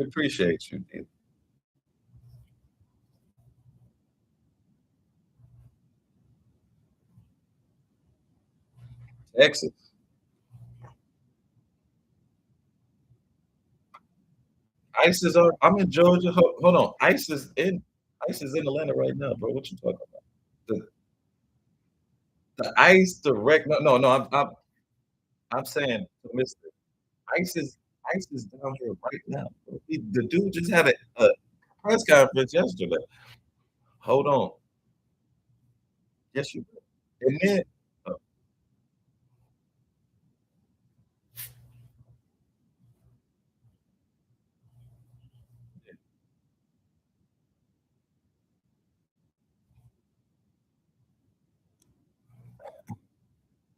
We appreciate you, dude. Texas. ICE is on. I'm in Georgia. Hold on. ICE is in Atlanta right now, bro. What you talking about? The ICE direct. No. I'm saying, Mister ICE is down here right now. The dude just had a press conference yesterday. Hold on. Yes, you. And then uh,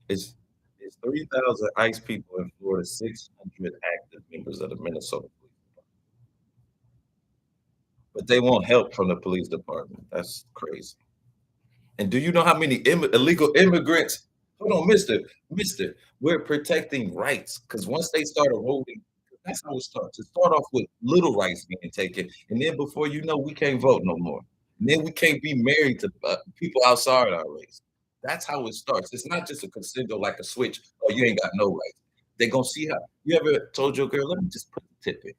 it's it's 3,000 ICE people in Florida, 600 active members of the Minnesota Police, but they want help from the police department. That's crazy. And do you know how many illegal immigrants? Hold on, Mister. We're protecting rights because once they start eroding, that's how it starts. It start off with little rights being taken, and then before you know, we can't vote no more. And then we can't be married to people outside our race. That's how it starts. It's not just a crescendo like a switch. Oh, you ain't got no rights. They're gonna see how. You ever told your girl, "Let me just put the tip in."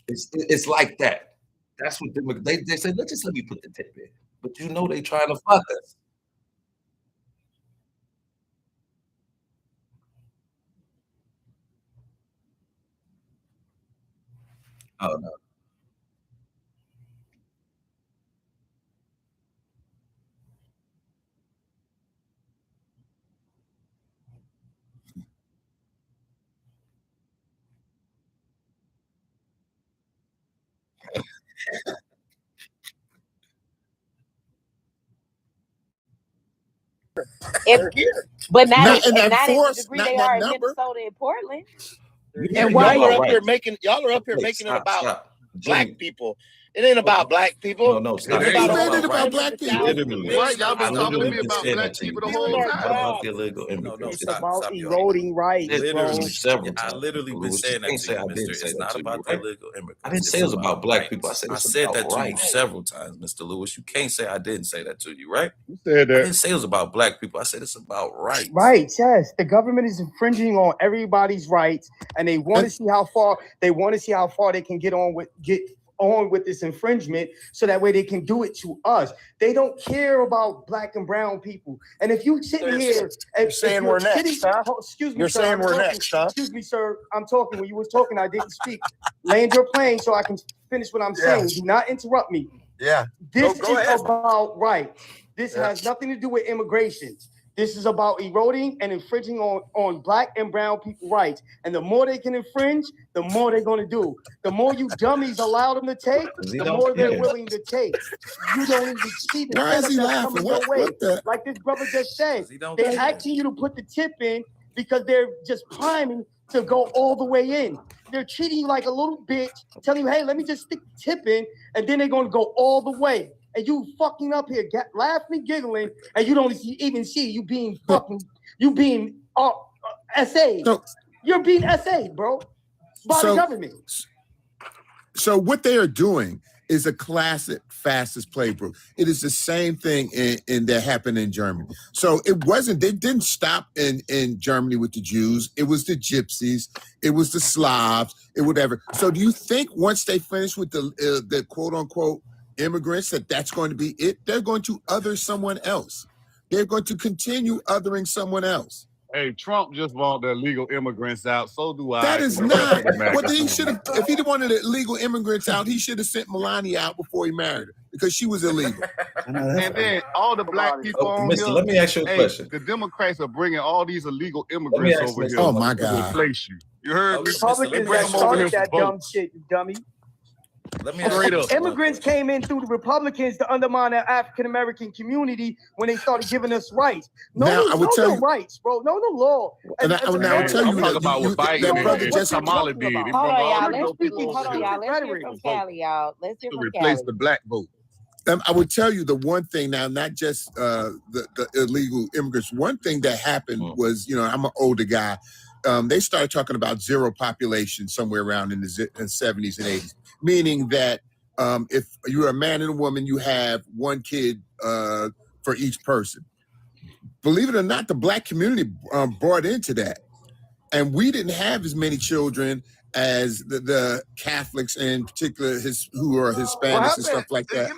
It's like that. That's what they say. Let's just let me put the tip in. But you know they trying to fuck us. Oh no. But not Not in and that not in the force, degree not they in that are in number. Minnesota and Portland. And why Y'all y'all are up here right. making it Stop, about stop. black Jimmy, people? It ain't about black people. no, It's stop. Who about made all it the about hundreds black of people? thousands of Literally, Right, millions y'all of I been talking to literally me people been about saying black that to you people the before. whole doing their It's not time. about the job. illegal No, immigrants. It's stop, about stop, y'all. eroding rights, Literally bro. several I times, literally Mr. been Lewis. You saying that can't to say you, I mister. didn't say It's that not to you, about the right? illegal I immigrants. didn't say it It's was about about black people. I rights. said I it's said about that to you rights. several times, Mr. Lewis. You can't say I didn't say that to you, right? You said I that. didn't say it was about black people. I said it's about rights. Right, yes. The government is infringing on everybody's rights, and they want to And see how far they can get on with this infringement, so that way they can do it to us. They don't care about black and brown people. And if you sitting here, you're if saying you're we're next, sitting, huh? excuse me, You're sir, saying I'm we're talking. next, huh? Excuse me, sir, I'm talking. When you was talking, I didn't speak. Land your plane so I can finish what I'm Yeah, saying. Do not interrupt me. yeah. This Go is ahead. about rights. This Yeah. has nothing to do with immigration. This is about eroding and infringing on black and brown people rights. And the more they can infringe, the more they're going to do. The more you dummies allow them to take, He the don't more they're care. willing to take. You don't even see the Why is setup he that's laughing? coming your way. What the? Like this brother just said, Because he don't they're care. asking you to put the tip in because they're just priming to go all the way in. They're treating you like a little bitch, telling you, hey, let me just stick the tip in, and then they're going to go all the way. And you fucking up here, laughing, giggling, and you don't even see you being SA. So, You're being SA, bro, by the so, government. so what they are doing is a classic fastest playbook. It is the same thing in that happened in Germany. So they didn't stop in Germany with the Jews. It was the gypsies. It was the Slavs. It whatever. So do you think once they finish with the quote unquote immigrants that's going to be it? They're going to other someone else. They're going to continue othering someone else. Hey, Trump just want the illegal immigrants out. So do I. That is and the rest not of the what MAGA he people. should have. If he wanted the illegal immigrants out, he should have sent Melania out before he married her because she was illegal. And then all the black people on Mister, here, let me ask you a hey, question. the Democrats are bringing all these illegal Let me immigrants ask over this here Oh my to God. replace you. You heard me? Mister, let me Republicans bring that them over here started for that dumb votes. shit, you dummy. Let me ask Straight you up. this one Immigrants question. came in through the Republicans to undermine the African American community when they started giving us rights. Now I would tell no you, rights, bro. No law. and I would tell I'm you talking that about what that Biden brother and just Kamala did. He Hold brought on, all y'all. the Let's little people hold over on, here y'all. Let's hear rhetoric. from Cali, y'all. Let's hear to from replace Cali. the black vote. I would tell you the one thing now, not just the illegal immigrants. One thing that happened was, I'm an older guy. they started talking about zero population somewhere around in the 70s and 80s, meaning that if you're a man and a woman, you have one kid for each person. Believe it or not, the Black community brought into that. And we didn't have as many children as the Catholics, in particular, who are Hispanics and stuff like that.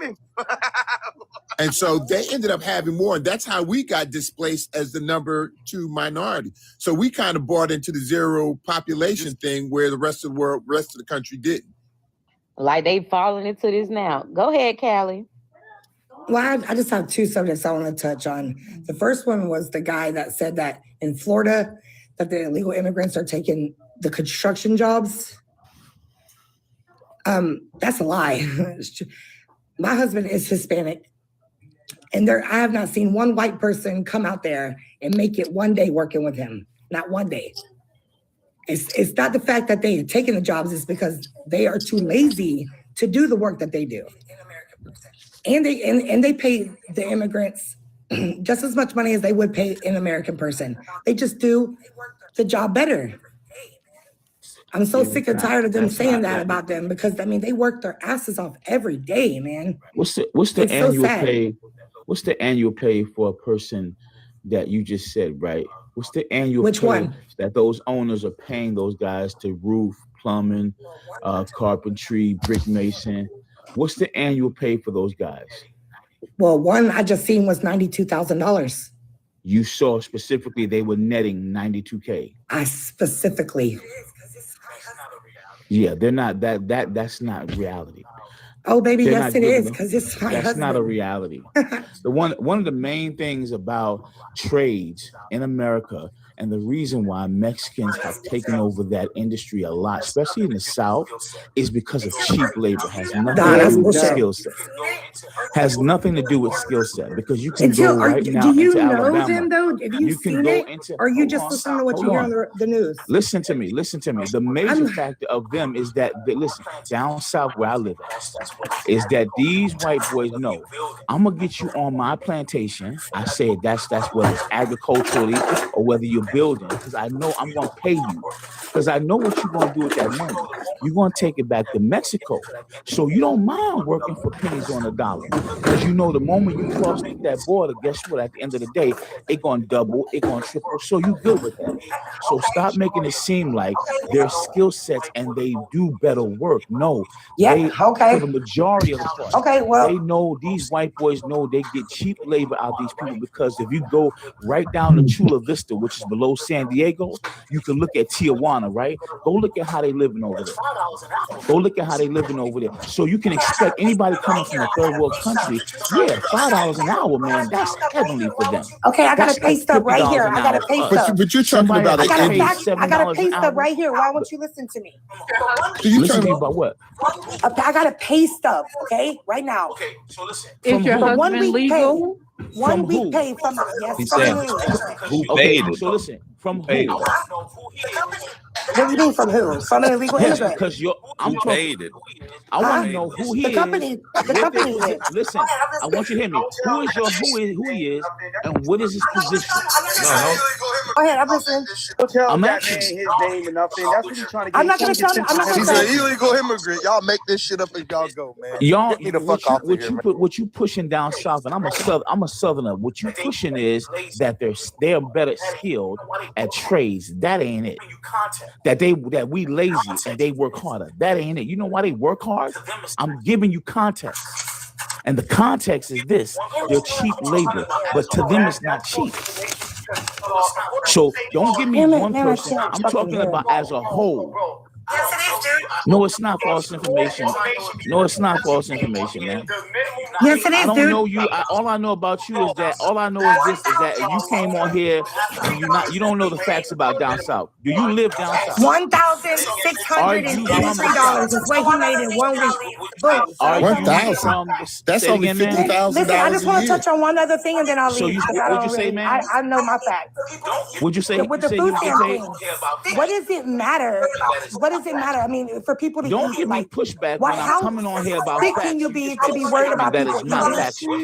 And so they ended up having more. And that's how we got displaced as the number 2 minority. So we kind of bought into the zero population thing where the rest of the country didn't. Like they falling into this now. Go ahead, Callie. Well, I just have 2 subjects I want to touch on. The first one was the guy that said that in Florida, that the illegal immigrants are taking the construction jobs. That's a lie. My husband is Hispanic, and I have not seen one white person come out there and make it one day working with him. Not one day. It's not the fact that they are taking the jobs, it's because they are too lazy to do the work that they do. And they pay the immigrants just as much money as they would pay an American person. They just do the job better. I'm so sick and tired of them saying that about them, because I mean they work their asses off every day, man. What's the annual pay? What's the annual pay for a person that you just said, right? What's the annual Which pay one? that those owners are paying those guys to roof, plumbing, carpentry, brick mason? What's the annual pay for those guys? Well, one I just seen was $92,000. You saw specifically they were netting $92K. I specifically. Yeah, they're not that's not reality. Oh, baby, They're yes, not it is, giving because it's my That's husband. not a reality. One of the main things about trades in America, and the reason why Mexicans have taken over that industry a lot, especially in the South, is because of cheap labor. Has nothing to do with skill set. Has nothing to do with skill set, because you can go right now do you into know Alabama. them though? Have you can seen go it? into. Or you hold just on, listen to what hold you hear on. on the news? Listen to me. The major factor of them is that, listen, down south where I live at, is that these white boys know, I'm gonna get you on my plantation. I said that's whether it's agriculturally or whether you're building, because I know I'm gonna pay you, because I know what you're gonna do with that money. You're gonna take it back to Mexico, so you don't mind working for pennies on a dollar, because you know the moment you cross that border, guess what? At the end of the day, it gonna double, it gonna triple. So you good with that. So stop making it seem like their skill sets and they do better work. No, for the majority of the part. Okay, well, they know, these white boys know they get cheap labor out of these people, because if you go right down to Chula Vista, which is below San Diego, you can look at Tijuana, right? Go look at how they living over there. Go look at how they living over there. So you can expect anybody coming from a third world country, yeah, $5 an hour, man, that's heavenly for them. Okay, I got That's a pay like stub right $50 here. an I got hour a pay for us. stub. But you're talking Somebody about I that got a pays fact. I got a $7 pay an stub hour. right here. Why won't you listen to me? Listen to me about what? I got a pay stub, okay, right now. Okay, so listen. Is your For 1 husband week pay. legal? 1 From week who? pay from He's from saying who? who Okay, paid it? so listen, from Paid who? it. What do you mean from who? From an illegal Yes, immigrant. because I'm Who talking. paid it? I want to know who he The is. company. The What their company position. did. Listen, I want you to hear me. Who he is, and what is his position? No. Go ahead, I'm listening. Don't tell I'm that asking man you. his name and nothing. That's what he's trying to get. I'm not gonna tell him. I'm not gonna He's tell an him. illegal immigrant. Y'all make this shit up as y'all go, man. Y'all, Get me the fuck off of here, man. what you pushing down south, and I'm a southerner. What you pushing is that they're better skilled at trades. That ain't it. That we lazy and they work harder. That ain't it. You know why they work hard? I'm giving you context. And the context is this: they're cheap labor, but to them it's not cheap. So don't give me one person. I'm talking about as a whole. Yes, it is, dude. No, it's not false information. No, it's not false information, man. Yes, it I is, don't dude. know you. All I know about you is that you came on here and you don't know the facts about down south. Do you live down south? $1,683 is what he made in 1 week. Boom. Are you 1,000. from That's say only again, man? $50,000 Listen, I just a want to year. touch on one other thing and then I'll So leave. you- because I what'd don't you say, really- man? I know my facts. Would you say With you the say food you get stamp paid? thing, what does it matter? What does it matter? I mean, for people to Don't eat, give me like, pushback what? when I'm How coming on here about sick facts. can you You be just to make be a worried statement about that people is not eating? factual.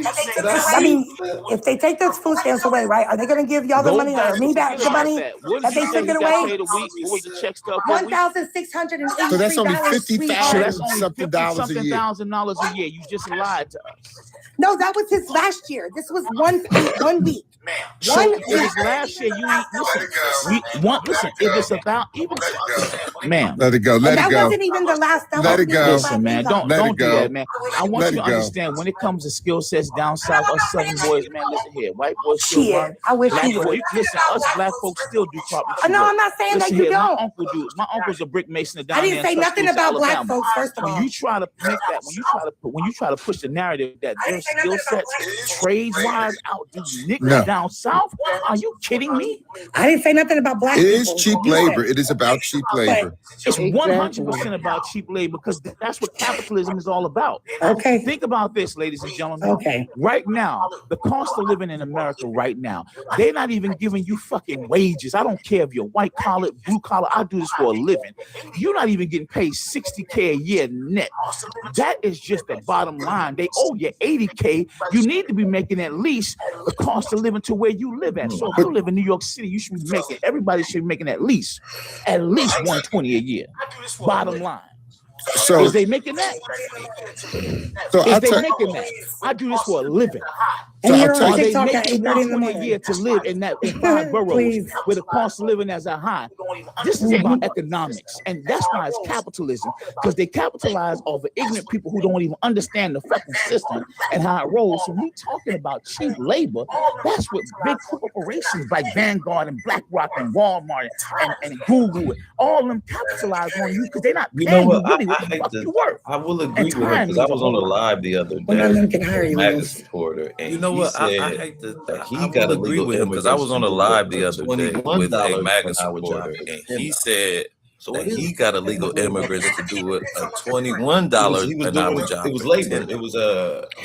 I mean, if they take those food stamps away, right? Are they going to give y'all the Go money back or and me back forget the about money that. What that did they you say took he it got away? paid a week? What was the check stub per week? $1,683. So that's only sweetheart. So that's only something dollars a $50-something year. thousand a year. You just lied to us. No, that was his last year. This was 1 week. So if it's last year, you ain't listen. Listen. If it's about even, ma'am. Let it go. And Let that it go. wasn't even the last. That Let wasn't it even go. the Listen, last man, income. Let don't it do go. that, man. I want Let you it to go. understand when it comes to skill sets down south, us Southern boys, man, listen here. White boys still Shit, run. I wish Black you would. boys, listen, us black folks still do carpentry No, work. I'm not saying that Listen you here, my don't. uncle do. My uncle's a brick mason down I there didn't in say nothing Tuscaloosa, about black Alabama. folks, first of When all. you try to make that, when you try to push the narrative that their skill sets, trades wise, outdo niggas No. down south, are you kidding me? I didn't say nothing about black It people. is cheap You said- labor. It is about cheap labor. It's Exactly. 100% about cheap labor because that's what capitalism is all about. Okay. Think about this, ladies and gentlemen. Okay. Right now, the cost of living in America right now, they're not even giving you fucking wages. I don't care if you're white collar, blue collar. I do this for a living. You're not even getting paid $60K a year net. That is just the bottom line. They owe you $80K. You need to be making at least the cost of living to where you live at. So if you live in New York City, you should be making, everybody should be making at least 120 a year. Bottom line. So, Is they making that? so I'll Is they tell. making that? I do this for a living. So And I'll you're tell on Are you. they TikTok at making 8:30 in the 120 a morning. year to live in 5 boroughs Please. where the cost of living is that high? This is about economics, and that's why it's capitalism, because they capitalize off of ignorant people who don't even understand the fucking system and how it rolls. So we talking about cheap labor. That's what big corporations like Vanguard and BlackRock and Walmart and Google, all of them capitalize on you because they're not You know paying you what? really I what the hate fuck to. you worth. I will agree And with him time because I means a was on a whole lot. live the other Well, none of day them can hire with you. MAGA Louis. supporter, and You know he what? I said hate to. that I he got will a agree legal with him because I was on a live the other day with a MAGA supporter, and he said that he got illegal immigrants to do a $21 he was an doing hour job. it was for labor. 10. It was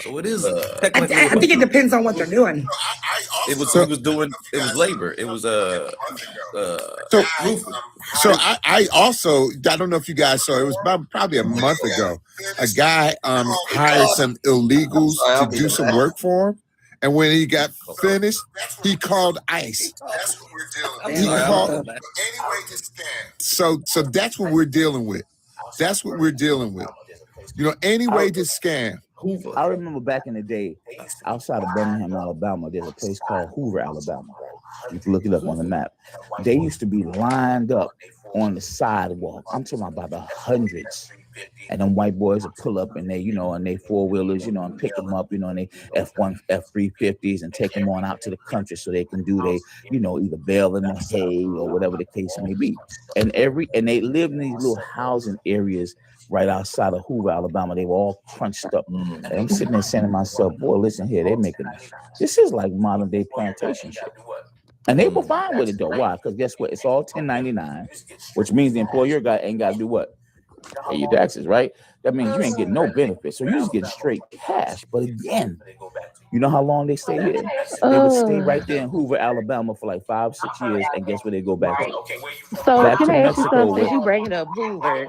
So it is I technically. think it depends on what they're doing. It was. So- He was doing. It was labor. It was So, roofing. so I also, I don't know if you guys saw, it was probably a month ago. A guy hired some illegals to do some work for him, and when he got finished, he called ICE. He called. So that's what we're dealing with. That's what we're dealing with. You know, any way to scam. Hoover. I remember back in the day, outside of Birmingham, Alabama, there's a place called Hoover, Alabama. Right? You can look it up on the map. They used to be lined up on the sidewalk. I'm talking about the hundreds. And them white boys would pull up and they, and they 4-wheelers, and pick them up, and they F1, F350s and take them on out to the country so they can do either bale in the hay or whatever the case may be. And they lived in these little housing areas right outside of Hoover, Alabama. They were all crunched up. And I'm sitting there saying to myself, boy, listen here, this is like modern day plantation shit. And they were fine with it though. Why? Because guess what? It's all 1099, which means the employer ain't got to do what? Pay your taxes, right? That means you ain't getting no benefits. So you just getting straight cash. But again, you know how long they stay here? They would stay right there in Hoover, Alabama for like 5-6 years, and guess where they go back to? So Back can to I ask you Mexico. something? Since you bringing up Hoover,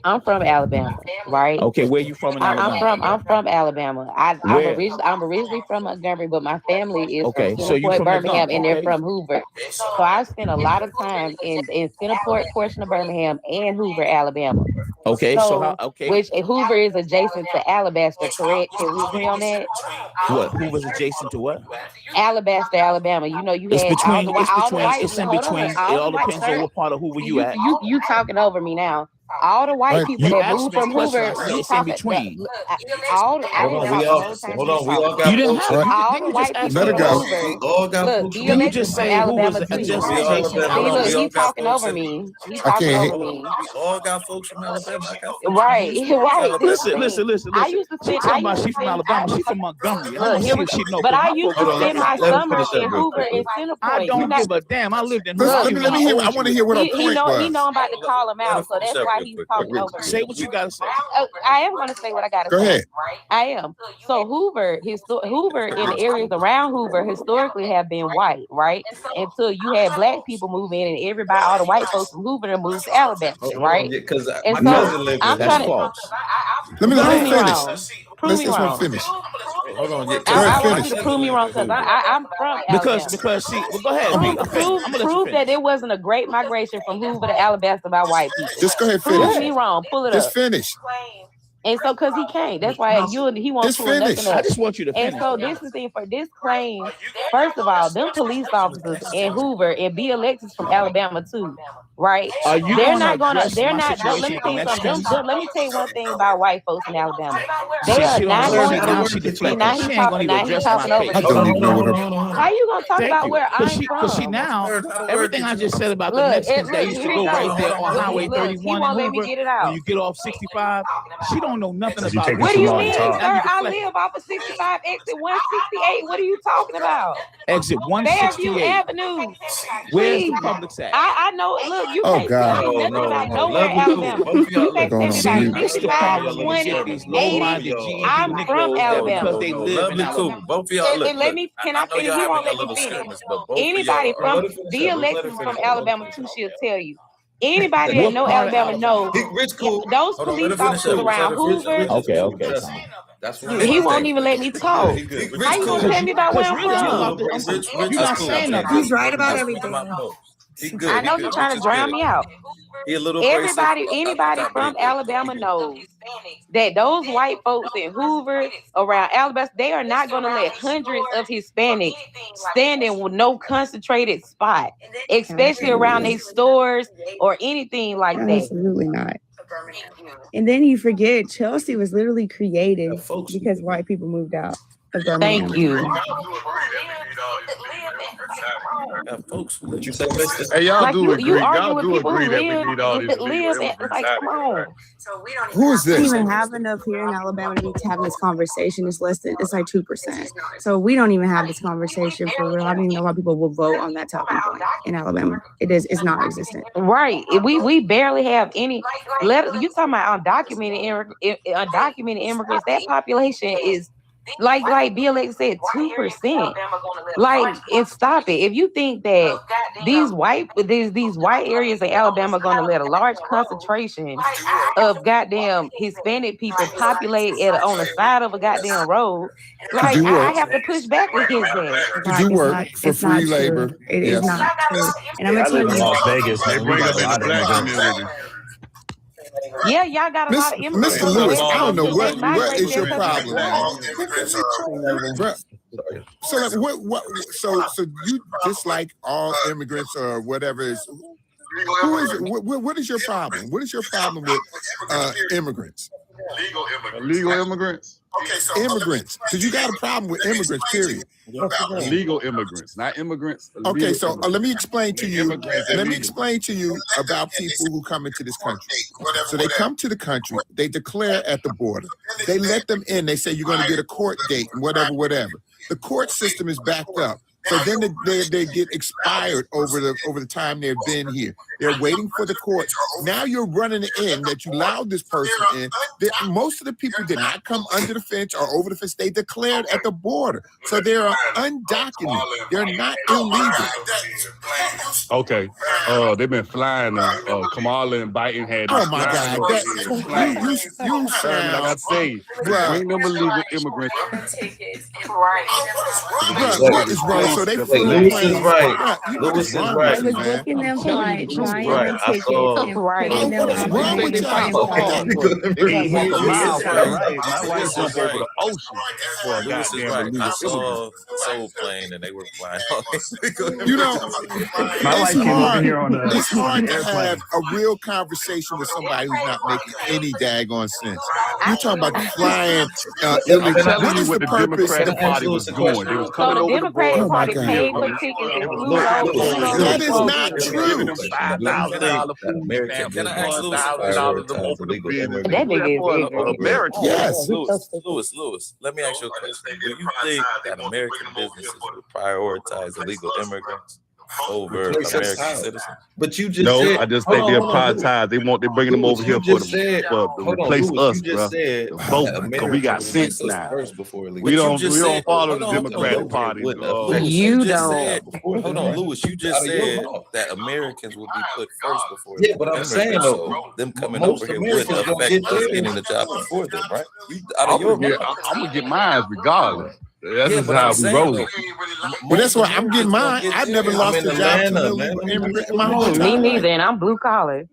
I'm from Alabama, right? Okay, where you from in Alabama? I'm from Alabama. I'm Where? originally from Montgomery, but my family is Okay, from so you Centerport, from the Birmingham, dump, and they're okay. from Hoover. So I spent a lot of time in Centerport portion of Birmingham and Hoover, Alabama. Okay, so how? So, Okay, which Hoover is adjacent to Alabaster, correct? Can we agree on that? what? Hoover's adjacent to what? Alabaster, Alabama. You It's had all between. the It's all the between. white. It's in Hold on, between. It all the all white. depends on what part of Hoover you at. You talking over me now? All the white Right. people You that asked moved me a from question. Hoover, I said you it's in talking between. I didn't talk the whole time. Hold on. We all got You didn't folks. have it. All Didn't the you just white ask people Let me it a from go. question? Hoover. We all got Look, folks from Didn't you DMX is just from say Hoover's Alabama too. just We all adjacent to Alabama. See, look, We Alabaster? all he got talking folks over in. me. He I talking can't. over me. We all got folks from Alabama. I got folks Right, from right. This Listen. I used to She spend. talking about she from Alabama. She from Montgomery, and I'm Look, gonna here see we if go. she know. But I My used folks to from spend my Let him summers finish that in real Hoover quick. and I Centerpoint. don't give a damn. I lived in Let Hoover. me You know how hear. old I she want to is. hear what her He point know was. I'm about to call him Let him out, so finish that's that why he's quick. talking over me. Say what you gotta say. I am going to say what I got to Go say. ahead. I am. So Hoover in the areas around Hoover historically have been white, right? Until you had black people move in, and everybody, all the white folks from Hoover moved to Alabama, right? Because And my so cousin lived I'm in trying to false. Let me prove me finish. wrong. Prove me Let's wrong. finish. Hold on, yeah, I want finish. you to prove me wrong because I'm from Alabama. Because see, well, go ahead. B. Prove that there wasn't a great migration from Hoover to Alabama by white people. Just go ahead, Prove finish. me wrong. Pull it Just up. finish. And so, because he can't, that's why he won't Just pull finish. nothing up. I just want you to finish. And so this is the thing for this claim. First of all, them police officers in Hoover and be Alexis from Alabama too, right? Are you They're gonna not gonna. address They're my not. Let situation me with tell the you next something. question? Let me tell you one thing about white folks in Alabama. They See, are she don't not know going shit. to. Now she See, deflecting. now She he's ain't gonna talking. even Now he's address my talking over case. I me. don't even know what How you gonna talk Thank about you. where I'm Because she from? now, everything I just said about the Look, Mexicans that used here to we go go. right there on Highway Look, he 31 in won't let me Hoover, get it when out. you get off 65, she don't know nothing You about taking What this. do too you long to mean, talk. sir? I deflecting. live off of 65 exit 168. What are you talking about? Exit Fairview 168. Avenue. Where's the Please. Publix at? I know. Look, you Oh can't tell God. me nothing about nowhere in Lovely cool. Alabama. Both of y'all You can't Going tell me on about mute. This the 65, problem when we 20, get these 80. low-minded GED I'm from Negroes that Alabama. because they live in Lovely cool. Alabama. Both of y'all look. And let me, can I know finish? y'all He having won't a let me little finish. skirmish, but both Anybody of y'all from Let her finish the up. Let's let her Alexis finish from up. Alabama too, she'll tell you. Anybody that What know part of Alabama Alabama? knows Rich cool. those Hold on, let police her finish officers up. around Hoover. Okay, Cool. okay, Trust fine. me. That's why He won't even let me talk. Rich How you cool. gonna tell me about where I'm Really, I'm from? about to. Rich You're not is cool. saying nothing. He's right about Just speaking my everything. post. He good. I know He you're good. trying Rich to is drown good. me out. He a little abrasive. Anybody Stop from being Alabama knows that those white folks in Hoover, around Alabama, they are not going to let hundreds of Hispanics stand in with no concentrated spot, especially around these stores or anything like that. Absolutely not. And then you forget Chelsea was literally created folks. because white people moved out of Birmingham. Thank you. Folks, What you say, mister? Hey, y'all Like do you agree. Y'all arguing with do people agree who that we live need all these illegal immigrants like, out come of here, right? on. Who is We don't this? even have enough here in Alabama to be having this conversation. It's like 2%. So we don't even have this conversation for real. I don't even know why people will vote on that talking point in Alabama. It's non-existent. Right. We barely have any. You talking about undocumented immigrants? That population is like BLX said, 2%. Like, and stop it. If you think that these white areas in Alabama are going to let a large concentration of goddamn Hispanic people populate on the side of a goddamn road, like I have to push back against that. To do work for free labor. It is not true. And I'm I gonna live tell in you, Las Vegas, They man. We bring got them a in the lot of black immigrants. community. Yeah, y'all got a lot of immigrants. Mr. Lewis, I don't know They what migrate is your there because problem, man. Bruh, So like, so you dislike all immigrants or whatever is who is what is your problem? What is your problem with immigrants? Illegal immigrants? Immigrants, because you got a problem with immigrants, period. Illegal immigrants, not immigrants. Okay, illegal so immigrants. let me explain to you. Immigrants Let me illegal. explain to you about people who come into this country. So they come to the country, they declare at the border, they let them in. They say you're going to get a court date and whatever. The court system is backed up. So then they get expired over the time they've been here. They're waiting for the courts. Now you're running in that you allowed this person in. Most of the people did not come under the fence or over the fence. They declared at the border. So they are undocumented. They're not illegal. Okay. They've been flying Kamala and Biden had Oh my God. You like I sound say, bring them illegal immigrants. What is wrong? So they flew Lewis planes. is right. What is Lewis is wrong right. I with was you, man? booking them flights, Lewis is buying right. them I tickets, saw. and putting them What is on wrong with different y'all? cars. He's a mile is from right. right. My wife Lewis jump is over right. the ocean for a Lewis is goddamn right. illegal I saw immigrant. Soul Plane and they were flying all illegal You know, immigrants. My it's wife came over hard. here on It's hard an to airplane. have a real conversation with somebody who's not making any daggone sense. You're talking about flying illegal. I'm telling What you is what the the purpose? Democratic Party was doing. They was coming So the over the Democratic border Oh my by Party God. paid for vehicles. tickets They and was flew loading those That is people, not giving true. them Do you think $5,000 that food American stamps, businesses $1,000 to prioritize open a illegal business. That immigrants? nigga is For ignorant. Americans. Yes. Lewis, let me ask you a question. Do you think that American businesses would prioritize illegal immigrants? over Replace us American how? citizens. But you just No, said, I just hold think on, they're hold on, Louis. privatized. They're bringing them Louis, over you here for just said, to hold on, replace Louis, us, you just bro. said Oh that my Cause we got Americans would be sense put now. first before illegal. We But you don't just said, follow the hold on, Democratic Party. Wouldn't Lewis, affect you You just don't. said, hold on, Lewis, you just out of your said mouth. that Americans would be put first before Yeah, illegal but I'm saying immigrants. though, So them coming most over here wouldn't Americans gonna affect get us theirs. getting the job before them, right? You out I'm of your gonna mouth. get mine regardless. That's Yeah, just but how I'm we saying roll. though, Well, that's most why I'm getting Americans gonna mine. get I've never theirs. I'm lost in a job to an Atlanta, man. illegal Let me immigrant in put my my whole shit Me entire life. neither, and I'm blue collar.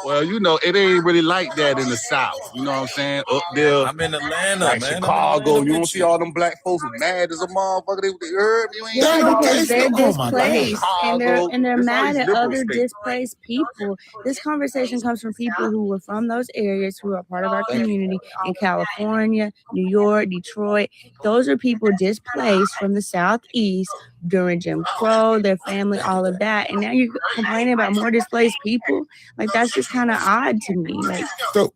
Well, you know, it ain't really like that in the South. You know what I'm saying? Up there, I'm in Atlanta, like man. Chicago, you don't with see all them black folks mad as a motherfucker. They heard you ain't Yeah, That ain't the because case. they're Oh my God. displaced and Chicago. they're It's all mad these at liberal other states. displaced people. This conversation comes from people who were from those areas who are part of our community in California, New York, Detroit. Those are people displaced from the Southeast during Jim Crow, their family, all of that. And now you're complaining about more displaced people. Like that's just kind of odd to me. Like So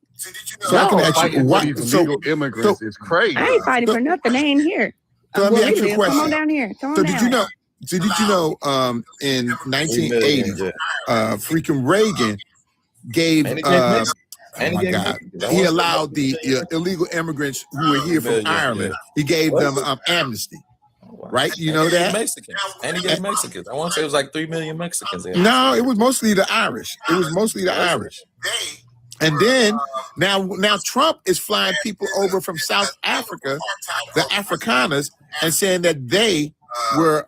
I can Y'all ask you fighting for what? these illegal immigrants is crazy. I ain't fighting for nothing. They ain't here. So let me Well, ask you a Come on question. down here. Come on So down. did you know? So did you know? In 1980, freaking Reagan gave. And he gave Oh Mexicans. And my he gave God! Mexicans. I He want to allowed the illegal immigrants who were here from Million, Ireland. yeah. He gave What? them amnesty. Right? You And know he gave that? Mexicans. And he gave Mexicans. I want to say it was like 3 million Mexicans. No, it was mostly the Irish. It was mostly the Irish. And then now Trump is flying people over from South Africa, the Afrikaners, and saying that they were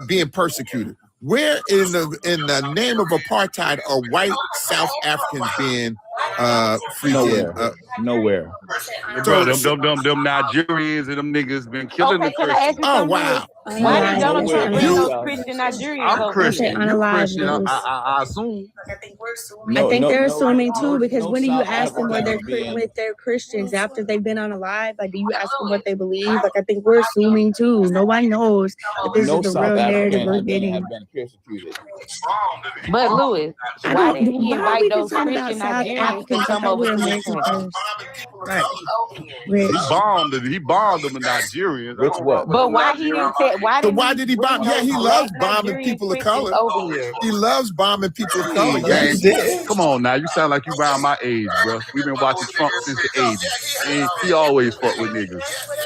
being persecuted. Where in the name of apartheid are white South Africans being freaking Nowhere. Bro, them Nigerians and them niggas been killing Okay, the can I ask you Christians. something, wow. Louis? Why did Donald Nowhere Trump in bring the those South. Christian Nigerians I'm over Christian. here? You unalive, Christian. Louis. I assume. No, I think no, they're no, assuming too, no, because no when do you South ask them Africans being. if they're Christians after they've been unalive? Like, do you ask them what they believe? Like, I think we're assuming too. Nobody knows that this No is the South real narrative African we're have getting. been persecuted. But Louis, I why don't. did he Why are invite we those concerned about Christian South Nigerians to Africans? I come thought over we were to this American country? first. Right. Rich. He bombed them Nigerians. Rich what? But why he didn't say? Why So didn't why he did he bring bomb? Yeah, those he black loves bombing Nigerian people of Christians color. over here? He loves bombing people of color. Gang, Yes. come on now. You sound like you around my age, bro. We've been watching Trump since the 80s. And he always fuck with niggas.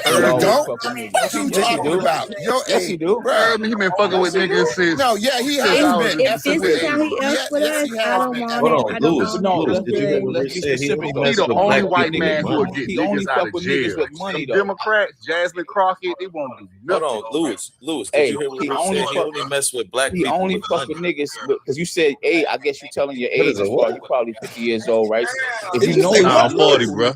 No, he always don't. fuck with niggas. What you Yes, he talking do. about? Your Yes, he age, do. bro. He been fucking with niggas since No, yeah, he since has I was been If effing this with is how he yeah, else with yes, us, he I has don't been. want Hold it. on, I don't Louis. want No, it. Louis, It's did you good. hear what let's he be said? He only specific though. he messed the with only black white people man with who will money. get He niggas only out fuck of with niggas jail. with money Them though. Democrats, Jasmine Crockett, they won't do Hold nothing. on, Lewis, did Hey, you hear what he he only said? He fuck. only messed with black He people only with fuck money. with niggas because you said, hey, I guess you telling your What age is it? as far. What? You probably 50 years old, right? If Did you you know say him, Nah, what? I'm you look 40, who bro. he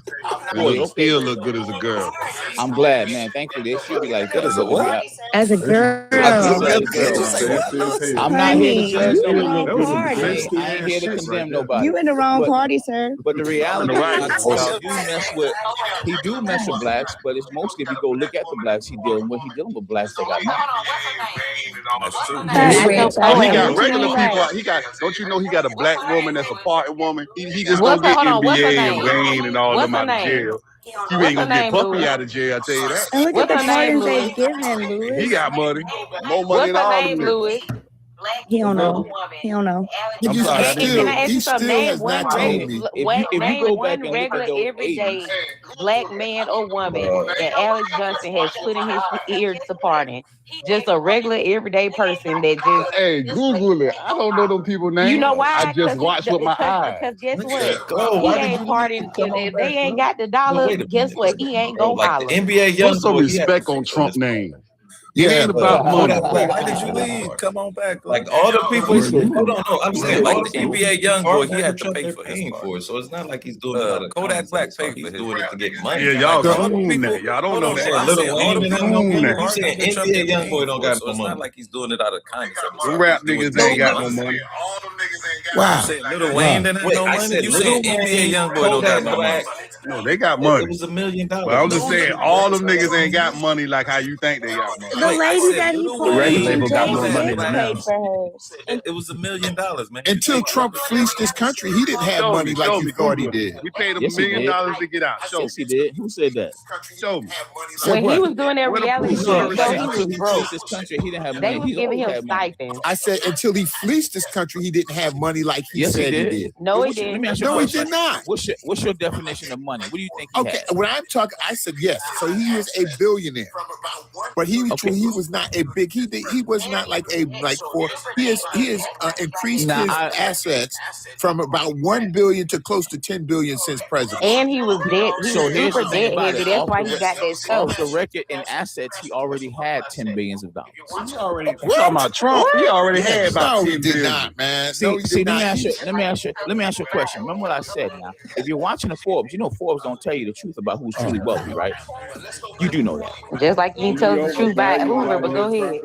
And 40. look, Okay, still look good as a girl. I'm glad, man. Thankfully, they should be like Good that. as a But the what? As a I girl, just said as a Did girl, you man. say what, Lewis? I'm not here to honey, judge you in the nobody. wrong That was some party. defensive I ain't here to shit right condemn there. nobody. You in the wrong But party, sir. but the On the reality right. is, he do mess with blacks, but it's mostly if you go look at the blacks he dealing with. He dealing with blacks that got money. That's true. That's At the rich. I And he wait, agree got with you regular on people. that. Don't you know he got a black woman that's a party woman? He just what's don't her? get Hold on. What's her NBA and name? Wayne and all What's them her out of name? jail. You What's ain't her gonna get name, Puppy Louis? out of jail, I tell you that. And look at What's the her name, pardons Louis? they've given, He Louis. got money. More money What's than her all them name, niggas. Louis? He don't What's up? know. He don't know. But I'm you sorry, I didn't Can hear I you. ask he you something? still Name has not one told Hey, me. if you name go back one and look at regular those everyday 80s, black man or woman that Alex Johnson has put in his ear to pardon. Just a regular everyday person that just Hey, Google it. I don't know them people's you names. know I why? just watch with my eyes. Because guess what? Go. He Why did ain't you leave? pardoned Come on if they back, ain't bro. got the No, dollars. wait a Guess minute, what? He ain't bro. gonna Like the holler. NBA Put young some boy, he had to respect pay on for Trump his part. name. It Yeah, ain't about Hold money. on, wait. Why He did paid you for his leave? part. Come on back, Like Lewis. all the people, bro, you hold on, no, I'm saying like Like the the people NBA who young boy, part he way had with to Trump, pay they're for his paying part. for it. So it's not like he's doing it out of Kodak kindness of Black his paid heart. for He's his doing it part. to get money. Yeah, y'all So- coon that. Y'all don't know I'm that. saying I'm Little saying all Wayne the and them people, no Coon money. that. You Trump saying get NBA young boy paid don't for it. got So no it's not money. like he's doing it out of kindness of his Them heart. rap He's doing niggas it to ain't get got no money. money. You wow. saying Little Wow. Wayne didn't have Wait, no I money? said You Little saying NBA Wayne, young boy don't got Kodak no money? Black, No, they got money. It was $1 million. But I'm just saying, all them niggas ain't got money like how you think they got money. The lady that he put record in label got more Jay money Z than paid them. for hers. It was $1 million, man. Until Trump fleeced this country, he didn't have money like you thought he did. We paid him Yes, $1 he million did. to get out. Show Yes, he did. Who said that? Show me. When what? he was doing that What a reality proof show, of he Until was he broke. fleeced this country, he didn't have money. They was He's giving always him had money. stipends. I said until he fleeced this country, he didn't have money like he Yes, he said he did. did. No, he Let didn't. me ask you a No, he question. did not. What's your definition of money? What do you think he Okay, had? when I'm talking, I said yes. So he was a billionaire, but he was not a big. He was not like he has increased Now, his assets from about 1 billion to close to 10 billion since presidency. And he was dead. He So was here's super the thing debt about heavy. it. That's why he got that show. Off the record in assets, he already had $10 billion. You talking about Trump? He already had about No, 10 he did billion. not, man. See, No, he did let not. me ask you a question. Remember what I said now. If you're watching the Forbes, you know Forbes don't tell you the truth about who's truly wealthy, right? You do know that. Just like you ain't tell us the truth about Hoover, but go ahead.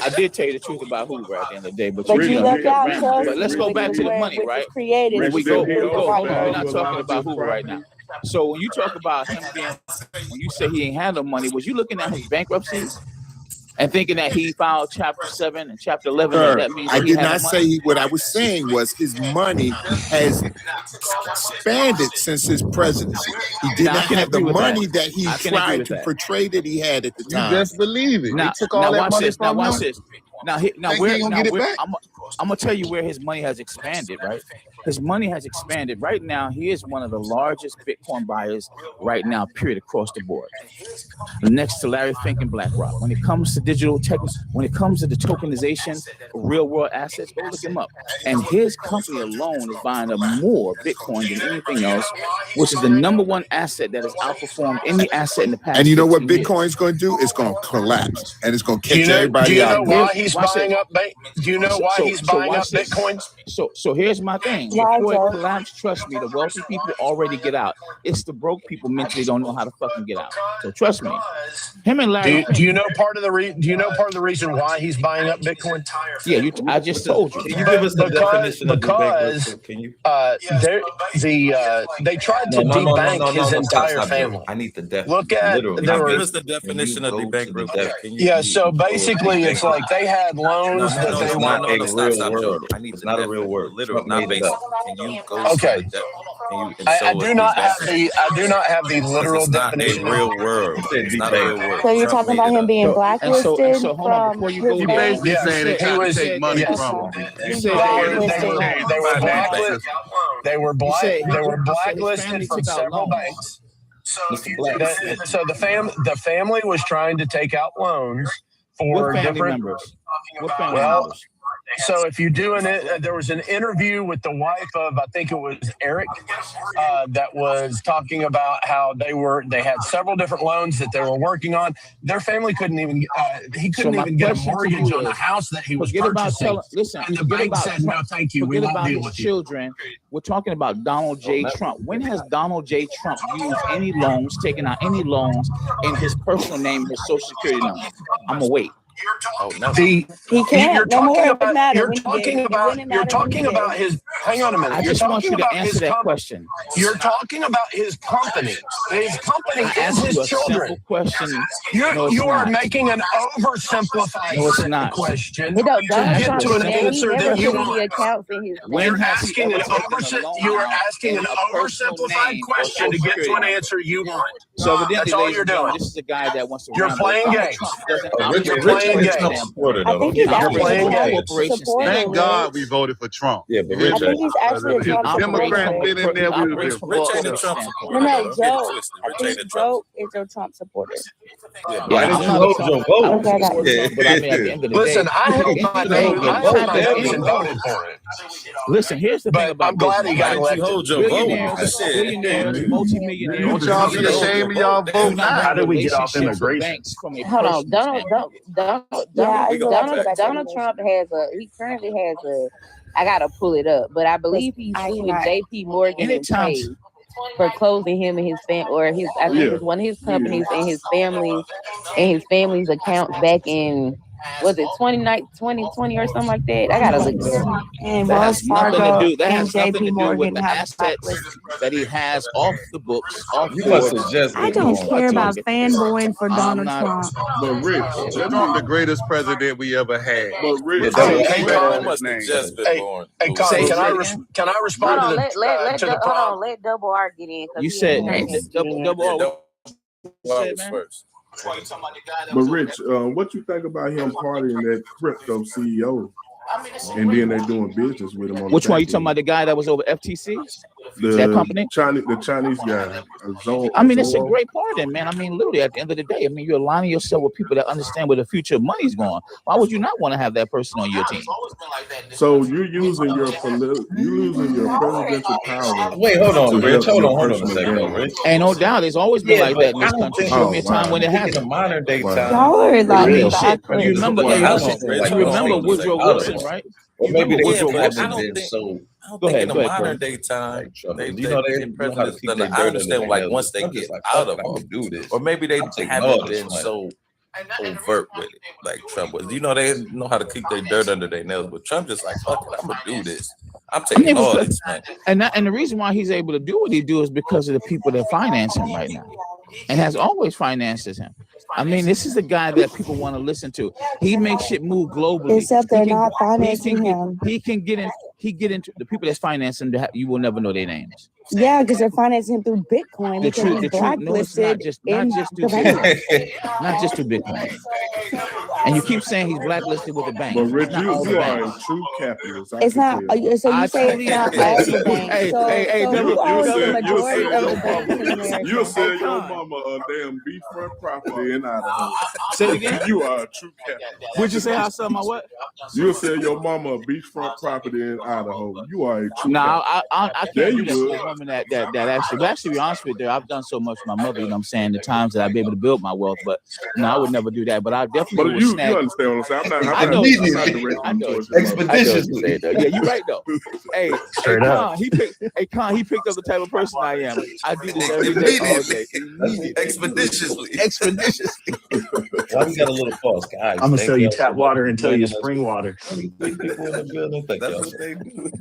I did tell you the truth about Hoover at the end of the day, but But you you know, left you kept out rambling. Chelsea, But let's go back to the money, which right? was created. When we go, hold on, we're not Rich talking about Hoover right now. So when you talk about him being, when you say he ain't had no money, was you looking at his bankruptcies and thinking that he filed Chapter 7 and Chapter 11? Sir, That means I that he did had not no money? say what I was saying was his money has expanded since his presidency. He did Now, I not can have the agree with money that. that he I can agree tried with to that. portray that he had at the You time. best believe it. Now, They took all that watch money this. Now from watch him. this. Now, Think he ain't gonna get it back? I'm gonna tell you where his money has expanded. Right, his money has expanded. Right now, he is one of the largest Bitcoin buyers right now. Period, across the board. Next to Larry Fink and BlackRock. When it comes to digital tech, when it comes to the tokenization of real world assets, go look him up. And his company alone is buying up more Bitcoin than anything else, which is the number one asset that has outperformed any asset in the past. And you know what 15 years. Bitcoin's going to do? It's going to collapse, and it's going to Do catch you know everybody out. why he's Watch buying it. up? Do you know why he's buying up watch this. Bitcoin? So here's my thing. Why, Before Joe? it collapsed, trust me, the wealthy people already get out. It's the broke people mentally don't know how to fucking get out. So trust me. Him and Larry. Do you know part of the reason why he's buying up Bitcoin? Yeah, I just told you. Can you give us the definition of because Can you? They tried to No, debank his entire stop, family. I need the definition. Look at literally. there were Give us the definition of debate real quick. Can you? yeah. So basically, it's like they had loans that they it's were. not a real word. Joe. I need It's the not a real word. Literal, Trump not made it basic. up. Can you go? Okay. I do not have the literal It's not a definition. real word. It's not a real word. So you're Trump talking made about it him up. being blacklisted so hold on, from before you his go He there. bank? basically saying they tried to was- take money yes. from him. You They said They were blacklisted. They were said his blacklisted family from took out several loans. banks. Mr. Black. So the family was trying to take out loans for What family different members? What family Well, members? So if you're doing it, there was an interview with the wife of, I think it was Eric, that was talking about how they had several different loans that they were working on. Their family couldn't even, he couldn't even get a mortgage on the house that he was purchasing. Listen, And the bank said, no, thank you. We Forget won't about deal his with you. children. We're talking about Donald J. Trump. When has Donald J. Trump used any loans, taken out any loans in his personal name, his social security number? I'm gonna wait. He can't. You're No more. talking It about. matter You're when he talking did. It about. wouldn't You're matter when he talking did. about his. Hang on a minute. I You're just want talking you to about answer his that com- question. You're talking about his company. His company I is asked his you a children. simple question. You are making an oversimplified No, it's not. question He don't. to Donald get Trump to an said he answer never that you put any want. accounts in his When You're has he asking ever an taken a loan you are out asking in an a personal oversimplified name or question to social get to security an number? answer you want. So evidently, That's all ladies you're and gentlemen, doing. this is a guy that wants to You're ramble. playing Donald games. Trump doesn't Rich operate You're from a playing corporate games. Trump standpoint. supporter, I though. think He he's actually operates a from a Trump corporation supporter. standpoint. Thank God we voted for Trump. Yeah, but If Rich I think ain't. he's actually a if Trump Democrats supporter. been in there, we would operates have from been Rich a ain't a corporate Trump standpoint. No, supporter. no, Don't get it Joe. twisted. I Rich ain't think a Trump Joe is a Trump supporter. Yeah, Why I'm didn't you not a hold Trump. your I vote? don't Okay, I got support you. Trump, but I mean, at the end of the day, Listen, I held any my day notes. get I held my China, notes and voted for it. Listen, here's the thing But about I'm glad business, he got right? Why didn't you elected. hold your vote? Billionaires, Shit. multimillionaires, Don't y'all be ashamed of y'all do vote not now. have How did we get off relationships with immigration? banks from a Hold on, personal standpoint. Yeah, I know Donald about Donald Trump he currently has a. I gotta pull it up, but I believe he's suing J.P. Morgan and Anytime- Chase for closing him and his or his. I think Yeah. it's one of his companies and his family's accounts back in Was it 2020 or something like that? I gotta look it up. And That Wells has nothing to Fargo do. That and has nothing to JP do with Morgan the have assets blacklisted. that he has off the books, off You must Forbes. have just I been don't born. care about talking. fanboying for I'm Donald not- Trump. But Rich, That's not the greatest president we ever had. but Rich, Yeah, put that was- respect on You his must have name. just been Hey, born. hey, Louis. Say can I respond Hold on, to the hold prom? on, let Double R get in. You said double Yeah, double. that said, was man? first. But Rich, what you think about him partying that crypto CEO, and then they're doing business with him on Which the one back you talking end? about? The guy that was over FTC? The that company? Chinese guy. I mean, it's a Zoro. great party, man. I mean, literally, at the end of the day, I mean, you're aligning yourself with people that understand where the future of money's going. Why would you not want to have that person on your team? So you're using your presidential power. Wait, hold on, to Rich. help Hold your on a personal second, though, gain. Rich. Ain't no doubt. It's always been Yeah, like but that in this I don't country. think. Show me a time wow. when it In the hasn't. modern day Wow. time, Y'all are I like mean, shit. backwards. You remember? Well, Hey, hold listen. on, Rich. You Hold on, remember hold on a Woodrow second. Wilson, Others. right? Or You maybe remember they Yeah, Woodrow but I Wilson? don't been think so I don't Go think ahead, in the go ahead, modern Corey. day time like trouble. they You know, they know how to presidents keep done their that. I dirt under understand their like nails. once they I'm just get like, out fuck of it, I'm gonna office, do this. or maybe they I'm taking all haven't this been money. so overt with it like Trump was. You know, they know how to keep their dirt under their nails, but Trump just like, fuck it, I'm gonna do this. I'm I mean, taking all because, this money. and the reason why he's able to do what he do is because of the people that finance him right now, and has always finances him. I mean, this is the guy that people want to listen to. He makes shit move globally. Except they're not financing get, him. he can get in. He get into the people that's financing him. You will never know their names. Yeah, because they're financing him through Bitcoin because he's No, it's blacklisted not just in through the bank. Bitcoin, not just through Bitcoin. And you keep saying he's blacklisted with the bank. But Rich, It's not all the you are a banks. true capitalist. I It's can not. tell. So you say it's not all the banks. Hey, So Double, who owns the You'll majority sell of your the banks in mama. America? You'll sell your mama a damn beachfront property in Idaho. Say it again. You are a true capitalist. Would you say I sell my what? You'll sell your mama a beachfront property in Idaho. You are a true No, capitalist. I There can't you do that to go. a woman that actually. But actually, to be honest with you, I've done so much for my mother. You know what I'm saying? The times that I've been able to build my wealth, but no, I would never do that. But I definitely But would you snag. understand what I'm saying? I'm I not know. directing I you know. towards your mother. I know what Expeditiously. you're saying, though. Yeah, you're right though. Hey, Straight up. He picked up the type of person I am. I do this every day, all day. Immediately. Expeditiously. Expeditiously. Why we got a little pause, guys? I'm gonna Thank sell you y'all tap so much water for and tell you joining us. spring water. 23 people in the building. Thank That's y'all what so they much. do.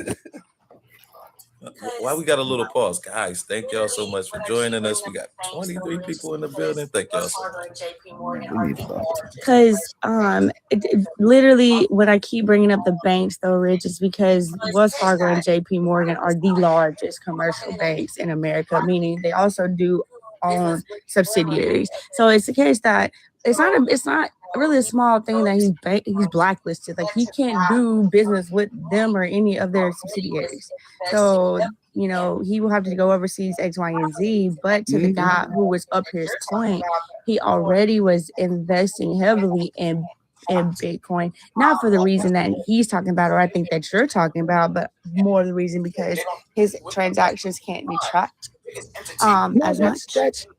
Why we got a little pause, guys? Thank y'all so much for joining us. We got 23 people in the building. Thank y'all so much. Because literally, when I keep bringing up the banks, though, Rich, is because Wells Fargo and JP Morgan are the largest commercial banks in America, meaning they also do own subsidiaries. So it's the case that it's not really a small thing that he's blacklisted. Like, he can't do business with them or any of their subsidiaries. So, he will have to go overseas X, Y, and Z. But to the guy who was up here's point, he already was investing heavily in Bitcoin, not for the reason that he's talking about, or I think that you're talking about, but more the reason because his transactions can't be tracked as much.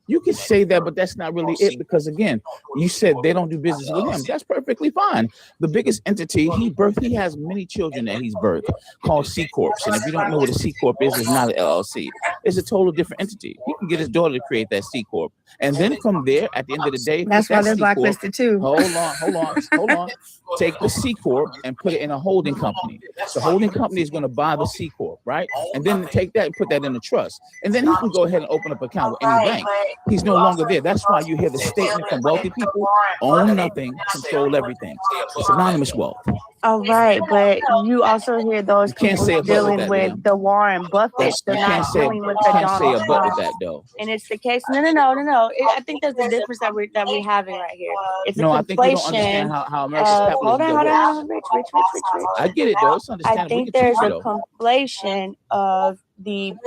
You can say that, but that's not really it, because again, you said they don't do business with him. That's perfectly fine. The biggest entity he has many children that he's birthed called C Corps. And if you don't know what a C Corp is, it's not an LLC. It's a total different entity. He can get his daughter to create that C Corp. And then from there, at the end of the day, that's why they're blacklisted too. Hold on. Take the C Corp and put it in a holding company. The holding company is going to buy the C Corp, right? And then take that and put that in a trust. And then he can go ahead and open up an account with any bank. He's no longer there. That's why you hear the statement from wealthy people: own nothing, control everything. It's anonymous wealth. Oh, right, but you also hear those people dealing with the Warren Buffett. They're not dealing with the Donald Trump. And it's the case. No. I think there's a difference that we're having right here. It's a conflation. I think you don't understand how America's capitalism hold on, Rich. I get it, though. It's understandable. I think there's a conflation of the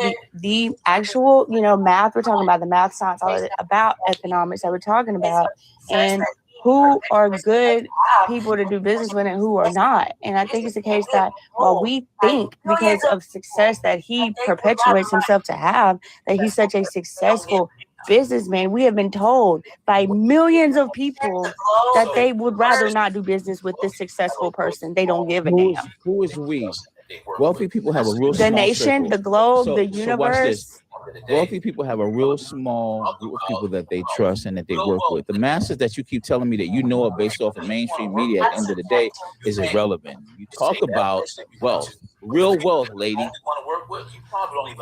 actual, math. We're talking about the math, science, all about economics that we're talking about, and who are good people to do business with and who are not. And I think it's the case that while we think because of success that he perpetuates himself to have, that he's such a successful businessman, we have been told by millions of people that they would rather not do business with this successful person. They don't give a damn. Who is we? Wealthy people have a real the small nation, circle. the globe, the universe. wealthy people have a real small group of people that they trust and that they work with. The masses that you keep telling me that you know are based off of mainstream media at the end of the day is irrelevant. You talk about wealth, real wealth, lady.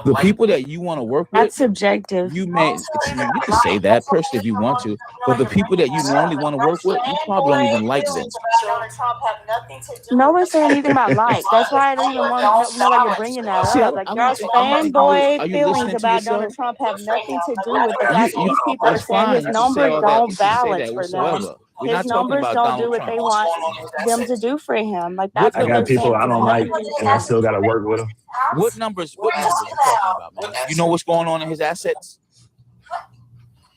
The people that you want to work with, That's subjective. you can say that person if you want to, but the people that you normally want to work with, you probably don't even like them. No one's saying anything about like. That's why I don't even want to know why you're bringing that up. Like y'all's fanboy feelings about Donald Trump have nothing to do with the fact that these people are saying his numbers don't balance for them. His numbers don't do what they want them to do for him. Like that's I what got they're people saying. I don't like, and I still got to work with them. What numbers you talking about, man? You know what's going on in his assets?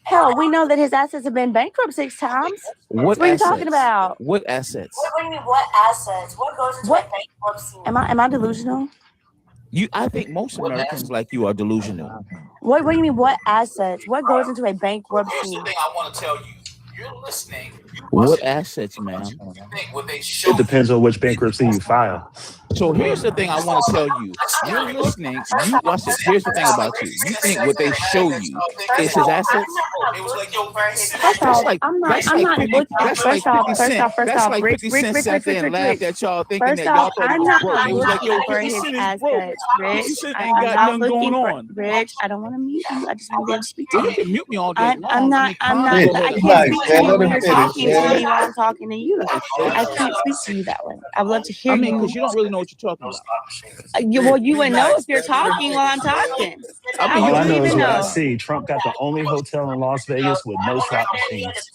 Hell, we know that his assets have been bankrupt 6 times. What are you talking about? What assets? What do you mean, what assets? What goes into a bankruptcy? Am I delusional? I think most Americans like you are delusional. What do you mean, what assets? What goes into a bankruptcy? Here's the thing I want to tell you. You're listening. What assets, man? It depends on which bankruptcy you file. So here's the thing I want to tell you. You're listening. You watch this. Here's the thing about you. You think what they show you is his assets? I'm not looking. First off, Rich, First off, I'm not looking for his assets, Rich. I'm not looking for Rich. I don't want to mute you. I just want to be able to speak to you. You can mute me all day long. I'm not. I can't speak to you when you're talking to me while I'm talking to you. I can't speak to you that way. I would love to hear you. Because you don't really know what you're talking about. You would know if you're talking while I'm talking. All I know is what I see. Trump got the only hotel in Las Vegas with no slot machines.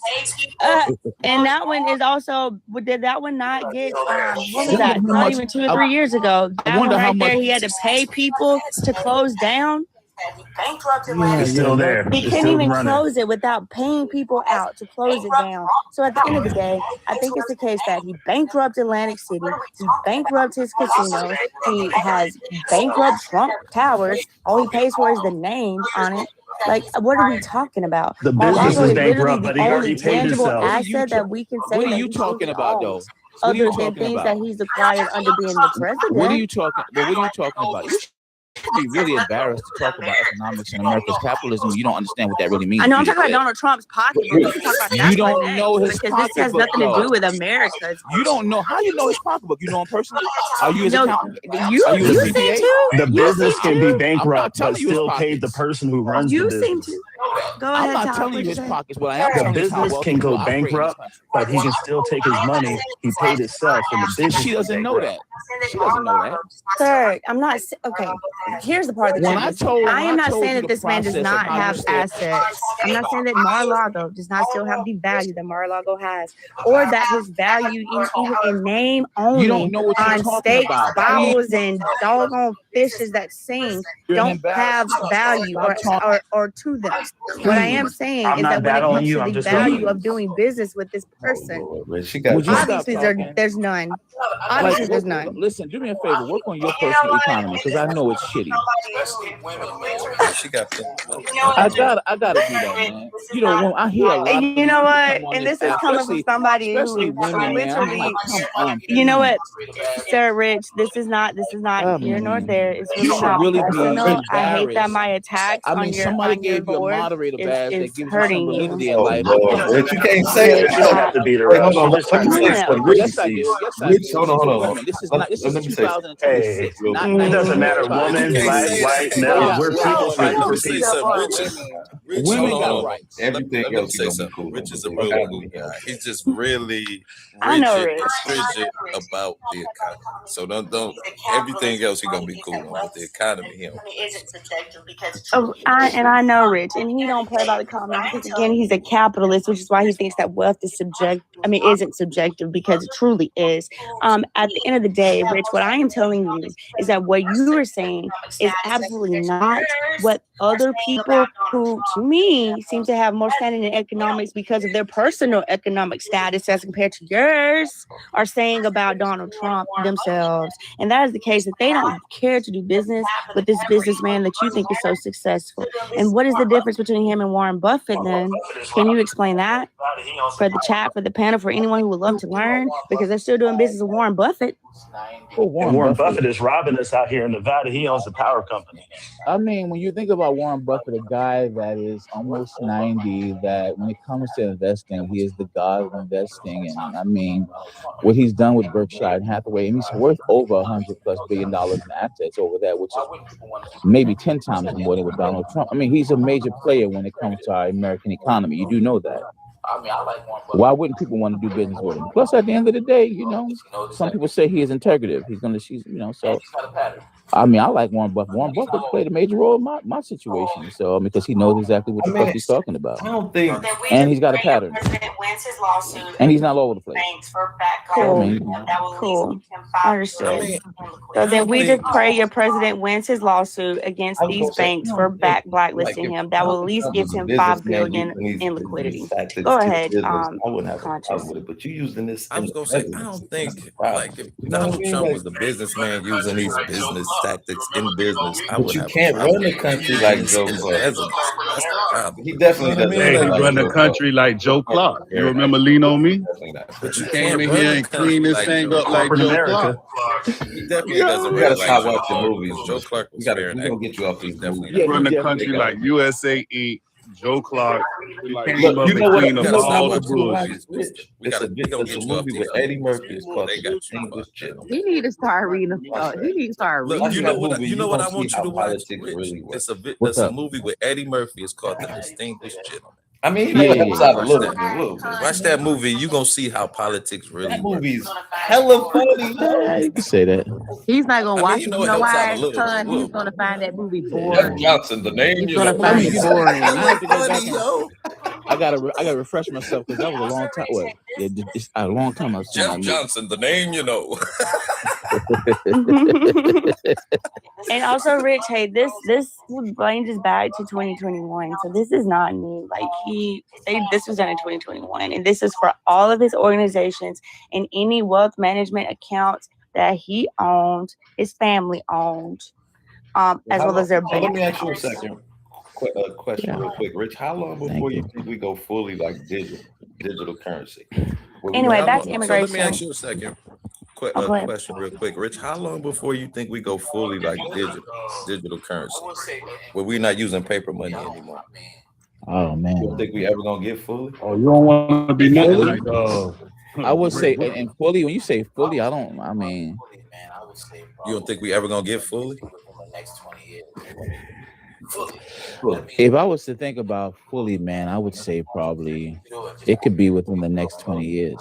And that one is also. Did that one not get? What was that? Not even 2 or 3 years ago. That one right there, he had to pay people to close down. It's still there. He couldn't even close it without paying people out to close it down. So at the end of the day, I think it's the case that he bankrupted Atlantic City, he bankrupted his casinos, he has bankrupt Trump Towers. All he pays for is the name on it. Like, what are we talking about? The business is bankrupt, but he already paid himself. Asset that we can say. What are you talking about, though? Other than things that he's acquired under being the president. What are you talking about? You should be really embarrassed to talk about economics and America's capitalism. You don't understand what that really means. I know I'm talking about Donald Trump's pocketbook. You don't know his because pocketbook. This has nothing to do with America. You don't know how you know his pocketbook. You know him personally. Are you his accountant? You seem to. The business can be bankrupt, but still paid the person who runs the business. You seem to. Go ahead. I'm not telling you his pockets. What I am telling you is the business can go bankrupt, but he can still take his money. He paid himself, and the business. She doesn't know that. She doesn't know that. Sir, I'm not. Okay, here's the part that I am not saying that this man does not have assets. I'm not saying that Mar-a-Lago does not still have the value that Mar-a-Lago has, or that his value even in name only. You don't know what you're on steaks, about. bottles, and doggone fishes that sing don't have value or to them. What I am saying is that when it comes to the value of doing business with this person, obviously there's none. Obviously, there's none. Listen, do me a favor. Work on your personal economy because I know it's shitty. I gotta do that, man. You know, when I hear a lot. You know what? And this is coming from somebody who literally. You know what, Sir Rich? This is not here nor there. It's really not personal. I hate that my attacks on your board is hurting you. Rich, you can't say it. You don't have to beat her up. Rich, hold on. This is 2026. Hey, it doesn't matter, woman, black, white, male. We're people fighting for peace. Women got rights. Everything else say something. Rich is a real cool guy. He's just really rigid about the economy. So don't everything else he's gonna be cool on, but the economy he don't. And I know Rich, and he don't play by the economy because again he's a capitalist, which is why he thinks that wealth is isn't subjective because it truly is. At the end of the day, Rich, what I am telling you is that what you are saying is absolutely not what other people who, to to me, seem to have more standing in economics because of their personal economic status as compared to yours, are saying about Donald Trump themselves. And that is the case that they don't care to do business with this businessman that you think is so successful. And what is the difference between him and Warren Buffett then? Can you explain that for the chat, for the panel, for anyone who would love to learn? Because they're still doing business with Warren Buffett. And Warren Buffett is robbing us out here in Nevada. He owns a power company. I mean, when you think about Warren Buffett, a guy that is almost 90, that when it comes to investing, he is the god of investing. And I mean, what he's done with Berkshire and Hathaway, and he's worth over $100+ billion in assets over that, which is maybe 10 times more than with Donald Trump. I mean, he's a major player when it comes to our American economy. You do know that. Why wouldn't people want to do business with him? Plus, at the end of the day, you know, some people say he is integrative. So I mean, I like Warren Buffett. Warren Buffett played a major role in my situation. So because he knows exactly what the fuck he's talking about. I don't think. And he's got a pattern. And he's not all over the place. Cool. Cool. Understood. So then we just pray your president wins his lawsuit against these banks for blacklisting him. That will at least give him $5 billion in liquidity. Go ahead. I wouldn't have a problem with it, but you using this. I was gonna say, I don't think like if Donald Trump was the businessman using these business tactics in business, I would you have can't run the country like Joe Clark. That's the problem. He definitely doesn't. Hey, he run the country like Joe Clark. You remember Lean on Me? But you Came can't in run here the and clean this country thing like up Joe like Clark. Joe Clark. He definitely doesn't We run gotta like stop Joe watching Clark. movies. Joe Clark was We're fair. gonna get you off these movies. He run the country like USA Inc., Joe Clark. He came Look, up you and know what? cleaned You up know all what the I want bullshit. to watch? It's a movie with Eddie Murphy. It's called The Distinguished Gentleman. He need to start reading. He need to start Look, reading. you know what I see want you how to watch? politics Rich? really work. It's a movie with Eddie Murphy. It's called The Distinguished Gentleman. I mean, he helps out a Watch little that. bit. Watch that movie. You gonna see how politics really That work. movie's hella funny. You can say that. He's not gonna watch you it. know You it know helps out why, a little bit. son? He's gonna find that movie Jeff boring. Johnson, the name He's you gonna know. find it boring. I have to go back Funny, yo. I gotta refresh myself because that was a long time. What? Yeah, it's a long time I've seen that Jeff movie. Johnson, the name you know. And also, Rich, hey, this brings us back to 2021. So this is not new. Like this was done in 2021, and this is for all of his organizations and any wealth management accounts that he owned, his family owned, as well as their bank. Let me ask you a accounts. second question real quick, Rich. How long before you think we go fully like digital currency? Anyway, that's So immigration. let me ask you a second. Question real quick, Rich. How long before you think we go fully like digital currency, where we're not using paper money anymore? Oh man. You don't think we ever gonna get fully? Oh, you don't want to be nothing like I would say, and fully, when you say fully, I mean, you don't think we ever gonna get fully? If I was to think about fully, man, I would say probably it could be within the next 20 years.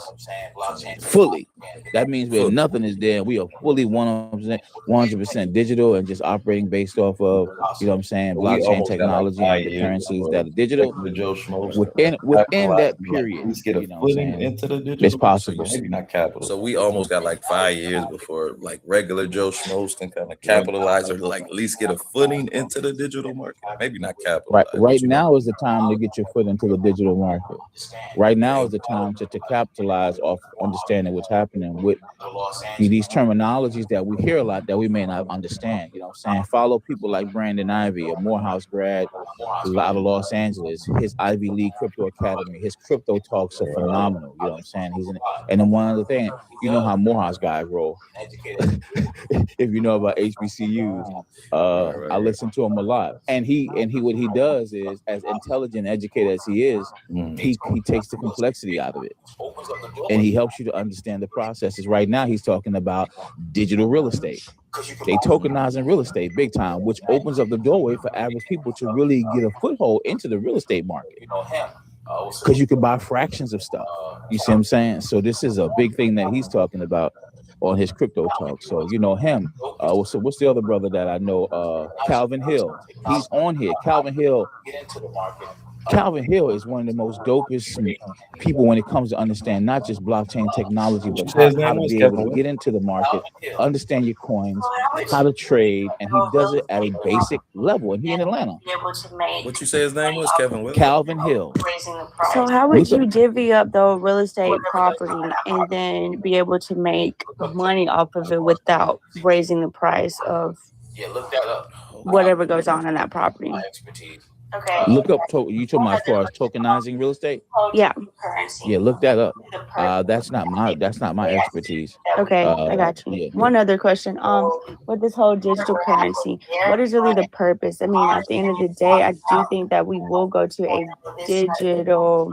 Fully. That means where nothing is there. We are fully 100% digital and just operating based off of, you know what I'm saying, blockchain technology and the currencies that are digital. Within that period, let's get a footing into the digital. It's possible. Maybe not capital. So we almost got like 5 years before like regular Joe Schmoes can kind of capitalize or like at least get a footing into the digital market. Maybe not capital. Right now is the time to get your foot into the digital market. Right now is the time to capitalize off understanding what's happening with these terminologies that we hear a lot that we may not understand. You know what I'm saying? Follow people like Brandon Ivy, a Morehouse grad out of Los Angeles. His Ivy League Crypto Academy, his crypto talks are phenomenal. You know what I'm saying? And then one other thing, you know how Morehouse guys roll. If you know about HBCUs, I listen to him a lot. And he what he does is, as intelligent educated as he is, he takes the complexity out of it. And he helps you to understand the processes. Right now, he's talking about digital real estate. They tokenizing real estate big time, which opens up the doorway for average people to really get a foothold into the real estate market. Because you can buy fractions of stuff. You see what I'm saying? So this is a big thing that he's talking about on his crypto talk. So you know him. So what's the other brother that I know? Calvin Hill. He's on here. Calvin Hill Calvin Hill is one of the most dopest people when it comes to understand not just blockchain technology, but how to be able to get into the market, understand your coins, how to trade, and he does it at a basic level. And he in Atlanta. What you say his name was? Kevin Will? Calvin Hill. So how would you divvy up the real estate property and then be able to make money off of it without raising the price of whatever goes on in that property? Look up. You talking about as far as tokenizing real estate? Yeah. Yeah, look that up. That's not my expertise. Okay, I got you. Yeah. One other question. With this whole digital currency, what is really the purpose? I mean, at the end of the day, I do think that we will go to a digital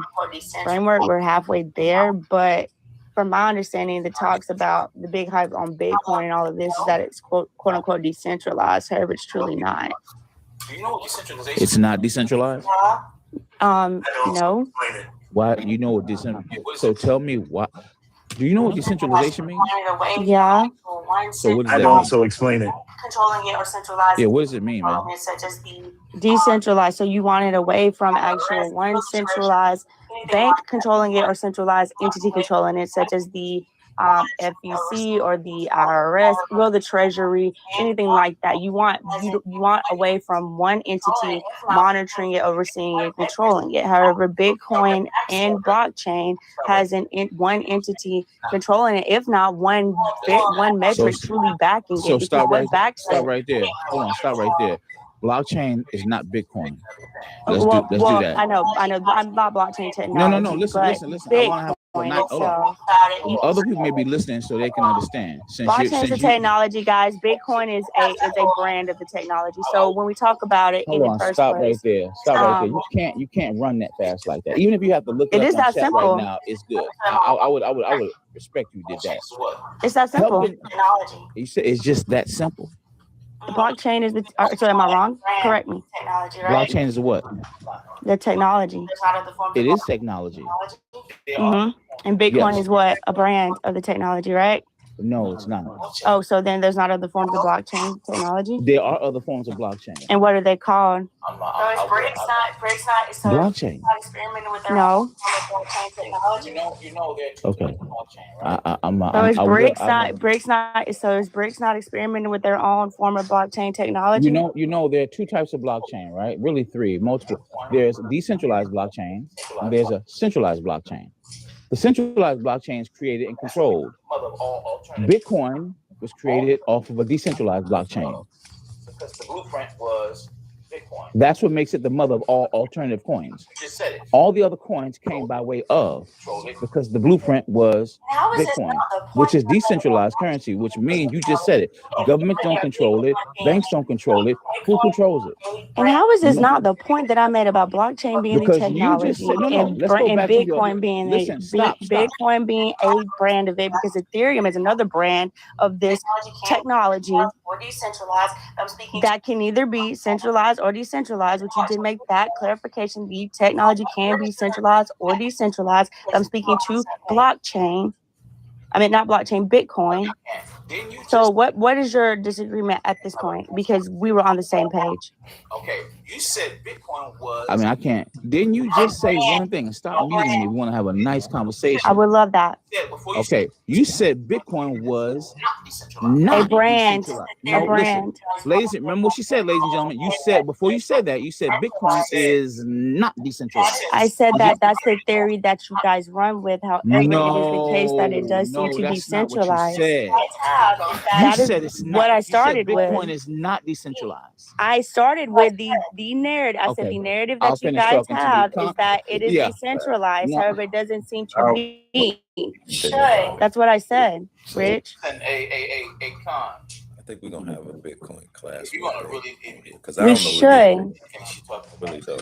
framework. We're halfway there, but from my understanding, the talks about the big hype on Bitcoin and all of this is that it's quote unquote decentralized. However, it's truly not. It's not decentralized? No. Why? You know what decentralization? So tell me what. Do you know what decentralization means? Yeah. So what does I that don't. mean? So explain it. Controlling it or centralizing. Yeah, what does it mean, man? Such as the Decentralized. So you want it away from actual one centralized bank controlling it or centralized entity controlling it, such as the FEC or the IRS, well, the Treasury, anything like that. You want away from one entity monitoring it, overseeing it, controlling it. However, Bitcoin and blockchain has one entity controlling it, if not one metric truly backing So it. stop right there. Hold on, stop right there. Blockchain is not Bitcoin. Let's do that. I know. I'm not blockchain technology. No. Listen. I want to have hold on. Other people may be listening so they can understand. Blockchain is a technology, guys. Bitcoin is a brand of the technology. So when we talk about it in the first stop place, right there. You can't run that fast like that. Even if you have to look it up is on that chat simple. right now, it's good. I would respect you did that. It's that simple. You said it's just that simple. Blockchain is so am I wrong? Correct me. Blockchain is what? The technology. It is technology. And Bitcoin is what? A brand of the technology, right? No, it's not. Oh, so then there's not other forms of blockchain technology? There are other forms of blockchain. And what are they called? Blockchain. No. Okay. Is BRICS not experimenting with their own form of blockchain technology? You know, there are two types of blockchain, right? Really three, multiple. There's decentralized blockchain, and there's a centralized blockchain. The centralized blockchain is created and controlled. Bitcoin was created off of a decentralized blockchain. Because the blueprint was Bitcoin. That's what makes it the mother of all alternative coins. All the other coins came by way of, because the blueprint was Bitcoin, which is decentralized currency, which means you just said it. Government don't control it. Banks don't control it. Who controls it? And how is this not the point that I made about blockchain being Because the technology you just said, and Bitcoin being Bitcoin being a brand of it, because Ethereum is another brand of this technology that can either be centralized or decentralized, which you did make that clarification. The technology can be centralized or decentralized. I'm speaking to blockchain. I mean, not blockchain, Bitcoin. So what is your disagreement at this point? Because we were on the same page. Okay, you said Bitcoin was... I mean, I can't... Didn't you just say one thing? Stop muting me. We want to have a nice conversation. I would love that. Okay, you said Bitcoin was not a brand. No, a brand. Listen, remember what she said, ladies and gentlemen. You said, before you said that, you said Bitcoin is not decentralized. I said that that's the theory that you guys run with. However, it is the case that it does seem to be centralized. That is what I started with. Bitcoin is not decentralized. I started with the narrative. I said the narrative that you guys have is that it is decentralized. However, it doesn't seem to be. That's what I said, Rich. I think we're gonna have a Bitcoin class. Because we should.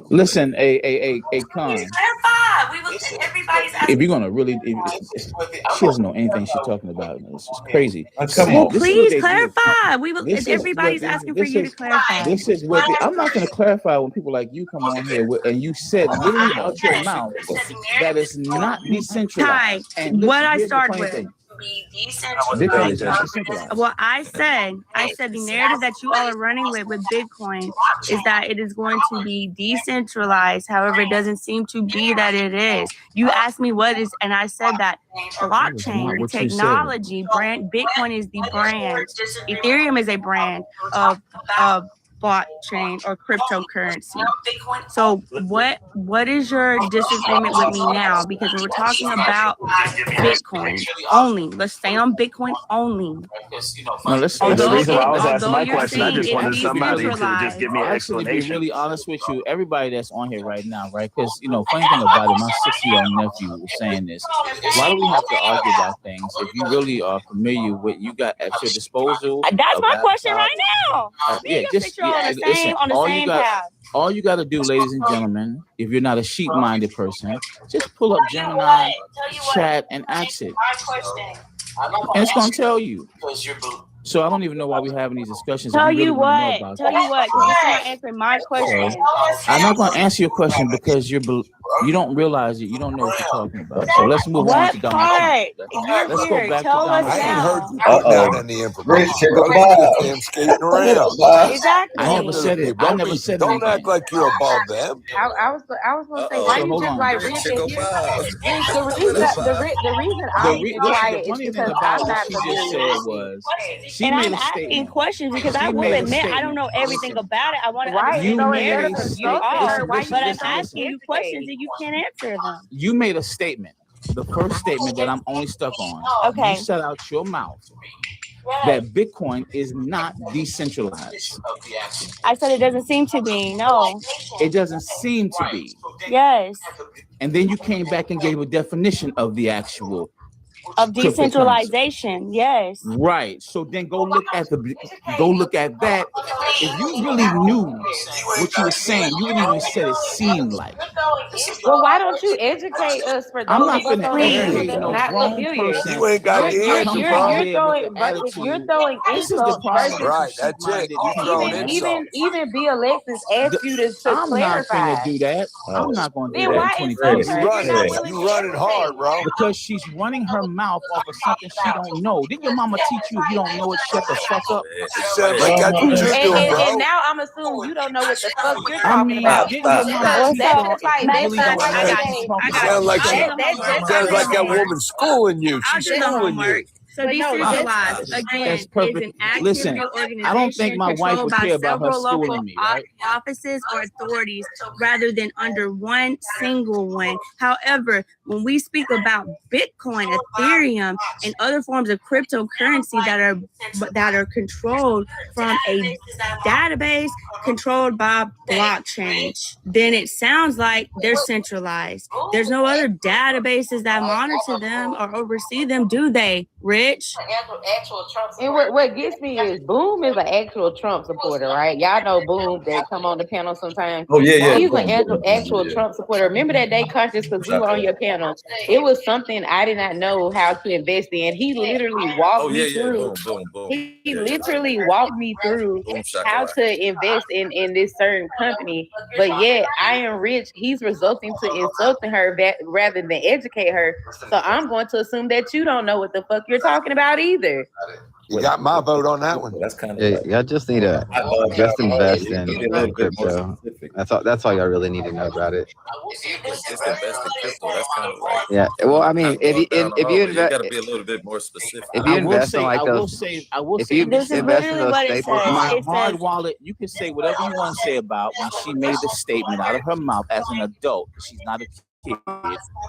Listen, a con. If you're gonna really, she doesn't know anything she's talking about. It's crazy. Well, please clarify. Everybody's asking for you to clarify. This is what I'm not gonna clarify when people like you come on here and you said literally out your mouth that it's not decentralized. What I started with. Bitcoin is not decentralized. Well, I said the narrative that you all are running with Bitcoin is that it is going to be decentralized. However, it doesn't seem to be that it is. You asked me what is, and I said that blockchain, the technology brand, Bitcoin is the brand. Ethereum is a brand of blockchain or cryptocurrency. So what is your disagreement with me now? Because when we're talking about Bitcoin only, let's stay on Bitcoin only. No, let's. The reason why I was asking although my you're question, I saying just it's wanted somebody to just decentralized. give me an Actually, to be explanation. really honest with you, everybody that's on here right now, right? Because funny thing about it, my 60-year-old nephew was saying this. Why do we have to argue about things if you really are familiar with you got at your disposal? That's my question right now. Yeah, just listen. All you got to do, ladies and gentlemen, if you're not a sheep-minded person, just pull up Gemini, chat, and ask it, and it's gonna tell you. So I don't even know why we're having these discussions. Tell you what, because you're not answering my question. So I'm not going to answer your question because you don't realize it. You don't know what you're talking about. So let's move on to Donald Trump. Let's go back to Donald Trump. I ain't heard you put down any information. Bro. You just damn skating around. Exactly. I never said it. I never said Don't anything. act like you're above them. I was gonna say, why So you hold just on. like Rich? The reason I'm being quiet is because I'm not She just familiar said with was it. she And made I'm a asking statement. questions because I She will made a admit I don't statement. know everything about it. I want to Right. understand the So narrative instead of from you insulting all, her, why you but I'm just don't asking you questions and you can't answer them. You made a statement. The first statement that I'm only stuck on. Okay. You said out your mouth that Bitcoin is not decentralized. I said it doesn't seem to be. No. It doesn't seem to be. Yes. And then you came back and gave a definition of the actual of decentralization. Yes. Right. So then go look at that. If you really knew what you were saying, you wouldn't even said it seemed like. Well, why don't you educate us for I'm those not of us gonna on here educate that's no not grown familiar? person. You ain't got the answer, bro. You're throwing, but if you're throwing This is the insults problem. versus Right, that's it. You throwing insults. even B. Alexis asked you to I'm not clarify. gonna do that. I'm not gonna do Then that. why in insult 2023. her? You running hard, bro. Because she's running her mouth off of something she don't know. Didn't your mama teach you if you don't know it, shut the fuck up? It sounds like that's what you're doing, bro. And now I'm assuming you don't know what the fuck you're I talking mean, about. didn't your mama Because teach that's y'all just like if you really don't know I what got you're you. talking You about? sound like I'll sounds like that woman schooling you. She's do the schooling homework. you. So decentralized again That's is perfect. an active Listen, organization I don't think my wife controlled would by care about her several local schooling me, right? offices or authorities rather than under one single one. However, when we speak about Bitcoin, Ethereum, and other forms of cryptocurrency that are controlled from a database controlled by blockchain, then it sounds like they're centralized. There's no other databases that monitor them or oversee them, do they, Rich? And what gets me is Boom is an actual Trump supporter, right? Y'all know Boom that come on the panel sometimes. Oh yeah. He's Boom, an boom, actual yeah. Trump supporter. Remember that day, Conscious, because we were on your panel. It was something I did not know how to invest in. He literally walked me through. Boom. He literally walked me through how to invest in this certain company. But yet I am rich. He's resulting to insulting her rather than educate her. So I'm going to assume that you don't know what the fuck you're talking about either. You got my vote on that one. That's kind of y'all just need to just invest in crypto. That's all y'all really need to know about it. Just invest in crypto. That's kind of like Well, I mean, if you you got to be a little bit more specific. If you invest in like those, I will if say, you invest in those staples, my hard wallet, you can say whatever you want to say about when she made the statement out of her mouth as an adult. She's not a kid.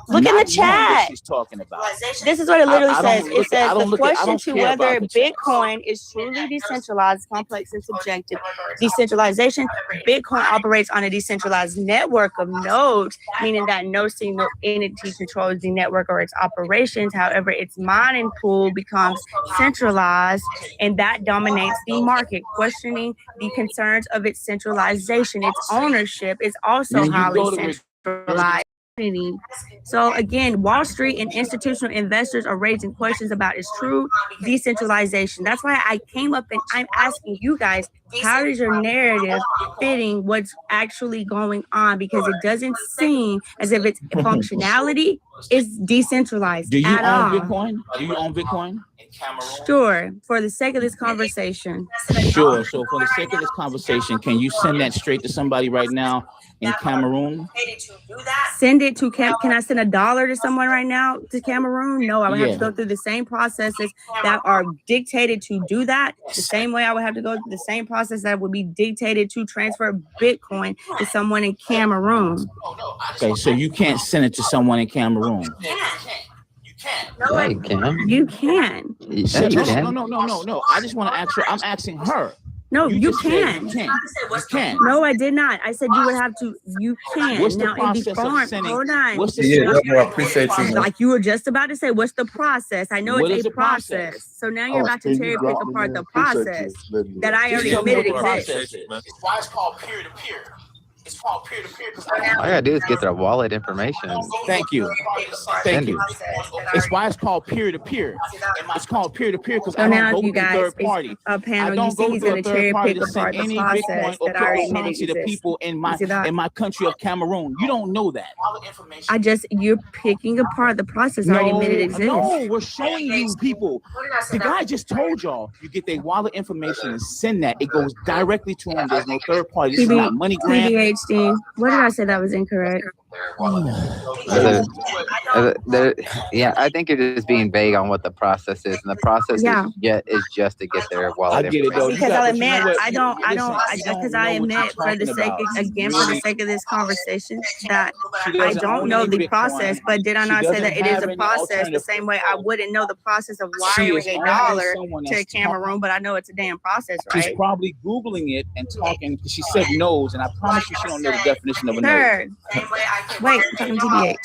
Look in the chat. She's talking about. This is what it literally says. It says the question don't to care whether about the chat. Bitcoin is truly decentralized, complex, and subjective. Decentralization. Bitcoin operates on a decentralized network of nodes, meaning that no single entity controls the network or its operations. However, its mining pool becomes centralized, and that dominates the market. Questioning the concerns of its centralization, its ownership is also highly centralized. So again, Wall Street and institutional investors are raising questions about its true decentralization. That's why I came up and I'm asking you guys, how is your narrative fitting what's actually going on? Because it doesn't seem as if it's functionality It's decentralized. Do you at own all. Bitcoin? Do you own Bitcoin? Sure. For the sake of this conversation. Sure. So for the sake of this conversation, can you send that straight to somebody right now in Cameroon? Send it to Can I send $1 to someone right now to Cameroon? No, I would have to go through the same processes that are dictated to do that. The same way I would have to go through the same process that would be dictated to transfer Bitcoin to someone in Cameroon. Okay, so you can't send it to someone in Cameroon. Yeah, you can. You can. Yeah, you can. No. I just want to ask her. I'm asking her. No, you just said can. You can. No, I did not. I said you would have to. You can. What's the now process in the farm. of sending? Hold on. What's the I appreciate you. Like you were just about to say, what's the process? I know What it's is a the process? process. So now you're about to cherry pick apart the process that I already Tell me what admitted the exists. process is. It's why it's called peer-to-peer. It's called peer-to-peer because All I gotta do is get their wallet information. Thank you. Thank you. It's why it's called peer-to-peer. It's called peer-to-peer because I don't go to a third party. A I panel, don't you see go he's to a going to third cherry party pick to send apart the any process Bitcoin or that I already admitted currency to exists. people in my country of Cameroon. You don't know that. You're picking apart the process I already admitted exists. No, we're showing you people. The guy just told y'all you get their wallet information and send that. It goes directly to him. There's no third party. This is not money grant. TBHD. What did I say that was incorrect? Yeah, I think you're just being vague on what the process is, and the process is just to get their wallet. I get it though. Because I'll admit, because I admit for the sake of this conversation that I don't know the process, but did I not say that it is a process the same way I wouldn't know the process of wiring $1 to Cameroon, but I know it's a damn process, right? She's probably Googling it and talking because she said nose, and I promise you she don't know the definition of a nose. Wait, I'm talking TBH.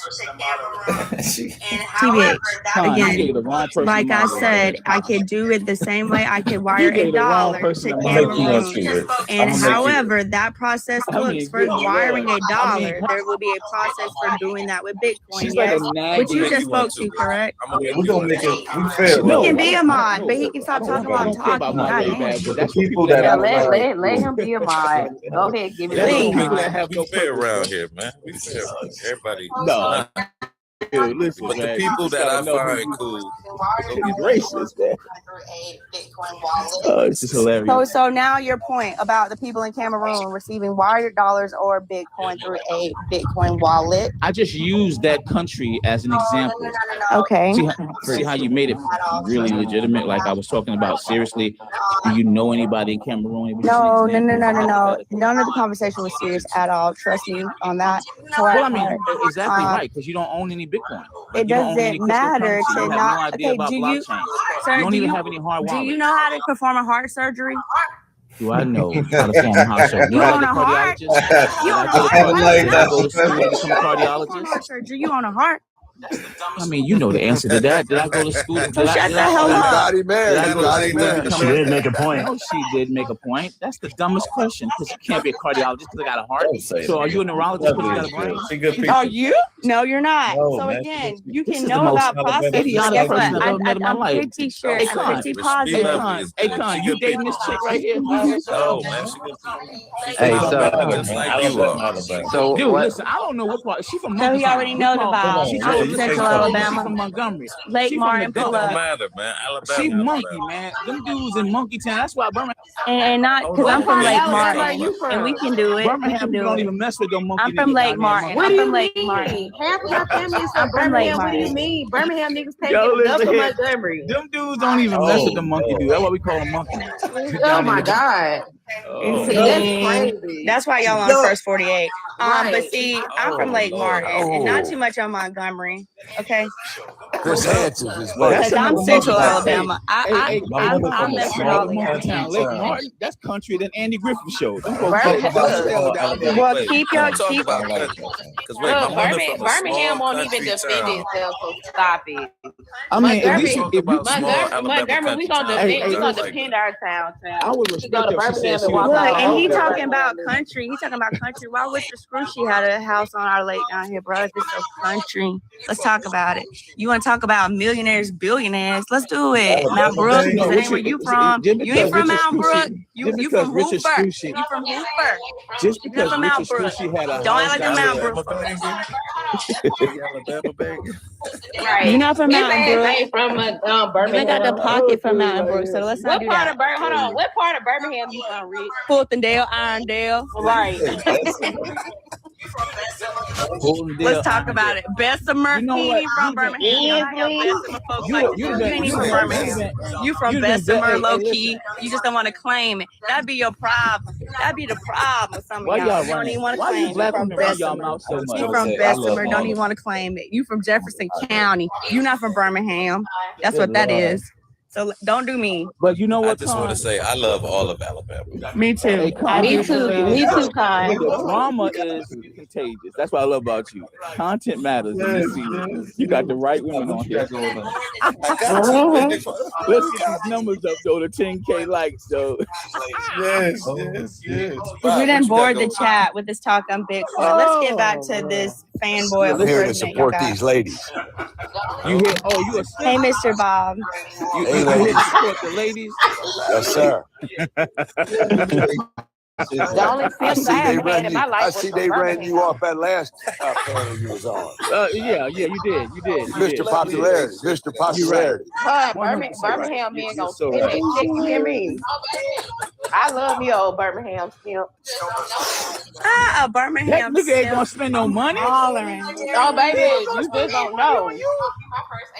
TBH. Again, like I said, I could do it the same way I could wire $1 to Cameroon. And however that process looks for wiring $1, there will be a process for doing that with Bitcoin. Yes, which you just spoke to, correct? We're gonna make it fair. He can be a mod, but he can stop talking while I'm talking. The people that let him be a mod. Go ahead, give me That's the people mod. that have no fair around here, man. We fair. Everybody. No. Dude, listen, but man, the people that I find cool, racist, man. Oh, it's just hilarious. So now your point about the people in Cameroon receiving wired dollars or Bitcoin through a Bitcoin wallet. I just used that country as an example. Okay. See how you made it really legitimate? Like I was talking about. Seriously, do you know anybody in Cameroon? No. None of the conversation was serious at all. Trust me on that. Well, I mean, exactly right, because you don't own any Bitcoin. It doesn't matter to not. Okay, do you, sir, you don't even have any hard do wallet. you know how to perform a heart surgery? Do I know how to perform a heart surgery? You own a heart? You own a cardiologist? You own a heart? I mean, you know the answer to that. Did I go to school? Shut the hell up. She did make a point. No, she did make a point. That's the dumbest question because you can't be a cardiologist because I got a heart. So are you a neurologist because you got a brain? Are you? No, you're not. No, so man. again, you This can is know the most about process. idiotic person I've ever met in my I'm life. pretty sure. Hey, I'm pretty positive. Akon, you dating this chick right here? No, man. Hey, just like you are. So dude, what? listen, I don't know what part. She's from So he Monkey already knows about Central Alabama. She's from Montgomery. Lake Martin, It don't matter, man. Alabama. She monkey, man. Them dudes in Monkey Town. That's why Birmingham. And not because I'm from Lake Martin, and we can do it. Birmingham don't even mess with them monkey. I'm from Lake Martin. What I'm do from you Lake mean? Martin. Half of my family is I'm from from Lake Birmingham. What do you Martin. mean? Birmingham niggas pay Yo, enough listen for here. Montgomery. Them dudes don't even mess with the monkey dude. That's why we call them monkey. Oh my God. Oh. See, That's crazy. that's why y'all on first 48. Right. But see, I'm from Lake Martin, and not too much on Montgomery. Okay, Chris Hanson is because I'm Central Alabama. I'm from Metropolitan. Town. Lake Martin, that's country than Andy Griffith show. Well, keep your Because wait, my Look, mother from a Birmingham small won't even country defend town. itself, so stop it. I mean, at least Montgomery, if you, Montgomery, we gonna defend our town. I would respect if she said she Look, was. and he talking about country. He talking about country. Why wish the Scrooge had a house on our lake down here, bro? If it's so country, let's talk about it. You want to talk about millionaires, billionaires? Let's do it. Mount Brook, is that ain't where you from? You ain't from Mount Brook. You from Hooper. You from Hooper. Just You're because from Mount Richard Brook. Scrushy had a Don't house act like down Mount there. Brook. Alabama bag. Right. You're not from His Mountain ass Brook. ain't from Birmingham. They got the pocket from Mountain Brook, so let's not What do part that. of Hold on. What part of Birmingham you from, Rick? Fultondale, Irondale. Right. Let's talk about it. Bessemer. You know He what? ain't from Birmingham. Y'all know y'all Bessemer folks like to do. You ain't even from Birmingham. You from Bessemer, low key. You just don't want to claim it. That'd be your problem. That'd be the problem with some of Why y'all. y'all You don't running? even want to Why claim you it. black From women run y'all Bessemer. mouth so much? You from Bessemer. Don't even want to claim it. You from Jefferson County. You not from Birmingham. That's what that is. So don't do me. But you know I what, just want to say I love all of Alabama. Me too. Hey, Con, Me this too. is- Me too, The Con. drama is contagious. That's what I love about you. Content matters in this season. You got the right women on here. Let's get these numbers up though. The 10K likes though. Yes. We done bored the chat with this talk on Bitcoin. Let's get back to this fanboy of I'm a here to president y'all support got. these ladies. You hear? Oh, you a simp? Hey, Mr. Bob. You Hey, here to ladies. support the ladies? Yes, sir. The only I simps see I they ever had ran in you. my life I was see from they ran Birmingham. you off that last panel you was on. Yeah, you did. Mr. Popularity. Mr. Popularity. Huh, 100% Birmingham right. men You're gonna so spend right. that check. You hear me? I love me old Birmingham simp. A Birmingham That nigga ain't gonna simp. spend no money. Hollering. Oh, baby, you just don't know.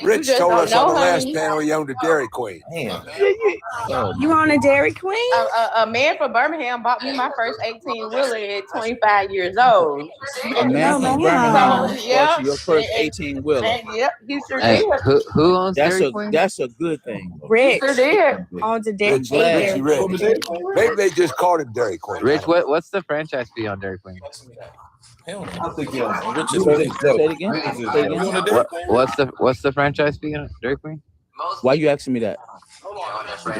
Rich just told don't us on know, the last honey. panel he owned a Dairy Queen. You on a Dairy Queen? A man from Birmingham bought me my first 18-wheeler at 25 years old. A man Oh, from wow. Birmingham Yeah. bought you your first 18-wheeler. Yep, he sure Hey, did. who owns That's Dairy a Queen? that's a good thing. Rich Sure did. owns a Dairy Rich, glad. Richie Rich. Maybe they just called him Dairy Queen. Rich, what's the franchise fee on Dairy Queen? Hell no. I think Rich is Say big. it again. Say it You again. want a Dairy Queen? What's the franchise fee on Dairy Queen? Why you asking me that?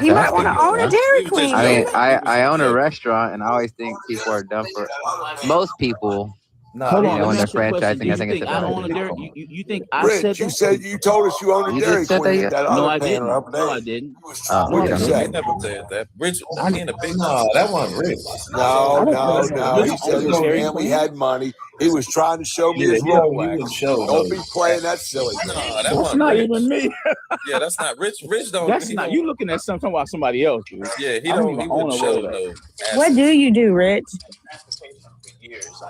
You might want to own a Dairy Queen. I mean, Rich. I own a restaurant, and I always think people are dumb for. Most people, Hold on, let when me they're ask you a question. franchising, Do I you think think it's a I bad own a idea. Dairy? You think I Rich, said you that? said you told us you owned a You Dairy just said Queen that at that No, other I panel didn't. up No, I there. didn't. Oh, No, I Rich okay. didn't. He said. never said that. Rich, I- he in a big. No, that wasn't Rich. No, I no, don't no. Rich He said owns a his Dairy family Queen. had money. He was trying to show me Yeah, his he don't even Rolex. show Don't those. be playing that silly game. No, that That's wasn't not Rich. even me. Yeah, that's not Rich. Rich don't. That's he not don't- you looking at something about somebody else, dude. Yeah, he I don't don't. even He own wouldn't a show Rolex. no. What do you do, Rich?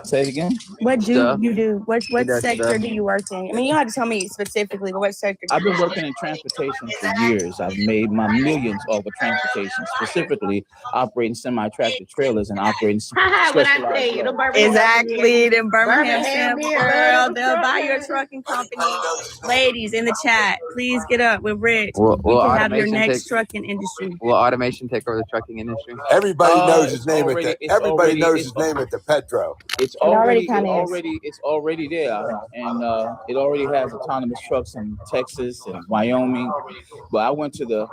Say it again. What do Stuff. you do? What does sector stuff. do you work in? I mean, you don't have to tell me specifically, but what sector? I've been working in transportation for years. I've made my millions off of transportation, specifically operating semi-tractor trailers and operating What I tell specialized you, the routes. Birmingham Exactly, men. the Birmingham Birmingham simps, men girl. love them They'll buy your truckers. trucking company. Ladies in the chat, please get up with Rich. Will You can have your automation next take? trucking industry. Will automation take over the trucking industry? Everybody knows his It's name already, at the. it's Everybody already, knows it's his name at the Petro. it's It already already, kind of is. it's already there, and it already has autonomous trucks in Texas and Wyoming. But I went to the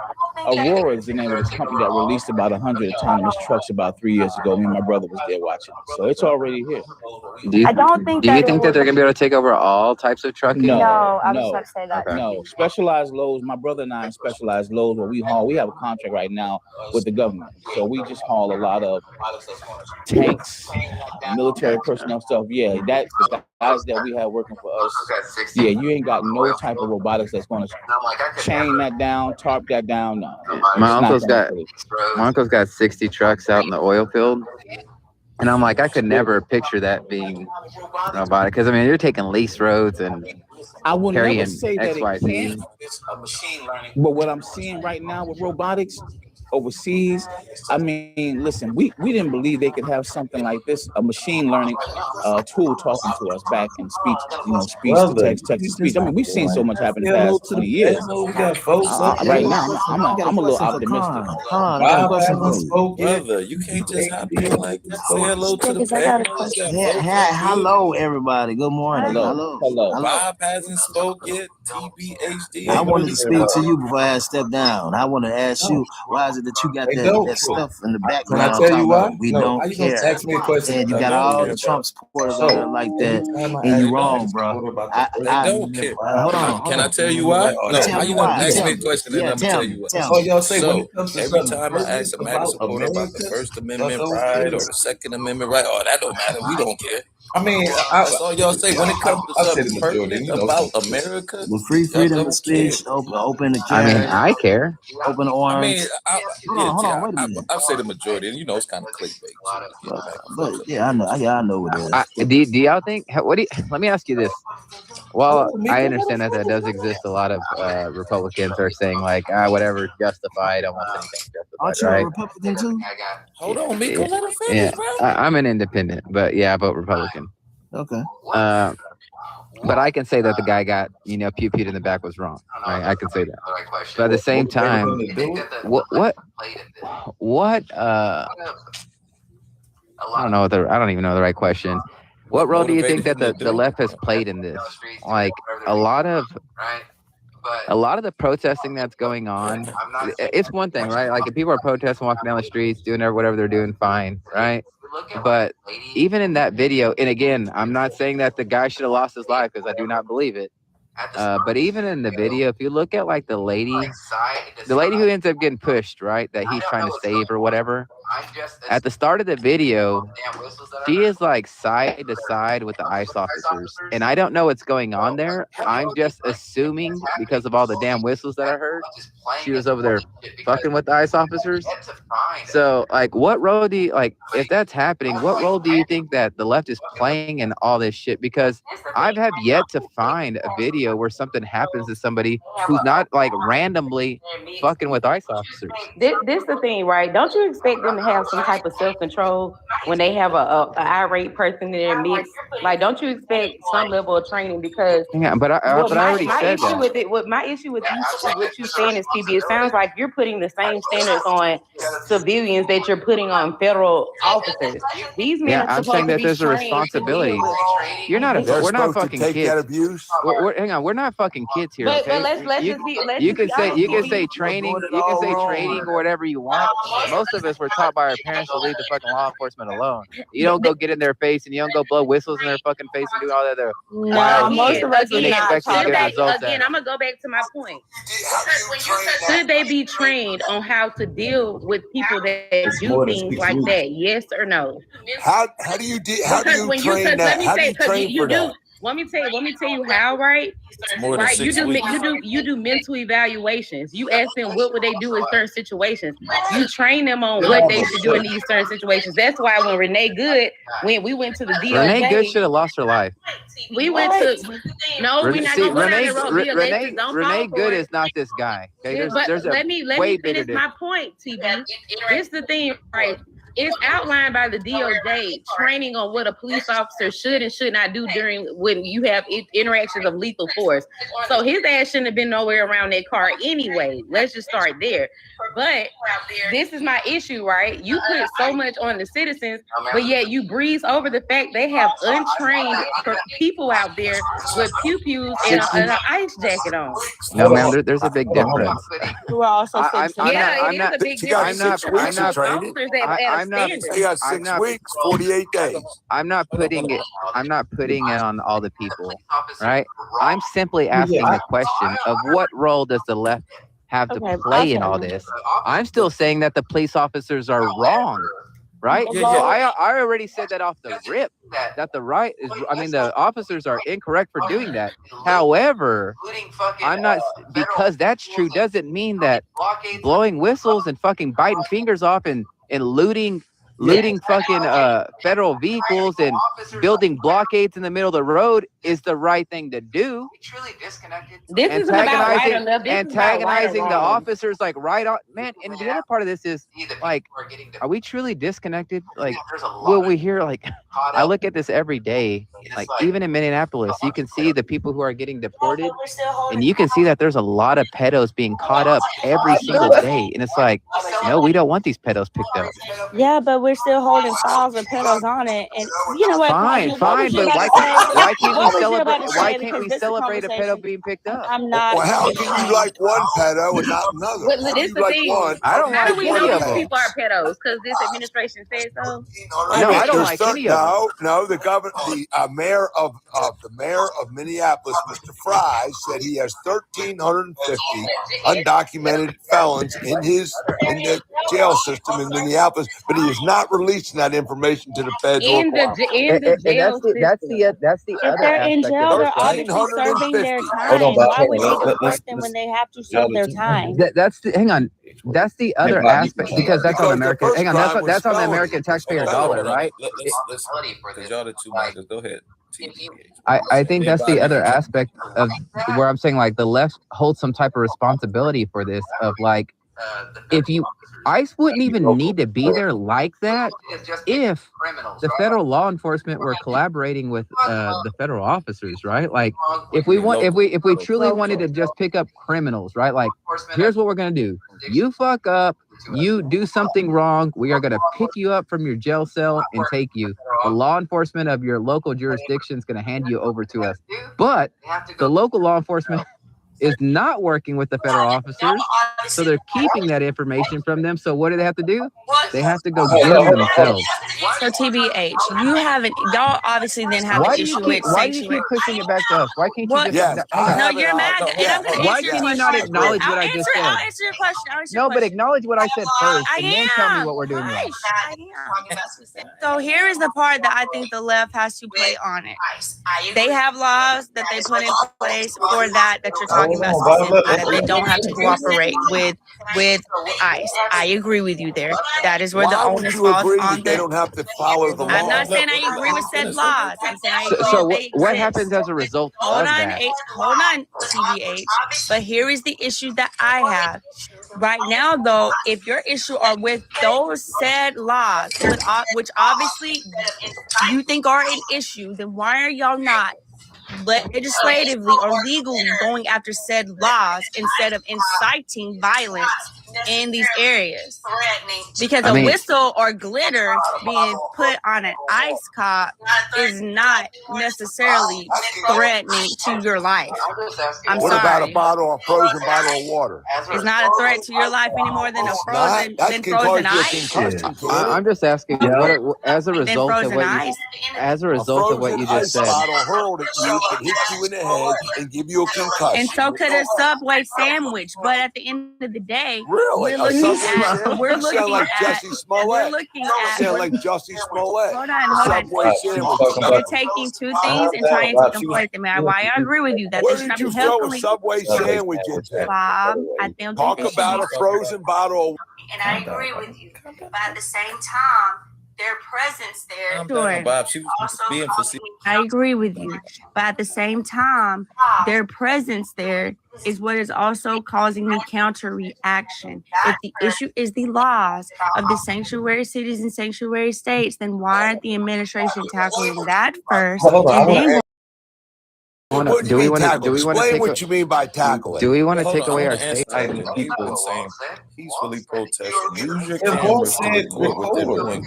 Aurora is the name of the company that released about 100 autonomous trucks about 3 years ago. Me and my brother was there watching it, so it's already here. Do you, I don't think do you that think that they're gonna be able to take over all types of trucking? No, I was no, about to say that. Okay. no. Specialized loads. My brother and I in specialized loads where we haul. We have a contract right now with the government, so we just haul a lot of tanks, military personnel stuff. Yeah, that's the guys that we have working for us. Yeah, you ain't got no type of robotics that's going to chain that down, tarp that down. No, My uncle's got 60 trucks out in the oil field. And I'm like, I could never picture that being robotic. Because, I mean, you're taking lease roads and I will carrying never say that XYZ. it can't. But what I'm seeing right now with robotics overseas, I mean, listen, we didn't believe they could have something like this, a machine learning tool talking to us back in speech, speech to text to speech. I mean, we've seen so much happen in the past 20 years. Right now, I'm a little optimistic. I got a question for you. Brother, you can't just hop in like this. Say hello to the panel. Hello, everybody. Good morning. Hello. Bob hasn't spoke yet. TBHD. I wanted to speak to you before I step down. I want to ask you, why is it that you got that stuff in the background? Can I tell you why? About we No, don't how you gonna care. ask me a question? And you I got don't all care the Trump supporters So, on there like that, anytime I and ask you a wrong, bro. They don't care. Hold on. Can I tell you why? No, Tell how me you gonna why. ask Tell me a me. question and Yeah, I'm gonna tell tell me. you why? Tell Oh, me. y'all say when So it comes to every something time I ask a matter about supporter about the America, First Amendment those right or things, the Second Amendment right, oh, that don't matter. We don't care. I mean, That's all y'all say when it comes to I say something the majority. pertinent about America. With free Y'all freedom of don't care. speech, open the I mean, chairs, I care. open the I mean, arms. Hold on, wait a minute. I say the majority, and it's kind of clickbait too. But yeah, I know what it is. Do y'all think? Let me ask you this. Well, I understand that does exist. A lot of Republicans are saying like, whatever's justified, almost anything Aren't justified, you a right? Republican too? Hold on, Miko, let him finish, Yeah, bro. I'm an independent, but yeah, I vote Republican. Okay. But I can say that the guy got, pew-pewed in the back was wrong. Right? I can say that. But at the same time, what I don't even know the right question. What role do you think that the left has played in this? Like a lot of the protesting that's going on, it's one thing, right? Like if people are protesting, walking down the streets, doing whatever they're doing, fine, right? But even in that video, and again, I'm not saying that the guy should have lost his life because I do not believe it. But even in the video, if you look at like the lady who ends up getting pushed, right, that he's trying to save or whatever, at the start of the video, she is like side to side with the ICE officers. And I don't know what's going on there. I'm just assuming because of all the damn whistles that I heard, she was over there fucking with the ICE officers. So like, what role do you, like, if that's happening, what role do you think that the left is playing in all this shit? Because I have yet to find a video where something happens to somebody who's not like randomly fucking with ICE officers. This the thing, right? Don't you expect them to have some type of self-control when they have a irate person in their midst? Like, don't you expect some level of training? Because yeah, but I already said that. My issue with what you saying is, TB, it sounds like you're putting the same standards on civilians that you're putting on federal officers. These men are I'm supposed saying to that be there's a trained responsibility. You're not we're not fucking kids. Hang on, we're not fucking kids here. But Okay? let's you can say training. You can say training or whatever you want. Most of us were taught by our parents to leave the fucking law enforcement alone. You don't go get in their face and you don't go blow whistles in their fucking face and do all that other wild shit and expect to get results. Again, I'm gonna go back to my point. Should they be trained on how to deal with people that do things like that? Yes or no? How do you train that? How do you train for that? Let me tell you how, right? Right, you do mental evaluations. You ask them what would they do in certain situations. You train them on what they should do in these certain situations. That's why when Renee Good, when we went to the DOJ, Renee Good should have lost her life. We went to we're not gonna go down that road. Renee Good is not this guy. Okay, let me finish my point, TB. This is the thing, right? It's outlined by the DOJ training on what a police officer should and should not do during when you have interactions of lethal force. So his ass shouldn't have been nowhere around that car anyway. Let's just start there. But this is my issue, right? You put so much on the citizens, but yet you breeze over the fact they have untrained people out there with pew-pews and an ice jacket on. No, ma'am, there's a big difference. Who are also I'm not putting it on all the people, right? I'm simply asking the question of what role does the left have to play in all this? I'm still saying that the police officers are wrong, right? So I already said that off the rip, that the officers are incorrect for doing that. However, I'm not, because that's true doesn't mean that blowing whistles and fucking biting fingers off and looting fucking federal vehicles and building blockades in the middle of the road is the right thing to do. This isn't about right or left. Antagonizing the officers like right on, man. And the other part of this is like, are we truly disconnected? Like, when we hear like, I look at this every day. Like even in Minneapolis, you can see the people who are getting deported, and you can see that there's a lot of pedos being caught up every single day. And it's like, no, we don't want these pedos picked up. Yeah, but we're still holding files of pedos on it, and you know what? Fine, but why can't we celebrate a pedo being picked up? I'm not. Well, how can you like one pedo and not another? This the thing. I don't How like do we any know of these them. people are pedos? Because this administration says so. No, I don't like any of them. No. The governor, the mayor of Minneapolis, Mr. Fry, said he has 1,350 undocumented felons in the jail system in Minneapolis, but he is not releasing that information to the feds or Congress. That's the If other they're in aspect jail, of they're this, right? obviously serving their Hold on, time. Bob. Why Hold would on. they deport them when they have to serve their time? Hang on. That's the other Bob, you aspect can- because that's on Because the American. first Hang on, crime was that's on the felony. American taxpayer dollar, right? Let's because y'all the two Michaels. Go ahead. I think that's the other aspect of where I'm saying like the left holds some type of responsibility for this of like if you ICE wouldn't even need to be there like that if the federal law enforcement were collaborating with the federal officers, right? Like if we truly wanted to just pick up criminals, right? Like here's what we're gonna do. You fuck up, you do something wrong, we are gonna pick you up from your jail cell and take you. The law enforcement of your local jurisdiction is gonna hand you over to us. But the local law enforcement is not working with the federal officers, so they're keeping that information from them. So what do they have to do? They have to go get them themselves. So TBH, y'all obviously then have Why an do issue you keep with pushing it back to us? Why can't you just? Yes, No, you're mad, and I'm going to Why answer your can you question. not acknowledge what I just said? I'll answer your question. No, but acknowledge what I said first, I and then tell me what we're doing wrong. I am. So here is the part that I think the left has to play on it. They have laws that they put in place for that you're talking about specifically, that they don't have to cooperate with ICE. I agree with you there. That is where the Why would onus you falls agree on that they don't have to follow the law? I'm not saying I agree with said laws. I'm saying I agree So that they what exist. happens as a result Hold of on, that? hold on, TBH. But here is the issue that I have. Right now, though, if your issue are with those said laws, which obviously you think are an issue, then why are y'all not legislatively or legally going after said laws instead of inciting violence in these areas? Because a whistle or glitter being put on an ICE cop is not necessarily threatening to your life. I'm What sorry. about a frozen bottle of water? It's not a threat to your life anymore than frozen ice. I'm just asking, as a result of what you just said. Bottle hurled at you could hit you in the head and give you a concussion. And so could a Subway sandwich. But at the end of the day, really, we're looking at sound like Jussie Smollett. Sound like Jussie Smollett. Hold on. You're taking two things and trying to conflate them. Why I agree with you that Where did you throw a Subway sandwich into? Bob, I think talk about a frozen bottle. And I agree with you, but at the same time, their presence there. Sure. Bob, she was being facetious. I agree with you, but at the same time, their presence there is what is also causing the counter reaction. If the issue is the laws of the sanctuary cities and sanctuary states, then why aren't the administration tackling that first? Do we want to explain what you mean by tackle? Do we want to take away our state? He's been saying peacefully protest. Use your cameras to record what they're doing.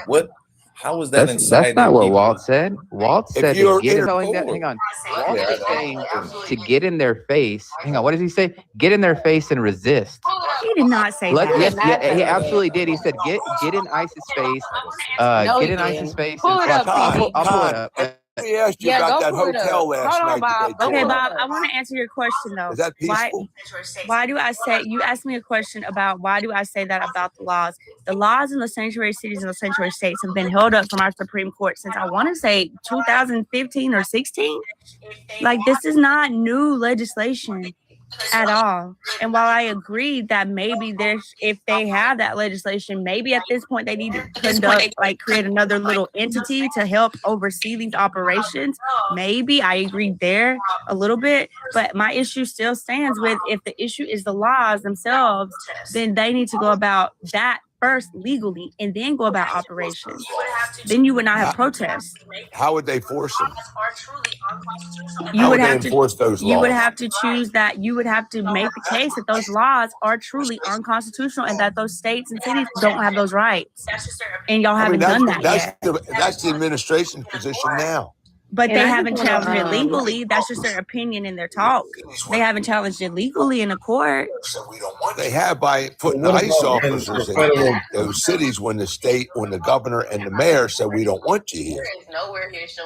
How is that inciting? That's not what Walt said. Walt said to get telling that. Hang on. Walt is saying to get in their face. Hang on. What does he say? Get in their face and resist. He did not say that. Yes, he absolutely did. He said get in ICE's face. Get in ICE's face. Pull it up, I'll pull it up. Let me ask you about that hotel last night. Bob. I want to answer your question though. Is that peaceful? Why do I say, you asked me a question about why do I say that about the laws? The laws in the sanctuary cities and the sanctuary states have been held up from our Supreme Court since I want to say 2015 or 16. Like this is not new legislation at all. And while I agree that maybe if they have that legislation, maybe at this point they need to create another little entity to help oversee these operations. Maybe I agree there a little bit, but my issue still stands with if the issue is the laws themselves, then they need to go about that first legally and then go about operations. Then you would not have protests. How would they force them? You would have enforce those laws? You would have to choose that. You would have to make the case that those laws are truly unconstitutional and that those states and cities don't have those rights. And y'all haven't done that yet. That's the administration's position now. But And they I just haven't wanna, challenged it legally. That's just their opinion in their talk. They haven't challenged it legally in a court. They have by putting What ICE about in officers the in federal? those cities when the governor and the mayor said we don't want you here.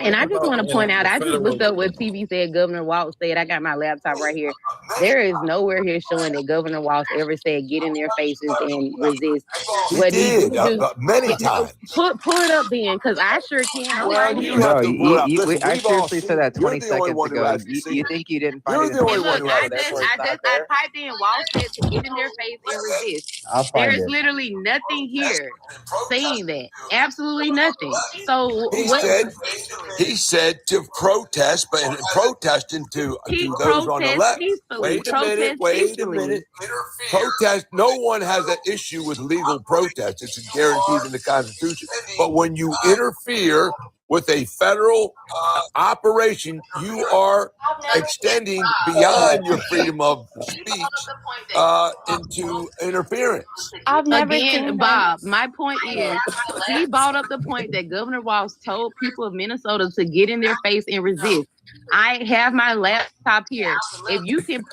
And I What just about want to point in out, the I just federal? looked up what TV said Governor Walz said. I got my laptop right here. There is nowhere here showing that Governor Walz ever said get in their faces and resist. He What he did did do, many times. pull it up then, because I sure can. I'm Well, right you here. have Bro, to pull it up. Listen, I we've all seriously seen said that it. You're 20 the only seconds one who ago. hasn't You seen it. think you didn't find You're it the in only the one Look, who video, I hasn't therefore seen it's it. not I there? typed in Walz said to get in their face and resist. I'll There find is it. literally nothing here saying that. Absolutely nothing. So He said to protest, but in protesting to those on the protest left. peacefully. Wait a minute. Protest. No one has an issue with legal protest. It's guaranteed in the Constitution. But when you interfere with a federal operation, you are extending beyond your freedom of speech into interference. I've never Again, seen Bob, my point is he brought up the point that Governor Walz told people of Minnesota to get in their face and resist. I have my laptop here. If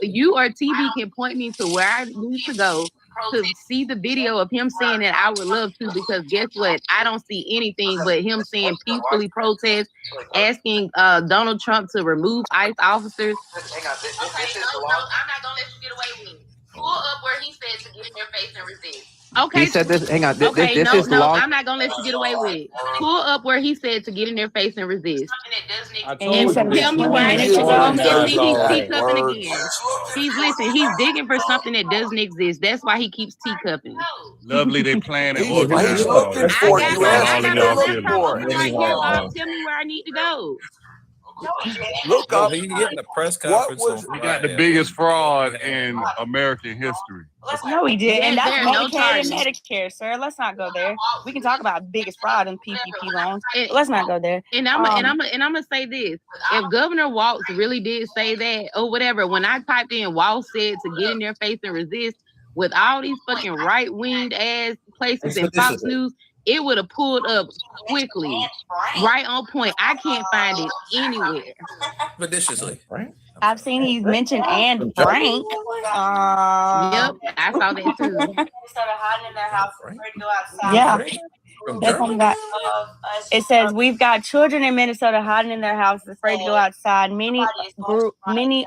you or TB can point me to where I need to go to see the video of him saying that, I would love to, because guess what? I don't see anything but him saying peacefully protest, asking Donald Trump to remove ICE officers. I'm not gonna let you get away with it. Pull up where he said to get in their face and resist. Okay. He said this. Hang on. This is no, long. I'm not gonna let you get away with it. Pull up where he said to get in their face and resist. And you said Tell me where I need to go. All And he see, does he's is add teacupping words. again. He's digging for something that doesn't exist. That's why he keeps teacupping. Lovely, they plan and He's organize. looking for it. You asked all him in to y'all look feelings. for it. Right here, Bob. Tell me where I need to go. Look Well, up. he getting a press What conference was on We got the Friday. biggest fraud in American history. No, we did. And that's There are no Medicaid charges. and Medicare, sir. Let's not go there. We can talk about biggest fraud in PPP loans, but let's not go there. And I'm gonna say this: if Governor Walz really did say that or whatever, when I typed in Walz said to get in their face and resist, with all these fucking right winged ass places and Fox News, it would have pulled up quickly, right on point. I can't find it anywhere. Expeditiously. I've seen he's mentioned Anne Frank. Yep, I saw that too. Started hiding in their house, afraid to go outside. Yeah. From That's Germany? it says we've got children in Minnesota hiding in their houses, afraid to go outside. Many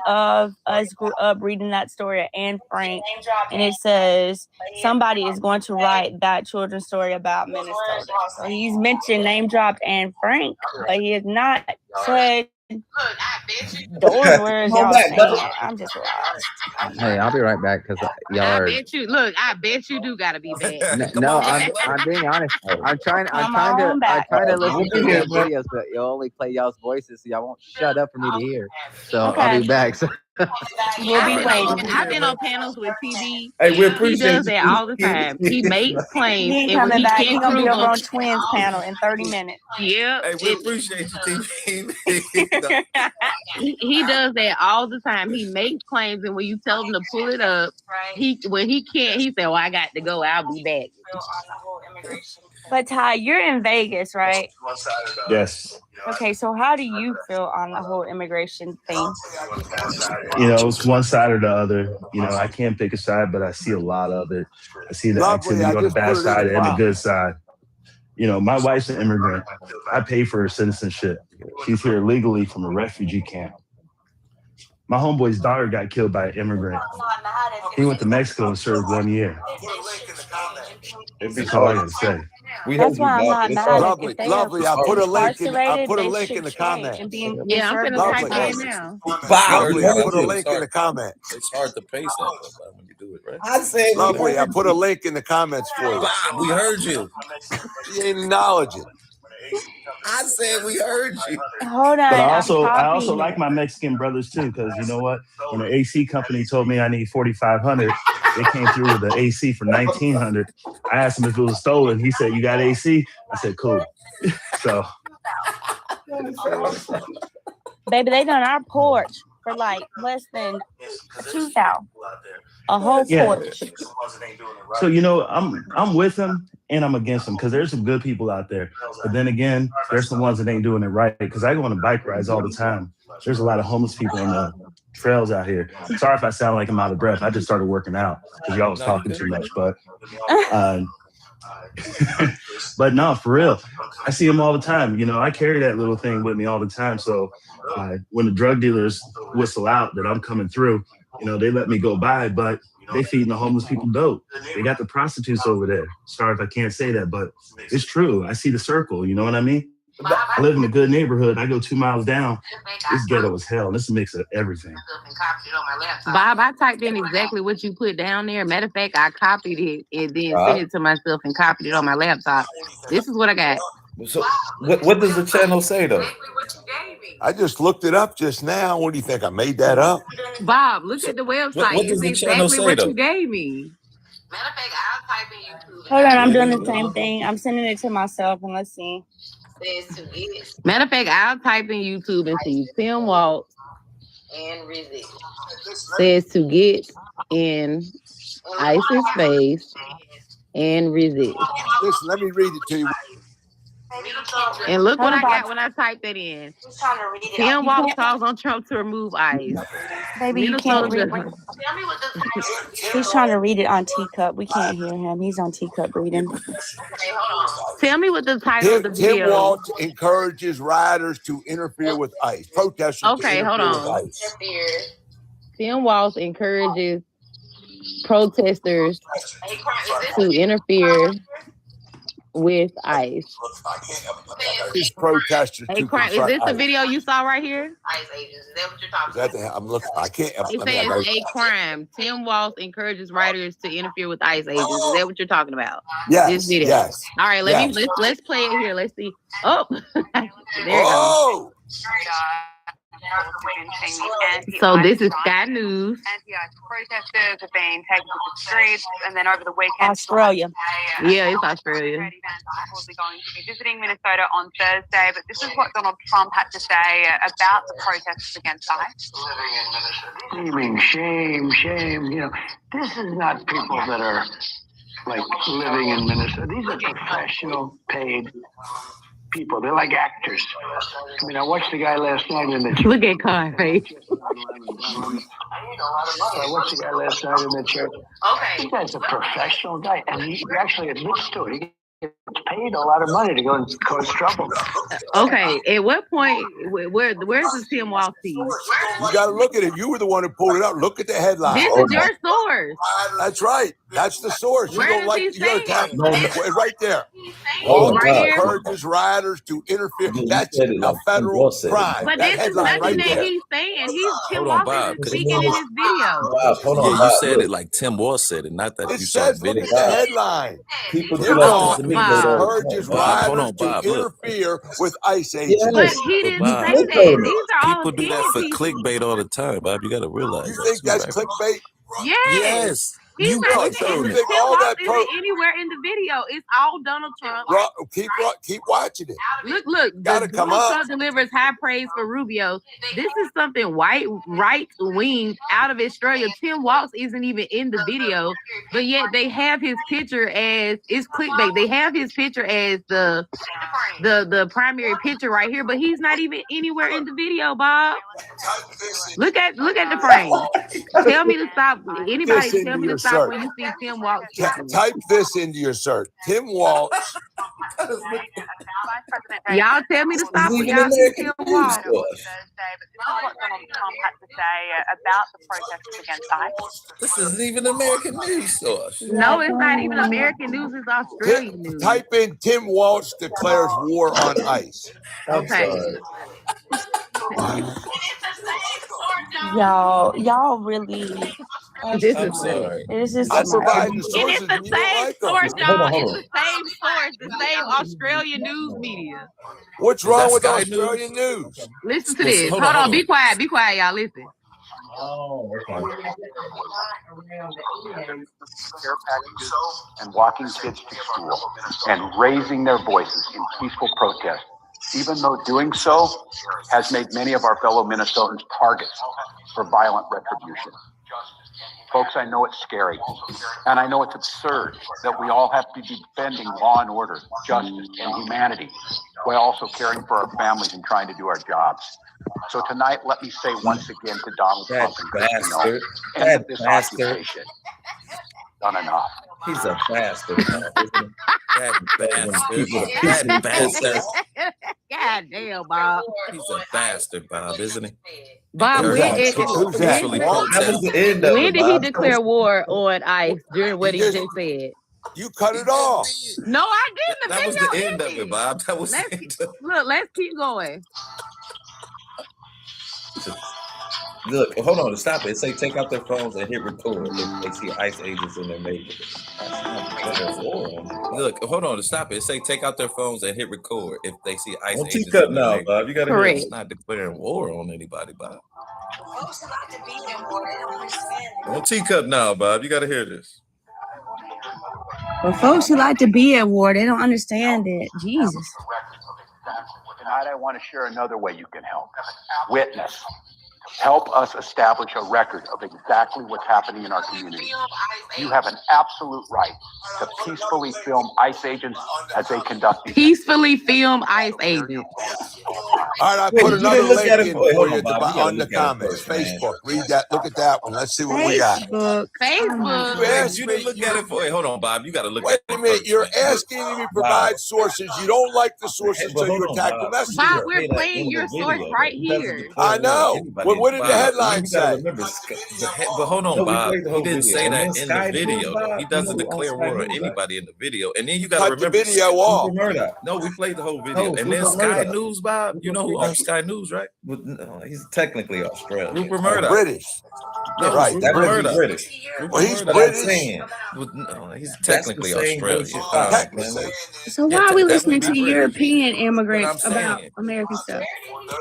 of us grew up reading that story of Anne Frank, and it says somebody is going to write that children's story about Minnesota. So he's mentioned name dropped Anne Frank, but he has not said those words y'all saying. I'm just lost. Hey, I'll be right back because y'all are. I bet you do gotta be back. No, I'm being honest. I'm trying to listen to your videos, but you'll only play y'all's voices, so y'all won't shut up for me to hear. So I'll be back. So. We'll be waiting. I've been on panels with TB. Hey, we appreciate He does that all the time. He makes claims. He ain't and when coming back. can't He's gonna be prove over them, on Twins panel in 30 minutes. Yep. Hey, we appreciate you, TV. He does that all the time. He makes claims, and when you tell him to pull it up, when he can't, he said, "Well, I got to go. I'll be back." But Ty, you're in Vegas, right? Yes. Okay, so how do you feel on the whole immigration thing? You know, it's one side or the other. You know, I can't pick a side, but I see a lot of it. I see the Lovely, activity I on the just bad put it in side the and the box. good side. You know, my wife's an immigrant. I pay for her citizenship. She's here legally from a refugee camp. My homeboy's daughter got killed by an immigrant. He went to Mexico and served 1 year. That's all I gotta say. That's why I'm not mad. Lovely, If they lovely. I are put a link in. I incarcerated, put a they link in should the stay comment. and be Yeah, I'm gonna Lovely. type in now. Lovely. I put a It's link in the comment. It's hard to pace that though, when you do it, right? I said, Lovely. I put a link in the comments for you. Bob, we heard you. You ain't acknowledge it. I said we heard you. Hold on. But I I'm also copying like it. my Mexican brothers too, because you know what? When the AC company told me I need 4,500, they came through with the AC for 1,900. I asked him if it was stolen. He said, "You got AC?" I said, "Cool." So, Baby, they done our porch for like less than $2,000. A whole Yeah. porch. So I'm with him and I'm against him because there's some good people out there. But then again, there's some ones that ain't doing it right. Because I go on bike rides all the time. There's a lot of homeless people on the trails out here. Sorry if I sound like I'm out of breath. I just started working out because y'all was talking too much. But but no, for real, I see them all the time. I carry that little thing with me all the time. So when the drug dealers whistle out that I'm coming through, they let me go by, but they feeding the homeless people dope. They got the prostitutes over there. Sorry if I can't say that, but it's true. I see the circle. You know what I mean? I live in a good neighborhood. I go 2 miles down. It's ghetto as hell. This is a mix of everything. Bob, I typed in exactly what you put down there. Matter of fact, I copied it and then sent it to myself and copied it on my laptop. This is what I got. So what does the channel say though? I just looked it up just now. What do you think? I made that up? Bob, look at the website. What does the it's channel exactly say, what though? you gave me. Matter of fact, I'll type in YouTube. Hold on, I'm doing the same thing. I'm sending it to myself and let's see. Says to get Matter of fact, I'll type in YouTube and see Tim Waltz and resist. says to get in Ice's face and resist. Listen, let me read it to you. And look what I got when I typed that in. Tim Waltz calls on Trump to remove ICE. Baby, you can't read. Tell me what the He's trying to read it on Teacup. We can't hear him. He's on Teacup reading. Tell me what the title of the Tim video. Waltz encourages rioters to interfere with ICE. Protesters Okay, to hold interfere on. with ICE. Tim Waltz encourages protesters to interfere with ICE. These protesters Hey, to Crime, is confront this the ICE. video you saw right here? ICE agents. Is that what you're talking Is that the, I'm looking. I can't. It I mean, I says gotta, a crime. Tim Waltz encourages writers to interfere with ICE agents. Is that what you're talking about? Yes, This video. yes, All right, yes. let's play it here. Let's see. Oh, there it Oh! goes. So this is Sky News. Anti-ICE protesters have been taken to the streets, and then over the weekend, Australia. Yeah, it's Australia. Reportedly going to be visiting Minnesota on Thursday. But this is what Donald Trump had to say about the protests against ICE. Screaming, shame, shame. This is not people that are like living in Minnesota. These are professional, paid people. They're like actors. I mean, I watched the guy last night in the church. Look at Carl face. I watched the guy last night in the church. Okay. This guy's a professional guy, and he actually admits to it. He gets paid a lot of money to go and cause trouble. Okay, at what point? Where's the Tim Waltz piece? You got to look at it. You were the one who pulled it up. Look at the headline. This is your source. That's right. That's the source. Where You don't does like he the New York say Times. it? Right there. Oh, Waltz right here? encourages rioters to interfere. You That's said it a like federal said it. crime. But That this is headline nothing right that there. he's saying. Tim Hold on, Waltz Bob. is speaking in his video. Bob, hold on, Yeah, you Bob, said look. it like Tim Waltz said it, not that It you saw the says, look video. at the headline. People Tim do like Waltz this to me all the encourages time. Bob, hold rioters on, Bob. to Look, interfere with ICE agents. But Yes, he but didn't Bob, say click that. on it. These are all people do that opinion for pieces. clickbait all the time, Bob. You got to realize You that think too, that's right? clickbait? Yes. Yes, He's you not So even. you clickbaiting it. think Tim all Waltz that isn't anywhere in the video. It's all Donald Trump. keep watching it. Look. Gotta The come Donald up. Trump delivers high praise for Rubio. This is something white, right wing out of Australia. Tim Waltz isn't even in the video, but yet they have his picture as it's clickbait. They have his picture as the primary picture right here, but he's not even anywhere in the video, Bob. Look at the frame. Tell me to stop. Anybody This tell into me to your stop search. when you see Tim Waltz. Type this into your search. Tim Waltz. Y'all tell me to stop when Even y'all see American Tim news Waltz. Thursday, but this is what Donald Trump had to say about the protests against ICE. This isn't even American news source. No, it's not even American news. It's Australian news. Type in Tim Waltz declares war on ICE. Okay. Y'all really. This I'm is sorry. This is I'm too much. providing the And sources it's the and you don't same like them. source, Hold y'all. on, hold It's on. the same source, the same Australian news media. What's Is wrong that with Sky Australian News? news? Listen to Listen, this. hold Hold on, on. Be quiet, y'all. Listen. Oh, okay. Care packages and walking kids to school and raising their voices in peaceful protest, even though doing so has made many of our fellow Minnesotans targets for violent retribution. Folks, I know it's scary, and I know it's absurd that we all have to be defending law and order, justice, and humanity, while also caring for our families and trying to do our jobs. So tonight, let me say once again to Donald Trump and Christine, end of this occupation. Done enough. He's a bastard, isn't he? That bastard. God damn, Bob. He's a bastard, Bob, isn't he? Bob, when did he declare war on ICE during what he just said? You cut it off. No, I didn't. That was the end of it, Bob. That was the end of it. Look, let's keep going. Look, hold on, stop it. It say take out their phones and hit record if they see ICE agents in their neighborhood. Look, hold on, stop it. It say take out their phones and hit record if they see ICE Don't agents. teacup now, Bob. You gotta hear it. It's not declaring war on anybody, Bob. Don't teacup now, Bob. You gotta hear this. For folks who like to be at war, they don't understand it. Jesus. Tonight, I want to share another way you can help. Witness. Help us establish a record of exactly what's happening in our community. You have an absolute right to peacefully film ICE agents as they conduct these. Peacefully film ICE agents. All right, I put another link in for you on the comments. Facebook. Read that. Look at that one. Let's see what we got. Facebook. You didn't look at it for it. Hold on, Bob. You got to look Wait at it. a minute. You're asking me to provide sources. You don't like the sources, so you attack the messenger. Bob, we're playing your source right here. I know. What did the headline say? But hold on, Bob. He didn't say that in the video. Though. He doesn't declare war on anybody in the video. And then you got to remember. Cut the video off. No, we played the whole video. And then Sky News, Bob. You know who owns Sky News, right? No, he's technically Australian. Rupert Murdoch. British. No, Right. That Rupert would be Murdoch. British. Well, he's But I'm British. saying, No, he's technically that's the same Australian. bullshit. Technically. So why are we listening to European immigrants What I'm about saying. American stuff?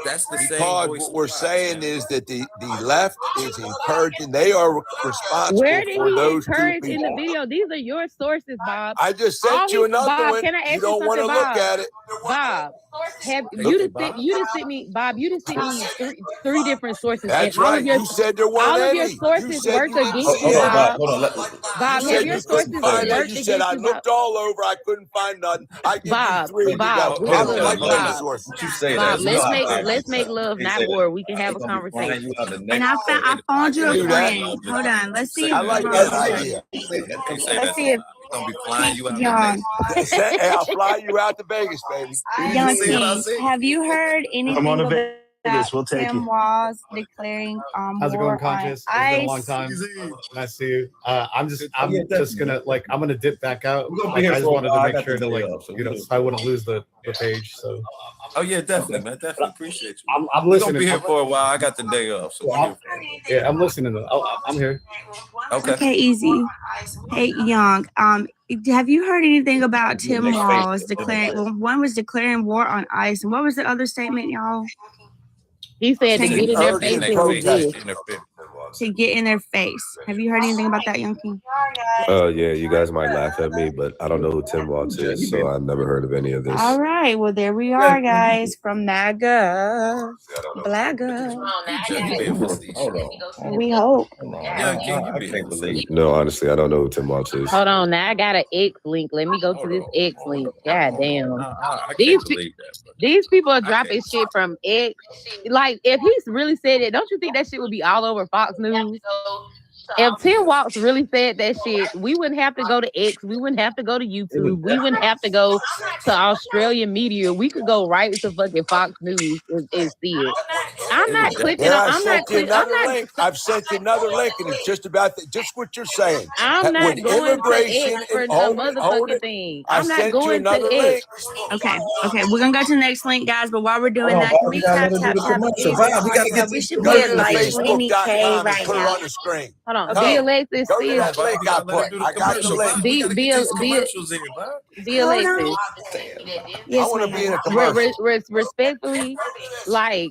That's the same Because voice. what we're saying is that the left is encouraging. They are responsible Where did for he those two encourage in the people. video? These are your sources, Bob. I just sent All you he- another Bob, one. can I ask You you don't want to something, look Bob? at it. Bob, have Thank you you, just Bob. sent you just sent me, Bob? You just sent me three different sources, That's and all right. of your You said there weren't all of your any. You sources said work you didn't against see you, hold on, Bob. Bob. Hold on. Bob, You have said your you sources couldn't find worked it. You said I against you, looked all over. I couldn't find nothing. I give you Bob. three and you Bob, go. we're I don't good. like those Bob, sources. What you say Bob, that? You know how let's ICE make is. love, They not say war. that We can have a they're gonna be flying conversation. you out the And next. I found you a Do that. friend. Hold on. Let's see I if like Ron that is idea. Don't say Let's that. see if Gonna be flying you out the Young, next. Hey, I'll fly you out to Vegas, baby. Young You see what I King, said? have you heard Come on anything to about Vegas. We'll take Tim you. Walz declaring How's it war going, Conscious? on It's been a long ICE? time. Nice to see you. I'm just Yeah, gonna I'm gonna dip back out. We're gonna be Like here I just for a wanted while. to I make got sure the to day like off, so so I wouldn't lose the page. So Oh yeah, definitely, man. Definitely appreciate you. I'm We're gonna listening. be here for a while. I got the day off, so we're here for a while. Yeah, I'm listening. I'm here. Okay. Easy. Hey, Young. Have you heard anything about Yeah, Tim next Walz Facebook. declaring? Well, one was declaring war on ICE, and what was the other statement, y'all? He said to get in their face Urgent and protest. resist. To get in their face. Have you heard anything about that, Young King? Yeah, you guys might laugh at me, but I don't know who Tim Walz is, so I've never heard of any of this. All right. Well, there we are, guys, from MAGA. Blagga. Hold on. We hope. I can't believe. No, honestly, I don't know who Tim Walz is. Hold on, now I got an X link. Let me go to this X link. God damn. I These can't believe that. These people are dropping shit from X. Like, if he's really said it, don't you think that shit would be all over Fox News? If Tim Walz really said that shit, we wouldn't have to go to X. We wouldn't have to go to YouTube. We wouldn't have to go to Australian media. We could go right to fucking Fox News and see it. I'm not clicking. Here, I'm not clicking. I'm not. link. I've sent you another link, and it's just about just what you're saying. I'm not When going to immigration X for and- a hold it, motherfucking thing. I I'm not sent you going another to link. X. Okay. We're gonna go to the next link, guys. But while we're doing that, can we tap? We should be Go at to the like Facebook.com 20K and right put it now. on the screen. Hold on. Go. B. Alexis Go to is that link I put. I got the link. B. Alexis. Yes, I want to ma'am. be in a commercial. Respectfully, like,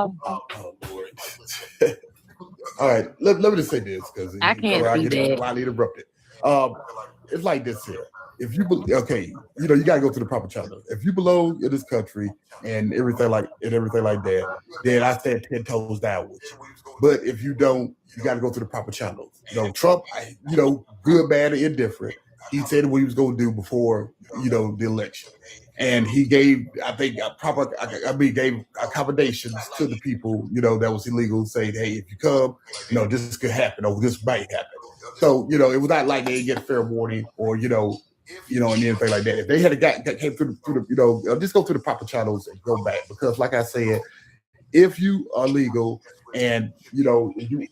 Lord. All right, let me just say this because I can't see that. Wiley interrupted. It's like this here. if you okay, you gotta go through the proper channel. If you belong in this country and everything like that, then I stand 10 toes down with you. But if you don't, you gotta go through the proper channels. Trump, good, bad, or indifferent, he said what he was gonna do before the election. And he gave, I think, gave accommodations to the people, that was illegal, saying, hey, if you come, this could happen or this might happen. So, it was not like they didn't get a fair warning or, and anything like that. If they had came through the, just go through the proper channels and go back. Because like I said, if you are legal and, you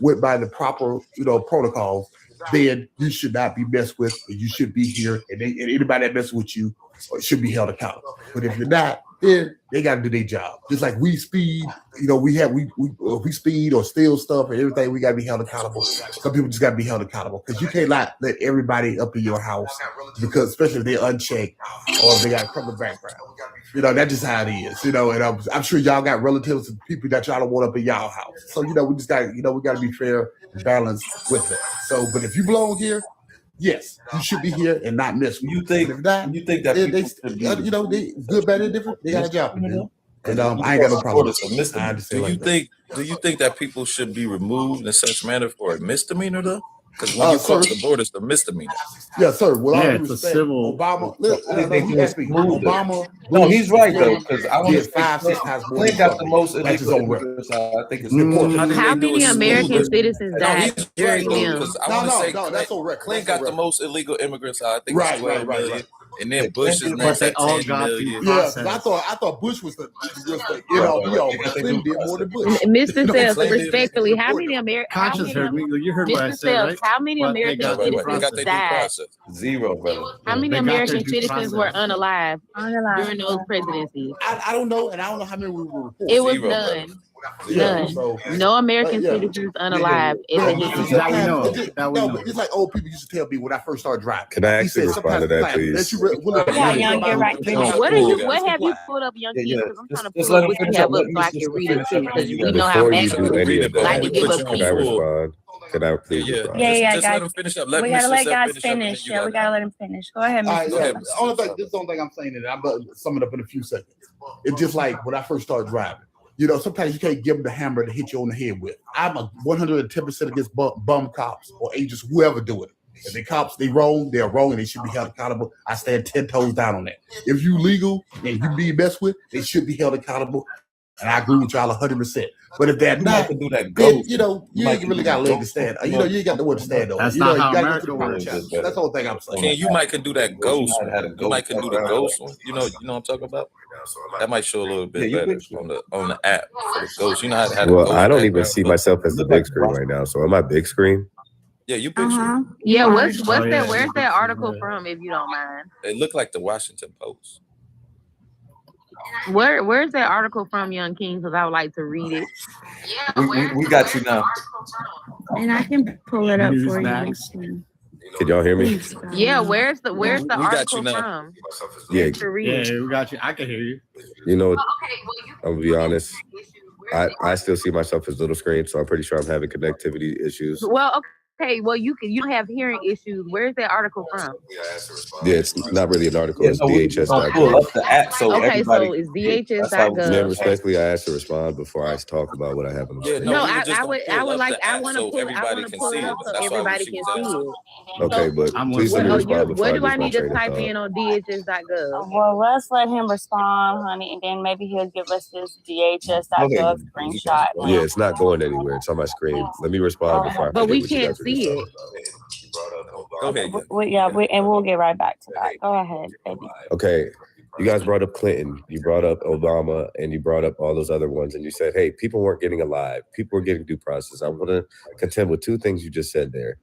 went by the proper, protocols, then you should not be messed with. And you should be here. And anybody that messes with you should be held accountable. But if you're not, then they got to do their job. Just like we speed, we speed or steal stuff and everything, we got to be held accountable. Some people just got to be held accountable because you cannot let everybody up in your house because, especially if they're unchecked or if they got a criminal background. That's just how it is. And I'm sure y'all got relatives and people that y'all don't want up in y'all house. So we just got, we got to be fair and balanced with that. So, but if you belong here, yes, you should be here and not miss. You think that they good, bad, and different? They got a job to do. And I ain't got no problem. Do you think that people should be removed in such manner for a misdemeanor though? Because when you cross the border, it's a misdemeanor. Yeah, sir. Well, yeah, all it's respect, a civil. Obama. No, he's right though, because I want to 5-6 times more. Clint got the most That's his illegal own record. immigrants. I think it's important. How many American citizens died during them? I want to say that's on record. Clint got the most illegal immigrants. I think Right, it's 12 right. million. And then Bush is next they at all 10 got million. through Yeah, because I thought Bush was the but Clinton did more than Bush. Mr. Sells, respectfully, how many American? Conscious heard me. You heard what I Mr. said, Sells, right? how many But they American got their due citizens They got their due died? process. Zero, brother. How many They got American their due citizens were process. unalive during those presidencies? I don't know, and I don't know how many we were reporting. It was Zero, none. Yeah, None. so No American yeah. citizens unalive in the history. That we know. That we know. But it's like old people used to tell me when I first started driving. Can I He actually said respond to sometimes that, please? Yeah, young, get right. What have you pulled up, young kids? Because I'm trying to Just pull let up him what you finish have up. up so I can read it too. Because we know how Before mad you do any of like to that, give us can I respond? Can I please respond? Yeah, Just let him finish up. Let we gotta Mr. let Seth guys finish up, and then finish. you Yeah, got we it. gotta let him finish. Go ahead, All right, Mr. so ahead, Sells. the only thing, this is the only thing I'm saying, and I'm gonna sum it up in a few seconds. It's just like when I first started driving. Sometimes you can't give them the hammer to hit you on the head with. I'm a 110% against bum cops or agents, whoever do it. If the cops, they're wrong, and they should be held accountable. I stand 10 toes down on that. If you legal and you be messed with, they should be held accountable. And I agree with y'all 100%. But if they're not, do that then, you ain't really got a leg to stand. You ain't got nowhere to stand on. That's You not how gotta go America through the proper works. channels. That's the whole thing I'm saying. Ken, you might can do that ghost one. You might can do the ghost one. You know what I'm talking about? That might show a little bit better on the app for the ghost. You know how to have the Well, ghost I don't even background see look? myself as the big screen right now. So am I big screen? Yeah, you big screen. Yeah, what's Oh, yeah, that? Where's yeah. that article from, if you don't mind? It looked like the Washington Post. Where's that article from, Young King? Because I would like to read it. We got you now. And I can pull it up News for snacks. you. Can y'all hear me? Yeah, where's the We got you article now. from? Yeah. To read Yeah, it. we got you. I can hear you. You know, I'm gonna be honest. I still see myself as little screen, so I'm pretty sure I'm having connectivity issues. Well, okay. Well, you don't have hearing issues. Where's that article from? Yeah, it's not really an article. It's Pull DHS.gov. up the app so Okay, everybody. so it's That's how we- Ma'am, DHS.gov. respectfully, I asked to respond before I talk about what I have on the Yeah, screen. No, we were just I gonna would pull up like the I app want so to pull everybody can it see up it. so That's why everybody she can was see asking. it. Okay, but I'm please let me respond before What I do I lose my need to train of type thought. in on DHS.gov? Well, let's let him respond, honey, and then maybe he'll give us this DHS.gov screenshot. Yeah, it's not going anywhere. It's on my screen. Let me respond before I But forget we what you can't guys were just see talking it. about. Go ahead. And we'll get right back to that. Go ahead, baby. Okay, you guys brought up Clinton, you brought up Obama, and you brought up all those other ones, and you said, hey, people weren't getting alive. People were getting due process. I want to contend with two things you just said there.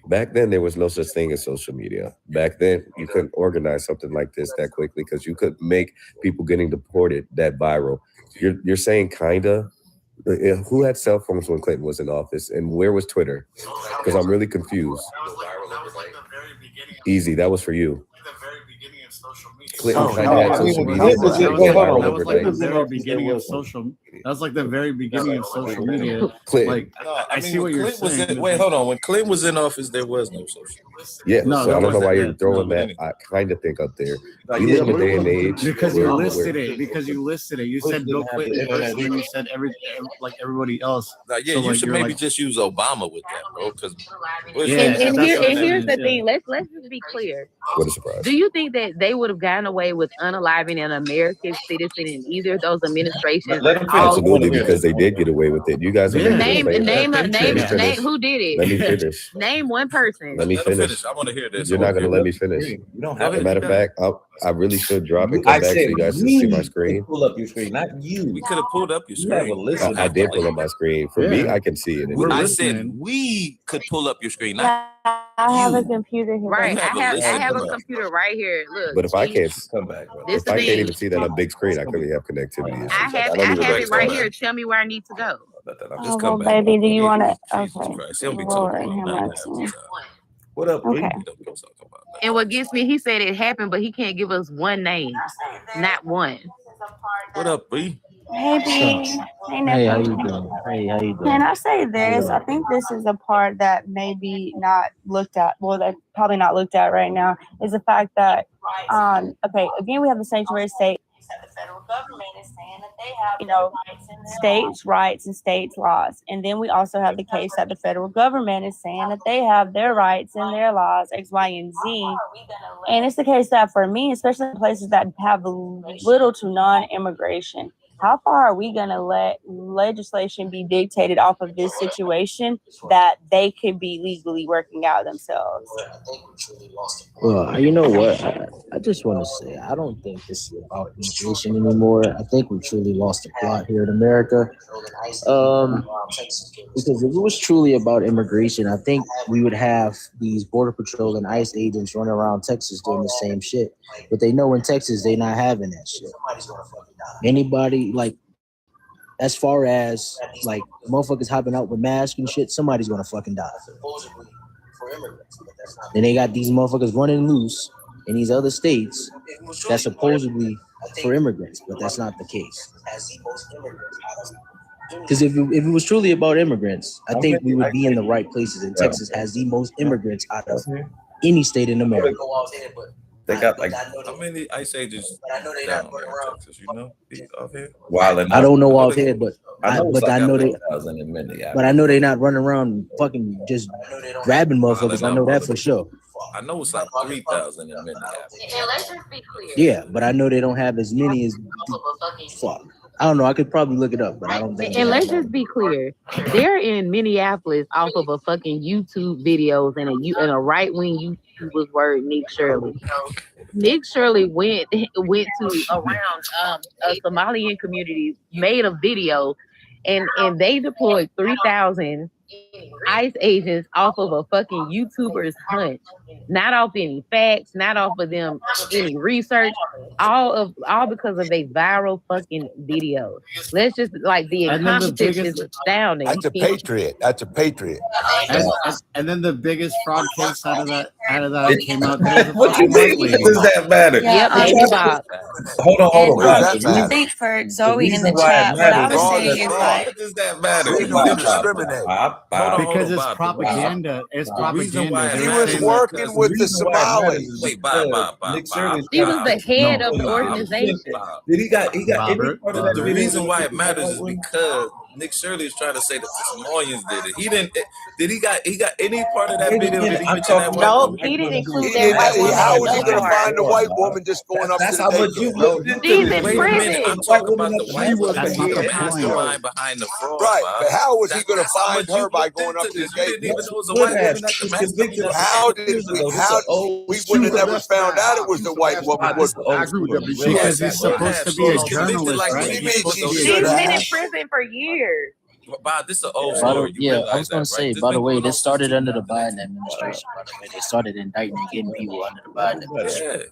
Back then, there was no such thing as social media. Back then, you couldn't organize something like this that quickly because you could make people getting deported that viral. You're saying kinda. Who had cell phones when Clinton was in office, and where was Twitter? Because I'm really confused. Easy, that was for you. Clinton kind of had social media. That was like the very beginning of social. That was like the very beginning of social media. Clinton. Like, I see what you're saying. Wait, hold on. When Clinton was in office, there was no social media. Yeah, No, so I that don't know why wasn't you're it. throwing that. I kind of think up there. We live in a day and age Because you where listed it. Because you listed it. You said Bill Clinton first, and then you said everybody else. Like, yeah, So, you like, should you're maybe like, just use Obama with that, bro. Because And here's the thing. Let's just be clear. What a surprise. Do you think that they would have gotten away with unaliving an American citizen in either of those administrations? Let them finish. Absolutely, because they did get away with it. You guys are Name making name Let me name finish. who did it? Let me finish. Name one person. Let me finish. I want to hear this. You're not going to let me finish. You don't As have a matter of fact, I really should drop and come I back so said you guys can see my we screen. could pull up your screen, not you. We could have pulled up your You have a screen. list. I did pull up my screen. For me, I can see it. I said we could pull up your screen. Not I have a computer here. Right. You have a I list have of a them. computer right here. Look. But if I see? can't come back, This if I the can't even thing. see that on big screen, I couldn't have connectivity issues. I have it right here. Tell me where I need to go. Just Oh, come well, back. baby, do you want to? Jesus Okay. Christ. He'll be Lord, talking have about mercy. What up, Okay. And what gets me, he said it happened, but he can't give us one name. Not one. What up, B? Hey, B. Hey, Hey, how nephew. you doing? Hey, how you doing? Can I say this? I think this is a part that maybe not looked at. Well, that's probably not looked at right now. Is the fact that, okay, again, we have the sanctuary state. The federal government is saying that they have, states' rights and states' laws. And then we also have the case that the federal government is saying that they have their rights and their laws, X, Y, and Z. And it's the case that for me, especially in places that have little to non-immigration, how far are we going to let legislation be dictated off of this situation that they could be legally working out themselves? Well, you know what? I just want to say I don't think this is about immigration anymore. I think we truly lost the plot here in America. Because if it was truly about immigration, I think we would have these border patrol and ICE agents running around Texas doing the same shit. But they know in Texas they're not having that shit. Anybody like, as far as like motherfuckers hopping out with masks and shit, somebody's gonna fucking die. Then they got these motherfuckers running loose in these other states that's supposedly for immigrants, but that's not the case. Because if it was truly about immigrants, I think we would be in the right places. And Texas has the most immigrants out of any state in America. They got like how many ICE agents down there in Texas? You know, off here. Wild I don't know off here, but I know they. 1,000 in Minneapolis. But I know they're not running around fucking just grabbing motherfuckers. I know that for sure. I know it's like 3,000 in Minneapolis. And let's just be clear. Yeah, but I know they don't have as many as. Fuck. I don't know. I could probably look it up, but I don't think. And let's just be clear. They're in Minneapolis off of a fucking YouTube videos and a right wing YouTuber's word, Nick Shirley. Nick Shirley went to around a Somalian community, made a video, and they deployed 3,000 ICE agents off of a fucking YouTuber's hunch, not off any facts, not off of them any research, all because of a viral fucking video. Let's just like the incompetence is astounding. That's a patriot. That's a patriot. And then the biggest fraud case out of that came out. What you think? Does that matter? Yep, Amy Bob. Hold on. I think for Zoe in the chat, what I was saying is like, What does that matter? We don't discriminate. Because it's propaganda. It's propaganda. He was working with the Somalis. Wait, Bob. He was the head of the organization. Did he got any part of that The video? reason why it matters is because Nick Shirley is trying to say that the Somalians did it. He didn't. Did he got any part of that video? Did he mention that nope, he didn't include that white woman. How was he going to find a white woman just going up to That's the how much daycare? you looked into She's this. in prison. I'm talking about the white woman. That's not the mastermind behind the fraud. Right, but how was he That's going to how find much her you by looked going up into to the this. You didn't even daycare? know it was a white woman at the mastermind. How we would have never found out it was the white woman? I agree with that. Because he's supposed to be a journalist, right? She's been in prison for years. Bob, this is an old story. Yeah, I was gonna say. By the way, this started under the Biden administration. By the way, they started indicting and getting people under the Biden administration.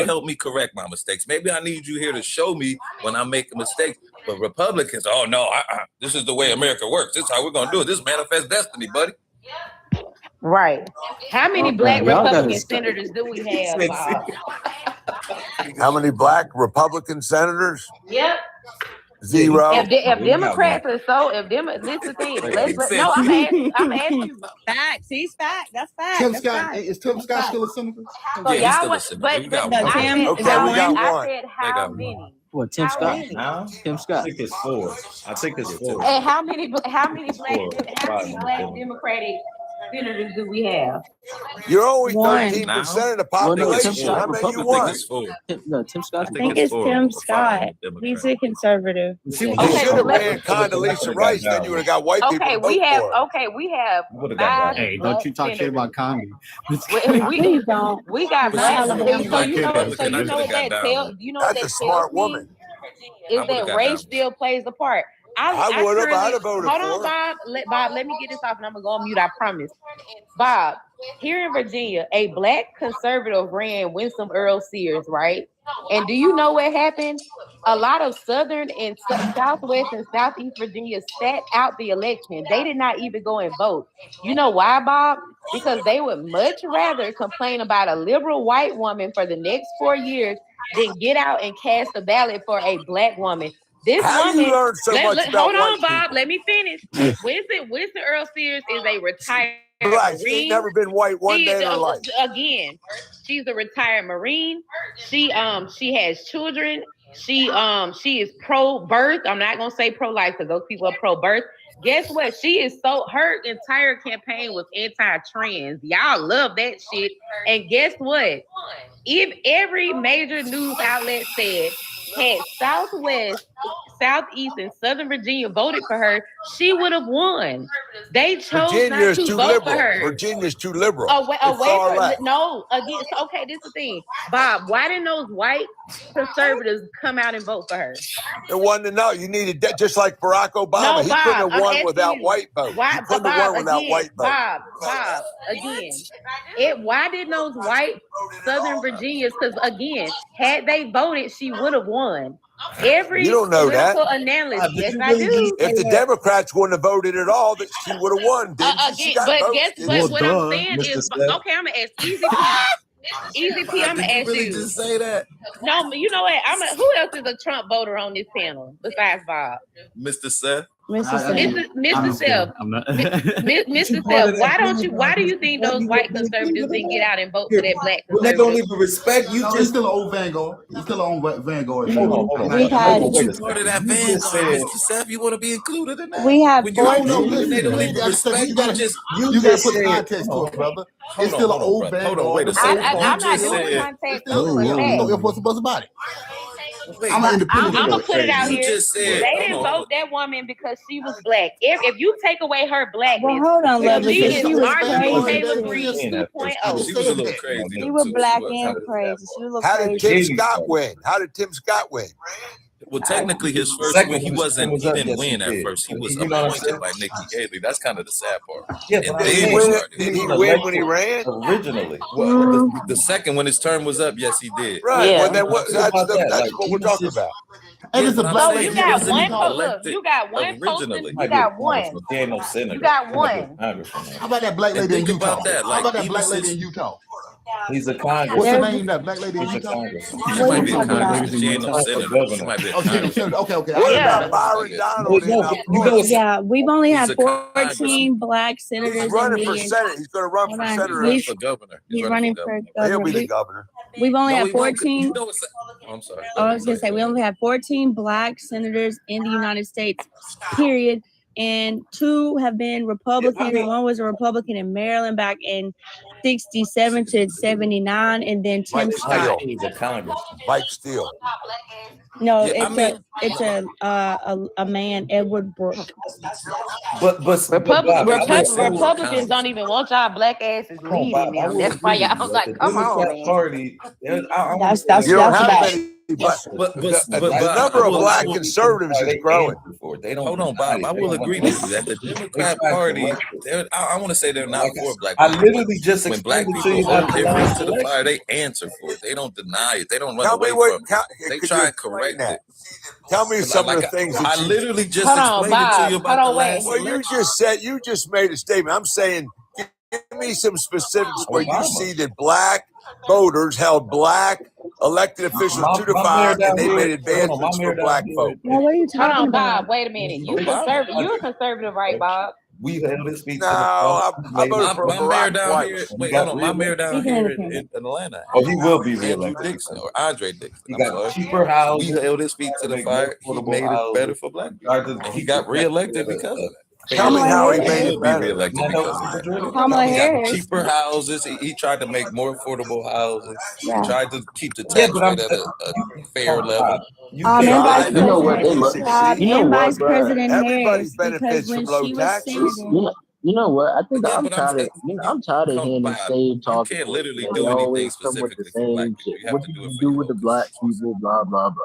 can help me correct my mistakes. Maybe I need you here to show me when I make a mistake. But Republicans, oh no, this is the way America works. This is how we're gonna do it. This is manifest destiny, buddy. Right. How many black y'all gotta Republican stop. senators do we have, Bob? How many black Republican senators? Yep. Zero. If Democrats are so, this the thing. No, I'm asking you. Facts. He's fact. That's fact. Tim That's Scott, fact. is Tim Scott still a senator? So Yeah, he's still a senator. but We got No, one. Tim, I is said, that we got one? I one. said They how got one. many? What, Tim How Scott? many? Now, Tim I Scott. think it's 4. I think it's 4. And how many black Four, five, Democratic senators do we have? You're only One. 13% of the Well, no, Tim population. Scott, How many you Republican. want? It's 4. Tim Scott. I think it's Tim Scott. He's a conservative. You Okay, should have let's- ran Condoleezza Rice, then you would have got white people Okay, to vote we have. for it. Okay, we have. Would've got 5 Hey, don't you talk shit about Condi. We got But black. she's a So you know Republican. what that tell? You know what That's that a smart tells me? woman. is that race still plays a part. I would have. I'd currently have voted hold for on, her. Bob, let me get this off, and I'm gonna go on mute. I promise. Bob, here in Virginia, a black conservative ran Winsome Earl Sears, right? And do you know what happened? A lot of Southern and Southwest and Southeast Virginia sat out the election. They did not even go and vote. You know why, Bob? Because they would much rather complain about a liberal white woman for the next 4 years than get out and cast a ballot for a black woman. This How woman, you learn so much about hold white on, Bob. people? Let me finish. Winston Earl Sears is a retired Black. She ain't Marine. never been white one day in her life. Again, she's a retired Marine. She has children. She is pro-birth. I'm not gonna say pro-life because those people are pro-birth. Guess what? Her entire campaign was anti-trans. Y'all love that shit. And guess what? If every major news outlet said had Southwest, Southeast, and Southern Virginia voted for her, she would have won. They chose Virginia not is to too vote liberal. for her. Virginia's too liberal. Away It's far from left. no again. So, okay, this is the thing, Bob. Why didn't those white conservatives come out and vote for her? It wasn't enough. You needed that, just like Barack Obama. No, He Bob, couldn't have I'm won asking without you, white vote. why, He couldn't have Bob, won without again, white vote. Bob, again. Why didn't those white Southern Virginians? Because again, had they voted, she would have won. Every You don't know that. political analyst, yes, I do. If the Democrats wouldn't have voted at all, that she would have won. Didn't she? She Again, got but votes, guess, didn't but she? what I'm saying is, okay, I'm gonna ask Easy P. Easy P, I'm gonna Did you ask really you. just say that? No, you know what? Who else is a Trump voter on this panel besides Bob? Mr. Seth? Mr. Seth. I'm not. Mr. Seth, why do you think those white conservatives didn't get out and vote for that black Well, they don't conservative? even respect you. No, he's still an old Vanguard. He's still an old Vanguard. Hold on. We've had- Wait a Part of second. that You Vanguard, just said Mr. Seth. You want to be included in that? We have When you No, include listen, them, they don't you even gotta respect you gotta just put said- context to it, brother. It's still an hold on, old brother. Vanguard. Hold on, wait a It's second. I'm not just doing said- context. What's about it? Wait, I'm an independent. I'm gonna put it out You here. just said- They hold didn't on. vote that woman because she was black. If you take away her blackness, Well, hold on, so Lovely, she because is she was Marjorie crazy Taylor too. Greene 2.0. She was a little crazy. She though, was too. black She was. and crazy. She was a little How did crazy. Tim Scott win? How did Tim Scott win? Well, technically, his first Second win, he was didn't yes, win he at did. first. He was You know what I'm appointed saying? by Nikki Haley. That's kind of the sad part. Yeah, And but then Did he he win? started. Did he win when he ran? Originally. Well, the second, when his term was up, yes, he did. Right. Yeah. Well, then what? What about that? That's Like, what he we're was talking just- about. And Yeah, it's a but I'm black So saying you lady. he got wasn't one even look, elected you got one originally. posting, you got one. He ain't no senator. You got He might be a one. congressman. How about that black And lady in think Utah? about that. How Like, about that even black lady since in Utah? He's a What's congressman. her name? That black lady in He's a Utah? congressman. she What might are be you a talking about? congressman. She ain't no For senator. governor. She might be a Oh, congressman. senator. Okay. What Yeah. about Byron Donald in You know Florida? what's Yeah, we've only He's had a congressman. 14 black He's senators running in for the. Senate. He's going to run Hold for on. He's senator. running for governor. He's running for He'll governor. be the governor. We've only No, had he won't. 14. You know what's? Oh, I'm sorry. I was gonna say we only had 14 black senators in the United States, period. And 2 have been Republicans. One was a Republican in Maryland back in 67 to 79, and then Tim Mike Scott. Steele. He's a congressman. Mike Steele. No, Yeah, it's a man, Edward Brooke. But Republicans don't even want y'all black asses leading Bob, I them. will That's why agree with y'all you. like, The come on, Democrat man. Party, That's You don't have bad. any, but But the Bob, number I of will- black conservatives is growing. They don't Hold on, Bob. I will agree with you that the Democrat Party, I want to say they're not for black I people. literally just When black explained it to people you hold about the their feet last to the election. fire, they answer for it. They don't deny it. They don't run Tell me away what. from it. They Could try you and correct explain it. that? Tell me some of the things I that you. literally just Hold on, explained it to Bob. you about Hold the on, wait. last Well, you election. just made a statement. I'm saying, give me some specifics where you Obama. see that black voters held black elected officials to the fire, and they made advancements for black folk. Well, what are you Hold talking on, about? Bob. Wait a minute. You Obama. conservative. You're a conservative, right, Bob? We held his feet No, to the fire. I voted for My mayor Barack down twice. here. He Wait, got hold on. My mayor down He's an here independent. in Atlanta. Oh, he will be Andrew reelected. Dixon or Andre Dixon. He I'm got sorry. cheaper houses. We held his feet to the make fire. He more made it affordable better houses. for black people. And he got reelected because of that. Tell me how he Kamala made He it will be better. reelected because of that. Kamala He got Harris. cheaper houses. He tried to make more affordable houses. Yeah. He tried to keep the Yeah, tax but I'm rate at a fair level. you And can't. Vice You know President what? They look. Scott You know and what, Vice bro? President Everybody Harris, because benefits when from low she was taxes. senator, You know what? I think Yeah, I'm but I'm tired of I'm tired of hearing the Bob, same you talking can't points. literally Man. do They anything always come with the specifically for black same people. shit. You have What to did do it you for do your with the whole black constituency. people? Blah blah blah.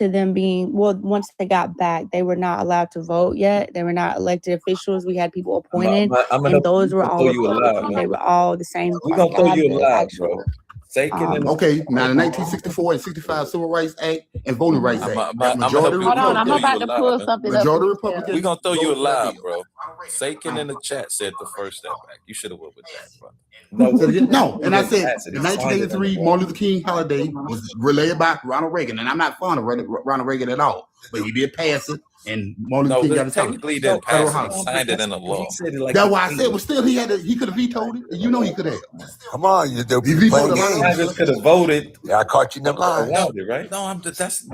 to them being, well, once they got back, they were not allowed to vote yet. They were not elected officials. We had people appointed, and those were all throw you a lie, Republican. man. They were all the same We're party. gonna throw I have you a the lie, actual. bro. Okay, now the 1964 and 65 Civil Rights Act and Voting Rights Act. Majority Hold on, I'm about to pull something up. Majority for Republicans. We're gonna throw you a live, bro. Sakin in the chat said the first step back. You should have went with that, bro. No, and I said the 1983 Martin Luther King holiday was relayed by Ronald Reagan, and I'm not fond of Ronald Reagan at all, but he did pass it, and Martin Luther King got his technically he didn't pass it. He signed it in a law. That's why I said, well, still he could have vetoed it. You know he could have. Come on, you're He vetoed it. Congress could have voted. Yeah, I caught you in the line. Around it, right? No,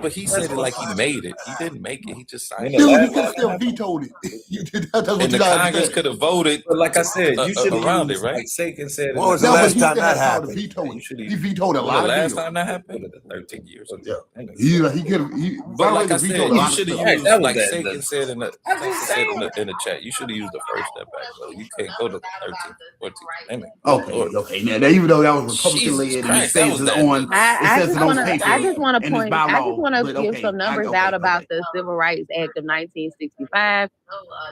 but he said it like he made it. He didn't make it. He just signed it. Still, he could have still vetoed it. That's what And you the guys Congress said. could have voted. But like I said, you should around have it, right? Like Sakin said. When was the last time that happened? He vetoed a lot of last bills. time that happened? 13 years ago. He could have. But like I said, you should have used, that was like that- Sakin said in the chat, you should have used the first step back, bro. You can't go to 13, 14. Amen. Okay. Now, even though that was Republican led and it says it on, I just want to and it's point. by I just law, want to but give okay, some numbers out about the Civil Rights Act of 1965.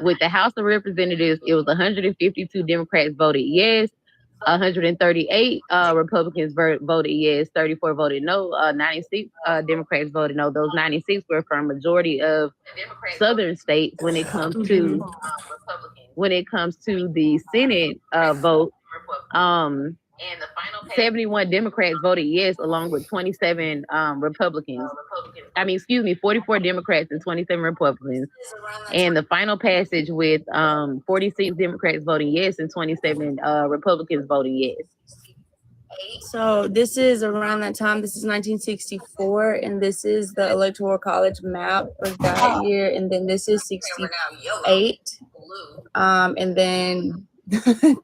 With the House of Representatives, it was 152 Democrats voted yes, 138 Republicans voted yes, 34 voted no, 96 Democrats voted no. Those 96 were from majority of Southern states. When it comes to the Senate vote, 71 Democrats voted yes, along with 27 Republicans. 44 Democrats and 27 Republicans. And the final passage with 46 Democrats voting yes and 27 Republicans voting yes. So this is around that time. This is 1964, and this is the Electoral College map of that year. And then this is 68. And then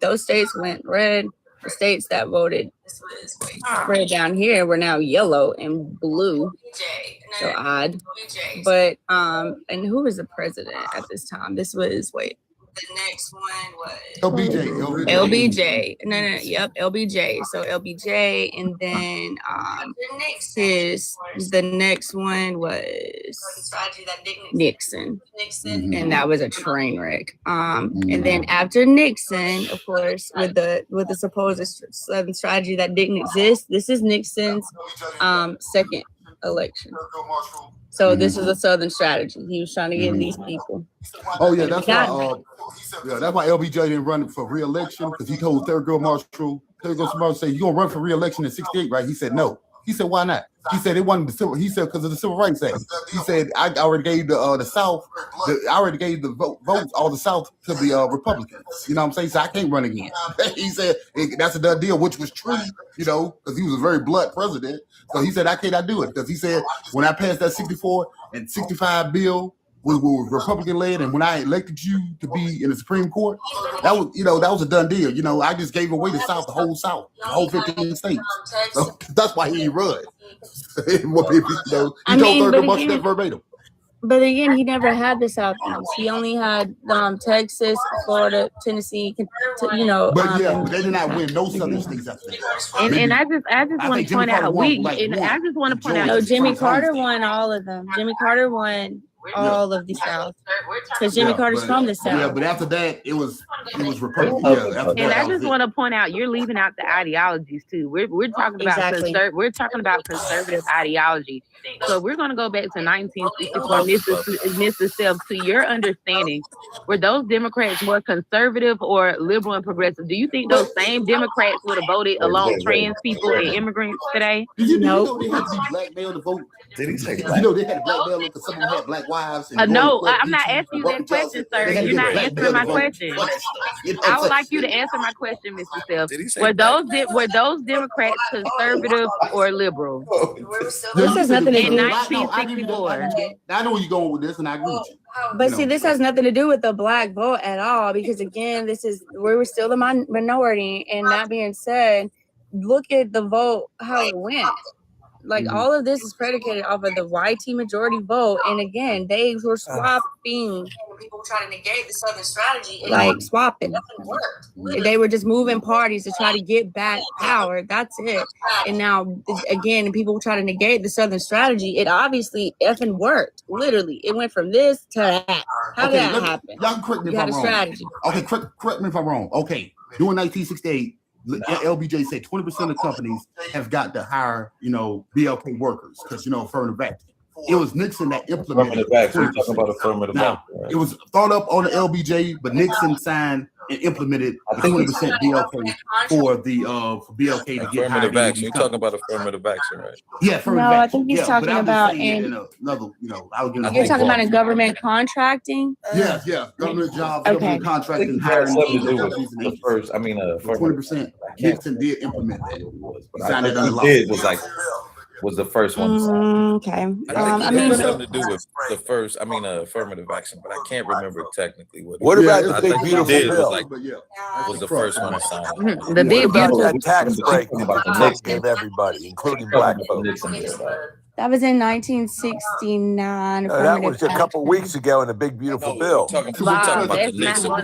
those states went red. The states that voted red down here were now yellow and blue. So odd. But and who was the president at this time? This was the next one was LBJ. No, yep, LBJ. So LBJ, and then the next one was Nixon. And that was a train wreck. And then after Nixon, of course, with the supposed Southern strategy that didn't exist, this is Nixon's second election. So this is a Southern strategy. He was trying to get these people. Oh yeah, that's why. That's why LBJ didn't run for re-election, because he told Thurgood Marshall, say, "You gonna run for re-election in '68, right?" He said no. He said, "Why not?" He said it wasn't the civil. He said because of the Civil Rights Act. He said I already gave the South. I already gave the votes all the South to the Republicans. You know what I'm saying? So I can't run again. He said that's a done deal, which was true. You know, because he was a very blunt president. So he said I cannot do it, because he said when I passed that 64 and 65 bill was Republican led, and when I elected you to be in the Supreme Court, that was a done deal. You know, I just gave away the South, the whole 15 states. So that's why he run. He told Thurgood Marshall that verbatim. But again, he never had the Southeast. He only had Texas, Florida, Tennessee. But they did not win no Southern states after that. And I just want to point out, no, Jimmy Carter won all of them. Jimmy Carter won all of the South, because Jimmy Carter's from the South. Yeah, but after that, it was Republican. And I just want to point out, you're leaving out the ideologies too. We're talking about we're talking about conservative ideology. So we're going to go back to 1964, Mr. Self, to your understanding, were those Democrats more conservative or liberal and progressive? Do you think those same Democrats would have voted along trans people and immigrants today? No. They had to be black male to vote. Did he say black? They had black male because some of them had black wives. No, I'm not asking you that question, sir. You're not answering my question. I would like you to answer my question, Mr. Self. Were those Democrats conservative or liberal? This has nothing to do in 1964. I know where you're going with this, and I agree with you. But see, this has nothing to do with the black vote at all, because again, we're still the minority. And that being said, look at the vote, how it went. Like all of this is predicated off of the YT majority vote, and again, they were swapping. People try to negate the Southern strategy, like swapping. They were just moving parties to try to get back power. That's it. And now, again, people try to negate the Southern strategy. It obviously effing worked. Literally, it went from this to that. How did that happen? Y'all correct me if I'm wrong. Strategy. Okay, correct me if I'm wrong. Okay, during 1968. LBJ said 20% of companies have got to hire, BLK workers because, affirmative action. It was Nixon that implemented Affirmative action. 20%. You're talking about affirmative Now, action, right? it was thought up on the LBJ, but Nixon signed and implemented 20% BLK for BLK to get hired Affirmative in action. You're talking about affirmative action, right? Yeah, affirmative No, I action. think he's Yeah, talking but I'm about just saying it in another, I was You're talking about in government contracting? Yeah, government jobs, Okay. government contracting, It has hiring something to do with agencies and the agencies. first. 20%. Nixon did implement that. He I signed it think under he law. did was the first one. Okay. I think I it mean, has something to do with the first, affirmative action, but I can't remember technically what. What about the I big think beautiful he did bill? was the first one to sign it. The What big about beautiful. that tax break that about the Trump Nixon. gave everybody, including black folks? That was in 1969. No, that was a couple weeks ago in the big beautiful bill. Bob, that's not going to. That's not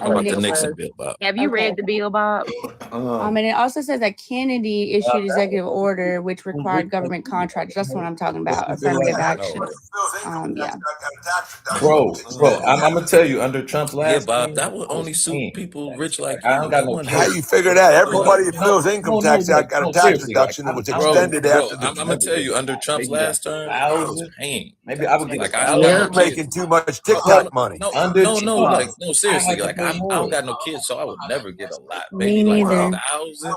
going to help us. Bob. Have you read the bill, Bob? And it also says that Kennedy issued executive order which required government contracts. That's what I'm talking about. Affirmative action. Yeah. Bro, I'm gonna tell you, under Trump's last, Bob, that would only suit people rich like you. I don't got no kids. How you figure that? Everybody that fills income tax out got a tax seriously, reduction that was extended after the. I'm gonna tell you, under Trump's last term, I was paying. Maybe I would get like a I don't got You're no kids. making too much TikTok money. No, seriously. Like I don't got no kids, so I would never get a lot. Me Maybe like neither. 1,000.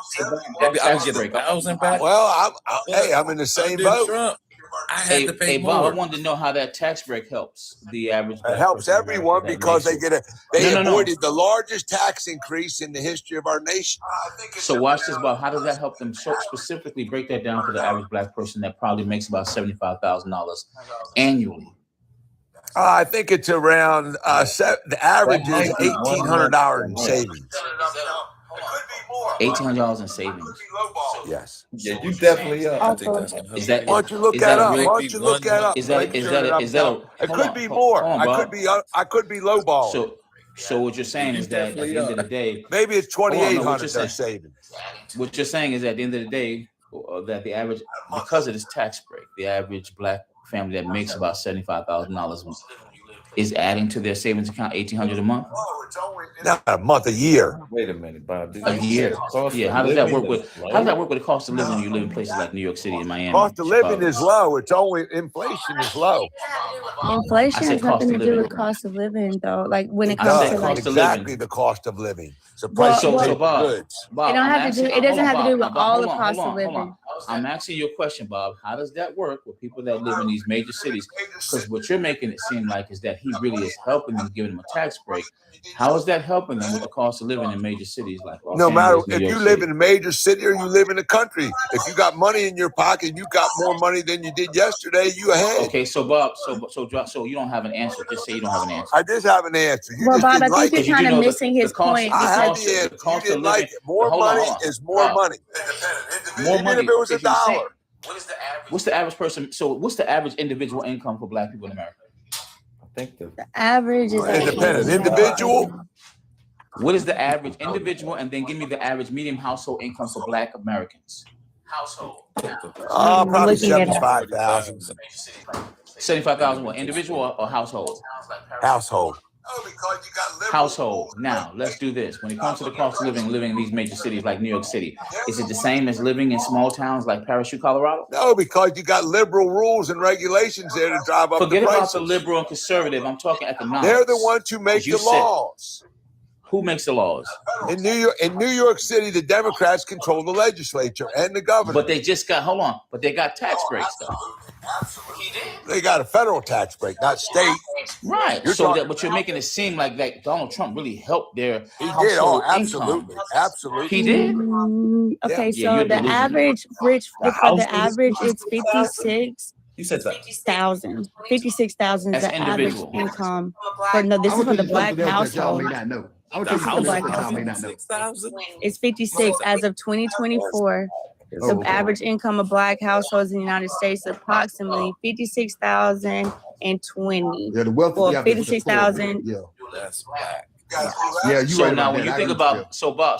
Maybe I would get 1,000 back. Well, I'm in the same boat. Trump, I had to pay Hey, more. Bob, I wanted to know how that tax break helps the average. It helps everyone because they avoided the largest tax increase in the history of our nation. So watch this, Bob. How does that help them? So specifically, break that down for the average black person that probably makes about $75,000 annually. I think it's around the average is $1,800 in savings. $1,800 in savings. Yes. Yeah, you definitely are. I think that's gonna help. Is that? Why don't you look is that that a up? real- Why don't you look that up? Is that? Make Is sure that? I'm Is that? telling- It hold could on, be hold more. on, I Bob. could be lowballing. So what you're saying is that at the end of the day, Maybe it's Hold on, no, what 2,800 you're they're saying. saving. What you're saying is at the end of the day, that the average, because of this tax break, the average black family that makes about $75,000 is adding to their savings account $1,800 a month. Not a month, a year. Wait a minute, Bob. A year. Yeah. How does that work with? How does that work with the cost of living when you live in places like New York City and Miami? Cost of living Chicago? is low. It's only inflation is low. Inflation I said has cost nothing of to do living. with cost of living, though. Like when it I comes said to like, cost of Exactly living. the cost of living. It's the Well, price of well- So Bob, goods. Bob, it don't I'm have to asking- do. It doesn't hold on, have to do Bob, with Bob, all hold the on, cost hold of on, hold living. on. I'm asking you a question, Bob. How does that work with people that live in these major cities? Because what you're making it seem like is that he really is helping them, giving them a tax break. How is that helping them with the cost of living in major cities like Los No matter Angeles, New if York you City? live in a major city or you live in the country, if you got money in your pocket, you got more money than you did yesterday. You ahead. Okay, so Bob, so you don't have an answer. Just say you don't have an answer. I just have an answer. You Well, just Bob, I didn't think like you're it. you kind do of know missing his point. I had Because the answer. the You cost didn't of like living. it. More Hold on, money hold on. is more Bob, money. More Even money. if it was is insane. $1. What's the average person? So what's the average individual income for black people in America? I think the average is It depends. Individual. What is the average individual? And then give me the average median household income for black Americans. Household. Probably looking at it. 75,000. 75,000 what? Individual or household? Household. Household. Now, let's do this. When it comes to the cost of living in these major cities like New York City, is it the same as living in small towns like Parachute, Colorado? No, because you got liberal rules and regulations there to drive up Forget the about prices. the liberal and conservative. I'm talking economics. They're the ones who make You the said- laws. Who makes the laws? In New York City, the Democrats control the legislature and the governor. But they just got, hold on, but they got tax breaks though. They got a federal tax break, not state. Right. You're So talking- that, but you're making it seem like that Donald Trump really helped their He did. household Oh, absolutely. income. Absolutely. He did. Okay, Yeah, so you're the delusional. average rich The for the house average it's 56,000. You said that. 56,000 is As the average individual. income for no. This I is would for the think black something else that y'all may household. not know. I would The think something else black that y'all household. may not know. 6,000. It's 56 as of 2024. The okay. average income of black households in the United States is approximately 56,020. Yeah, the wealthy Well, gap is 56,000. Yeah. That's black. Yeah, you So right now about when that. you I think agree. about, so Bob,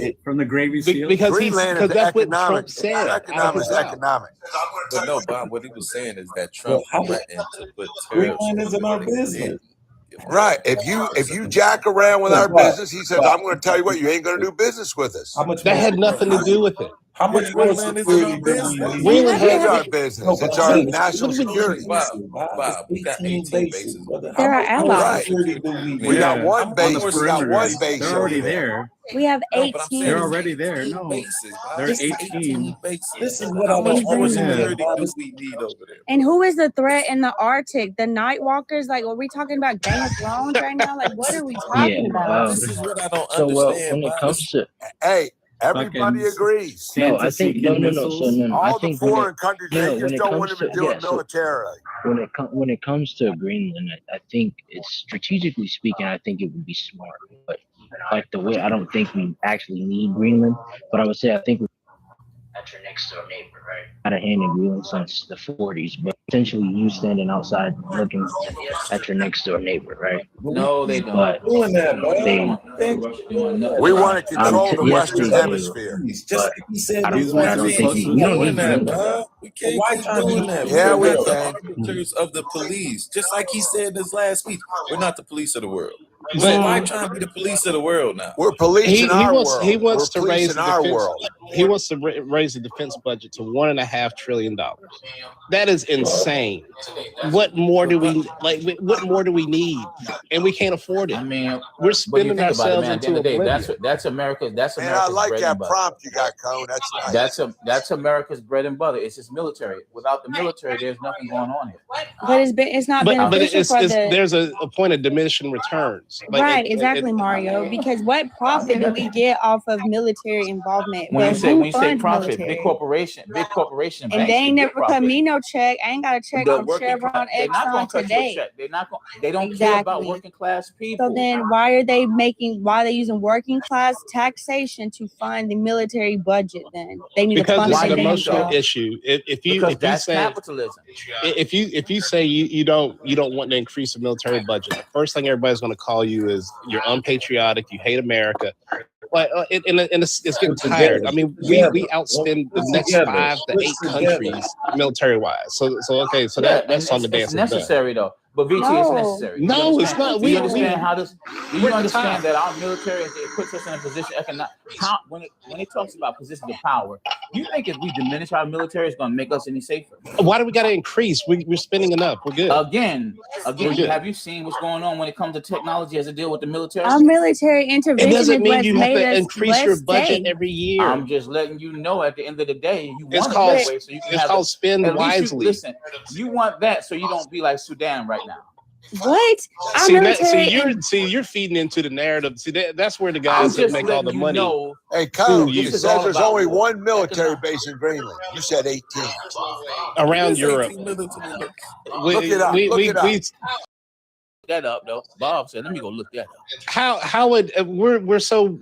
did. From the gravy seal? Because Greenland is that's what economic. Trump said. Economic is economic. But no, Bob, what he was saying is that Well, Trump threatened to put tariffs Greenland on isn't our everything. business. Right. If you jack around with our business, he says, I'm going to tell you what, you ain't going to do business with us. How much That had nothing to do with it. How much Greenland is in our business? Greenland It is has our business. It's our national security. Bob, we got 18 bases. Brother. They're our allies. We got one base. On the We got one perimeter. base They're over already there. there. We have No, but I'm 18. saying They're already there. No, bases, Bob. they're 18. bases. This is what How I much don't more understand. security do we need over there? And who is the threat in the Arctic? The Night Walkers? Like, are we talking about Game of Thrones right now? Like, what are we talking about? This is what I don't So understand. when it Bob. comes to Hey, everybody agrees. no, I think no. So no, I All the think when foreign it, countries, no, they when just it don't comes want them to to do yeah, it so militarily. when it comes to Greenland, I think it's strategically speaking, I think it would be smart. But like the way I don't think we actually need Greenland, but I would say I think we at your next door neighbor, right? Had a hand in Greenland since the 40s, but essentially you standing outside looking at your next door neighbor, right? No, they don't. But Doing that, they We want to control the yes, Western they do. Hemisphere. Just But like he said, I don't think we don't doing need that, Greenland. Bob. We can't why keep try to doing be that. Yeah, We're we not the can. arbiters of the police. Just like he said in his last speech, we're not the police of the world. So But why try and be the police of the world now? We're policing he our wants world. We're to raise policing the our defense. world. He wants to raise the defense budget to $1.5 trillion. That is insane. What more do we like? What more do we need? And we can't afford it. I mean, we're but you spending think about it, ourselves man. At the into end of the day, oblivion. that's America. That's Man, I America's like bread and that butter. prompt you got, Cone. That's nice. That's America's bread and butter. It's just military. Without the military, there's nothing going on here. But it's not beneficial But for the there's a point of diminishing returns. right, exactly, Mario. Because what profit do we get off of military involvement? When you But say who funds profit, military? big corporation, And banks they ain't can get never cut profit. me no check. I ain't got a check The from working Chevron, they're not Exxon going to cut you a today. check. They don't care about Exactly. working class people. So then why are they using working class taxation to fund the military budget then? They need to Because fund it's it an emotional themselves. issue. If you that's say capitalism. if you say you don't want to increase the military budget, the first thing everybody's going to call you is you're unpatriotic, you hate America. Like it's getting tired. I mean, we outspend the next 5 to 8 countries military wise. So okay, so that's on the It's dancing. necessary though. But VT, it's necessary. No, it's not. Do you understand how this? Do we're you at the top. understand that our military it puts us in a position when it talks about positions of power? You think if we diminish our military, it's going to make us any safer? Why do we got to increase? We're spending enough. We're good. Again, We're good. have you seen what's going on when it comes to technology as a deal with the military? Our military intervention It doesn't is mean what's you have made to us increase your less budget safe. every year. I'm just letting you know at the end of the day, you It's want called it that way so you can it's have called spend at least wisely. Listen, you want that so you don't be like Sudan right now. What? Our You're feeding into the narrative. See, that's where the I'm guys that just make all letting the you money. know. Hey, Cone, you. you This is said all there's about only one military base in Greenland. You said 18. Around Europe. Look it up. Look it up. That up though. Bob said, "Let me go look that up." How would we're so?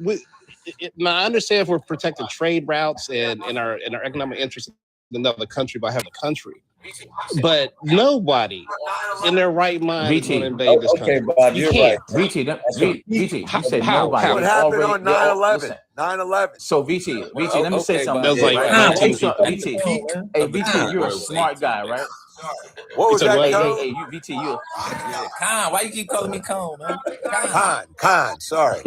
Now I understand if we're protecting trade routes and our economic interests in another country by having a country, but nobody in their right mind is going to invade this country. Bob, you're right. VT, you said nobody. What happened on 9/11? Listen. 9/11. So VT, let me say something. That was like right? 19 VT, people. hey VT, you're a smart guy, right? What was that, Cone? Hey, you VT, you. Con, why you keep calling me Con, man? Con, sorry.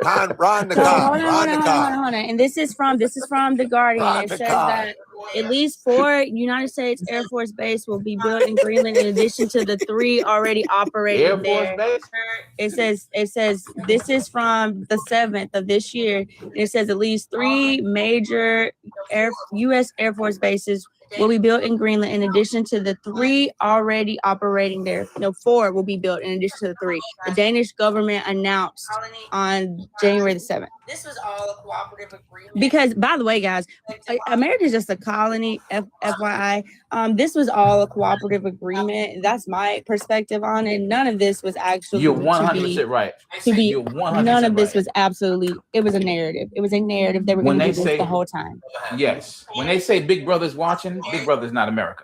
Ron the So Con. hold on. And this is from The Guardian. It says that at least 4 United States Air Force base will be built in Greenland in addition to the 3 already operating Air there. Force base? It says this is from the 7th of this year. And it says at least 3 major U.S. Air Force bases will be built in Greenland in addition to the 3 already operating there. No, 4 will be built in addition to the 3. The Danish government announced on January the 7th. This was all a cooperative agreement. Because, by the way, guys, America is just a colony, FYI. This was all a cooperative agreement. That's my perspective on it. None of this was actually You're 100% right. You're 100% none of this was absolutely. It was a narrative. It was a narrative. They were going to do this the whole time. Yes. When they say Big Brother's watching, Big Brother's not America.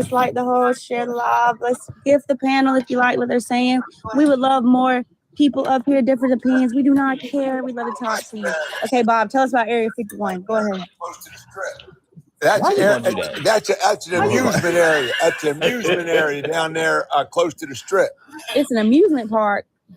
Let's like the whole, share the live. Let's gift the panel if you like what they're saying. We would love more people up here, different opinions. We do not care. We love to talk to you. Okay, Bob, tell us about Area 51. Go ahead. That's Why you gonna do that? that's an amusement area. That's an amusement area down there close to the strip. It's an amusement park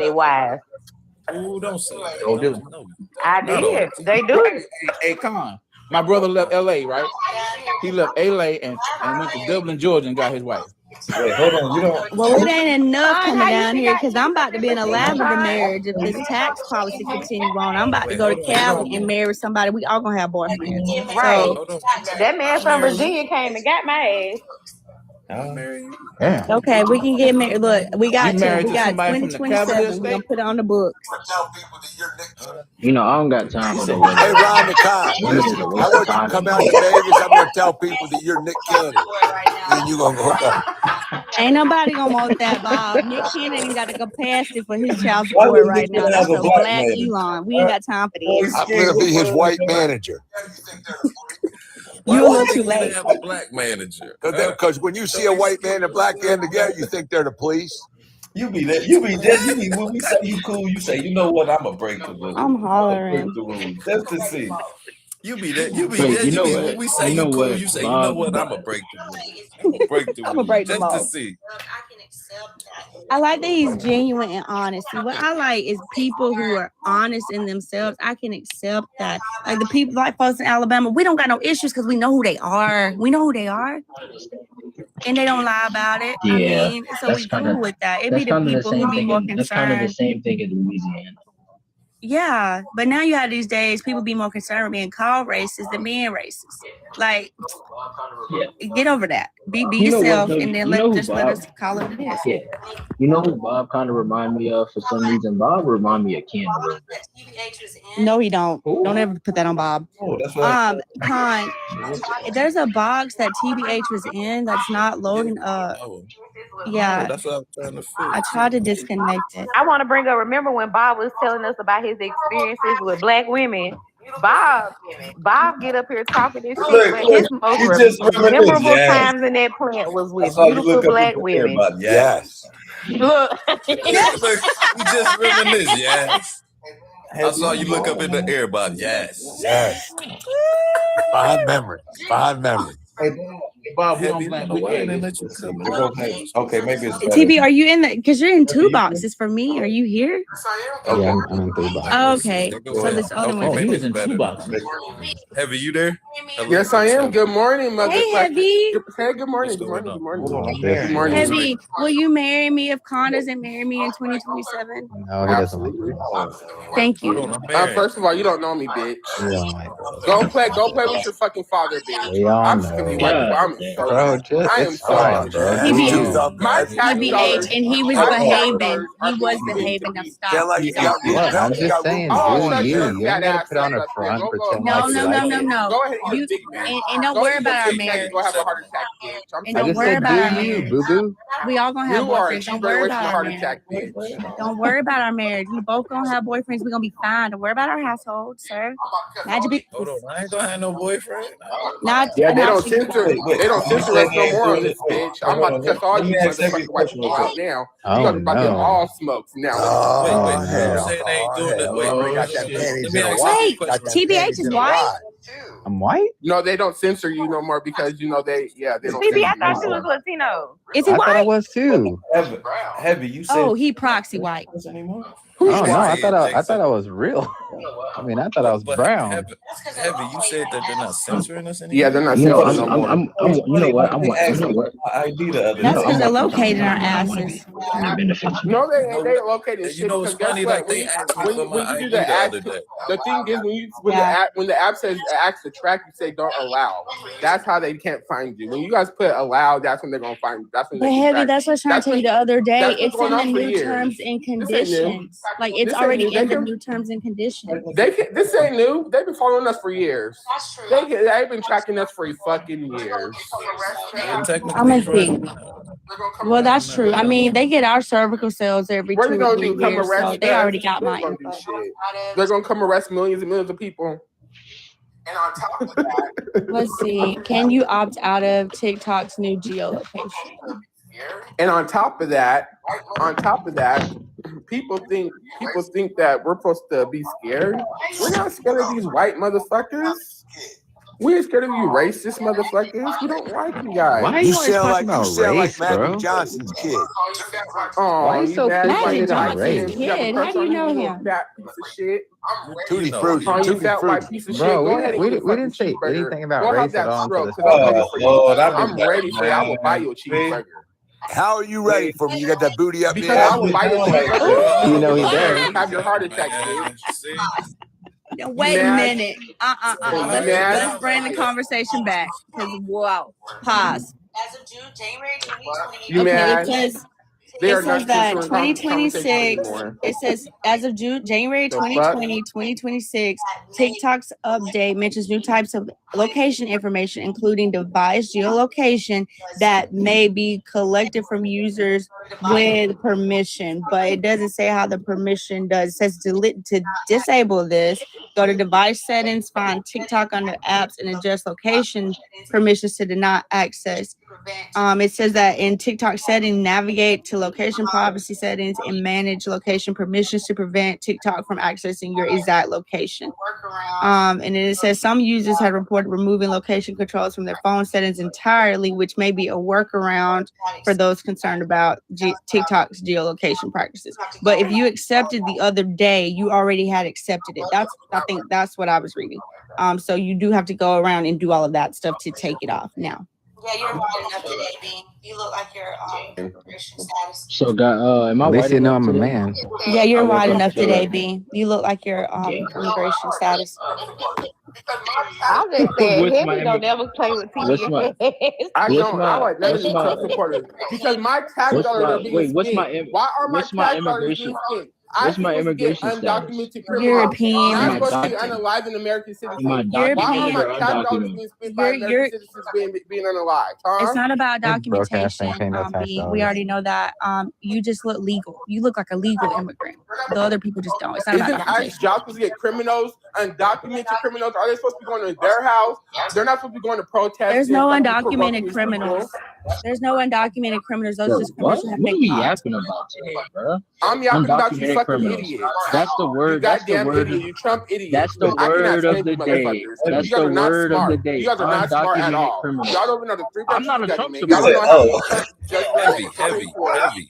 their wives. Ooh, don't say that. Oh, dude. No, I not all did. the time. They do. Hey, Con. My brother left LA, right? He left LA and went to Dublin, Georgia, and got his wife. Wait, hold on. You don't. Well, it ain't enough Fine, coming how you down think here I because I'm about to be in a lavender marriage if this tax policy continue on. I'm about to Wait, go to hold on. You Cali don't. and marry somebody. We all gonna have boyfriends. right. So Hold on. That man from Marry Virginia came and got my ass. Marry you. Damn. okay, we can get married. Look, we got married to somebody from the Cavalier 2027. We're gonna state? put it on the books. You know, I don't got time for the Hey, wedding. Ron the Cop, Women is listen, a I waste of want you to time. come out to Vegas. I'm going to tell people that you're Nick Cannon. And you're going to hook up. Ain't nobody gonna want that, Bob. Nick Cannon ain't got the capacity for his child Why support would right Nick now. Cannon That's have a a black black man? Elon. We ain't got time for this. I'm going to be his white manager. You a little too late. Have a black manager. Because when you see a white man and a black man together, you think they're the police. You be that. You be that. You be when we say you cool. You say, you know what? I'm gonna break the rules. I'm Break hollering. the rules just to see. You be that. You be Wait, that. you You know be what? when we say You you know cool. what, You say, you know Bob? what? I'm gonna break the rules. I'm gonna break the I'm gonna rules break them just to all. see. I like that he's genuine and honest. See, what I like is people who are honest in themselves. I can accept that. Like the people, like folks in Alabama, we don't got no issues because we know who they are. We know who they are, and they don't lie about it. I Yeah, mean, so that's we kind cool of with that. It be the the people who same be thing. more That's kind of the concerned. same thing in Louisiana. Yeah, but now you have these days, people be more concerned with being called racist than being racist. Like, get over that. Be You know what yourself, though? and then You know who let Bob? us call it what it is. Yeah. You know who Bob kind of remind me of for some reason? Bob remind me of Ken a little bit. No, he don't. Don't ever put that on Bob. Oh, that's what. Con, there's a box that TBH was in that's not loading up. Oh, Yeah, that's what I'm trying to fix. I tried to disconnect it. I want to bring up. Remember when Bob was telling us about his experiences with black women? Bob get up here talking this shit, Look, but look. his most You just reminisce. memorable Yes. times in that plant was I with saw you beautiful look up black in the air women. about yes. Look, Look, you just reminisce. Yes. I saw you look up in the air about yes. Yes. Behind memory. Behind memory. Hey, Bob, we Heavy, don't I don't blame. know why they didn't let you let's see. come It in. goes maybe. Okay, maybe it's better. TB, are you in the? Because you're in Are two you boxes for me. Are you here? okay. Yeah, I'm in 3 boxes. Oh, okay. There go So Heavy. this other Okay, one. Oh, he maybe was it's in better. 2 boxes. Heavy, you there? Hello? Yes, I am. Heavy. Good morning, Hey, motherfucker. Heavy. Hey, good morning. What's Good going morning. on? Good morning. Hold on, I'm Good marrying. morning. Heavy, will you marry me if Con doesn't marry me in 2027? No, he doesn't like Absolutely. this. Thank Hold you. on, I'm married. First of all, you don't know me, bitch. We all like, bro. Go play with your fucking father, bitch. We all I'm just gonna be white know. people. I'm so Bro, just, I am it's so fine, bro. Do He's too you? dumb. my tax dollars. TBH, and he was My tax behaving. dollars are He being was spent behaving. to Now be. stop. Like you got root. What? I'm You just got root. saying, Oh, do shut you. your You fat ain't got to ass put up on a right there. front, Go pretend No, like you no, like no, no, it. no. Go ahead and eat You a Big Mac. and don't Go worry eat your about our Big Mac and go marriage. have a heart attack, bitch. I'm And I don't just worry said, about do our you, marriage. boo boo? We all gonna have You are a boyfriends. Don't cheeseburger worry away from about a our heart marriage. attack, bitch. Don't worry about our marriage. We both gonna have boyfriends. We're gonna be fine. Don't worry about our household, sir. Magic. Hold on, I ain't gonna have no boyfriend. Not Yeah, they don't not you. censor. Wait. They don't You censor said us they no ain't more on doing this it. Wait, bitch. I'm about to cuss all let me you ask every motherfucking white question people real quick. out now. Oh, We gonna about to get no. all smokes now. Wait, Oh, wait. You no. saying they ain't doing that? Wait, Oh, Got them shit. panties let in me a ask wad. you a Wait, question. Got them TBH panties is in a white. wad. I'm white? No, they don't censor you no more because they don't CB, censor I you no thought you was more. Latino. Is he I thought I white? was too. Heavy, you said Oh, he proxy white. anymore? Who's Oh, no. white? I thought I was real. I mean, I thought I was But brown. Heavy, you said that they're not censoring us Yeah, anymore. they're not You know, censoring no more. you know what? They asked me for my ID the other That's day. because they're locating our asses. No, they ain't located You shit know what's because guess funny? what? Like they asked me for When my you do ID the the ask, other day. the thing is when the app says ask to track, you say don't allow. That's how they can't find you. When you guys put allow, that's when they're gonna find you. That's when But they can Heavy, track. that's what I was trying to tell you the other day. That's been It's going in the on for new years. terms and This ain't new. conditions. Like it's This ain't already new. in the new terms and conditions. This ain't new. They've been following us for years. They've been tracking us for fucking years. And technically, I'm gonna friend, see. Well, that's true. I mean, they get our cervical cells every What are 2 they or gonna 3 do? Come years, so arrest they us? already got They my ain't gonna do info. shit. They're gonna come arrest millions and millions of people. And on top of that, Let's see. Can you opt out of TikTok's new geolocation? and on top of that, people think that we're supposed to be scared. We're not scared of these white motherfuckers. We ain't scared of you racist motherfuckers. We don't like you guys. Why are You you always sound talking like about race, Magic bro? Johnson's kid. Oh, Why are you so Magic fixated on Johnson's race? You have a kid. How crush do you on him, know you little him? fat piece of shit. Tutti Frutti. Oh, you Tutti fat white Frutti. piece of shit. Bro, Go ahead and get a we fucking didn't say cheeseburger. anything about Go have race at that all until stroke this because I'm podcast. ready for you. Lord, I'll be I'm back, ready for you. I will buy man. you a cheeseburger. How are you ready for me? You got that booty up Because there? I will buy you a cheeseburger. You You know he will does. have your heart attack, bitch. Wait a mad? minute. You Let's mad? bring the conversation back. Because wow. Pause. As of June, January 2020. You Okay, mad? They it are says not that considering conversations 2026, anymore. it says as of January The fuck? 2020, 2026, TikTok's update mentions new types of location information, including device geolocation that may be collected from users with permission, but it doesn't say how the permission does. It says to disable this, go to device settings, find TikTok under apps, and adjust location permissions to deny access. It says that in TikTok setting, navigate to location privacy settings and manage location permissions to prevent TikTok from accessing your exact location. And then it says some users have reported removing location controls from their phone settings entirely, which may be a workaround for those concerned about TikTok's geolocation practices. But if you accepted the other day, you already had accepted it. I think that's what I was reading. So you do have to go around and do all of that stuff to take it off now. Yeah, you're white enough today, B. You look like you're immigration status. So, am I At least white you know enough I'm a today? man. Yeah, you're I woke wide up enough today. today, B. You look like your immigration status. I just said, What's my Heavy don't ever play with what's my I what's don't. I my would never what's be my Trump supporters because my tax what's dollars my are being wait what's spent. my Why are my what's my tax dollars immigration being spent? I what's my supposed to get immigration status? undocumented criminals. European. Not Am I supposed to be documented? unalived American Am I citizens. Why are documented my or tax dollars undocumented? being spent by American citizens being unalived? It's Huh? not about This broadcast ain't documentation, paying no tax B. We dollars. already know that. You just look legal. You look like a legal immigrant. The other people just don't. It's not about Isn't ICE documentation. job supposed to get criminals, undocumented criminals? Are they supposed to be going to their house? They're not supposed to be going to protest. There's no like undocumented criminals. There's no undocumented criminals. Those Bro, just what? permission have What are been we caught. yapping about today, bro? I'm yapping about you Undocumented fucking criminals. idiots. That's the You word. That's the goddamn word. idiot. You Trump idiot. That's the I cannot word of stand the you day. motherfuckers. That's You guys the are not word of the smart. day. You guys are not smart at Undocumented all. criminals. Y'all don't know the three I'm not branches a of Trump government. Y'all supporter. don't know how to be Trump Heavy.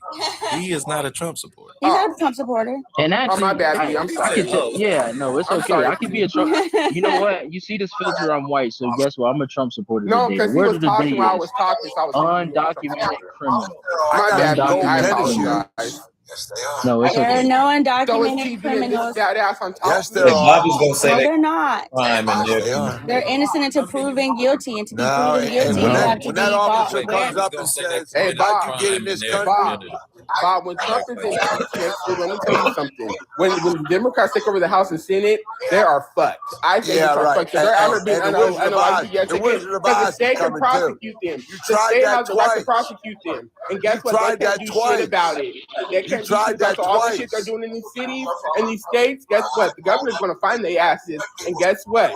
He is not a Trump supporter. He's not a Trump supporter. And Oh, actually, my bad, B. I'm I sorry. can tell. Yeah, no, it's I'm okay. sorry. I can be a Trump. You know what? You see this filter? I'm white, so guess what? I'm a Trump supporter No, today. because The he word was of the day talking while I is was talking, so I was undocumented criminal. my bad, B. I Undocumented tennis criminal. apologize. No, it's There are okay. no So is undocumented he being criminals. this fat ass on top Yes, of me? there Hey, Bob are. was gonna say No, that they're not. crime in Yes, there. they are. They're innocent until proven guilty. And to be No, proven guilty, when you No. have to when that be officer Wait, where comes Bob was up gonna and say that says, Hey, committed "How'd you Bob. get in crime in this their country?" community. Bob, when Trump is impeachment, let me tell you something. When Democrats take over the House and Senate, they are fucked. I say Yeah, are right. fucked. They're out here being And the Wizard of Oz, unalived. Yes, the again, Wizard of because the Oz is state can coming too. prosecute them. You The tried state that has the right to twice. prosecute them. And guess You what? They tried can't that do twice. shit about it. They You can't do tried shit about that it. So all the shit they're twice. doing in these cities and these states, guess what? The governor's going to find their asses. And guess what?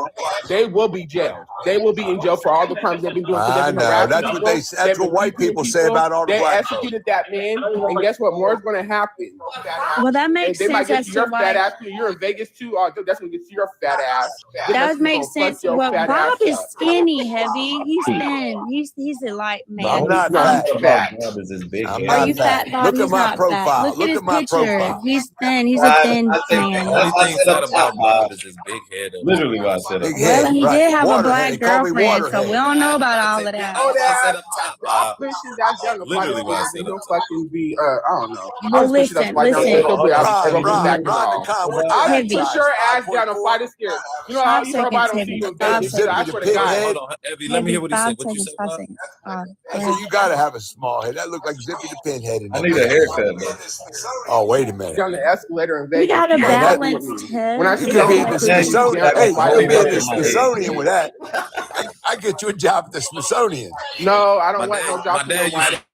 They will be jailed. They will be in jail for all the crimes they've been doing because I they've been know. harassing That's what people. that's They've what been white beating people say people. about all the They black folks. executed that man. And guess what? More is going to happen. well, that And makes they might sense get as to to your fat why. ass too. You're in Vegas too. That's gonna get to your fat ass. That makes sense. Your Well, fat Bob ass is up. skinny, Heavy. He's thin. He's a light man. I'm not No, fat. he's fat. Bob is his big I'm head. Are not you fat. fat, Bob? Look at He's my not fat. profile. Look at Look his at my picture. profile. He's thin. He's a thin I think man. Only I thing said fat up about top, Bob Bob. is his big head up Literally top. what I said up Big top. Well, head, he right? did have a Waterhead. black He called me girlfriend, so we Waterhead. don't know about all of that. Oh, I said that. up top, I'll Bob. push his ass down the flight of Literally what I stairs said and up he'll top. fucking be I don't know. I'll Well, just push his ass flight down the listen. stairs. Hopefully I'll Ron, go back and Ron the all. Con, what's your I'll height just push size? your ass down a 5'4"? flight of stairs. You know how 5 you heard about seconds, I don't see Heavy. you in 5 Vegas. Zippy I seconds. the swear to pig God. head. Hold on, Evie. Let me Heavy. hear what he 5 said. What you seconds. said, 5 Bob? seconds. I said you gotta have a small head. That looked like Zippy the pinhead in I that need a picture. haircut, man. Oh, wait a minute. Down the escalator in We Vegas. got a You Man, that balanced head. When I you see could you be on in the Christmas, Now you you Smithsonian. down got a me Hey, flight you of could be in up the in stairs. my head. Smithsonian with that. I get you a job at the Smithsonian. No, I don't My want no dad, job my from no dad used white. to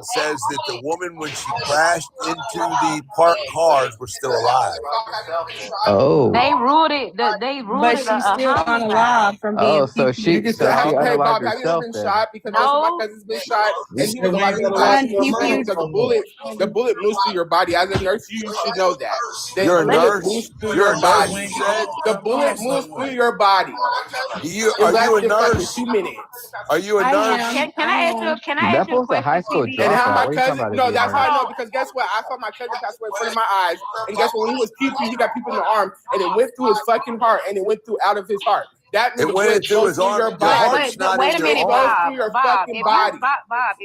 says that the woman, when she crashed into the parked cars, were still alive. Oh. They ruled it. They ruled But it she's a still on homicide. alive from being So You she can so still she have, hey unalived Bob, have you ever herself been then. shot? Because most of my No. cousins been shot, We and he said was we alive. ain't He gonna died let in you the alone because no more. the bullet moves through your body. As a nurse, you should know that. The You're a bullet nurse? moves through You're your a nurse, body. you said? The bullet moves through your body. Are Unless you a it's like a nurse? human minutes. Are you a nurse? Can I ask you? Can I ask you a That was a high question, school TB? And how dropout. my What are you talking cousin? about? No, that's how I Hold know on. because guess what? I saw my cousin pass away in front of my eyes, and guess what? When he was pew-pew, he got people in the arm, and it went through his fucking heart, and it went through out of his heart. That It means went blood through goes his through arm. your Your body. heart's not Wait in a your minute, It goes arm. through your Bob. fucking If body.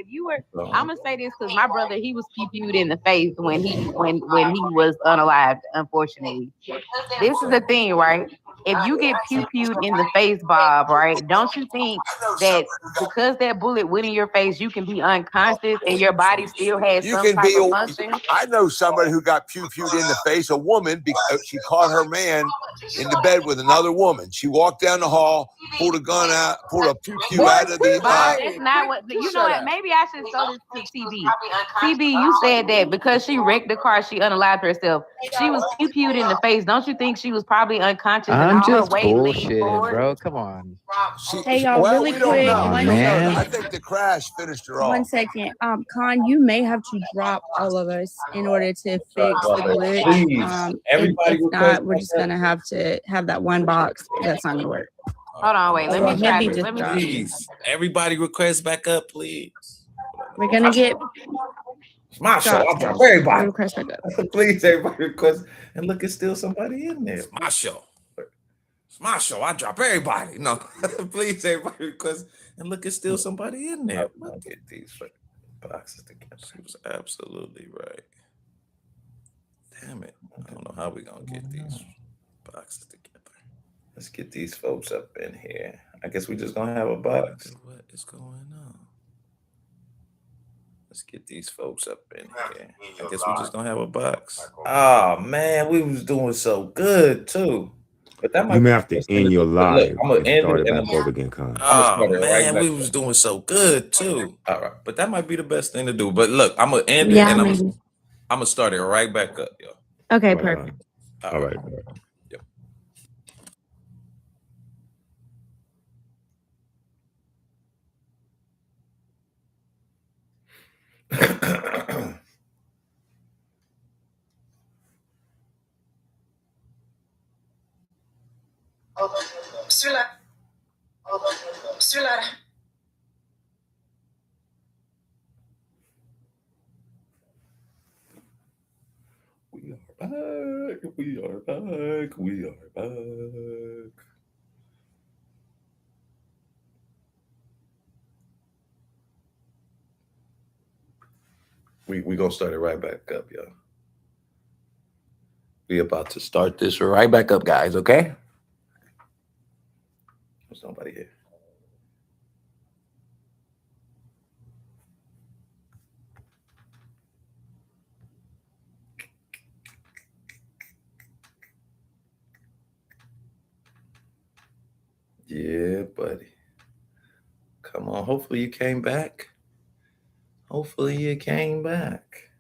you were, I'm gonna say this because my brother, he was pew-pewed in the face when he was unalived. Unfortunately, this is the thing, right? If you get pew-pewed in the face, Bob, right? Don't you think that because that bullet went in your face, you can be unconscious and your body still has You some can type be. of function? I know somebody who got pew-pewed in the face. A woman. She caught her man in the bed with another woman. She walked down the hall, pulled a gun out, pulled a pew-pew Boy, out of the. Bob, that's not what you know. Shut What? up. Maybe I should show this to TB. TB, you said that because she wrecked the car, she unalived herself. She was pew-pewed in the face. Don't you think she was probably unconscious and I'm all her just weight leaned bullshitting, forward? bro. Come on. Hey y'all, Well, really we don't quick, know. Come on, We one don't know. man. I second. think the crash finished her One off. second. Con, you may have to drop all of us in order to fix the glitch. Please, everybody If request not, we're just gonna have to have that one box that's not gonna work. Hold on, wait. Let me try Maybe this. just Let me drop. see. Please, everybody request back up, please. We're gonna get It's my show. dropped, I'll drop guys. everybody. Request back up. Please, everybody request. And look, it's still somebody in there. It's my show. It's my show. I drop everybody. No, please, everybody request. And look, it's still somebody in there. I'll get these boxes together. She was absolutely right. Damn it. I don't know how we're going to get these boxes together. Let's get these folks up in here. I guess we just gonna have a box. What is going on? Let's get these folks up in here. I guess we just gonna have a box. Oh man, we was doing so good too. But that might You may have to end your live I'm gonna and end start it it and back over again, Con. Oh man, we was doing so good too. All right, but that might be the best thing to do. But look, I'm gonna end it Yeah, and maybe. I'm gonna start it right back up, yo. Okay, Right perfect. on. All right. Yep. Bismillah. Bismillah. We are back. We are back. We are back. We gonna start it right back up, yo. We about to start this right back up, guys. Okay? There's nobody here. Yeah, buddy. Come on. Hopefully you came back. Hopefully you came back.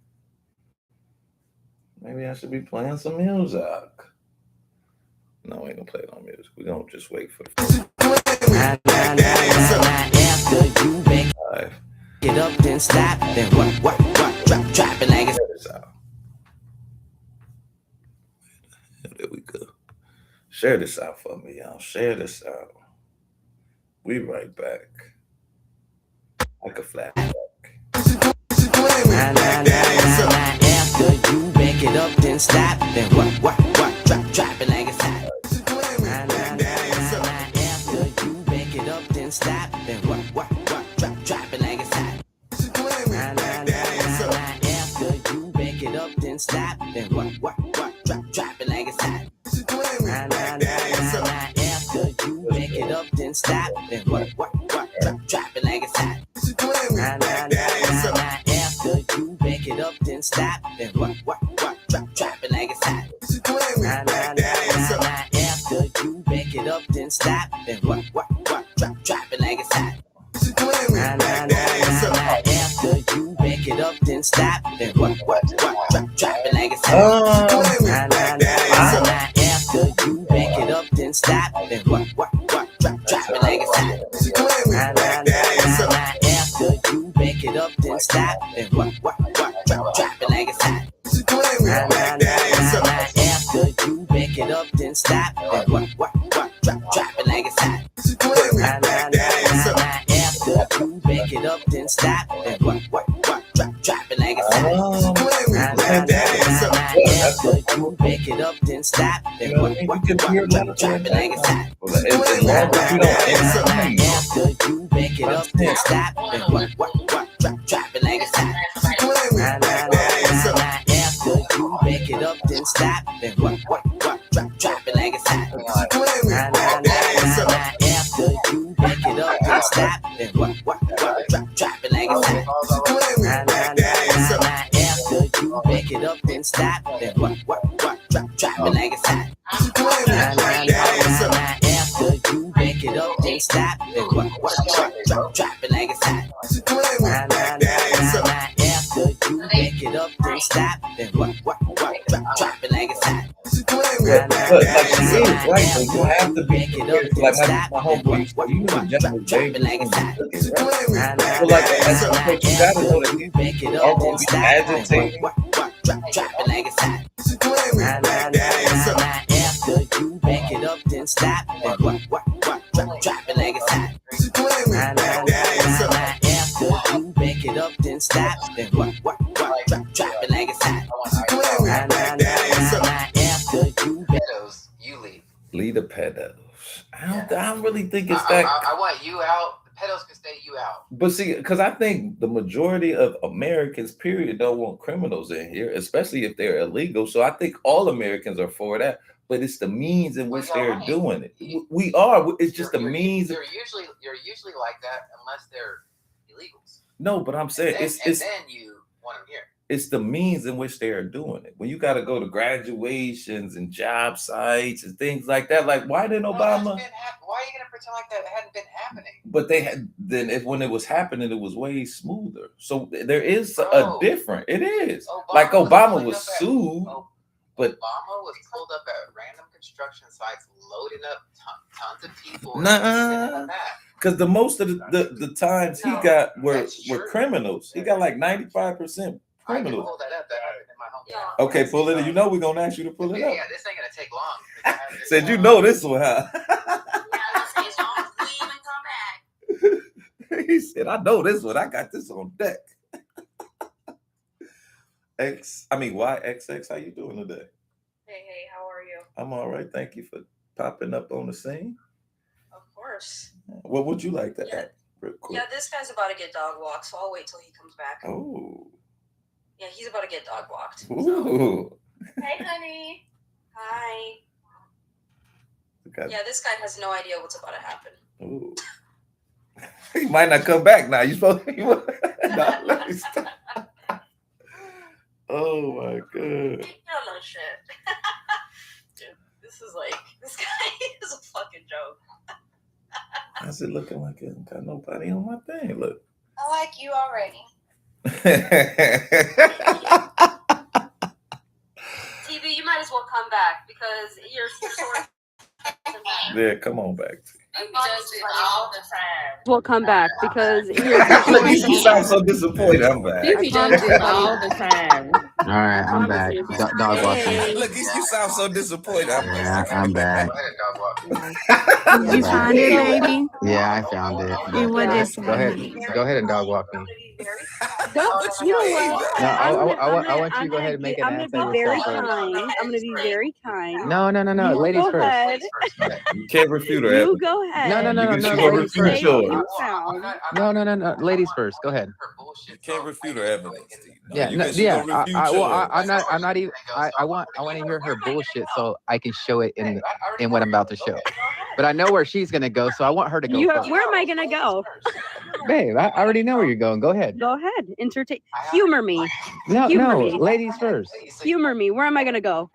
Maybe I should be playing some music. No, we ain't gonna play no music. We're gonna just wait for the Get up, then stop, then what, drop it like it's There we go. Share this out for me, y'all. Share this out. We right back. Like a flashback. after you back it up, then stop, then what, drop it like it's hot. After you back it up, then stop, then what, drop it like it's hot. After you back it up, then stop, then what, drop it like it's hot. After you back it up, then stop, then what, drop it like it's hot. After you back it up, then stop, then what, drop it like it's hot. After you back it up, then stop, then what, drop it like it's hot. After you back it up, then stop, then what, drop it like it's hot. After you back it up, then stop, then what, drop it like it's hot. After you back it up, then stop, then what, drop it like it's hot. After you back it up, then stop, then what, drop it like it's hot. saying? That's what You back it up, then stop. Then you know what I mean? You can hear a lot of drop it like it's hot. as long as you don't intervene. After you back it up, then stop. Then drop it like it's hot. After you back it up, then stop. Then drop it like it's hot. After you back it up, then stop. Then drop it like it's hot. After you back it up, then stop. Then drop it like it's hot. After you back it up, then stop. Then drop it like it's hot. After you back it up, then stop. Then drop it like it's hot. But like she is right, so you don't have to be like my homeboy. You know, general James. So like at some point, you gotta know that these are going to be agitating. Drop it like it's hot. After you back it up, then stop. Then drop it like it's hot. After you back it up, then stop. Then drop it like it's hot. After you pedos, you leave. Lead the pedos. I don't really think it's I that. I want you out. The pedos can stay you out. But see, because I think the majority of Americans, period, don't want criminals in here, especially if they're illegal. So I think all Americans are for that. But it's the means in which they're doing it. We are. It's just the means. You're usually like that unless they're illegals. No, but I'm saying And then you want them here. It's the means in which they are doing it. When you got to go to graduations and job sites and things like that, like why didn't Obama? Why are you gonna pretend like that hadn't been happening? But they had then when it was happening, it was way smoother. So there is a different. It is like Obama was sued, but Obama was pulled up at random construction sites, loading up tons of people. nah. Because the most of the times he got were criminals. He got like 95% criminals. Pull that up. That happened in my hometown. Okay, pull it. You know we're gonna ask you to pull it up. Yeah, this ain't gonna take long. Said you know this one, huh? He said, I know this one. I got this on deck. YXX, how you doing today? Hey, how are you? I'm all right. Thank you for popping up on the scene. Of course. What would you like to add real quick? Yeah, this guy's about to get dog walked, so I'll wait till he comes back. Oh. Yeah, he's about to get dog walked. Ooh. Hey, honey. Hi. Okay. Yeah, this guy has no idea what's about to happen. Ooh. He might not come back now. You supposed to let me stop. Oh my god. No shit. Dude, this guy is a fucking joke. How's it looking like it ain't got nobody on my thing? Look. I like you already. TV, you might as well come back because you're sort of. Yeah, come on back. He does it all the time. Will come back because Look, you sound so disappointed. I'm back. He does it all the time. All right, I'm back. Dog walking. Look, you sound so disappointed. I'm back. Did you find it, baby? Yeah, I found it. And what is Go ahead and dog walk me. Don't, you know what? No, I want you to go ahead and make it. I'm going to be very kind. I'm going to be very kind. No. You Ladies go first. ahead. You can't refute her. You go ahead. No. She gonna refute yours. No. Ladies first. Go ahead. You can't refute her evidence. I'm not even. I want to hear her bullshit so I can show it in what I'm about to show. But I know where she's gonna go, so I want her to go first. Where am I going to go? Babe, I already know where you're going. Go ahead. Go ahead. Entertain. Humor me. No, Humor me. ladies first. Humor me. Where am I going to go?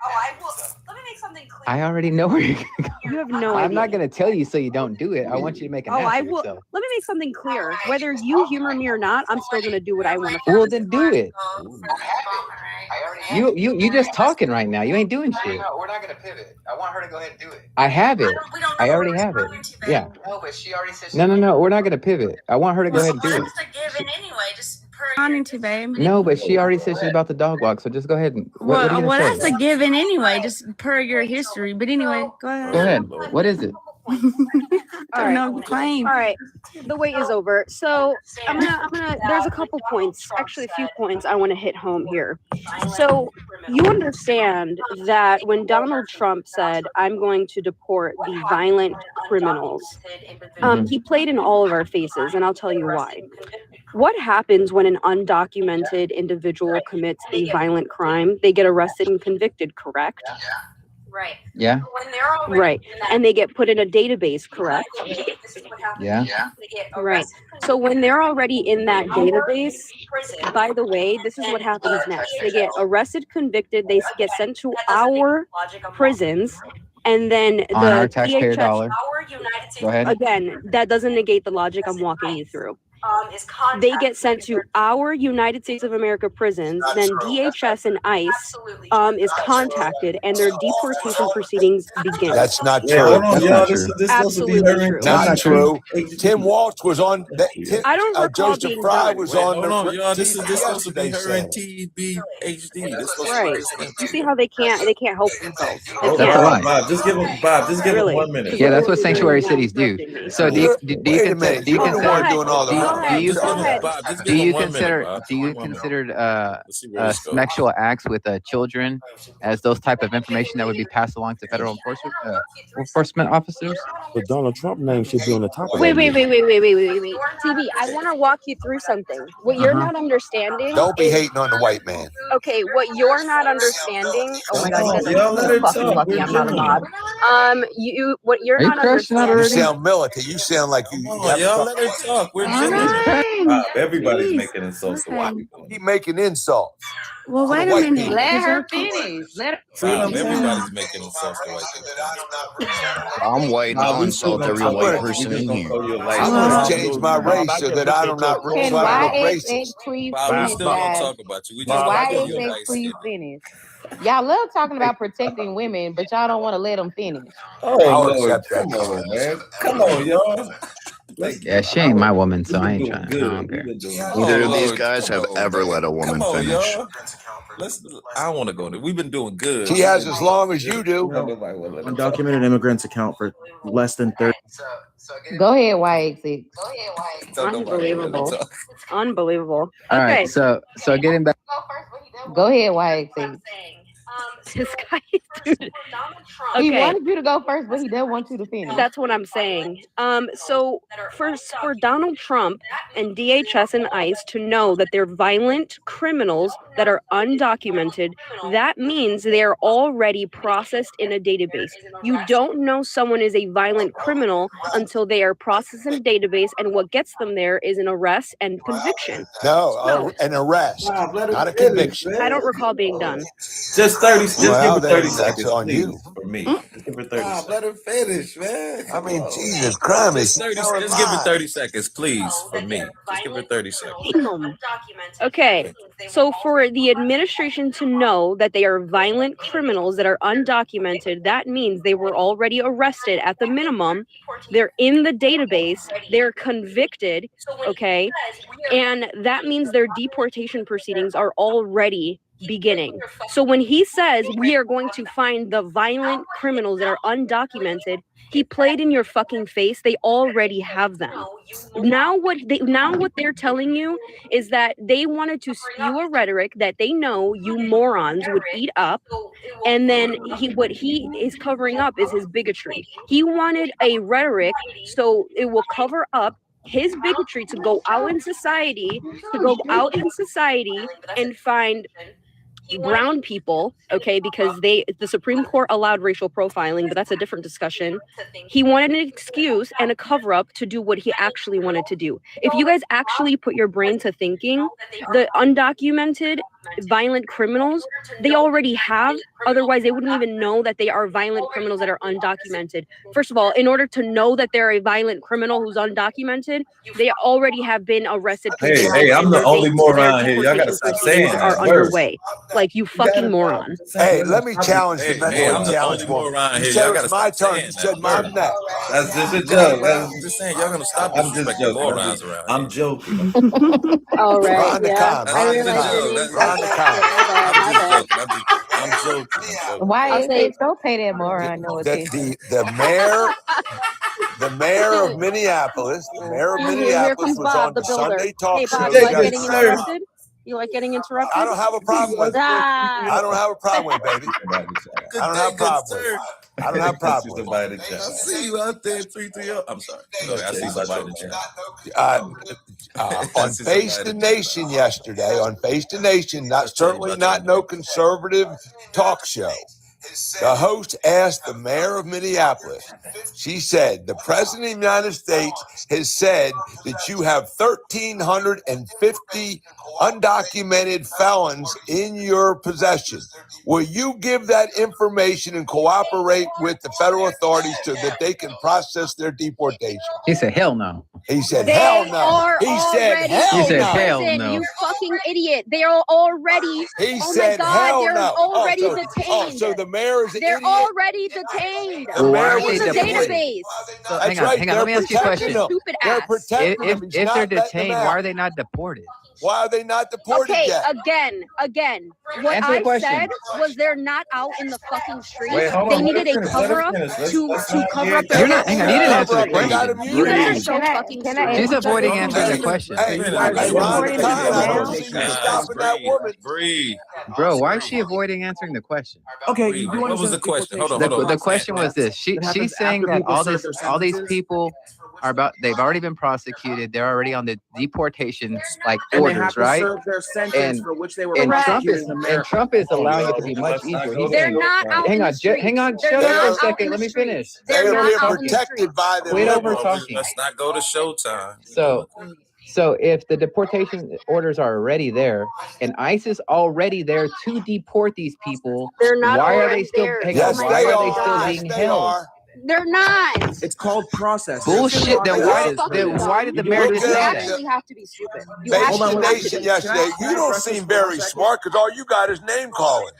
Let me make something clear. I already know where you're gonna go. You have no idea. I'm not gonna tell you so you don't do it. I want you to make an ass I of will. yourself. Let me make something clear. Whether you humor me or not, I'm still going to do what I want to. Well, then do it. You just talking right now. You ain't doing shit. No, we're not gonna pivot. I want her to go ahead and do it. I have it. I already have it. Yeah. No, but she already said. No. We're not gonna pivot. I want her to go ahead and do it. Wanting to, babe. No, but she already said she's about the dog walk. So just go ahead and. What are you gonna say? That's a given anyway, just per your history. But anyway, go ahead. Go ahead. What is it? All right. claim. All right. The wait is over. So I'm gonna there's a couple points, actually a few points I want to hit home here. So you understand that when Donald Trump said, I'm going to deport the violent criminals, he played in all of our faces, and I'll tell you why. What happens when an undocumented individual commits a violent crime? They get arrested and convicted, correct? Right. Yeah. When they're already Right. And they get put in a database, correct? This is what happens. Yeah. They get Right. So when they're already in that database, by the way, this is what happens next. They get arrested, convicted, they get sent to our prisons, and then On our the taxpayer DHS dollar. Go ahead. again, that doesn't negate the logic I'm walking you through. They get sent to our United States of America prisons, then DHS and ICE is contacted, and their deportation proceedings begin. That's not Wait, true. hold on, That's y'all. not This true. is supposed to be her Absolutely and true. That's Not not true. true. Tim Walsh was on. I don't recall Joseph being Fry done. was Wait, on hold on, y'all. This TV supposed to be yesterday her and saying it. TBHD. This supposed to be Right. just them You two. see how they can't help themselves. They Hold That's on, a can't. lie. Bob. Just give him Bob. Just give him Really. 1 minute. Yeah, that's what They're sanctuary not cities do. correcting me. So do you Wait a minute. do you You're the Go one consider ahead. doing all the do Go ahead. you Just Go give him ahead. Bob. Just do give him you 1 minute, consider Bob. do you 1 minute. consider Let's see where this goes. sexual acts with children as those type of information that would be passed along to federal enforcement officers? But Donald Trump name should be on the top of Wait, that wait, list. wait, wait, wait, wait, wait, wait. TV, I want to walk you through something. What you're not understanding Don't be is hating on the white man. okay. What you're not understanding. Oh my Come God, you guys on, are y'all. Let her fucking talk. lucky We're I'm not a doing mod. it. What you're Are you not crashing out You already? understanding. sound militant. You sound like you Come on, have y'all. trouble. Let her talk. We're All doing it. right. Bob, everybody's Jeez. making insults. So why Okay. we doing Keep it? making insults Well, to the wait a white minute. people. Let Cause her y'all keep finish. Let her. See what Bob, I'm saying? everybody's making insults to white people. I'm white and Nah, I'll we still insult gonna every talk white about it. We person just in gonna here. throw you a light I'm switch. going well, to change my Bob, I race so can that look I at don't your not profile. Can try to look YXX racist. please Bob, we finish, still gonna guys? talk about you. We Can just Bob, I gonna can. give you a YXX light please skin. finish? Y'all love talking about protecting women, but y'all don't want to let them finish. Oh I'll Lord, accept that come comment. on, man. Come on, y'all. Let's Yeah, she ain't my woman, so We've I been ain't doing trying. I good. don't We've care. been doing Neither good. of these Lord, guys come have on, ever man. let a Come woman on, finish. y'all. I want to go there. We've been doing good. She has as long as you do. Nobody will let her talk. Undocumented immigrants account for less than 30. Go ahead, YXX. Don't nobody let her Unbelievable. talk. Unbelievable. All Okay. right, so getting back. Go ahead, YXX. This guy, dude. He Okay. wanted you to go first, but he doesn't want you to finish. That's what I'm saying. So for Donald Trump and DHS and ICE to know that they're violent criminals that are undocumented, that means they are already processed in a database. You don't know someone is a violent criminal until they are processed in a database, and what gets them there is an arrest and conviction. No, an arrest, not a conviction. I don't recall being done. Just 30. Just Well, give her 30 that's seconds, on please, you. for me. Just give her 30 Bob, seconds. let her finish, man. I mean, Jesus Christ, Just she's 30. telling Just give her lies. 30 seconds, please, for me. Just give her 30 seconds. Damn. Okay, so for the administration to know that they are violent criminals that are undocumented, that means they were already arrested at the minimum. They're in the database, they're convicted, okay? And that means their deportation proceedings are already beginning. So when he says we are going to find the violent criminals that are undocumented, he played in your fucking face. They already have them. Now what they're telling you is that they wanted to spew a rhetoric that they know you morons would eat up, and then what he is covering up is his bigotry. He wanted a rhetoric so it will cover up his bigotry to go out in society and find brown people, okay, because the Supreme Court allowed racial profiling, but that's a different discussion. He wanted an excuse and a cover-up to do what he actually wanted to do. If you guys actually put your brain to thinking, the undocumented violent criminals, they already have, otherwise they wouldn't even know that they are violent criminals that are undocumented. First of all, in order to know that they're a violent criminal who's undocumented, they already have been arrested. Hey, I'm the only moron here. Y'all gotta stop saying that. Are underway. Like, you fucking moron. Hey, let me challenge the mentally I'm the challenged only woman. moron You here. said Y'all it's gotta my stop turn. saying You that said my word. next. That's just a joke. I'm just saying, y'all gonna stop I'm just disrespecting joking. morons around I'm joking. All right. Ron the Yeah. con. I Ron the realize con. your name's Ron the con. My bad. I'm just joking. I'm Why I'll is say it? Don't pay that moron no attention. The mayor of Minneapolis, Here comes was Bob, on the the builder. Sunday talk Hey, show Bob, you like yesterday. getting interrupted? You like getting interrupted? I don't have a problem with it. Ah. I don't have a problem with it, baby. I don't have a problem with it. I don't have a problem with it. I see you out there, 330. I'm sorry. Go ahead. I see somebody in the chat. On Face the Nation yesterday, certainly not no conservative talk show. The host asked the mayor of Minneapolis. She said, the president of the United States has said that you have 1,350 undocumented felons in your possession. Will you give that information and cooperate with the federal authorities so that they can process their deportation? He said, hell no. He said, They hell no. are He said, already hell He said, no. hell prison, no. you fucking idiot. They are already. He oh said, my God, hell they're no. already so detained. the mayor is an They're idiot. already detained. Well, why in aren't the they deported? database. So That's hang on, right. hang on. Let me ask you a question. Stupid They're ass. protecting them. He's If not they're letting them detained, out. why are they not deported? Why are they not deported Okay, yet? again. What Answer the I question. said was they're not out in the fucking streets. Wait, hold They on. needed a Let us cover up finish. Let's to not cover up get- their. You're not. Hang on. You didn't answer the They got question. him You guys are Breathe. so fucking Can I stupid. She's avoiding answering the question. Hey, Are they deporting people now? stopping that woman. Breathe. Bro, why is she avoiding answering the question? Okay, Breathe. you do What was understand the question? Hold on, The, hold on. the question was this. She's happens saying after that people all serve these their these sentences? people they've already been prosecuted. They're already on the deportation And they orders, have to right? serve their sentence And for which they were and Trump prosecuted is in America. allowing it to be Let's much not easier. go He's there. They're saying, not out hang in on, the streets. hang on, They're shut not up for a out second. in Let the me streets. finish. They're They're not being out in the protected streets. by the Quit over liberals. talking. Let's not go to Showtime. So if the deportation orders are already there and ICE is already there to deport these people, They're not why are they already still there. hang Yes, on, why they are they are. still Yes, being they held? are. They're not. It's called process. Bullshit. Then why You're did fucking dumb. why did the You mayor do just look say at that? actually have to be stupid. You Face Hold on, the wait, actually have to Nation be. yesterday. Can I You don't address this seem for 1 very second? smart because all you got is name calling.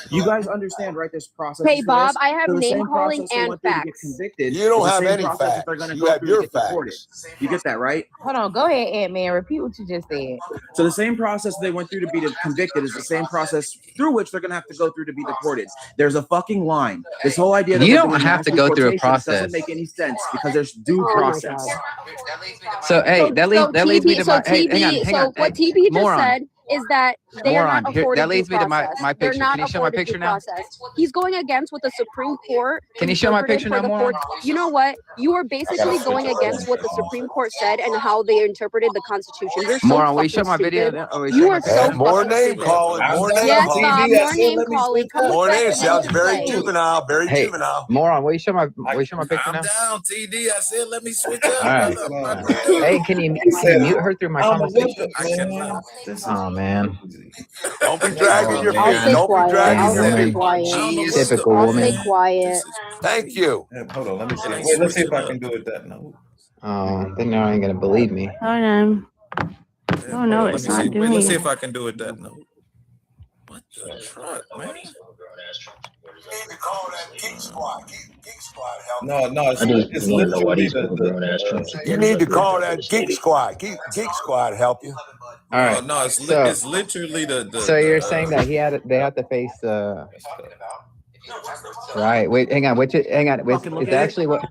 You guys understand, right? There's process. Hey, Bob, I have So the name same calling process they and went through to get facts. convicted. You don't is the have same any process that they're facts. going to You go have through your to get deported. facts. You get that, right? Hold on. Go ahead, Ant-Man. Repeat what you just said. So the same process they went through to be convicted is the same process through which they're going to have to go through to be deported. There's a fucking line. This whole idea that You we're don't doing have mass to go through a deportations process. doesn't make any sense because there's due Oh my process. God. So hey, that leads me to my hey, hang on. What Hey, TB just moron. said is that they are Moron. not Here, afforded that leads due me to process. my They're picture. not Can you show my afforded picture due now? process. He's going against what the Supreme Court. Can you show my interpreted picture for now, the moron? court. You know what? You are basically going against what the Supreme Court said and how they interpreted the Constitution. You're so Moron, will you fucking show my video? stupid. Or will you You show my are picture? so More fucking name stupid. calling. More name Yes, calling. Bob. More name calling. Come More with name that sounds and very play. juvenile. Very Hey, juvenile. moron, will you show my picture now? I'm down, TD. I said, let me switch All up. right. Hey, can you mute her through my conversation? I cannot. Oh man. Don't be dragging your I'll feet. stay Don't be quiet. dragging I'll your stay feet. quiet. Typical I'll woman. stay quiet. Thank you. Hold on, let me see. Wait, let's see if I can do it that note. Oh, then now I ain't gonna believe me. Hold on. Oh no, it's not doing Let's see it. if I can do it that note. What the truck, man? No, it's I just want to know why literally these fucking grown ass Trump You supporters need up to here call jumping that this Geek lady. Squad. Geek Squad to help you. All right. No, So it's literally the so you're saying that they have to face right. Wait, hang on. Which is actually what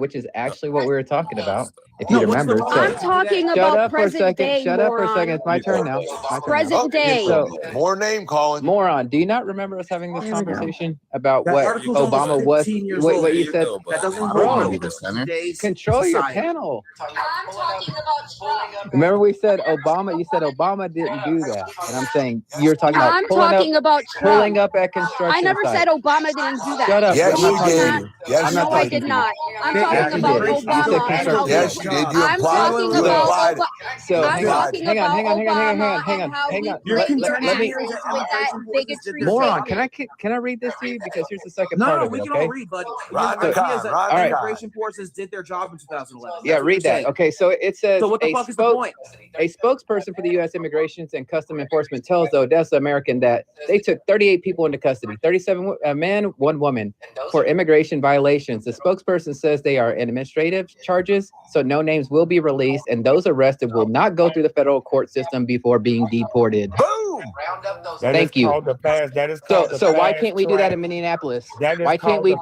which is actually what we were talking about. If you remember. So I'm talking shut about up for a present second. day, Shut up for a moron. second. It's my turn now. Present day. So More name calling. moron, do you not remember us having this There we go. conversation about That what article's Obama almost was? 15 years Wait, old. what you said? That doesn't hold Bro, value to today's control your society. panel. I'm talking about Trump. Remember we said Obama. You said Obama didn't do that, and I'm saying you're talking about I'm talking about pulling Trump. up at construction I never sites. said Obama didn't do that. Shut up. Yes, I'm you not talking did. to you. Yes, I'm you not No, I talking did to not. you. I'm Yeah, talking you about did. You said Obama and how construction. Yes, you did. You I'm implied talking it. You about implied it. So I'm talking hang on, about hang on, Obama hang on, and how hang we on. Your Let contention me. here is that with that immigration forces did bigotry their Moron, statement. can I read this to you? Because here's the second No, part no, of we it, can okay? all read, but Run your the idea is con, that run the All right. immigration forces did their job in 2011. Yeah, That's what read you're that. saying. Okay, so it says So what the fuck is the point? A spokesperson for the U.S. Immigration and Custom Enforcement tells the Odessa American that they took 38 people into custody, 37 men, 1 woman, for immigration violations. The spokesperson says they are administrative charges, so no names will be released, and those arrested will not go through the federal court system before being deported. Boom! round up those. Thank you. Called So why can't we do that in Minneapolis? Why can't we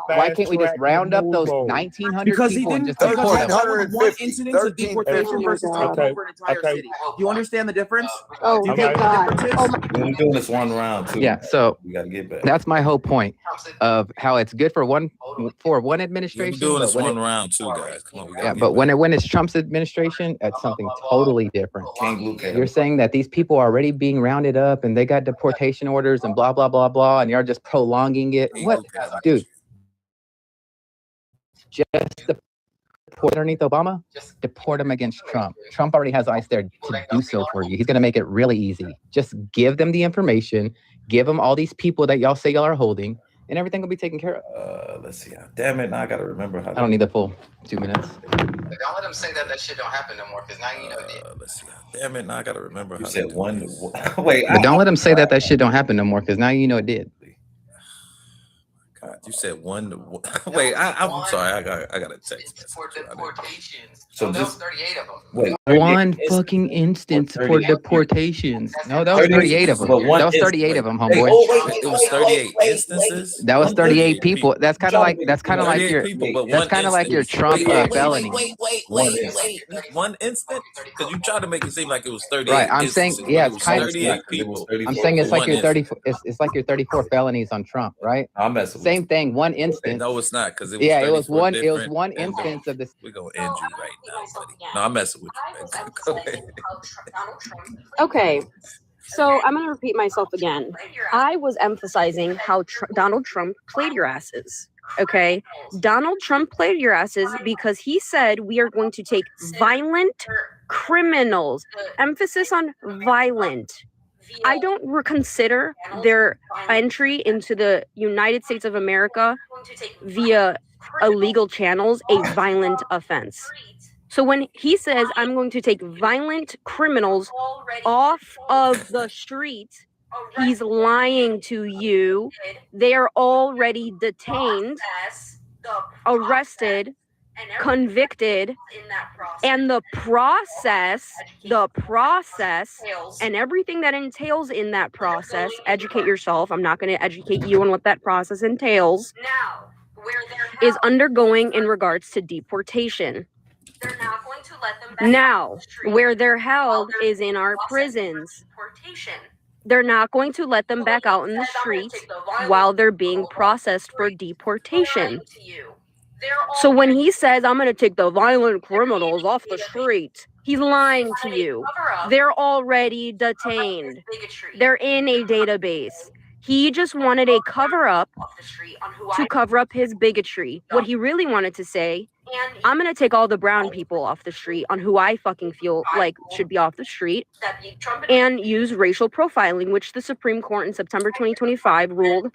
just round up those 1,900 because people and just because deport he them? dealt with one incident of deportation versus taking Okay, over an entire city. Do you understand the difference? Oh, Do you get what the difference is? We're doing this one round too. Yeah, so we gotta get back. that's my whole point of how it's good for one administration. We're doing but this when one it- round too, guys. Come on, we gotta Yeah, get but back. when it's Trump's administration, it's something totally different. King Blue Cam. You're saying that these people are already being rounded up and they got deportation orders and blah blah blah blah, and you're just prolonging it. What, dude? Just deport underneath Obama. Deport him against Trump. Trump already has ICE there to do so for you. He's gonna make it really easy. Just give them the information. Give them all these people that y'all say y'all are holding, and everything will be taken care of. Let's see. Damn it! Now I gotta remember how. I don't need the full 2 minutes. Don't let them say that shit don't happen no more, because now you know it. Let's see. Damn it! Now I gotta remember. You how said to do one. this. Wait. But don't let them say that shit don't happen no more, because now you know it did. God, you said one. Wait, I'm sorry. I got a text message. For deportations. So Those just 38 of them. wait. One fucking instance for deportations. No, that was 38 of them. But one That was 38 instance. of them, Hey, homeboy. It was 38 instances. That was 38 people. That's kind of like your people, but that's one kind of like your instance. Trump felony. One instant? Because you tried to make it seem like it was 38 Right, I'm saying instances, yeah, but it's it was kind of 38 people. I'm saying it's for like one your 30 instant. it's like your 34 felonies on Trump, right? I'm messing with Same thing, one instance. No, it's not, because it was Yeah, it was 34 one different, and instance of this. we're gonna end you right now, buddy. No, I'm messing with you, man. Go ahead. Okay, so I'm going to repeat myself again. I was emphasizing how Donald Trump played your asses. Okay, Donald Trump played your asses because he said we are going to take violent criminals. Emphasis on violent. I don't consider their entry into the United States of America via illegal channels a violent offense. So when he says, I'm going to take violent criminals off of the street, he's lying to you. They are already detained, arrested, convicted, and the process and everything that entails in that process, educate yourself. I'm not going to educate you on what that process entails, is undergoing in regards to deportation. Now, where they're held is in our prisons. They're not going to let them back out in the streets while they're being processed for deportation. So when he says, I'm going to take the violent criminals off the street, he's lying to you. They're already detained. They're in a database. He just wanted a cover-up to cover up his bigotry. What he really wanted to say, I'm going to take all the brown people off the street on who I fucking feel like should be off the street and use racial profiling, which the Supreme Court in September 2025 ruled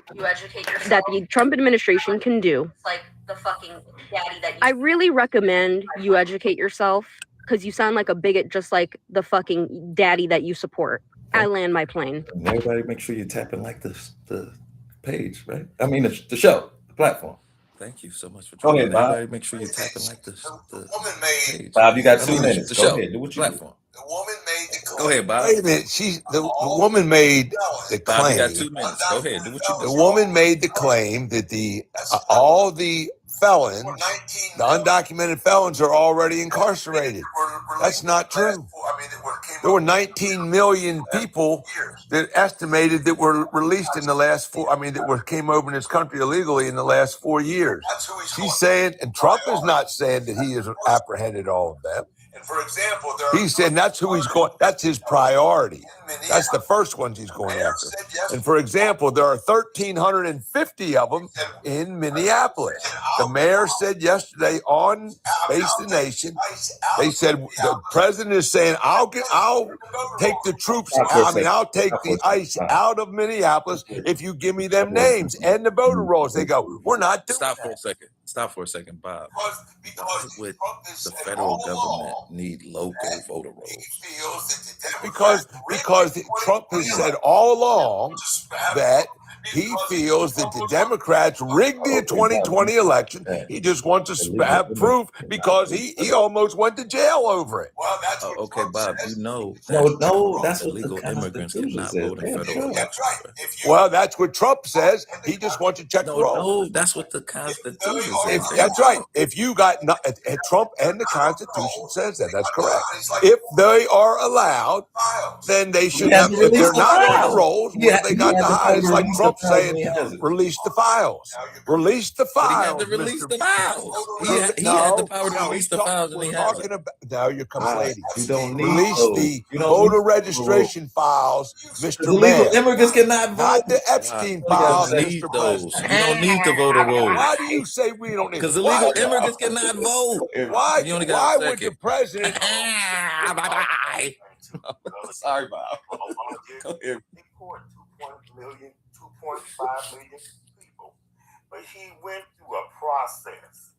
that the Trump administration can do. I really recommend you educate yourself because you sound like a bigot just like the fucking daddy that you support. I land my plane. Everybody make sure you're tapping like the page, right? I mean the show, the platform. Thank you so much for Go joining. ahead, Bob. Everybody make sure you're tapping like the page. Bob, you got I 2 mean, minutes. The Go show, ahead, do what you platform. The Go ahead, Bob. Wait a minute. The woman made the Bob, claim. you got 2 minutes. Go ahead, do what you do. The woman made the claim that all the felons, the undocumented felons, are already incarcerated. That's not true. There were 19 million people that estimated that were released in the last came over in this country illegally in the last 4 years. She's saying, and Trump is not saying that he has apprehended all of them. And for example, he said that's who he's going. That's his priority. That's the first ones he's going after. And for example, there are 1,350 of them in Minneapolis. The mayor said yesterday on Face the Nation, they said the president is saying, I'll take the troops. I'll take the ICE out of Minneapolis if you give me them names and the voter rolls. They go, we're not doing Stop that. for a second. Stop for a second, Bob. Why would the federal government need local voter rolls? Because Trump has said all along that He feels that the Democrats rigged the 2020 election. He just wants to have proof because he almost went to jail over it. Well, that's Okay, Bob, you know that's what illegal immigrants cannot vote in federal elections. Well, that's what Trump says. He just wants to check the roll. No, that's what the Constitution says. That's right. If you got Trump and the Constitution says that, that's correct. If they are allowed, then they should have. If they're not on the rolls, what have they got to hide? It's like Trump saying, "Release the files. Release the files." But he had to release the files. He had the power to release the files, and he hasn't. Now you're conflating. You don't need Release those. the You don't voter need registration files, Mr. illegal Mayor. immigrants cannot vote. Not the Epstein You files, don't need Mr. those. President. You don't need the voter rolls. Why do you say we don't need? Because illegal immigrants cannot vote. Why? You only got Why a would the second. president? Bye-bye. Sorry, Bob. Go ahead. 2.5 million people, but he went through a process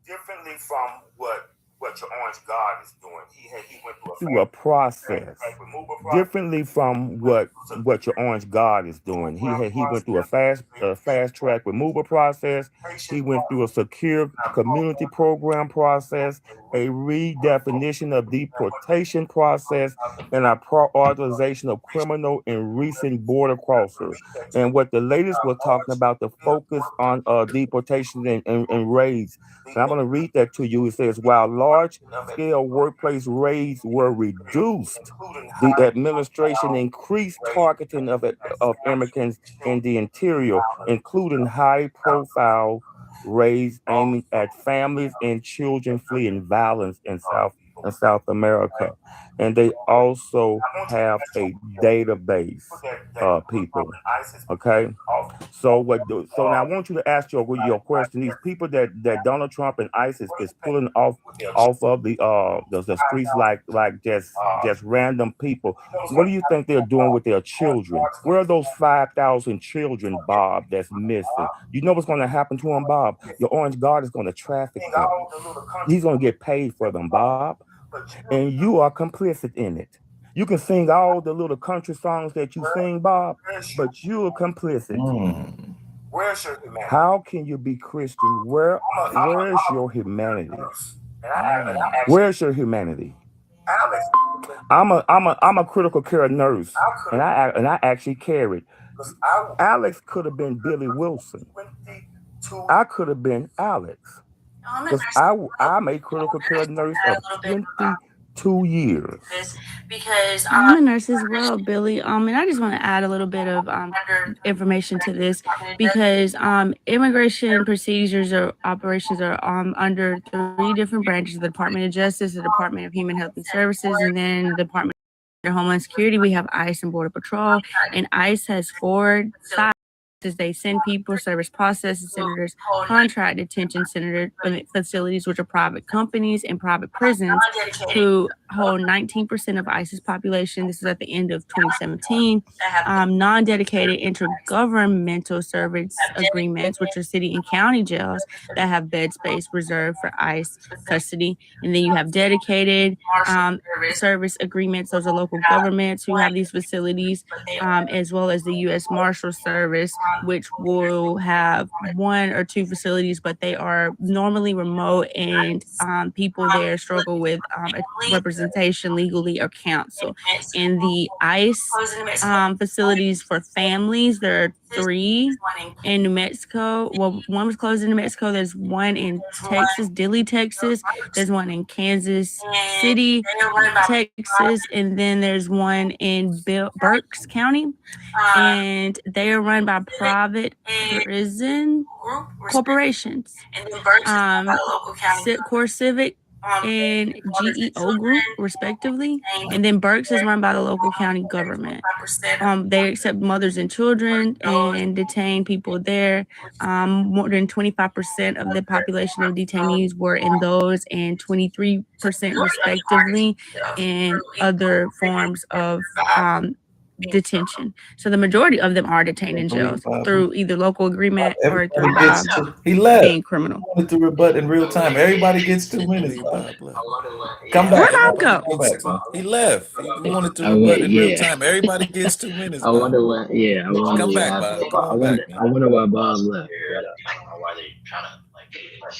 differently from what your Orange Guard is doing. He went through a process differently from what your Orange Guard is doing. He went through a fast track removal process. He went through a secure community program process, a redefinition of deportation process, and a prioritization of criminal and recent border crossers. And what the latest was talking about, the focus on deportation and raids. And I'm going to read that to you. It says, while large-scale workplace raids were reduced, the administration increased targeting of Americans in the interior, including high-profile raids aiming at families and children fleeing violence in South America. And they also have a database of people. Okay. So now I want you to ask your question. These people that Donald Trump and ISIS is pulling off of the streets like just random people. What do you think they're doing with their children? Where are those 5,000 children, Bob, that's missing? You know what's going to happen to them, Bob? Your Orange Guard is going to traffic them. He's going to get paid for them, Bob. And you are complicit in it. You can sing all the little country songs that you sing, Bob, but you're complicit. Where's your humanity? How can you be Christian? Where's your humanity? Where's your humanity? I'm a critical care nurse, and I actually carried. Alex could have been Billy Wilson. I could have been Alex. Because I'm a critical care nurse of 22 years. Because I'm a nurse as well, Billy. And I just want to add a little bit of information to this because immigration procedures or operations are under 3 different branches: the Department of Justice, the Department of Human Health and Services, and then the Department of Homeland Security. We have ICE and Border Patrol, and ICE has 4 sides. They send people, service processing centers, contract detention center facilities, which are private companies and private prisons, who hold 19% of ISIS population. This is at the end of 2017. Non-dedicated intergovernmental service agreements, which are city and county jails that have bed space reserved for ICE custody. And then you have dedicated service agreements. Those are local governments who have these facilities, as well as the U.S. Marshal Service, which will have 1 or 2 facilities, but they are normally remote, and people there struggle with representation legally or counsel. And the ICE facilities for families, there are 3 in New Mexico. Well, 1 was closed in New Mexico. There's 1 in Texas, Dilley, Texas. There's 1 in Kansas City, Texas, and then there's 1 in Berks County. And they are run by private prison corporations. Core Civic and GEO Group, respectively. And then Berks is run by the local county government. They accept mothers and children and detain people there. More than 25% of the population of detainees were in those, and 23% respectively in other forms of detention. So the majority of them are detained in jails through either local agreement or through He left. being criminal. He wanted to rebut in real time. Everybody gets 2 minutes. Come back. Where'd Bob go? Come back, man. He left. He wanted to I rebut went, in real yeah. time. Everybody gets 2 minutes. I wonder what. Yeah, I wonder Come what back, happened. Bob. Come on back, man. I wonder why Bob left.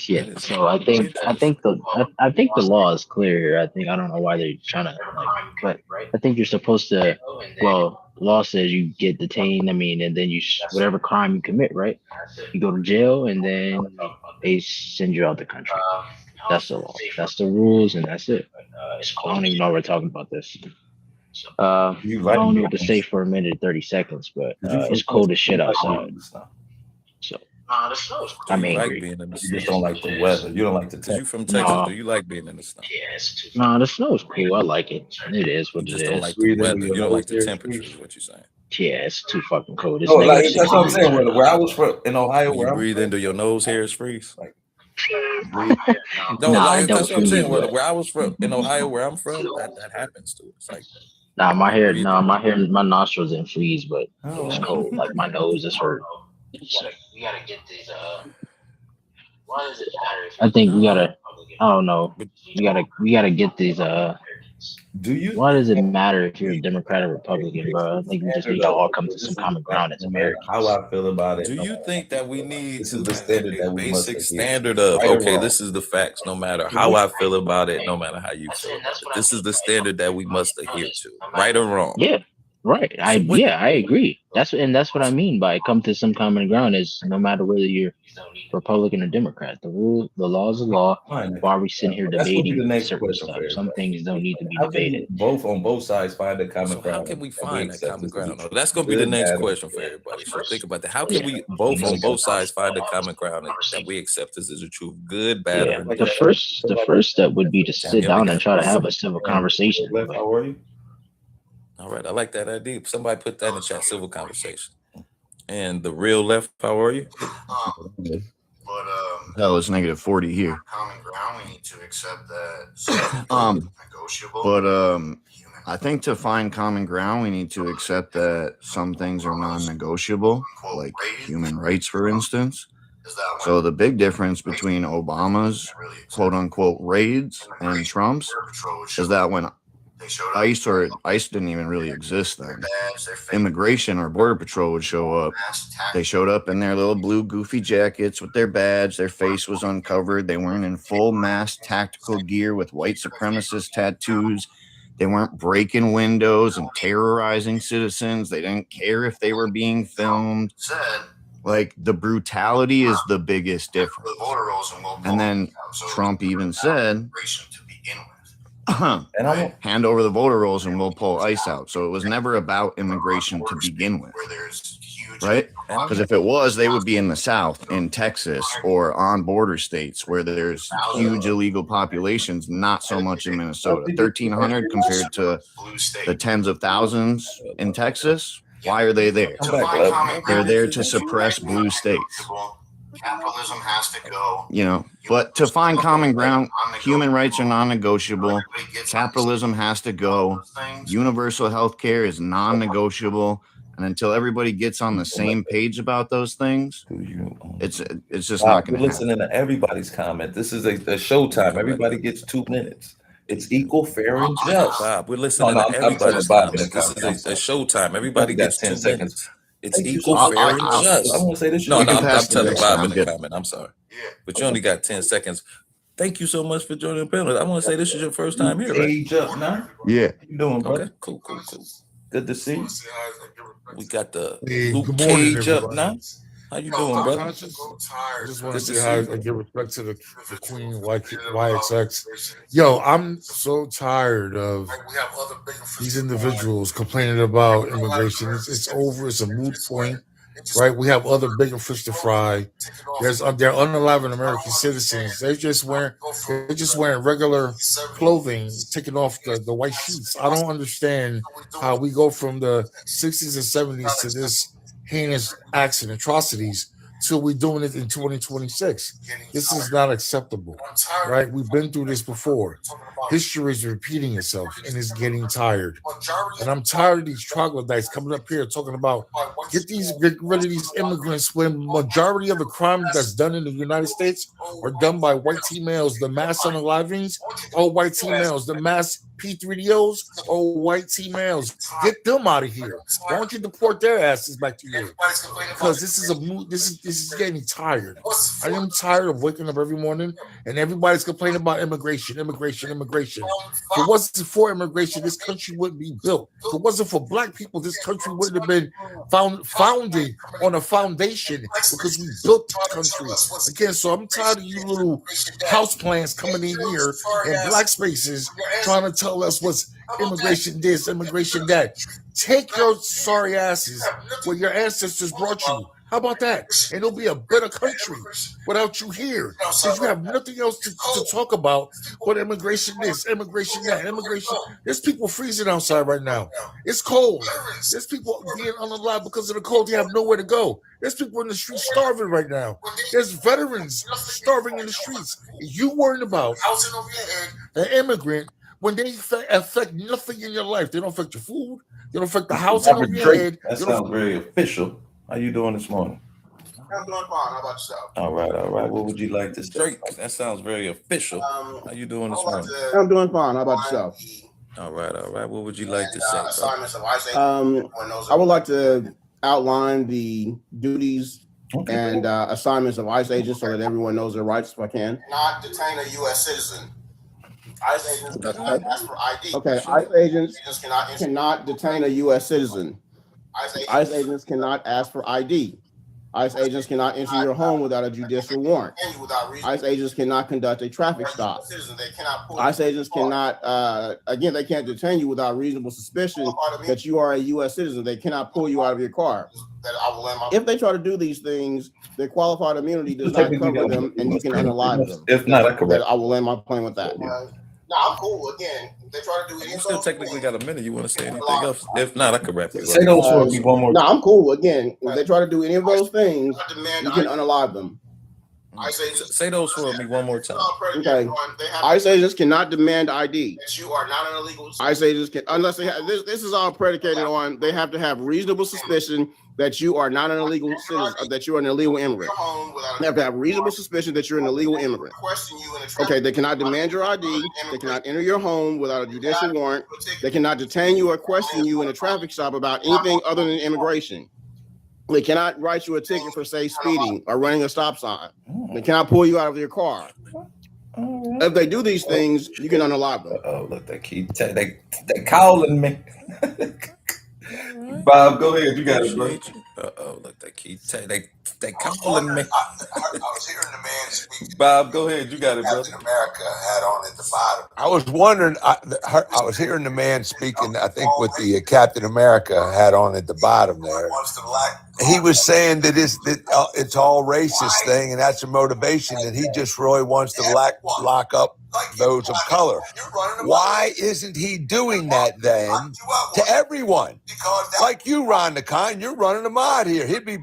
Yeah, so I think the law is clear here. I don't know why they're trying to but I think you're supposed to. Well, law says you get detained. I mean, and then whatever crime you commit, right? You go to jail, and then they send you out the country. That's the law. That's the rules, and that's it. I don't even know why we're talking about this. I don't know what to say for a minute, 30 seconds, but it's cold as shit outside. So. I'm You angry. like being in the You snow. just don't like the weather. You don't like the Cause you from Texas, do you like being in the snow? No, the snow's cool. I like it. It is what You it just don't is. like the weather. You don't like the temperature, is what you're saying. Yeah, it's too fucking cold. It's No, like negative that's what I'm 60 saying. degrees. Where I was from in Ohio, When you where breathe into your nose hairs freeze. Like, No, Nah, I like don't that's what I'm saying. freeze, but Where I was from in Ohio, where I'm from, that happens to us. Like my hair, breathe my nostrils didn't freeze, but it was cold. Like my nose is hurt. So, We gotta get these. Why does it matter? I think we gotta. I don't know. We gotta get these. Do you? Why does it matter if you're a Democrat or Republican, bro? I think we just need to all come to some common ground as no matter Americans. how I feel about it, Do no you matter- think that we need this to is the have standard a that we must basic adhere to. standard of Right or okay, wrong. this is the facts, no matter how I feel about it, no matter how you feel about it. This is the standard that we must adhere to, right or wrong. Yeah, right. I agree. That's what I mean by come to some common ground. Is no matter whether you're Republican or Democrat, the law is the law. Fine. Why are we sitting here That's gonna be debating the next certain question stuff? for Some everybody. things don't need to be How can we debated. both on both sides find a common So ground? how can we that find that accept common as a ground? That's going to be the good, next bad, or- question for everybody. So think about that. How can we both on both sides find a common ground that we accept as the truth, good, bad, Yeah, or the first step would be to sit down and try to have a civil conversation. Left, how are you? All right, I like that idea. Somebody put that in the chat, civil conversation. And the real left, how are you? Hell, it's negative 40 here. Common ground, we need to accept that. Negotiable. But I think to find common ground, we need to accept that some things are non-negotiable, like human rights, for instance. So the big difference between Obama's quote-unquote raids and Trump's is that when ICE didn't even really exist then. Immigration or Border Patrol would show up. They showed up in their little blue goofy jackets with their badge. Their face was uncovered. They weren't in full mask tactical gear with white supremacist tattoos. They weren't breaking windows and terrorizing citizens. They didn't care if they were being filmed. Like, the brutality is the biggest difference. And then Trump even said, hand over the voter rolls and we'll pull ICE out. So it was never about immigration to begin with, right? Because if it was, they would be in the South, in Texas, or on border states where there's huge illegal populations, not so much in Minnesota. 1,300 compared to the tens of thousands in Texas. Why are they there? They're there to suppress blue states. Capitalism has to go. You know, but to find common ground, human rights are non-negotiable. Capitalism has to go. Universal health care is non-negotiable. And until everybody gets on the same page about those things, it's just not going to happen. Listening to everybody's comment. This is a showtime. Everybody gets 2 minutes. It's equal, fair, and just. Bob, we're listening to everybody's comments. This is a showtime. Everybody gets 2 seconds. It's equal, fair, and just. I want to say this. No, I'm telling Bob in the comment. I'm sorry. But you only got 10 seconds. Thank you so much for joining the panel. I want to say this is your first time here, right? Age up now. Yeah. How you doing, bro? Okay, cool. Good to see you. We got the Hey, Luke good morning, Cage up everybody. now. How you doing, brother? I just want to Good say to hi see you. and give respect to the Queen YXX. Yo, I'm so tired of these individuals complaining about immigration. It's over. It's a moot point, right? We have other bigger fish to fry. They're unaliving American citizens. They're just wearing regular clothing, taking off the white sheets. I don't understand how we go from the 60s and 70s to this heinous acts and atrocities till we're doing it in 2026. This is not acceptable, right? We've been through this before. History is repeating itself and it's getting tired. And I'm tired of these troglodytes coming up here talking about get rid of these immigrants when majority of the crime that's done in the United States are done by white males. The mass unalivings, all white males. The mass P3DOs, all white males. Get them out of here. Why don't you deport their asses back to Europe? Because this is getting tired. I am tired of waking up every morning and everybody's complaining about immigration. If it wasn't for immigration, this country wouldn't be built. If it wasn't for black people, this country wouldn't have been founded on a foundation because we built this country. Again, so I'm tired of you little house plans coming in here and black spaces trying to tell us what's immigration this, immigration that. Take your sorry asses where your ancestors brought you. How about that? And it'll be a better country without you here. Because you have nothing else to talk about but immigration this, immigration that, immigration. There's people freezing outside right now. It's cold. There's people being unalive because of the cold. They have nowhere to go. There's people in the streets starving right now. There's veterans starving in the streets. You worried about an immigrant when they affect nothing in your life. They don't affect your food. They don't affect the housing over your head. That sounds very official. How you doing this morning? I'm doing fine. How about yourself? All right. What would you like to say? That sounds very official. How you doing this morning? I'm doing fine. How about yourself? All right. What would you like to say? I would like to outline the duties and assignments of ICE agents so that everyone knows their rights if I can. Not detain a U.S. citizen. ICE agents cannot ask for ID. Okay, ICE agents cannot detain a U.S. citizen. ICE agents cannot ask for ID. ICE agents cannot enter your home without a judicial warrant. ICE agents cannot conduct a traffic stop. ICE agents cannot, again, they can't detain you without reasonable suspicion that you are a U.S. citizen. They cannot pull you out of your car. If they try to do these things, the qualified immunity does not cover them, and you can unalive them. If not, I correct. I will land my plane with that. No, I'm cool. Again, they try to do You still technically got a minute. You want to say anything else? If not, I could wrap it up. Say those for me one more. No, I'm cool. Again, if they try to do any of those things, you can unalive them. Say those for me one more time. Okay. ICE agents cannot demand ID. You are not an illegal. ICE agents can, unless they have this is all predicated on they have to have reasonable suspicion that you are not an illegal citizen, that you are an illegal immigrant. They have to have reasonable suspicion that you're an illegal immigrant. Okay, they cannot demand your ID. They cannot enter your home without a judicial warrant. They cannot detain you or question you in a traffic stop about anything other than immigration. They cannot write you a ticket for, say, speeding or running a stop sign. They cannot pull you out of your car. If they do these things, you can unalive them. Oh, look, they keep they calling me. Bob, go ahead. You got it, bro. Look, they keep they calling me. I was hearing the man speak. Bob, go ahead. You got it, bro. Captain America had on at the bottom. I was wondering. I was hearing the man speaking. I think with the Captain America hat on at the bottom there. He was saying that it's all racist thing, and that's a motivation. And he just really wants to lock up those of color. Why isn't he doing that then to everyone? Like you, Ron DeKine, you're running them out here. It'd be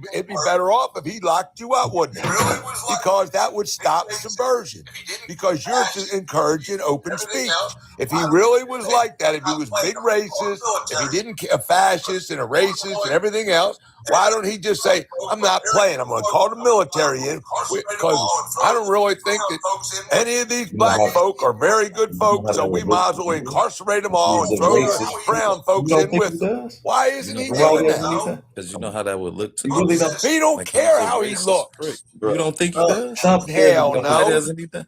better off if he locked you out, wouldn't it? Because that would stop subversion. Because you're encouraging open speech. If he really was like that, if he was big racist, if he didn't a fascist and a racist and everything else, why don't he just say, I'm not playing, I'm going to call the military in, because I don't really think that any of these black folk are very good folks, so we might as well incarcerate them all and throw the brown folks in with them. Why isn't he doing that? Because you know how that would look to you. He don't care how he looks. You don't think he does? Trump, hell no.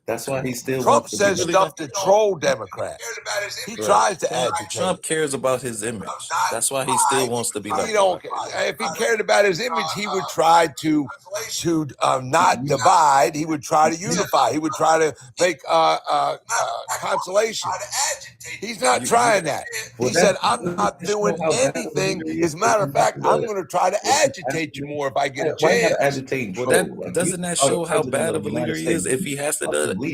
That's why he still Trump says stuff to troll Democrats. He tries to agitate. Trump cares about his image. That's why he still wants to be like. If he cared about his image, he would try to not divide. He would try to unify. He would try to make consolation. He's not trying that. He said, I'm not doing anything. As a matter of fact, I'm going to try to agitate you more if I get a chance. Doesn't that show how bad of a leader he is if he has to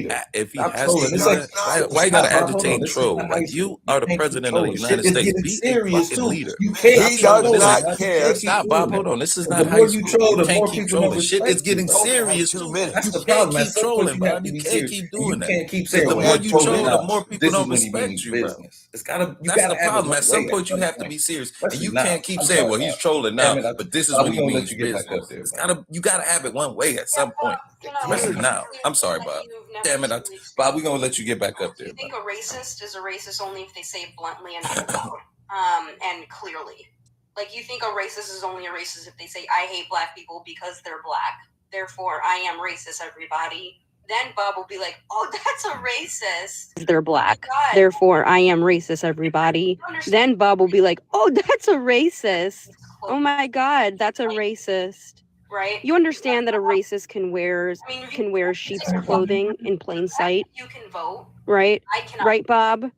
leader. if he Stop has to trolling. do This ain't. that, why you gotta Hold on. agitate and This is troll? not high Like school. you are the can't keep president of the trolling. United Shit is States. getting Be a serious fucking too. leader. You can't Stop keep He does trolling. trolling, not Listen, man. You care. can't keep stop, doing Bob. that. Hold on. This is Because not the high more you school. troll, You the can't more keep people gonna trolling. Shit is respect you, getting bro. serious 2 too. minutes. That's You the can't problem. At keep some point, trolling, you have Bob. to You be can't serious. keep And you doing that. can't keep Because saying, the "Well, more we're you trolling troll, the now. more people This is don't when he mean respect his you, bro. business." It's gotta. You That's gotta the have it problem. one At some way. At point, you some have to point, be serious, and especially you now. can't keep I'm saying, sorry, "Well, he's Bob. trolling Damn now," it! but this is Bob, when we're he gonna let means you get back business. up there, It's man. gotta, you gotta have it one way at some point, especially now. I'm sorry, Bob. Damn it, Bob. We're gonna let you get back up Do there, you think Bob. a racist is a racist only if they say it bluntly and out loud, and clearly? Like, you think a racist is only a racist if they say, "I hate black people because they're black, therefore I am racist, everybody." Then Bob will be like, "Oh, that's a racist. They're black, therefore I am racist, everybody." Then Bob will be like, "Oh, that's a racist. Oh my God, that's a racist." Right? You understand that a racist can wear sheep's clothing in plain sight. You can vote, right? Right, Bob?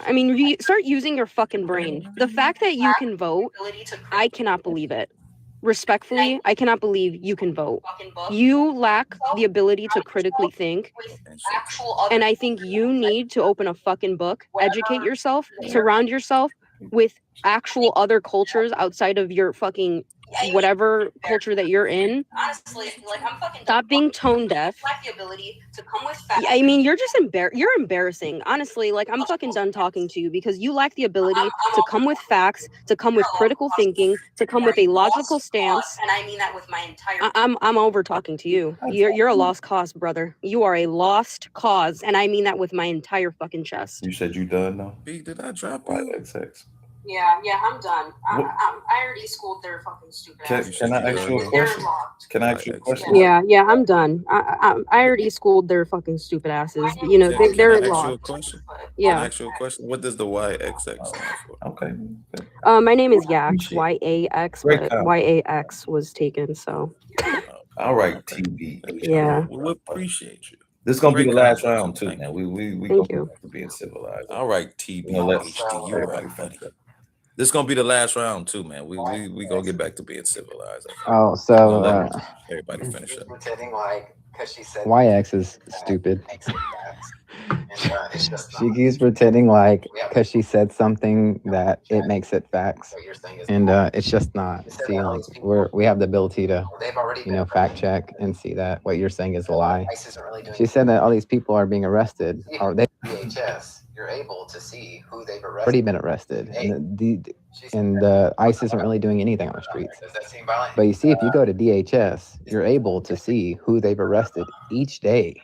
I mean, start using your fucking brain. The fact that you can vote, I cannot believe it. Respectfully, I cannot believe you can vote. You lack the ability to critically think. And I think you need to open a fucking book, educate yourself, surround yourself with actual other cultures outside of your fucking whatever culture that you're in. Honestly, like, I'm fucking stop being tone deaf. Lack the ability to come with facts. I mean, you're just you're embarrassing. Honestly, like, I'm fucking done talking to you because you lack the ability to come with facts, to come with critical thinking, to come with a logical stance. And I mean that with my entire I'm over talking to you. You're a lost cause, brother. You are a lost cause, and I mean that with my entire fucking chest. You said you done now? B, did I drop Right, you? XX. Yeah, I'm done. I already schooled their fucking stupid asses. Can I ask you a question? Can I ask you a question? Yeah, I'm done. I already schooled their fucking stupid asses. You know, Can they're I ask you a lost. question? Yeah. Can I ask you a question? What does the YXX stand for? Okay. My name is Yax, YAX, Great but comment. YAX was taken, so. All right, TV. Yeah. We appreciate you. This is gonna be Great the last comment, round too. thank Now you. we Thank gonna you. get back to being civilized. All right, We're gonna let TBHD, you everybody right, finish buddy. up. This is gonna be the last round too, man. We gonna get back to being civilized. I think. Oh, We're so gonna let everybody finish up. Pretending like because she said YX is stupid. makes it facts. And it's just She keeps pretending like because she said something that it makes it facts, and it's just not. See, like we have the ability to, fact check and see that what you're saying is a lie. She said that all these people are being arrested, or they VHS, you're able to see who they've arrested. already been arrested, and ICE isn't really doing anything on the streets. Does that seem violent? But you see, if you go to DHS, you're able to see who they've arrested each day.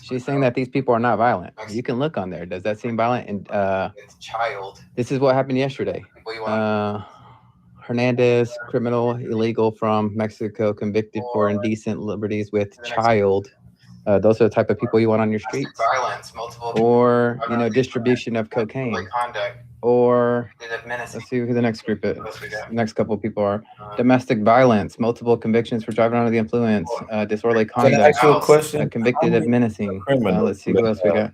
She's saying that these people are not violent. You can look on there. Does that seem violent? And Child. this is what happened yesterday. Hernandez, criminal, illegal from Mexico, convicted for indecent liberties with child. Those are the type of people you want on your streets. Violence, multiple. Or, distribution of cocaine. Conduct. Or, let's see who the next group is. Next couple of people are domestic violence, multiple convictions for driving under the influence, disorderly Can I conduct. ask you a question? Convicted of menacing. Let's see who else we got.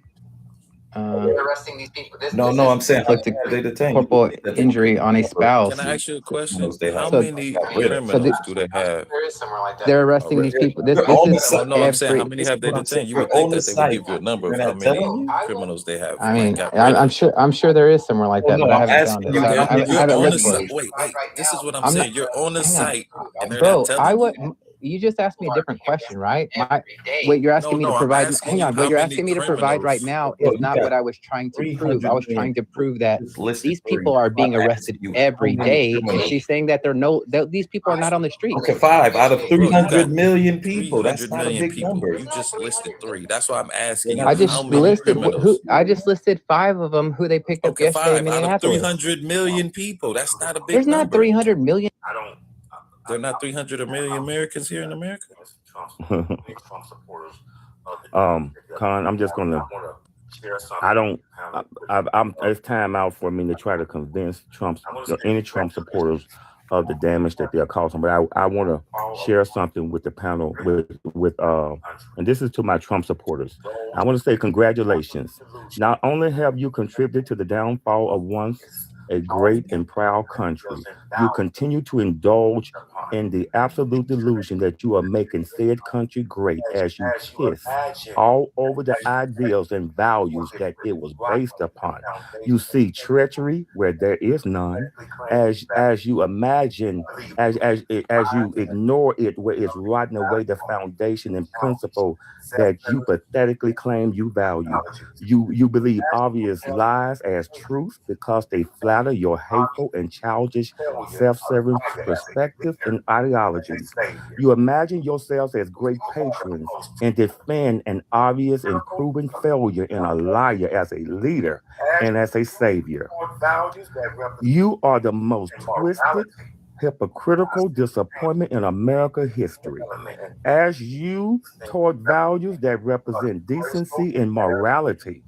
Arresting these people. No, I'm saying inflicted they detain corporal injury on a spouse. Can I ask you a question? They How have- many got rid of. criminals do they have? There is somewhere like that. They're arresting these people. This They're on the is site. No, I'm saying how every. many have they That's what I'm detained? You saying. would They're think on the that they would site. give you a number of They're how not many telling you? criminals they have. I mean, got rid of. I'm sure there is somewhere like Oh, that, no, but I I'm haven't asking found it. you. So I You're haven't on the looked for site. it. Wait. This is what I'm I'm saying. not- You're on the hang on. site, and they're Bro, not telling you. you just asked me a different question, right? What you're asking me to I'm provide. asking Hang you on, how what you're many asking me to provide right criminals. now Bro, is you not got what I was trying to prove. 300 I was million trying to prove that Just listed these three. people are being I'm arrested asking you, every how many day, and criminals? she's saying that these people are not on the streets. Okay, 5 out of Bro, you 300 got million people. That's 300 not a million big people. number. You just listed 3. That's why I'm asking They're you not I how just many listed criminals. I just listed 5 of them who they picked up Okay, yesterday in 5 out of Minneapolis. 300 million people. That's not a big There's not number. 300 million. They're not 300 million Americans here in America. Con, I'm just gonna. It's time out for me to try to convince any Trump supporters of the damage that they're causing. But I want to share something with the panel and this is to my Trump supporters. I want to say congratulations. Not only have you contributed to the downfall of once a great and proud country, you continue to indulge in the absolute delusion that you are making said country great as you piss all over the ideals and values that it was based upon. You see treachery where there is none, as you imagine, as you ignore it where it's rotting away the foundation and principle that you pathetically claim you value. You believe obvious lies as truth because they flatter your hateful and childish self-serving perspectives and ideologies. You imagine yourselves as great patrons and defend an obvious and proven failure in a liar as a leader and as a savior. You are the most twisted, hypocritical disappointment in America history. As you toward values that represent decency and morality,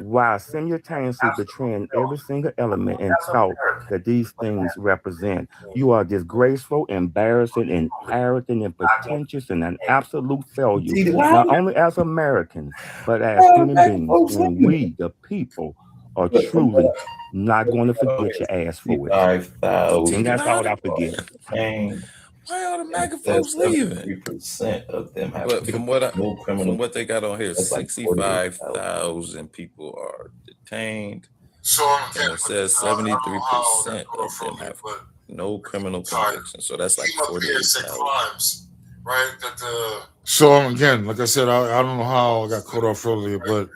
while simultaneously betraying every single element and thought that these things represent. You are disgraceful, embarrassing, and arrogant and pretentious and an absolute failure, not only as Americans, but as human beings. And we, the people, are truly not going to forget your ass for it. 65,000. And that's all I forget. Why all the MAGA folks leaving? 3% of them have But no criminal. from what they got on here, That's like 65,000 people are detained. So And it says 73% of them have no criminal conviction. So that's like 48,000. crimes, right? That the So again, like I said, I don't know how I got cut off earlier, but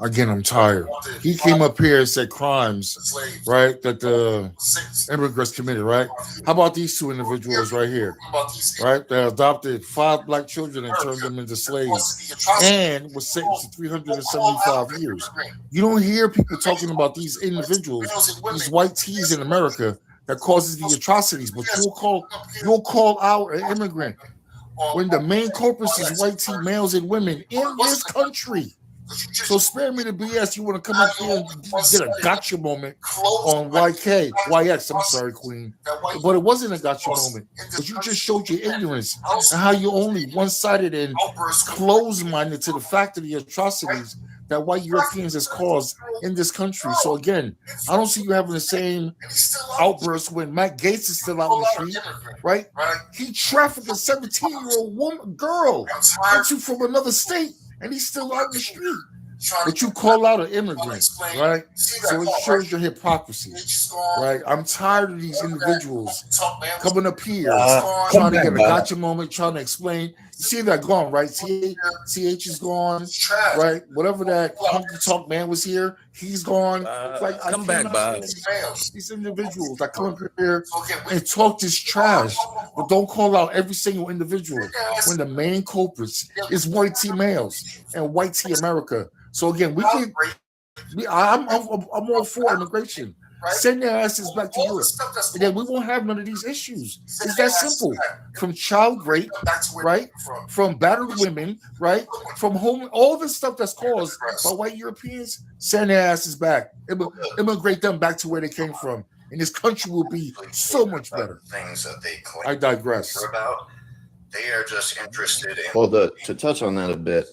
again, I'm tired. He came up here and said crimes, right, that the immigrants committed, right? How about these two individuals right here, right? They adopted 5 black children and turned them into slaves and was sentenced to 375 years. You don't hear people talking about these individuals, these white tees in America that causes the atrocities, but you'll call out an immigrant when the main corpus is white tea males and women in this country. So spare me the BS. You want to come up here and get a gotcha moment on YX. I'm sorry, Queen, but it wasn't a gotcha moment. But you just showed your ignorance and how you're only one-sided and closed-minded to the fact of the atrocities that white Europeans has caused in this country. So again, I don't see you having the same outburst when Matt Gaetz is still out in the street, right? He trafficked a 17-year-old girl from another state. And he's still out in the street. But you call out an immigrant, right? So it shows your hypocrisy, right? I'm tired of these individuals coming up here, trying to get a gotcha moment, trying to explain. You see that gone, right? TH is gone, right? Whatever that hunky talk man was here, he's gone. Like, come back, Bob. These individuals that come up here and talk this trash, but don't call out every single individual when the main culprits is white tea males and white tea America. So again, I'm all for immigration. Send their asses back to Europe, and then we won't have none of these issues. It's that simple. From child rape, right? From battered women, right? From home, all the stuff that's caused by white Europeans. Send their asses back. Immigrate them back to where they came from, and this country will be so much better. Things that they claim I digress. about. They are just interested in. Well, to touch on that a bit,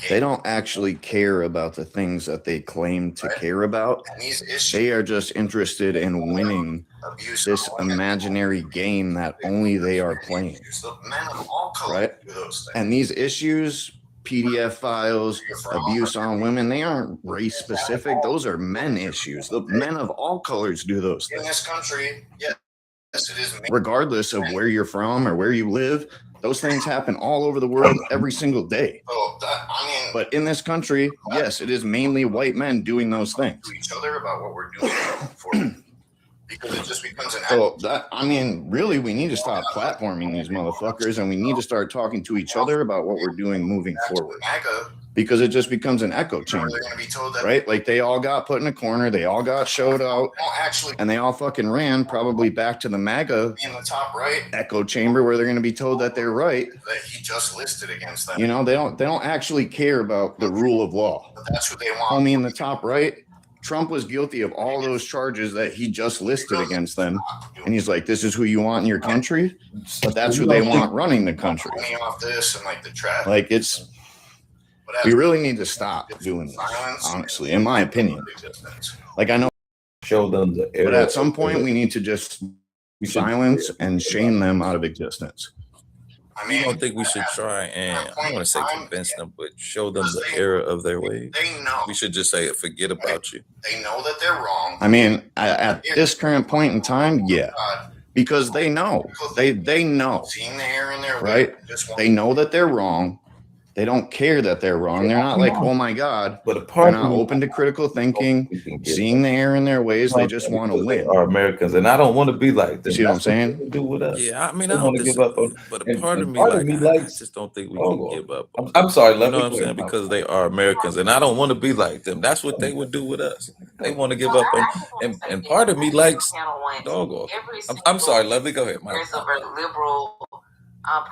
they don't actually care about the things that they claim to care about. They are just interested in winning this imaginary game that only they are playing. Right? And these issues, PDF files, abuse on women, they aren't race specific. Those are men issues. The men of all colors do those things. In this country, yes, it is. Regardless of where you're from or where you live, those things happen all over the world every single day. But in this country, yes, it is mainly white men doing those things. To each other about what we're doing for, because it just becomes an. So really, we need to stop platforming these motherfuckers, and we need to start talking to each other about what we're doing moving forward. Because it just becomes an echo chamber, right? Like they all got put in a corner, they all got showed out, and they all fucking ran probably back to the MAGA in the top right echo chamber where they're going to be told that they're right. That he just listed against them. You know, they don't actually care about the rule of law. But that's what they want. Homie in the top right, Trump was guilty of all those charges that he just listed against them, and he's like, "This is who you want in your country," but that's who they want running the country. Off this and like the trash. Like we really need to stop doing this, honestly, in my opinion. Like I know, show them the. But at some point, we need to just silence and shame them out of existence. You don't think we should try and, I don't want to say convince them, but show them the error of their ways? We should just say, forget about you. They know that they're wrong. I mean, at this current point in time, yeah. Because they know. They know. Seeing the error in their right? They know that they're wrong. They don't care that they're wrong. They're not like, oh my God. But they're not open to critical thinking, seeing the error in their ways. They just want to win. Are Americans, and I don't want to be like them. See what I'm saying? Do with us. Yeah, I mean, I I want don't to give up on. but a part of me, I just don't think we can give up. I'm sorry, you know what I'm saying? Because they are Americans, and I don't want to be like them. That's what they would do with us. They want to give up on, and part of me likes dog off. I'm sorry, Lovely. Go ahead. There's a very liberal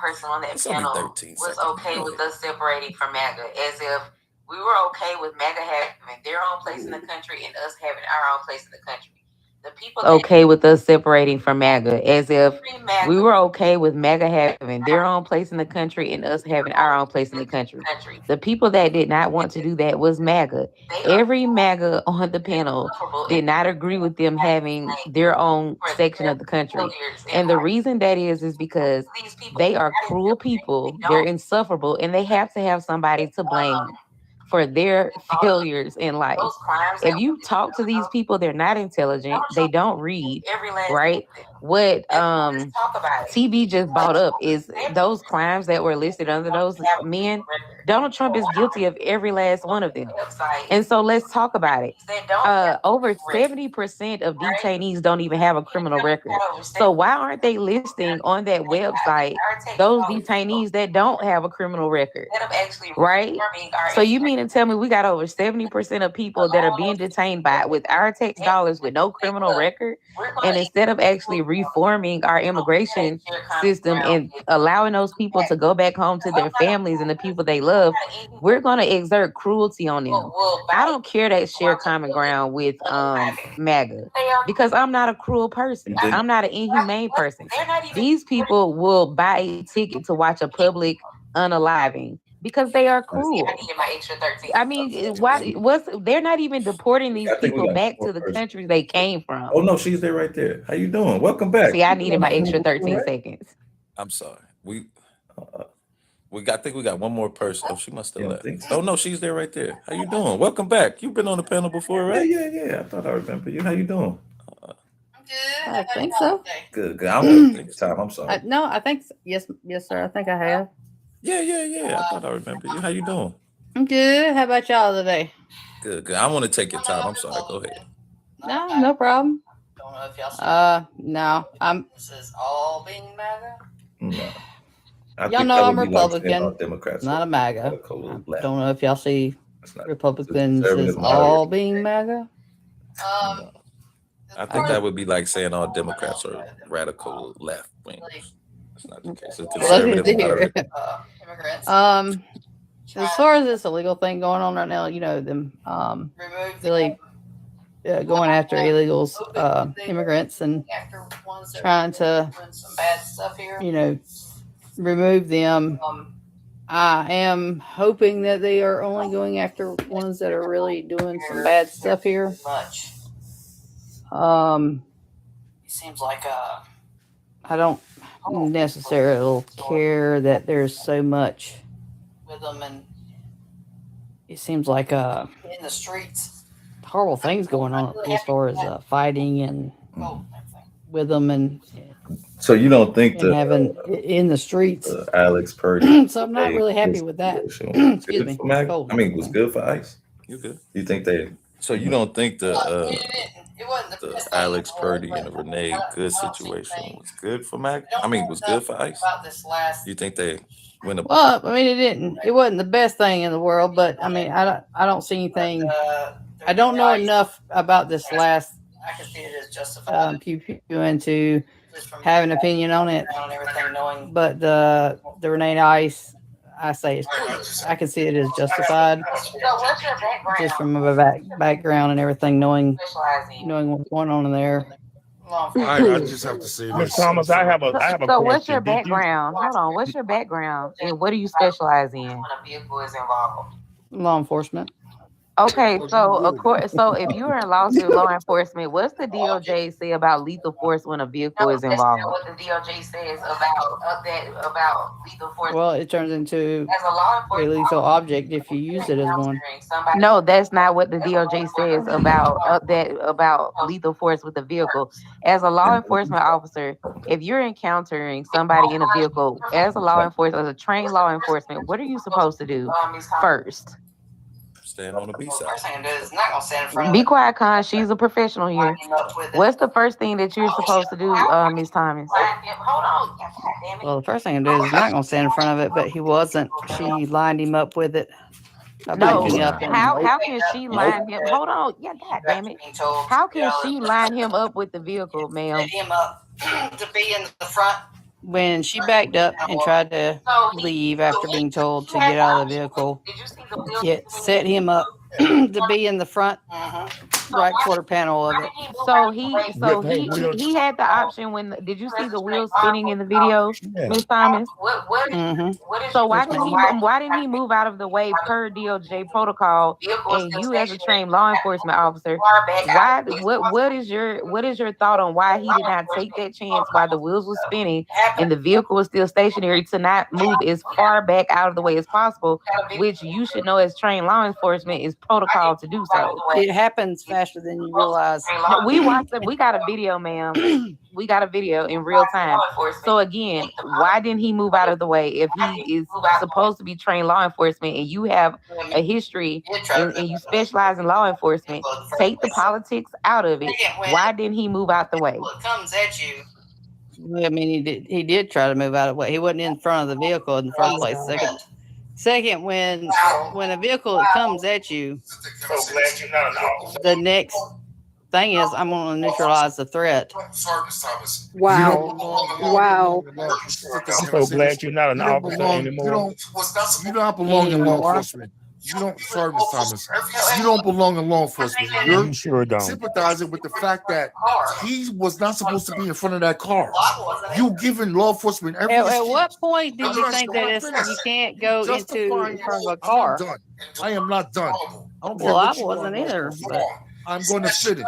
person on that panel was okay with us separating from MAGA, as if we were okay with MAGA having their own place in the country and us having our own place in the country. The people okay with us separating from MAGA, as if we were okay with MAGA having their own place in the country and us having our own place in the country. The people that did not want to do that was MAGA. Every MAGA on the panel did not agree with them having their own section of the country. And the reason that is because they are cruel people, they're insufferable, and they have to have somebody to blame for their failures in life. If you talk to these people, they're not intelligent. They don't read, right? What TB just brought up is those crimes that were listed under those men. Donald Trump is guilty of every last one of them. And so let's talk about it. Over 70% of detainees don't even have a criminal record. So why aren't they listing on that website those detainees that don't have a criminal record? Right? So you mean to tell me we got over 70% of people that are being detained with our tax dollars with no criminal record? And instead of actually reforming our immigration system and allowing those people to go back home to their families and the people they love, we're going to exert cruelty on them. I don't care that share common ground with MAGA, because I'm not a cruel person. I'm not an inhumane person. These people will buy a ticket to watch a public unaliving because they are cruel. I mean, they're not even deporting these people back to the countries they came from. Oh no, she's there right there. How you doing? Welcome back. See, I needed my extra 13 seconds. I'm sorry. I think we got one more person. Oh, she must have left. Oh no, she's there right there. How you doing? Welcome back. You've been on the panel before, right? Yeah. I thought I remember you. How you doing? I think so. Good. I don't think time. I'm sorry. No, I think yes, sir. I think I have. Yeah. I thought I remember you. How you doing? I'm good. How about y'all today? Good. I want to take your time. I'm sorry. Go ahead. No problem. Don't know if y'all see no. this is all being MAGA. No. Y'all know I'm Republican, like Democrats, not a MAGA. I don't know if y'all see Republicans as all being MAGA. I think that would be like saying all Democrats are radical left wing. That's not the case. It's conservative moderate. As far as this illegal thing going on right now, you know, them really going after illegals, immigrants, and trying to, you know, remove them. I am hoping that they are only going after ones that are really doing some bad stuff here. It seems like I don't necessarily care that there's so much with them, and it seems like in the streets, horrible things going on as far as fighting and with them, and so you don't think that having in the streets Alex Purdy? So I'm not really happy with that. Excuse me. I mean, it was good for ICE. You good? You think they? So you don't think the Alex Purdy and the Renee Good situation was good for MAGA? I mean, was good for ICE? You think they went? Well, I mean, it wasn't the best thing in the world, but I mean, I don't see anything. I don't know enough about this last pew and to have an opinion on it. But the Renee Ice, I say I can see it as justified, just from my background and everything, knowing what's going on in there. I just have to say this. Thomas, I have a So question. what's your background? Hold on. What's your background and what do you specialize in? Law enforcement. Okay, so if you're in lawsuit law enforcement, what's the DOJ say about lethal force when a vehicle is involved? What the DOJ says about lethal force. Well, it turns into As a law a enforcement lethal object if you use it as one. No, that's not what the DOJ says about lethal force with a vehicle. As a law enforcement officer, if you're encountering somebody in a vehicle, as a trained law enforcement, what are you supposed to do first? Stand on the B side. First thing to do is not gonna stand in front of Be quiet, Con. She's a professional here. What's the first thing that you're supposed to do, Ms. Thomas? Hold on. God damn it. Well, the first thing to do is not going to stand in front of it, but he wasn't. She lined him up with it. No, how can she line him? Hold on, yeah, God damn it. How can she line him up with the vehicle, ma'am? Set him up to be in the front. When she backed up and tried to leave after being told to get out of the vehicle, it set him up to be in the front right quarter panel of it. So he had the option when. Did you see the wheels spinning in the video, Ms. Thomas? So why didn't he move out of the way per DOJ protocol? And you, as a trained law enforcement officer, what is your thought on why he did not take that chance while the wheels were spinning and the vehicle was still stationary to not move as far back out of the way as possible, which you should know as trained law enforcement is protocol to do so. It happens faster than you realize. We watched it. We got a video, ma'am. We got a video in real time. So again, why didn't he move out of the way if he is supposed to be trained law enforcement and you have a history and you specialize in law enforcement? Take the politics out of it. Why didn't he move out the way? Comes at you. I mean, he did try to move out of the way. He wasn't in front of the vehicle in the first place. Second, when a vehicle comes at you, the next thing is I'm going to neutralize the threat. Wow. Wow. I'm so glad you're not an officer anymore. You don't belong in law enforcement. You don't, sorry, Ms. Thomas. You don't belong in law enforcement. You're sure don't. Sympathizing with the fact that he was not supposed to be in front of that car. You giving law enforcement every. At what point did you think that you can't go into in front of a car? I'm not done. I am not done. Well, I wasn't either. But I'm going to finish.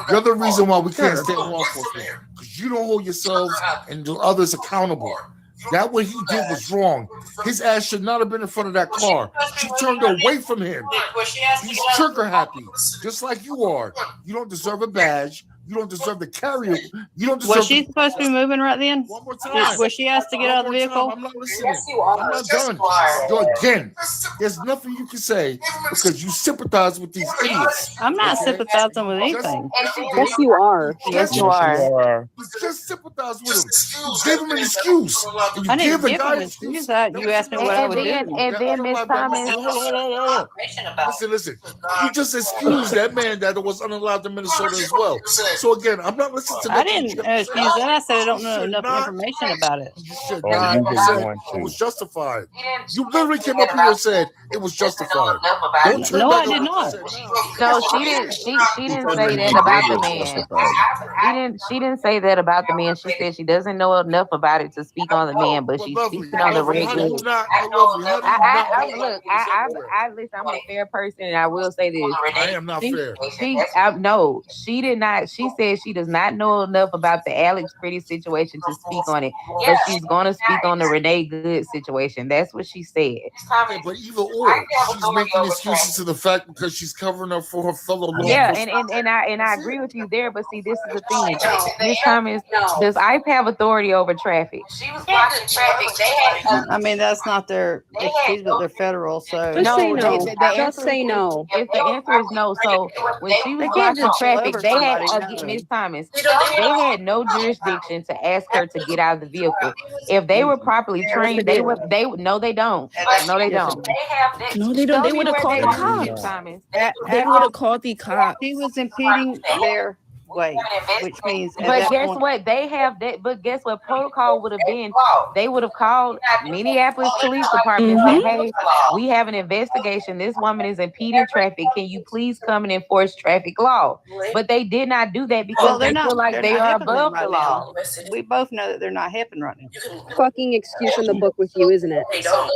The other reason why we can't stay in law enforcement because you don't hold yourselves and others accountable. That what he did was wrong. His ass should not have been in front of that car. She turned away from him. He's trigger happy, just like you are. You don't deserve a badge. You don't deserve to carry it. You don't deserve. Was she supposed to be moving right then? One more time. Was she asked to get out of the vehicle? I'm not listening. I'm not done. Again, there's nothing you can say because you sympathize with these idiots. I'm not sympathizing with anything. Yes, you are. Yes, you are. You just sympathize with him. You gave him an excuse. I didn't give him an excuse. You asked me what I would do. And then Ms. Thomas. Hold on. Listen. You just excused that man that was unallowed in Minnesota as well. So again, I'm not listening to. I didn't excuse that. I said I don't know enough information about it. You should not. It was justified. You literally came up here and said it was justified. No, I did not. No, she didn't. She didn't say that about the man. She didn't say that about the man. She said she doesn't know enough about it to speak on the man, but she's speaking on the regular. Look, listen. I'm a fair person, and I will say this. I am not fair. No, she did not. She said she does not know enough about the Alex Pretty situation to speak on it, but she's going to speak on the Renee Good situation. That's what she said. Okay, but either or, she's making excuses to the fact because she's covering up for her fellow law. Yeah, and I agree with you there. But see, this is the thing. This time is does ICE have authority over traffic? She was watching traffic. I mean, that's not their excuse, but they're federal. So Just say no. Just say no. If the answer is no, so when she was watching traffic, they had Ms. Thomas. They had no jurisdiction to ask her to get out of the vehicle. If they were properly trained, they would. No, they don't. No, they don't. No, they don't. They would have called the cops. They would have called the cops. He was impeding way, which means at But that guess point, what? They have that. But guess what? Protocol would have been. They would have called Minneapolis Police Department and said, "Hey, we have an investigation. This woman is impeding traffic. Can you please come and enforce traffic law?" But they did not do that because they feel like they're they not are helping them above right the now. law. We both know that they're not helping right now. Fucking excuse in the book with you, isn't it?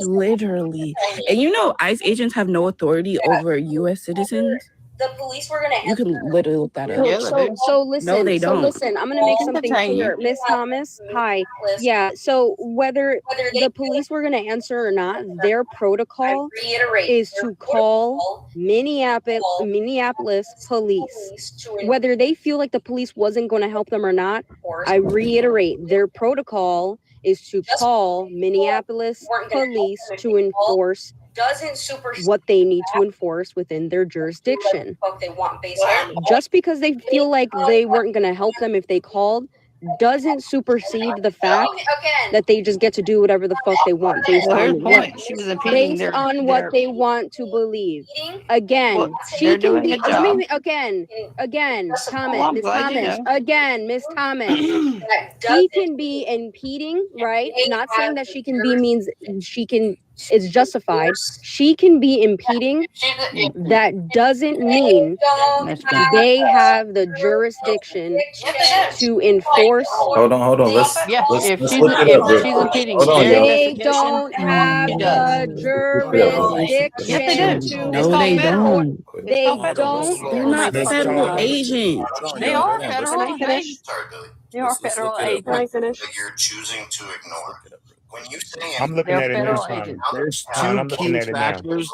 Literally. And you know, ICE agents have no authority over U.S. citizens. The police were gonna. You can literally look that up. So listen. No, they don't. I'm gonna make something clear, Miss Thomas. Hi. Yeah. So whether the police were gonna answer or not, their protocol is to call Minneapolis police. Whether they feel like the police wasn't going to help them or not, I reiterate, their protocol is to call Minneapolis police to enforce what they need to enforce within their jurisdiction. Just because they feel like they weren't going to help them if they called doesn't supersede the fact that they just get to do whatever the fuck they want based on what they want to believe. Again, she can be Miss Thomas. She can be impeding, right? Not saying that she can be means she can is justified. She can be impeding. That doesn't mean they have the jurisdiction to enforce. Hold on. Let's look it up. Real quick. Hold on, y'all. They don't have the jurisdiction to No, they don't. They don't. They're not federal agents. They are federal agents. They are federal agents. Can I finish? That you're choosing to ignore. When you say I'm looking at it now. There's I'm two looking key at it now. factors.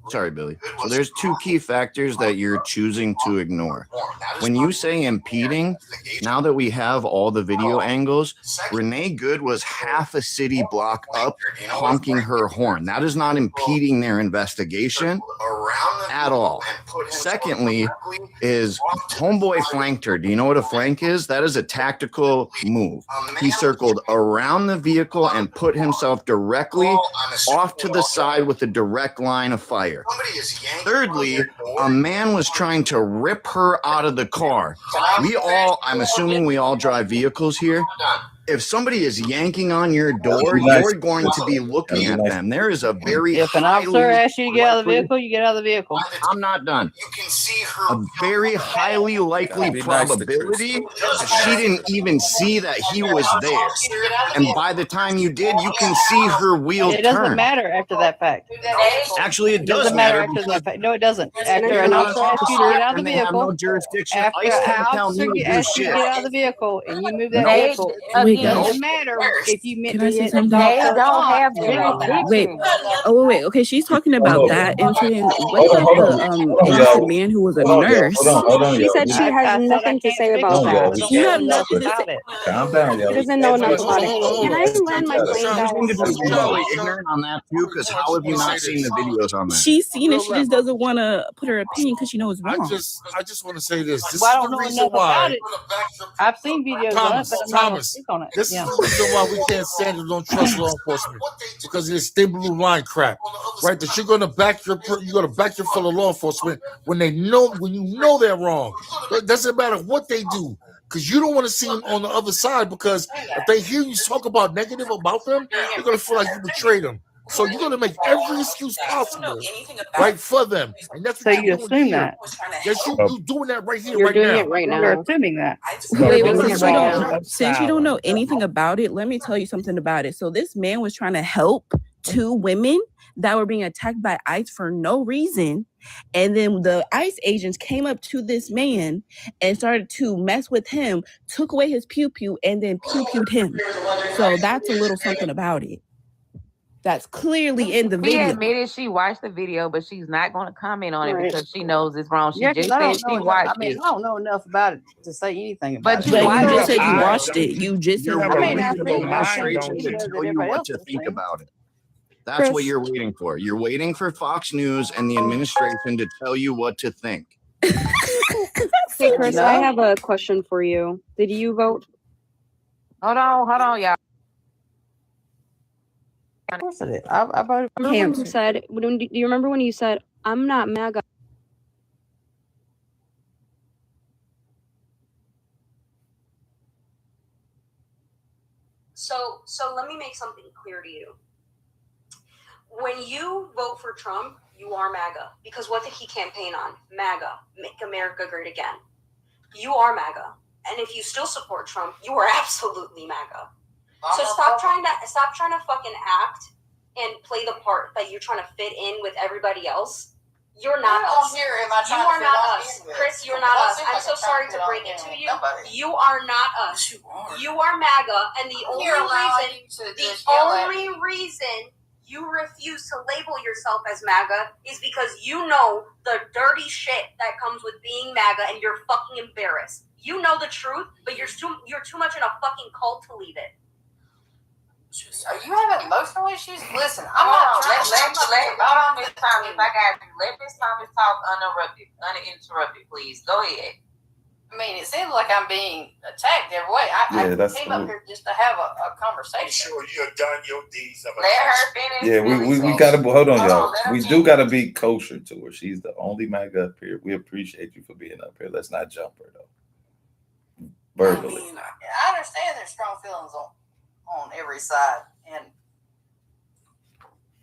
Sorry, Billy. So there's two key factors that you're choosing to ignore. When you say impeding, now that we have all the video angles, Renee Good was half a city block up honking her horn. That is not impeding their investigation at all. Secondly, is homeboy flanked her. Do you know what a flank is? That is a tactical move. He circled around the vehicle and put himself directly off to the side with a direct line of fire. Thirdly, a man was trying to rip her out of the car. I'm assuming we all drive vehicles here. If somebody is yanking on your door, you're going to be looking at them. There is a very If an officer asks you to get out of the vehicle, you get out of the vehicle. I'm not done. A very highly likely probability that she didn't even see that he was there. And by the time you did, you can see her wheel turn. It doesn't matter after that fact. Actually, it does doesn't matter matter. after that fact. No, it doesn't. After an officer asks you to get out of the vehicle, no jurisdiction. after ICE an can't tell officer me to do asks you to shit. get out of the vehicle and you move that They- vehicle, Wait, it guys. doesn't matter if you meant Can I to say hit something? They don't have jurisdiction. Wait. Oh, wait. Okay, she's talking about that incident. What Hold about on, the y'all. innocent man who was a nurse? Hold on, She y'all. said she has nothing to say about Hold on, y'all. that. We You have can't- nothing to say. Calm down, y'all. She doesn't know enough about it. Can I Let's land my talk plane, about it. guys? She's really ignorant on that too, because how have you not seen the videos on that? She's seen it. She just doesn't want to put her opinion because she knows it's I wrong. just want to say this. This Well, I is don't the know reason enough why. about it. I've seen videos on it, but I'm not going to speak on it. This Yeah. is the reason why we can't stand and don't trust law enforcement, because of this thin blue line crap, right? That you're gonna back your fellow law enforcement when you know they're wrong. It doesn't matter what they do, because you don't want to see them on the other side. Because if they hear you talk about negative about them, they're gonna feel like you betrayed them. So you're gonna make every excuse possible, right, for them, and that's So what you you're doing assume here. that. Yes, you're doing that right here, You're right doing now. it right You're now. assuming that. Wait, doing since it you right don't now. since you don't know anything about it, let me tell you something about it. So this man was trying to help two women that were being attacked by ICE for no reason. And then the ICE agents came up to this man and started to mess with him, took away his pew-pew, and then pew-pewed him. So that's a little something about it. That's clearly in the She video. admitted she watched the video, but she's not going to comment on it Right. because she knows it's wrong. She Yeah, just because I said don't know she enough. watched I mean, it. I don't know enough about it to say anything But about you it. But you watched just it. said you I- watched it. You just You said have you a I mean, watched I've it. reasonable seen Administration to videos that tell you everybody what else to has think seen. about it. That's Chris. what you're waiting for. You're waiting for Fox News and the administration to tell you what to think. Hey, Chris, I have a question for you. Did you vote? Hold on, y'all. Of course I did. I voted for Remember when him. you said? Do you remember when you said, "I'm not MAGA"? let me make something clear to you. When you vote for Trump, you are MAGA. Because what did he campaign on? MAGA, make America great again. You are MAGA. And if you still support Trump, you are absolutely MAGA. So stop trying to fucking act and play the part that you're trying to fit in with everybody else. You're not us. You are not us. Chris, you're not us. I'm so sorry to break it to you. You are not us. You are MAGA, and the only reason you refuse to label yourself as MAGA is because you know the dirty shit that comes with being MAGA, and you're fucking embarrassed. You know the truth, but you're too much in a fucking cult to leave it. Are you having emotional issues? Listen, I'm not trying to hold on, Miss Thomas. I got you. Let Miss Thomas talk uninterrupted, please. Go ahead. I mean, it seems like I'm being attacked every way. I came up here just to have a conversation. Sure, you have done your deeds. Let her finish. Yeah, we gotta hold on, y'all. We do gotta be kosher to her. She's the only MAGA up here. We appreciate you for being up here. Let's not jump her though. Verbally. I understand there's strong feelings on every side, and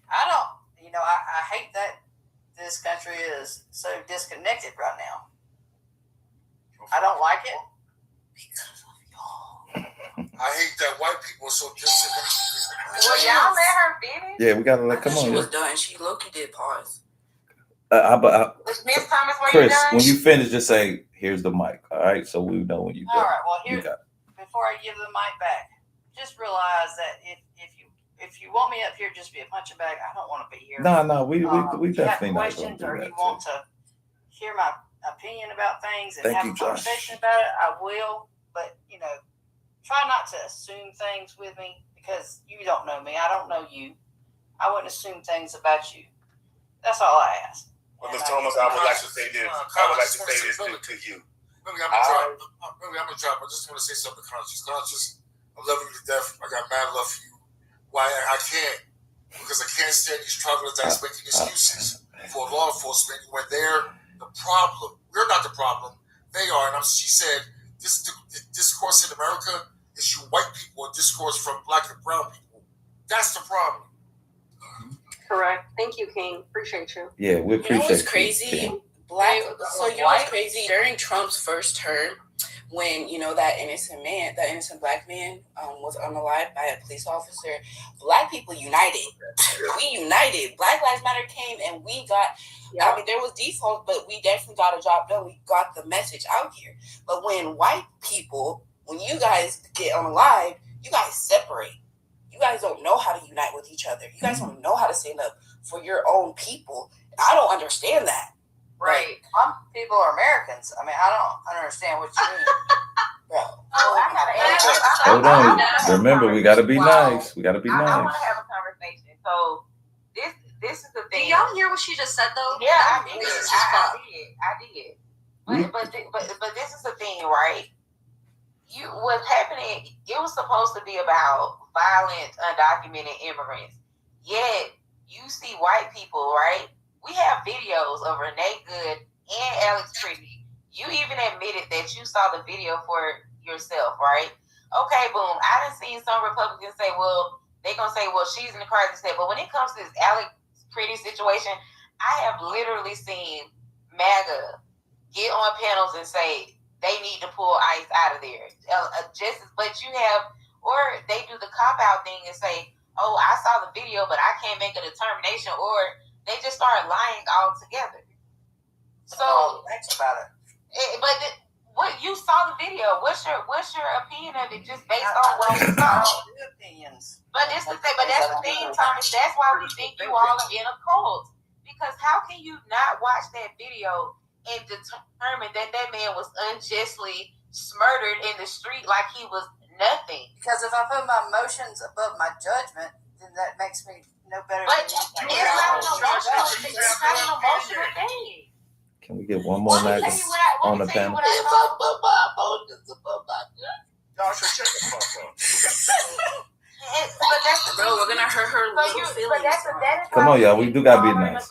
I don't, I hate that this country is so disconnected right now. I don't like it because of y'all. I hate that white people are so disconnected. Well, y'all let her finish. Yeah, we gotta come on. She was done. She low-key did pause. Miss Thomas, Chris, when you finish, just say, "Here's the mic." All right, so we know when you go. All right. Well, before I give the mic back, just realize that if you want me up here just be a punching bag, I don't want to be here. No, we definitely not questions gonna or do you that. want to hear my opinion about things and Thank have you, a Josh. conversation about it, I will. But try not to assume things with me because you don't know me. I don't know you. I wouldn't assume things about you. That's all I ask. Well, Mr. Thomas, I would like to say this. I would like to say this to you. I'm gonna drop. I just want to say something conscious. I love you to death. I got mad love for you. Why I can't? Because I can't stand these troglodytes making excuses for law enforcement when they're the problem. We're not the problem. They are. And she said, this discourse in America is you white people and discourse from black and brown people. That's the problem. Correct. Thank you, King. Appreciate you. Yeah, we appreciate you. You know what's crazy? You know what's crazy? During Trump's first term, when that innocent black man was unalived by a police officer, black people united. We united. Black Lives Matter came and we got. I mean, there was default, but we definitely got a job done. We got the message out here. But when white people, when you guys get unalived, you guys separate. You guys don't know how to unite with each other. You guys don't know how to stand up for your own people. I don't understand that. Right. Some people are Americans. I mean, I don't understand what you mean. Bro. Hold on. Remember, we gotta be nice. We gotta be I nice. want to have a conversation. So this is the thing. Do y'all hear what she just said though? Yeah, I did. I did. But this is the thing, right? What's happening? It was supposed to be about violent, undocumented immigrants. Yet you see white people, right? We have videos of Renee Good and Alex Pretty. You even admitted that you saw the video for yourself, right? Okay, boom. I done seen some Republicans say, well, they're going to say, well, she's in the car instead. But when it comes to this Alex Pretty situation, I have literally seen MAGA get on panels and say they need to pull ICE out of there. But you have, or they do the cop-out thing and say, oh, I saw the video, but I can't make a determination, or they just start lying altogether. So that's about it. What you saw the video? What's your opinion of it? Just based on what you saw. Opinions. But that's the thing, Thomas. That's why we think you all are in a cult. Because how can you not watch that video and determine that man was unjustly murdered in the street like he was nothing? Because if I put my emotions above my judgment, then that makes me no better. But it's not an emotional thing. Can we get one more MAGA on the panel? But that's the Bro, we're gonna hurt her little feelings. Come on, y'all. We do gotta be nice.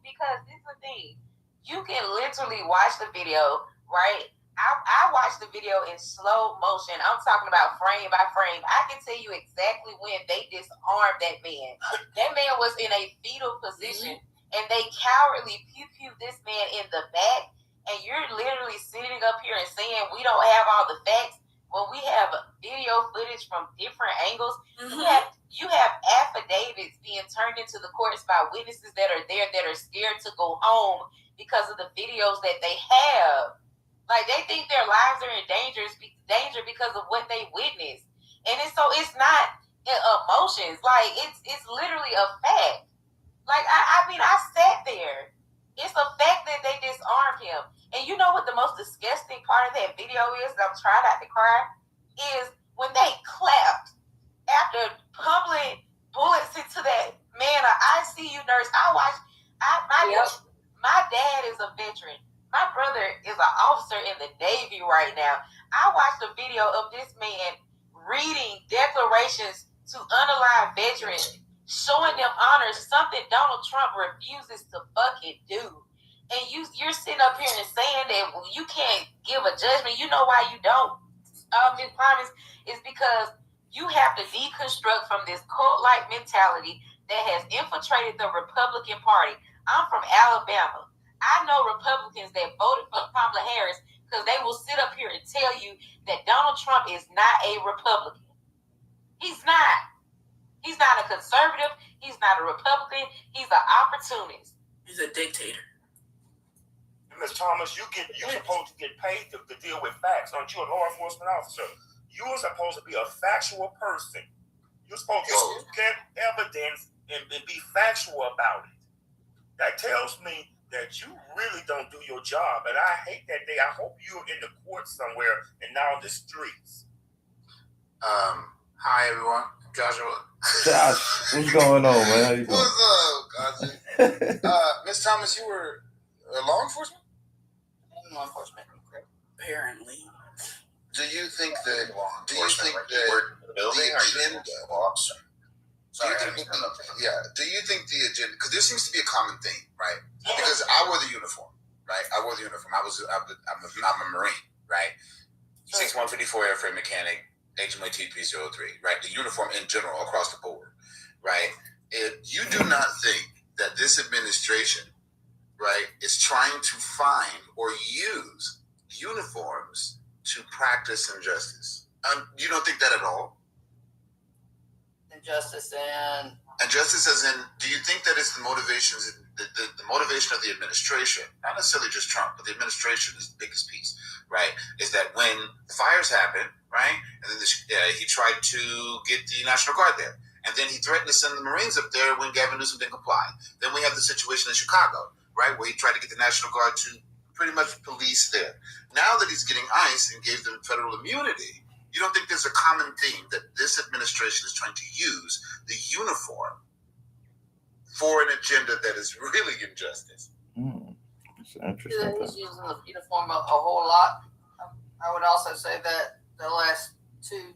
Because this is the thing. You can literally watch the video, right? I watched the video in slow motion. I'm talking about frame by frame. I can tell you exactly when they disarmed that man. That man was in a fetal position, and they cowardly pew this man in the back. And you're literally sitting up here and saying we don't have all the facts when we have video footage from different angles. You have affidavits being turned into the courts by witnesses that are there that are scared to go home because of the videos that they have. Like, they think their lives are in danger because of what they witnessed. And it's not emotions. Like, it's literally a fact. Like, I mean, I sat there. It's a fact that they disarmed him. And you know what the most disgusting part of that video is? I'm trying not to cry. Is when they clapped after pummeling bullets into that man, an ICU nurse. My dad is a veteran. My brother is an officer in the Navy right now. I watched a video of this man reading declarations to unalive veterans, showing them honor, something Donald Trump refuses to fucking do. And you're sitting up here and saying that you can't give a judgment. You know why you don't, Ms. Promise? Is because you have to deconstruct from this cult-like mentality that has infiltrated the Republican Party. I'm from Alabama. I know Republicans that voted for Kamala Harris because they will sit up here and tell you that Donald Trump is not a Republican. He's not. He's not a conservative. He's not a Republican. He's an opportunist. He's a dictator. Ms. Thomas, you're supposed to get paid to deal with facts. Aren't you a law enforcement officer? You're supposed to be a factual person. You're supposed to get evidence and be factual about it. That tells me that you really don't do your job, and I hate that day. I hope you're in the court somewhere and not on the streets. Hi everyone, Joshua. Josh, what's going on, man? How you doing? What's up, guys? Miss Thomas, you were law enforcement? Law enforcement, apparently. Do you think that the agenda? Do you think the agenda? Because there seems to be a common theme, right? Because I wore the uniform, right? I'm a Marine, right? 6154 airframe mechanic, HMA TP03, right? The uniform in general across the board, right? You do not think that this administration, right, is trying to find or use uniforms to practice injustice? You don't think that at all? Injustice as in, do you think that it's the motivations, the motivation of the administration, not necessarily just Trump, but the administration is the biggest piece, right? Is that when the fires happen, right, and then he tried to get the National Guard there, and then he threatened to send the Marines up there when Gavin Newsom didn't comply. Then we have the situation in Chicago, right, where he tried to get the National Guard to pretty much police there. Now that he's getting ICE and gave them federal immunity, you don't think there's a common theme that this administration is trying to use the uniform for an agenda that is really injustice? It's interesting. He's using the uniform a whole lot. I would also say that the last two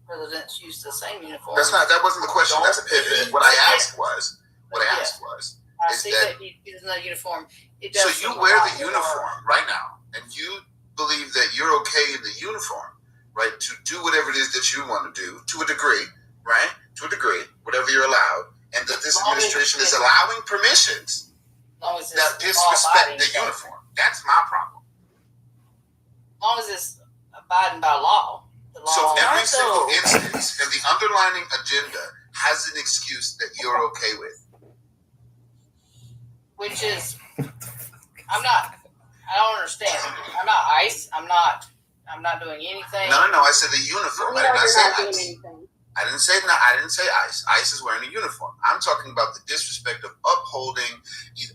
presidents used the same uniform. That wasn't the question. That's a pivot. What I asked was, I see that he's using the uniform. So you wear the uniform right now, and you believe that you're okay in the uniform, right, to do whatever it is that you want to do, to a degree, right, to a degree, whatever you're allowed, and that this administration is allowing permissions that disrespect the uniform. That's my problem. As long as it's abiding by law. So every single instance and the underlining agenda has an excuse that you're okay with. Which is, I don't understand. I'm not ICE. I'm not doing anything. No. I said the uniform. I did not say ICE. I didn't say ICE. ICE is wearing a uniform. I'm talking about the disrespect of upholding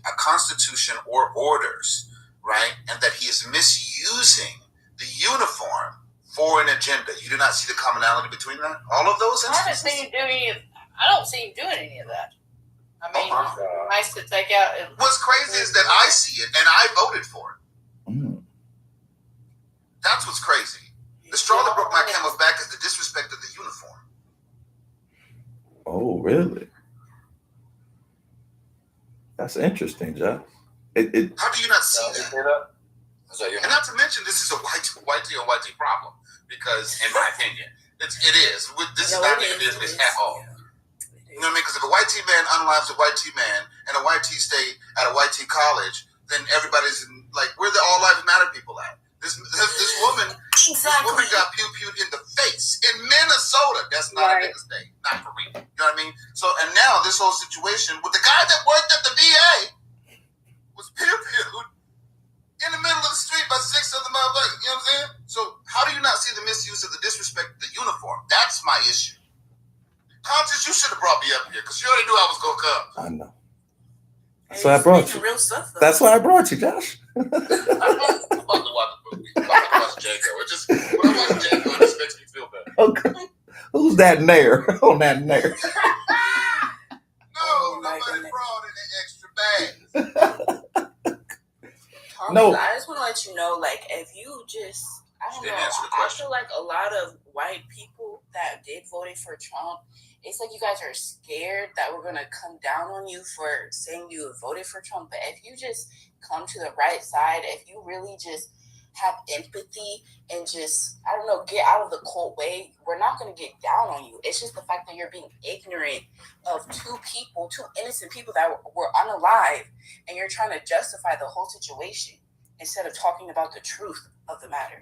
a constitution or orders, right? And that he is misusing the uniform for an agenda. You do not see the commonality between that? All of those instances? I don't see him doing any of that. I mean, nice to take out. What's crazy is that I see it and I voted for it. That's what's crazy. The straw that broke my camel's back is the disrespect of the uniform. Oh, really? That's interesting, Josh. How do you not see that? And not to mention, this is a white T on white T problem because, in my opinion, it is. This is not their business at all. You know what I mean? Because if a white T man unalives a white T man and a white T stay at a white T college, then everybody's like, where the all lives matter people at? This woman got pew-pewed in the face in Minnesota. That's not a nigga state. Not for real. You know what I mean? So, and now this whole situation with the guy that worked at the VA was pew-pewed in the middle of the street by 6 other motherfuckers. You know what I'm saying? So how do you not see the misuse of the disrespect of the uniform? That's my issue. Conscious, you should have brought me up here because you already knew I was going to come. I know. That's why I brought you. Real stuff, though. That's why I brought you, Josh. I'm about to watch the movie. I'm about to watch Django. When I watch Django, it just makes me feel better. Okay. Who's that nair on that nair? No, nobody brought any extra bags. No. I just want to let you know, like, if you just, I don't know, I feel like a lot of white people that did voted for Trump, it's like you guys are scared that we're going to come down on you for saying you voted for Trump. But if you just come to the right side, if you really just have empathy and just, I don't know, get out of the cold way, we're not going to get down on you. It's just the fact that you're being ignorant of two innocent people that were unalive, and you're trying to justify the whole situation instead of talking about the truth of the matter.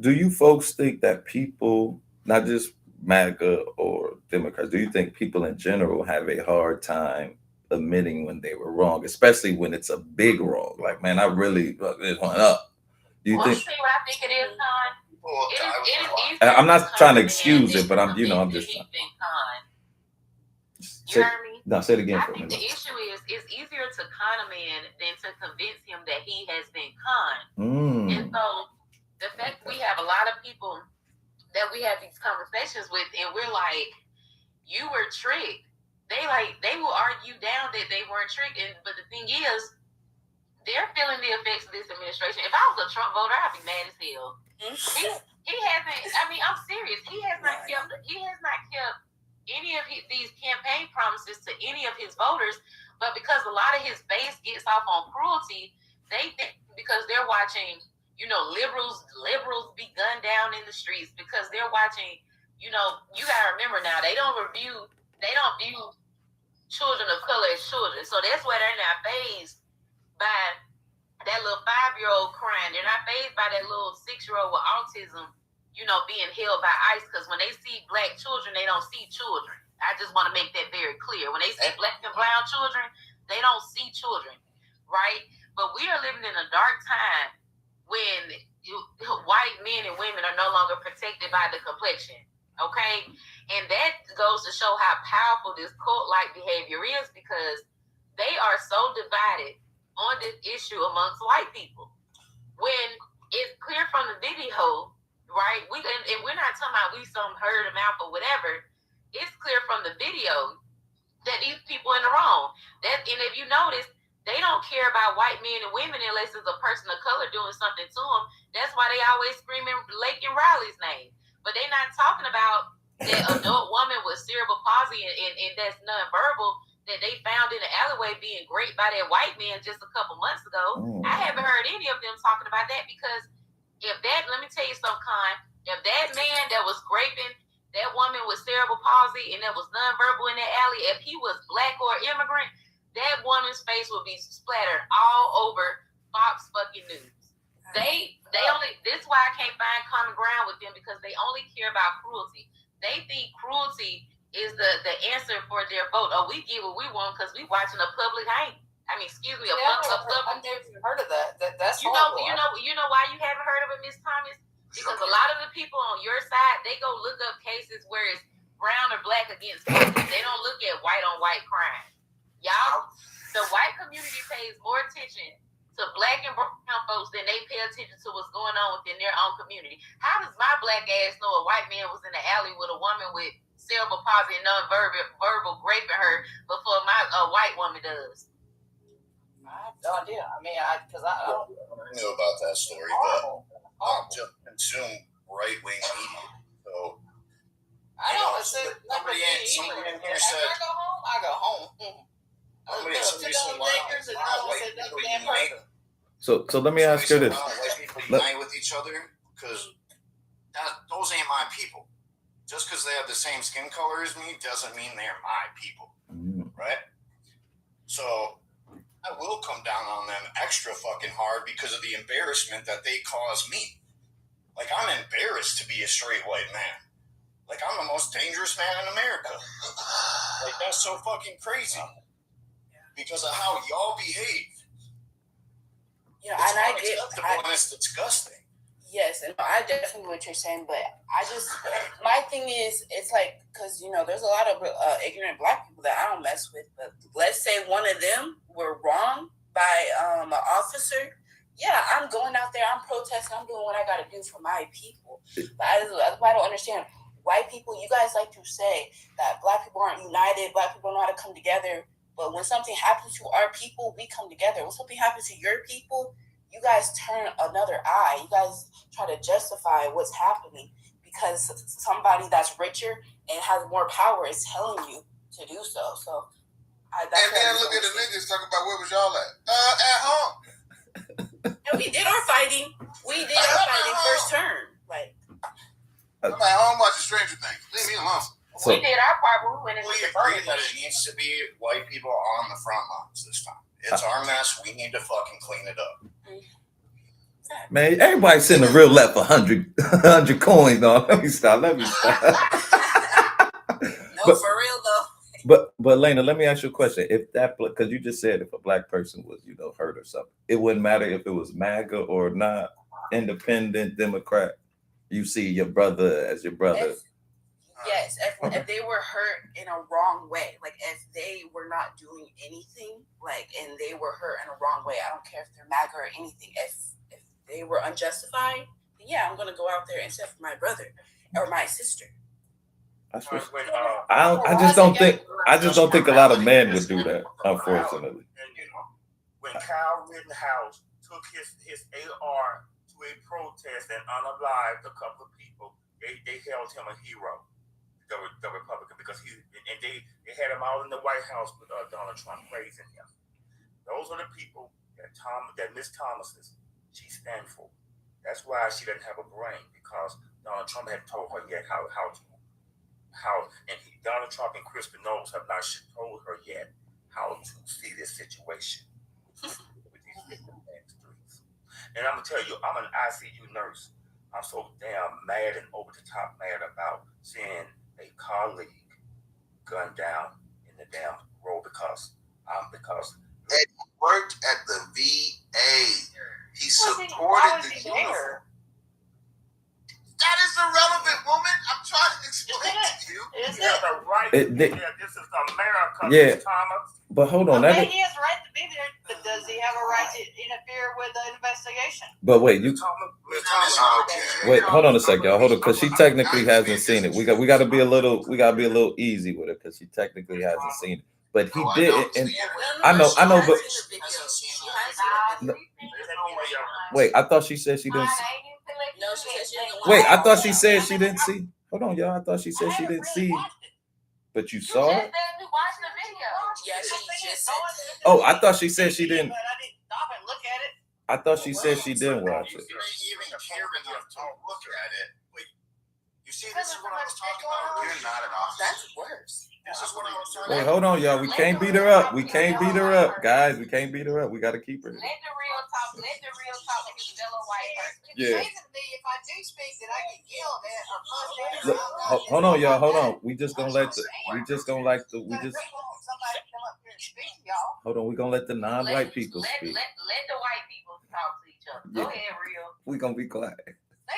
Do you folks think that people, not just MAGA or Democrats, do you think people in general have a hard time admitting when they were wrong, especially when it's a big wrong? Like, man, I really fucked this one up. Do you think? What I think it is, Con? It is I'm not trying to excuse it, but I'm just trying. You heard me? No, say it again for I me. think the issue is it's easier to con a man than to convince him that he has been conned. And so the fact we have a lot of people that we have these conversations with, and we're like, you were tricked. They will argue down that they weren't tricked, but the thing is, they're feeling the effects of this administration. If I was a Trump voter, I'd be mad as hell. He hasn't. I mean, I'm serious. He has not kept any of these campaign promises to any of his voters. But because a lot of his base gets off on cruelty, they think because they're watching, liberals be gunned down in the streets because they're watching. You gotta remember now, they don't view children of color as children. So that's why they're not fazed by that little 5-year-old crying. They're not fazed by that little 6-year-old with autism, being held by ICE. Because when they see black children, they don't see children. I just want to make that very clear. When they see black and brown children, they don't see children, right? But we are living in a dark time when white men and women are no longer protected by the complexion, okay? And that goes to show how powerful this cult-like behavior is, because they are so divided on this issue amongst white people. When it's clear from the video, right? And we're not talking about we some heard them out or whatever. It's clear from the video that these people in the wrong. And if you notice, they don't care about white men and women unless it's a person of color doing something to them. That's why they always screaming Lake and Riley's name. But they're not talking about that adult woman with cerebral palsy and that's nonverbal that they found in the alleyway being raped by that white man just a couple months ago. I haven't heard any of them talking about that, because let me tell you something, Con, if that man that was raping that woman with cerebral palsy and that was nonverbal in that alley, if he was black or immigrant, that woman's face would be splattered all over Fox fucking News. This is why I can't find common ground with them, because they only care about cruelty. They think cruelty is the answer for their vote. Oh, we get what we want because we watching a public hanging. I mean, excuse me, a public. I've never even heard of that. That's you know why you haven't heard of it, Miss Thomas? Because a lot of the people on your side, they go look up cases where it's brown or black against black. They don't look at white on white crime. Y'all, the white community pays more attention to black and brown folks than they pay attention to what's going on within their own community. How does my black ass know a white man was in the alley with a woman with cerebral palsy and non-verbal raping her before a white woman does? I have no idea. I mean, because I know about that story, but I just consume right-wing media. So I don't assume somebody in here said, I go home. Somebody said, So let me ask you this. White people unite with each other because those ain't my people. Just because they have the same skin color as me doesn't mean they're my people, right? So I will come down on them extra fucking hard because of the embarrassment that they cause me. Like, I'm embarrassed to be a straight white man. Like, I'm the most dangerous man in America. Like, that's so fucking crazy because of how y'all behave. You know, It's and I unacceptable and it's disgusting. Yes, and I definitely what you're saying, but my thing is, it's like, because, you know, there's a lot of ignorant Black people that I don't mess with, but let's say one of them were wrong by an officer. Yeah, I'm going out there, I'm protesting, I'm doing what I got to do for my people. But I don't understand. White people, you guys like to say that Black people aren't united, Black people don't know how to come together, but when something happens to our people, we come together. When something happens to your people, you guys turn another eye. You guys try to justify what's happening because somebody that's richer and has more power is telling you to do so. And then look at the niggas talking about where was y'all at home. And we did our fighting. First term. Like, I'm at home watching Stranger Things. Leave me alone. So, we did our part, but we went into the agree that it needs to be white people on the front lines this time. It's our mess. We need to fucking clean it up. Man, everybody send a real left 100 coins, though. Let me stop. No, for real though. But Lena, let me ask you a question. If that, because you just said if a Black person was, you know, hurt or something, it wouldn't matter if it was MAGA or not, independent, Democrat. You see your brother as your brother. If they were hurt in a wrong way, like if they were not doing anything, like, and they were hurt in a wrong way, I don't care if they're MAGA or anything. If they were unjustified, then yeah, I'm gonna go out there and stand for my brother or my sister. I just don't think a lot of men would do that, unfortunately. And you know, when Kyle Rittenhouse took his AR to a protest and unalived a couple of people, they held him a hero, the Republican, because they had him all in the White House with Donald Trump praising him. Those are the people that Miss Thomas she stands for. That's why she doesn't have a brain, because Donald Trump had told her yet how Donald Trump and Crispin Knowles have not told her yet how to see this situation with these victims in the streets. And I'm gonna tell you, I'm an ICU nurse. I'm so damn mad and over the top mad about seeing a colleague gunned down in the damn road because Ed worked at the VA. He supported the uniform. That is irrelevant, woman. I'm trying to explain to you. You have the right to be there. This is America, Yeah. Thomas. But hold on, Okay, he has a right to be there, but does he have a right to interfere with the investigation? But wait, wait, hold on a sec, y'all. Hold on, because she technically hasn't seen it. We got to be a little easy with her because she technically hasn't seen it. But he did, and I know, but wait, I thought she said she didn't see. No, she said she didn't. Wait, I thought she said she didn't see. Hold on, y'all. I thought she said she didn't see. But you saw it? Yeah, she just said that. Oh, I thought she said she didn't. But I didn't stop and look at it. I thought she said she didn't watch it. You even care enough to look at it. Wait, you see, this is what I was talking about. You're not an officer. That's worse. This is what I was talking Wait, about. hold on, y'all. We can't beat her up. We can't beat her up, guys. We can't beat her up. We got to keep her. Let the real talk be fellow white person. Yeah. If I do speak, that I get yelled at or punched. Look, hold on, y'all. Hold on. We just gonna let the. Hold on. We gonna let the non-white people speak. Let the white people talk to each other. Go ahead, real. We gonna be quiet. I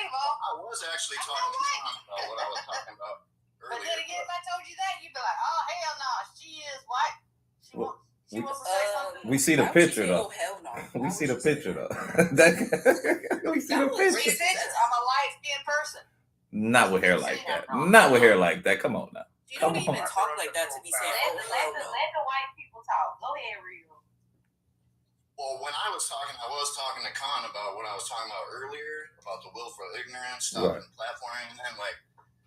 was actually talking about what I was talking about earlier. But then again, if I told you that, you'd be like, "Oh hell no, she is white. She wants to say something." We see the picture though. We see the picture though. We see the picture. I'm a light-skinned person. Not with hair like that. Not with hair like that. Come on now. You don't even talk like that to be saying, Let the white people talk. Go ahead, real. Well, when I was talking to Khan about what I was talking about earlier, about the willful ignorance stuff and platforming, and like,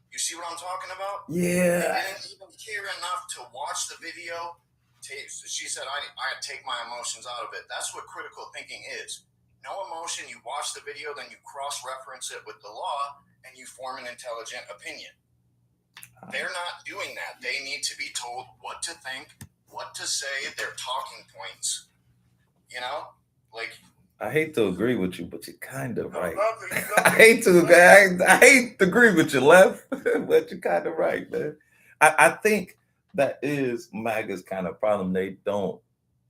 you see what I'm talking about? Yeah. I didn't even care enough to watch the video. She said, I take my emotions out of it. That's what critical thinking is. no emotion. You watch the video, then you cross-reference it with the law, and you form an intelligent opinion. They're not doing that. They need to be told what to think, what to say, their talking points. You know, like. I hate to agree with you, but you're kind of right. I hate to agree with you, Left, but you're kind of right, man. I think that is MAGA's kind of problem. They don't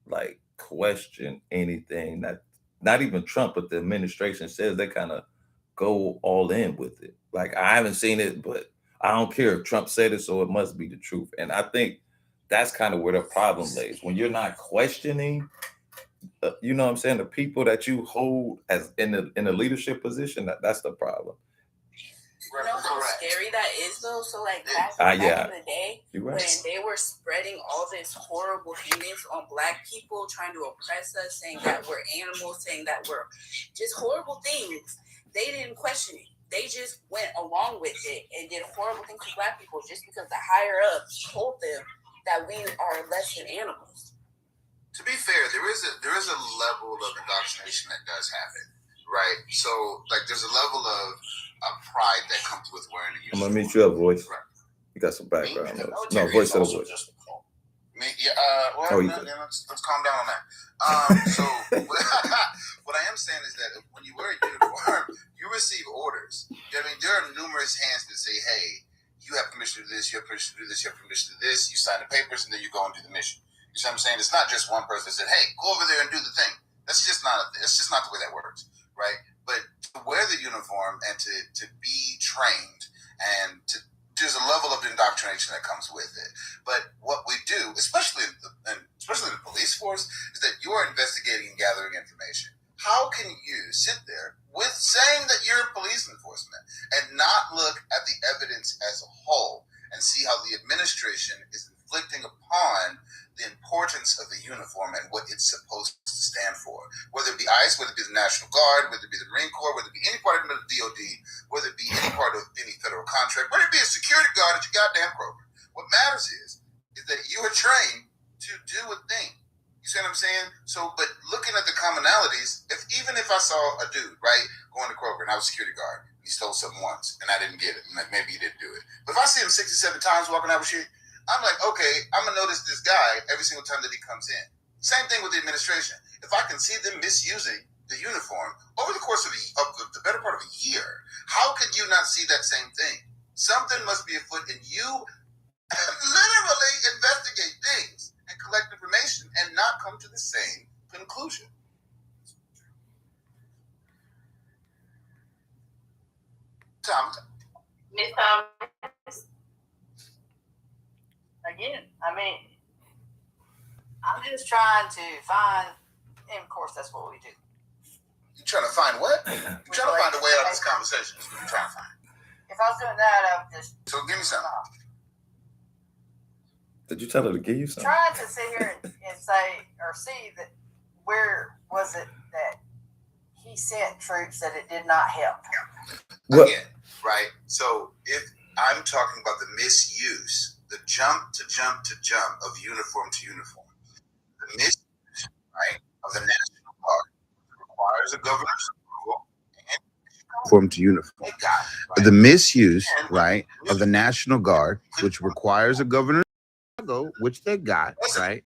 like question anything that not even Trump, but the administration says. They kind of go all in with it. Like, I haven't seen it, but I don't care if Trump said it, so it must be the truth. And I think that's kind of where the problem lays. When you're not questioning, you know what I'm saying, the people that you hold as in the leadership position, that's the problem. You know how scary that is, though? So, like, back in the day, when they were spreading all this horrible hatred on Black people, trying to oppress us, saying that we're animals, saying that we're just horrible things, they didn't question it. They just went along with it and did horrible things to Black people just because the higher-ups told them that we are less than animals. To be fair, there is a level of indoctrination that does happen, right? So, like, there's a level of pride that comes with wearing a uniform. I'm gonna meet you up, voice. You got some background noise. No, voice of the voice. Let's calm down on that. So, what I am saying is that when you wear a uniform, you receive orders. I mean, there are numerous hands that say, "Hey, you have permission to do this. You have permission to do this. You have permission to do this." You sign the papers, and then you go and do the mission. You see what I'm saying? It's not just one person that said, "Hey, go over there and do the thing." That's just not the way that works, right? But to wear the uniform and to be trained and there's a level of indoctrination that comes with it. But what we do, especially in the police force, is that you are investigating and gathering information. How can you sit there with saying that you're police enforcement and not look at the evidence as a whole and see how the administration is inflicting upon the importance of the uniform and what it's supposed to stand for? Whether it be ICE, whether it be the National Guard, whether it be the Marine Corps, whether it be any part of the DOD, whether it be any part of any federal contract, whether it be a security guard at your goddamn program. What matters is that you are trained to do a thing. You see what I'm saying? So, but looking at the commonalities, even if I saw a dude, right, going to Kroger and I was a security guard, he stole something once and I didn't get it, and like maybe he didn't do it. But if I see him 67 times walking out with shit, I'm like, okay, I'm gonna notice this guy every single time that he comes in. Same thing with the administration. If I can see them misusing the uniform over the course of the better part of a year, how can you not see that same thing? Something must be afoot, and you literally investigate things and collect information and not come to the same conclusion. Miss Thomas. Again, I mean, I'm just trying to find, and of course, that's what we do. You trying to find what? You trying to find a way out of this conversation. That's what you're trying to find. If I was doing that, I would just. So give me something. Did you tell her to give you something? Trying to sit here and say or see that where was it that he sent troops that it did not help? Again, right? So if I'm talking about the misuse, the jump to jump of uniform to uniform, the misuse, right, of the National Guard requires a governor's approval and uniform to uniform. The misuse, right, of the National Guard, which requires a governor's approval, which they got, right?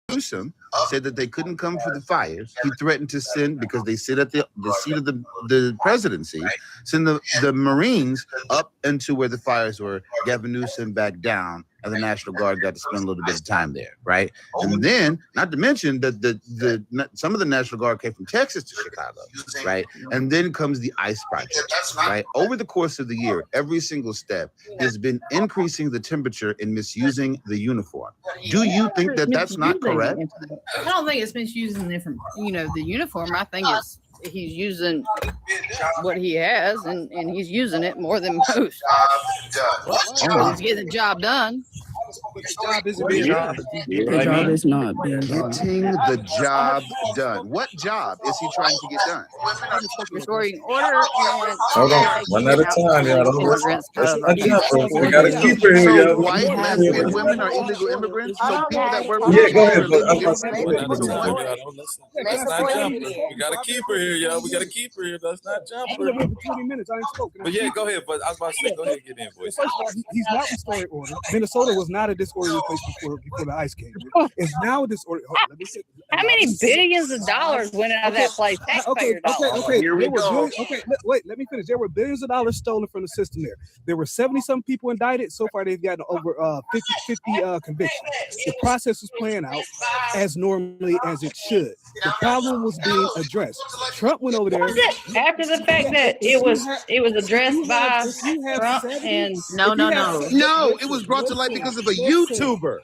Newsom said that they couldn't come for the fires. He threatened to send, because they sit at the seat of the presidency, send the Marines up into where the fires were. Gavin Newsom back down, and the National Guard got to spend a little bit of time there, right? And then, not to mention that some of the National Guard came from Texas to Chicago, right? And then comes the ICE project, right? Over the course of the year, every single step has been increasing the temperature and misusing the uniform. Do you think that that's not correct? I don't think it's misusing the uniform. I think he's using what he has, and he's using it more than most. He's getting the job done. The job isn't being done. The job is not being done. Getting the job done. What job is he trying to get done? Restoring order and Hold on, one at a time, y'all. Don't immigrants let's out of not our jump. country. We gotta keep her here, So y'all. white We gotta lesbian keep her here. women are illegal immigrants. I So don't people got that it. work Hold for Yeah, on, go GM ahead, are but illegal I'm about to immigrants. One at a So time, what? y'all. Let's not jump her. We gotta keep her here, y'all. We gotta keep her here. Let's not jump I've been her. here for 20 minutes. I ain't spoken. But yeah, go ahead. But I was about to say, go ahead and get in, voice. First of all, he's not restoring order. Minnesota was not a disorderly place before the ICE came. It's now a disorderly. Let me say, How many billions of dollars went out of that place? Taxpayer dollars. Here we go. Wait, let me finish. There were billions of dollars stolen from the system there. There were 70-some people indicted. So far, they've gotten over 50 convictions. The process was playing out as normally as it should. The problem was being addressed. Trump went over there. After the fact that it was addressed by Trump and No. No, it was brought to light because of a YouTuber.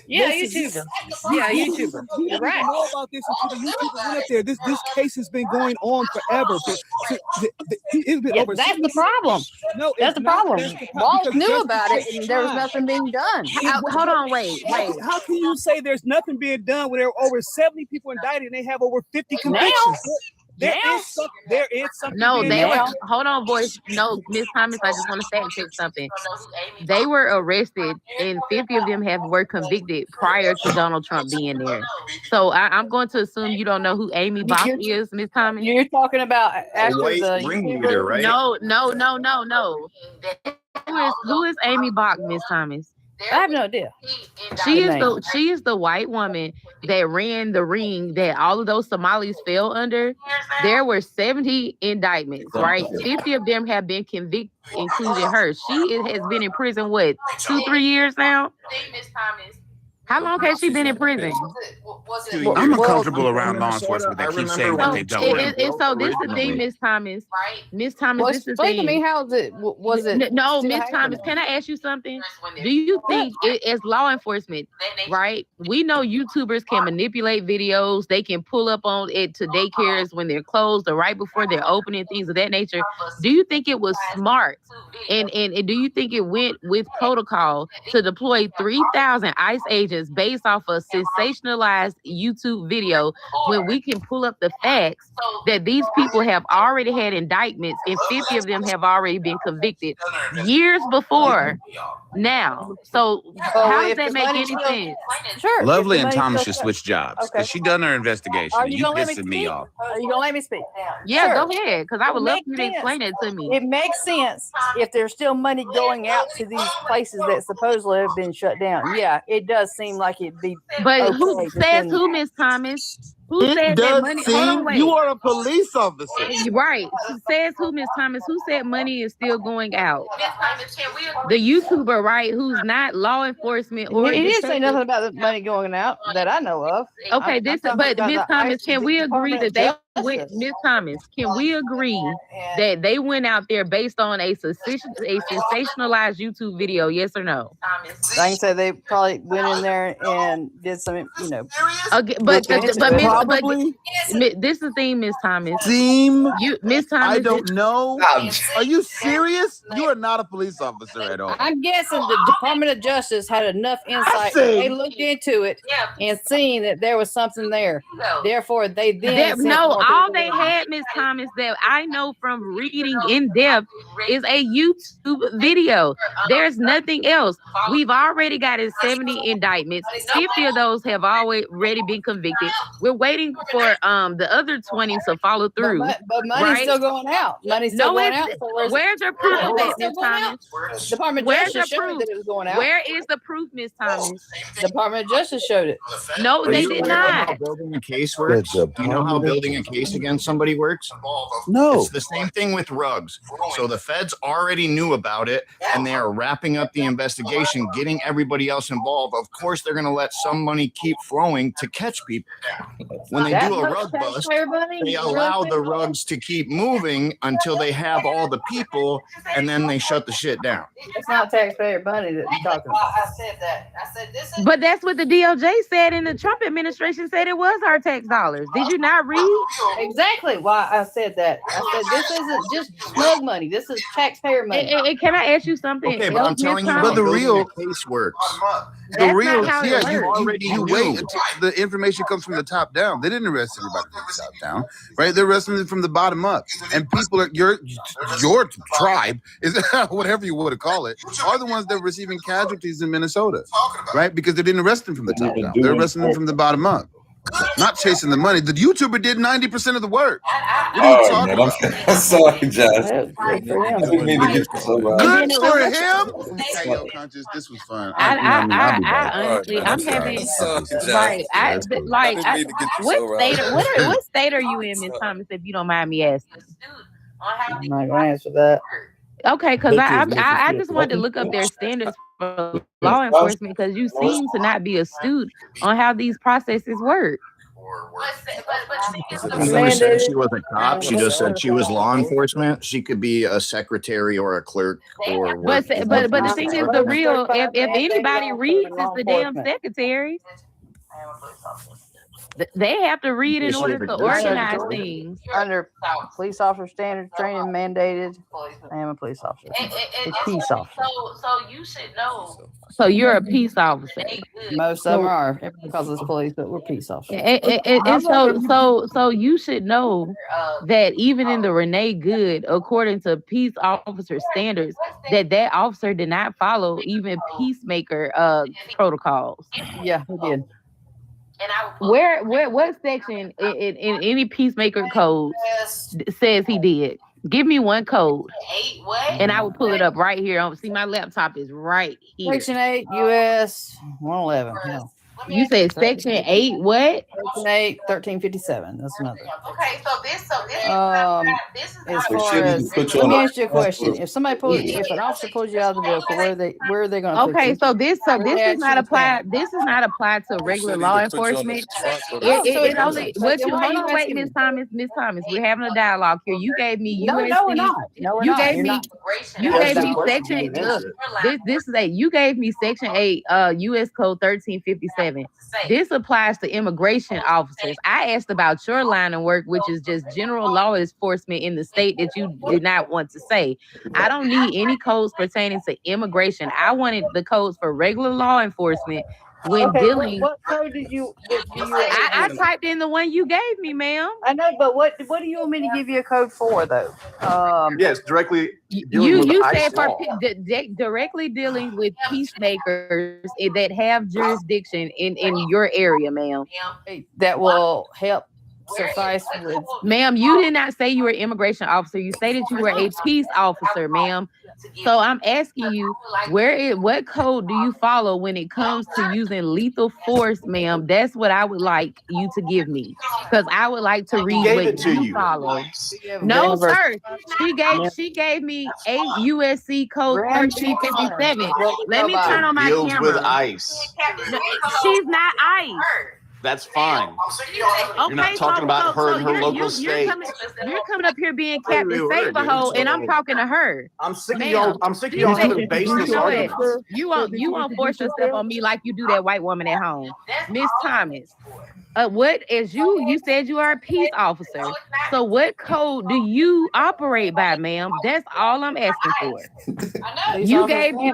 yeah, Listen, YouTuber. Yeah, YouTuber. You You're didn't right. even know about this until the YouTuber went up there. This case has been going on forever. It's been over. That's the problem. No, That's the problem. Walls knew about it, and there was time. nothing being done. Hold on, wait. How can you say there's nothing being done when there are over 70 people indicted and they have over 50 convictions? There is something. No, being they done. were. Hold on, boys. No, Miss Thomas, I just want to fact check something. They were arrested, and 50 of them were convicted prior to Donald Trump being there. So I'm going to assume you don't know who Amy Bach is, Miss Thomas. You're talking about after white the ringleader, right? No. Who is Amy Bach, Miss Thomas? I have no idea. She is the white woman that ran the ring that all of those Somalis fell under. There were 70 indictments, right? 50 of them have been convicted, including her. She has been in prison, what, 2-3 years now? How long has she been in prison? I'm uncomfortable around law enforcement that keep saying what they don't know. And so this is the thing, Miss Thomas. Miss Thomas, Well, this is the explain to me thing. how was it? No, still Miss Thomas, happening? can I ask you something? Do you think as law enforcement, right? We know YouTubers can manipulate videos. They can pull up on it to daycares when they're closed or right before they're opening, things of that nature. Do you think it was smart? And do you think it went with protocol to deploy 3,000 ICE agents based off a sensationalized YouTube video when we can pull up the facts that these people have already had indictments and 50 of them have already been convicted years before now? So how does that make any sense? Sure. Lovely and Thomas should switch jobs Okay. because she done her investigation. Are And you you gonna let me pissing me speak? off. Are you gonna let me speak? Yeah, Sure. go ahead, because I would It love for you makes to explain it to me. It makes sense if there's still money going out to these places that supposedly have been shut down. Yeah, it does seem like it'd be. But okay who to says send- who, Miss Thomas? Who It said that does money? Hold on, seem wait. you are a police officer. Right. Says who, Miss Thomas? Who said money is still going out? The YouTuber, right? Who's not law enforcement or He didn't say detective. nothing about the money going out that I know of. Okay, I'm this talking but about Miss the Thomas, ICE can we agree Department that of they went? Justice. Miss Thomas, can we agree that they went out there based on a sensationalized YouTube video? Yes or no? I can say they probably went in there and did some, Okay, but looking into Miss, it. Probably this is the thing, Miss Thomas. seem. Miss Thomas. I don't know. Are you serious? You are not a police officer at all. I'm guessing the Department of Justice had enough insight. see. They looked into it and seen that there was something there. Therefore, they then sent No, more all people they in. had, Miss Thomas, that I know from reading in depth is a YouTube video. There's nothing else. We've already gotten 70 indictments. 50 of those have already been convicted. We're waiting for the other 20 to follow through. But money's right? still going out. Money's still going out. So Where's your proof of that, Miss Thomas? Department of Where's Justice your showed proof? that it was going out. Where is the proof, Miss Thomas? Department of Justice showed it. No, Are they you did aware of how not. building a case works? Do you know how building a case against somebody works? No. It's the same thing with rugs. So the feds already knew about it and they are wrapping up the investigation, getting everybody else involved. Of course, they're going to let some money keep flowing to catch people. When they do a rug bust, they allow the rugs to keep moving until they have all the people and then they shut the shit down. It's not taxpayer money that you're talking about. I said that. I said this is But that's what the DOJ said, and the Trump administration said it was our tax dollars. Did you not read? Exactly why I said that. I said this isn't just smug money. This is taxpayer money. And can I ask you something? Okay, but I'm telling you how Thomas? building a case works. That's The real, not how it yeah, works. you wait until the information comes from the top down. They didn't arrest everybody from the top down, right? They're arresting them from the bottom up. And people are your tribe is whatever you want to call it, are the ones that are receiving casualties in Minnesota, right? Because they didn't arrest them from the top down. They're arresting them from the bottom up. Not chasing the money. The YouTuber did 90% of the work. What are you talking about? I'm sorry, Josh. Good for him. Hey, yo, Conscious, this was fun. Honestly, I'm having what state are you in, Miss Thomas? If you don't mind me asking. I'm not gonna answer that. Okay, because I just wanted to look up their standards for law enforcement because you seem to not be astute on how these processes work. She never said she was a cop. She just said she was law enforcement. She could be a secretary or a clerk or. But the thing is, the real if anybody reads, it's the damn secretaries. They have to read in order to organize things. Under police officer standard training mandated. I am a police officer. A peace officer. So you should know. So you're a peace officer. Most of them are because it's police, but we're peace officers. And so you should know that even in the Renee Good, according to peace officer standards, that officer did not follow even peacemaker protocols. Yeah, he did. What section in any peacemaker code says he did? Give me one code. 8 what? And I will pull it up right here. See, my laptop is right here. Section 8 US 111. No. You said section 8 what? Section 8 1357. That's another. Okay, so this As far as let me ask you a question. If somebody if an officer pulls you out of the vehicle, where are they going to put you? So this is not applied. This is not applied to regular law enforcement. It only what you wait, Miss Thomas. Miss Thomas, we're having a dialogue here. You gave me USC. No, we're not. You gave me section. This is you gave me section 8 US code 1357. This applies to immigration officers. I asked about your line of work, which is just general law enforcement in the state that you did not want to say. I don't need any codes pertaining to immigration. I wanted the codes for regular law enforcement when dealing. What code did you? I typed in the one you gave me, ma'am. I know, but what do you want me to give you a code for, though? Yes, directly. You said for directly dealing with peacemakers that have jurisdiction in your area, ma'am. That will help suffice with. Ma'am, you did not say you were an immigration officer. You stated you were a peace officer, ma'am. So I'm asking you, what code do you follow when it comes to using lethal force, ma'am? That's what I would like you to give me, because I would like to read what you follow. No, sir. She gave me 8 USC code 1357. Let me turn on my Deals camera. with ICE. She's not ICE. That's fine. You're not talking about her in her local state. You're coming up here being Captain Save-A-Hole, and I'm talking to her. I'm sick of y'all. I'm sick of y'all having baseless arguments. You won't force yourself on me like you do that white woman at home, Miss Thomas. You said you are a peace officer. So what code do you operate by, ma'am? That's all I'm asking for. You gave me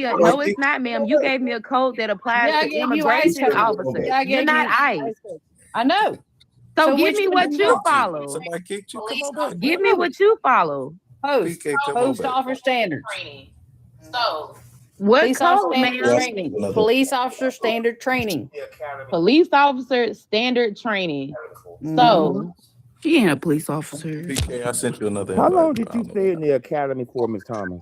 a no, it's not, ma'am. You gave me a code that applies to immigration officers. You're not ICE. I know. So give me what you follow. Somebody kicked you. Come on back. Give me what you follow. Post officer standards. So what police code, officer training? Police officer standard training. Police officer standard training. So she ain't a police officer. PK, I sent you another. How long did you stay in the academy for, Miss Thomas?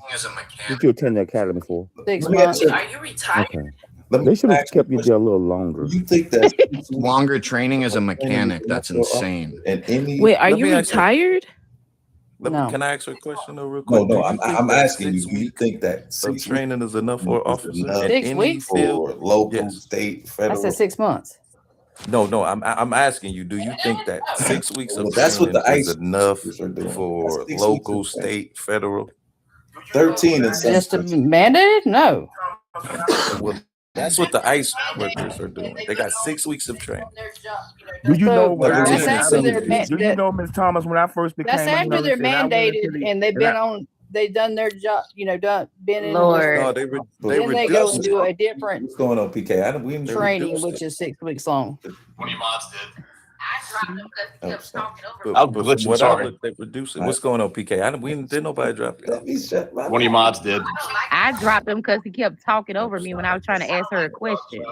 Did you attend the academy for? 6 months. Are you retired? Okay. They should have kept you there a little longer. You think that longer training as a mechanic? That's insane. Wait, are you retired? No. Can I ask you a question though, real quick? No, I'm asking you. Do you think that training is enough for officers in 6 any weeks? for field? local, state, I federal? said 6 months. No. I'm asking you. Do you think that 6 weeks of that's what training the is ICE enough are doing. for That's 6 local, weeks of training. state, federal? 13 and Just to be mandated? No. Well, That's what the ICE workers are doing. They got 6 weeks of training. Do you know when I That's was after do you know, Ms. Thomas, when I first became That's a after they're nurse and I went into mandated and they've been on. They've done their job. Been in. Lord. No, they Then they go and reduced do it. a different What's going on, PK? They training, reduced which it. is 6 weeks long. One of your mods did. But from glitching, what I sorry. looked, they reduced it. What's going on, PK? Didn't nobody drop you. One of your mods did. I dropped him because he kept talking over me when I was trying to ask her a question.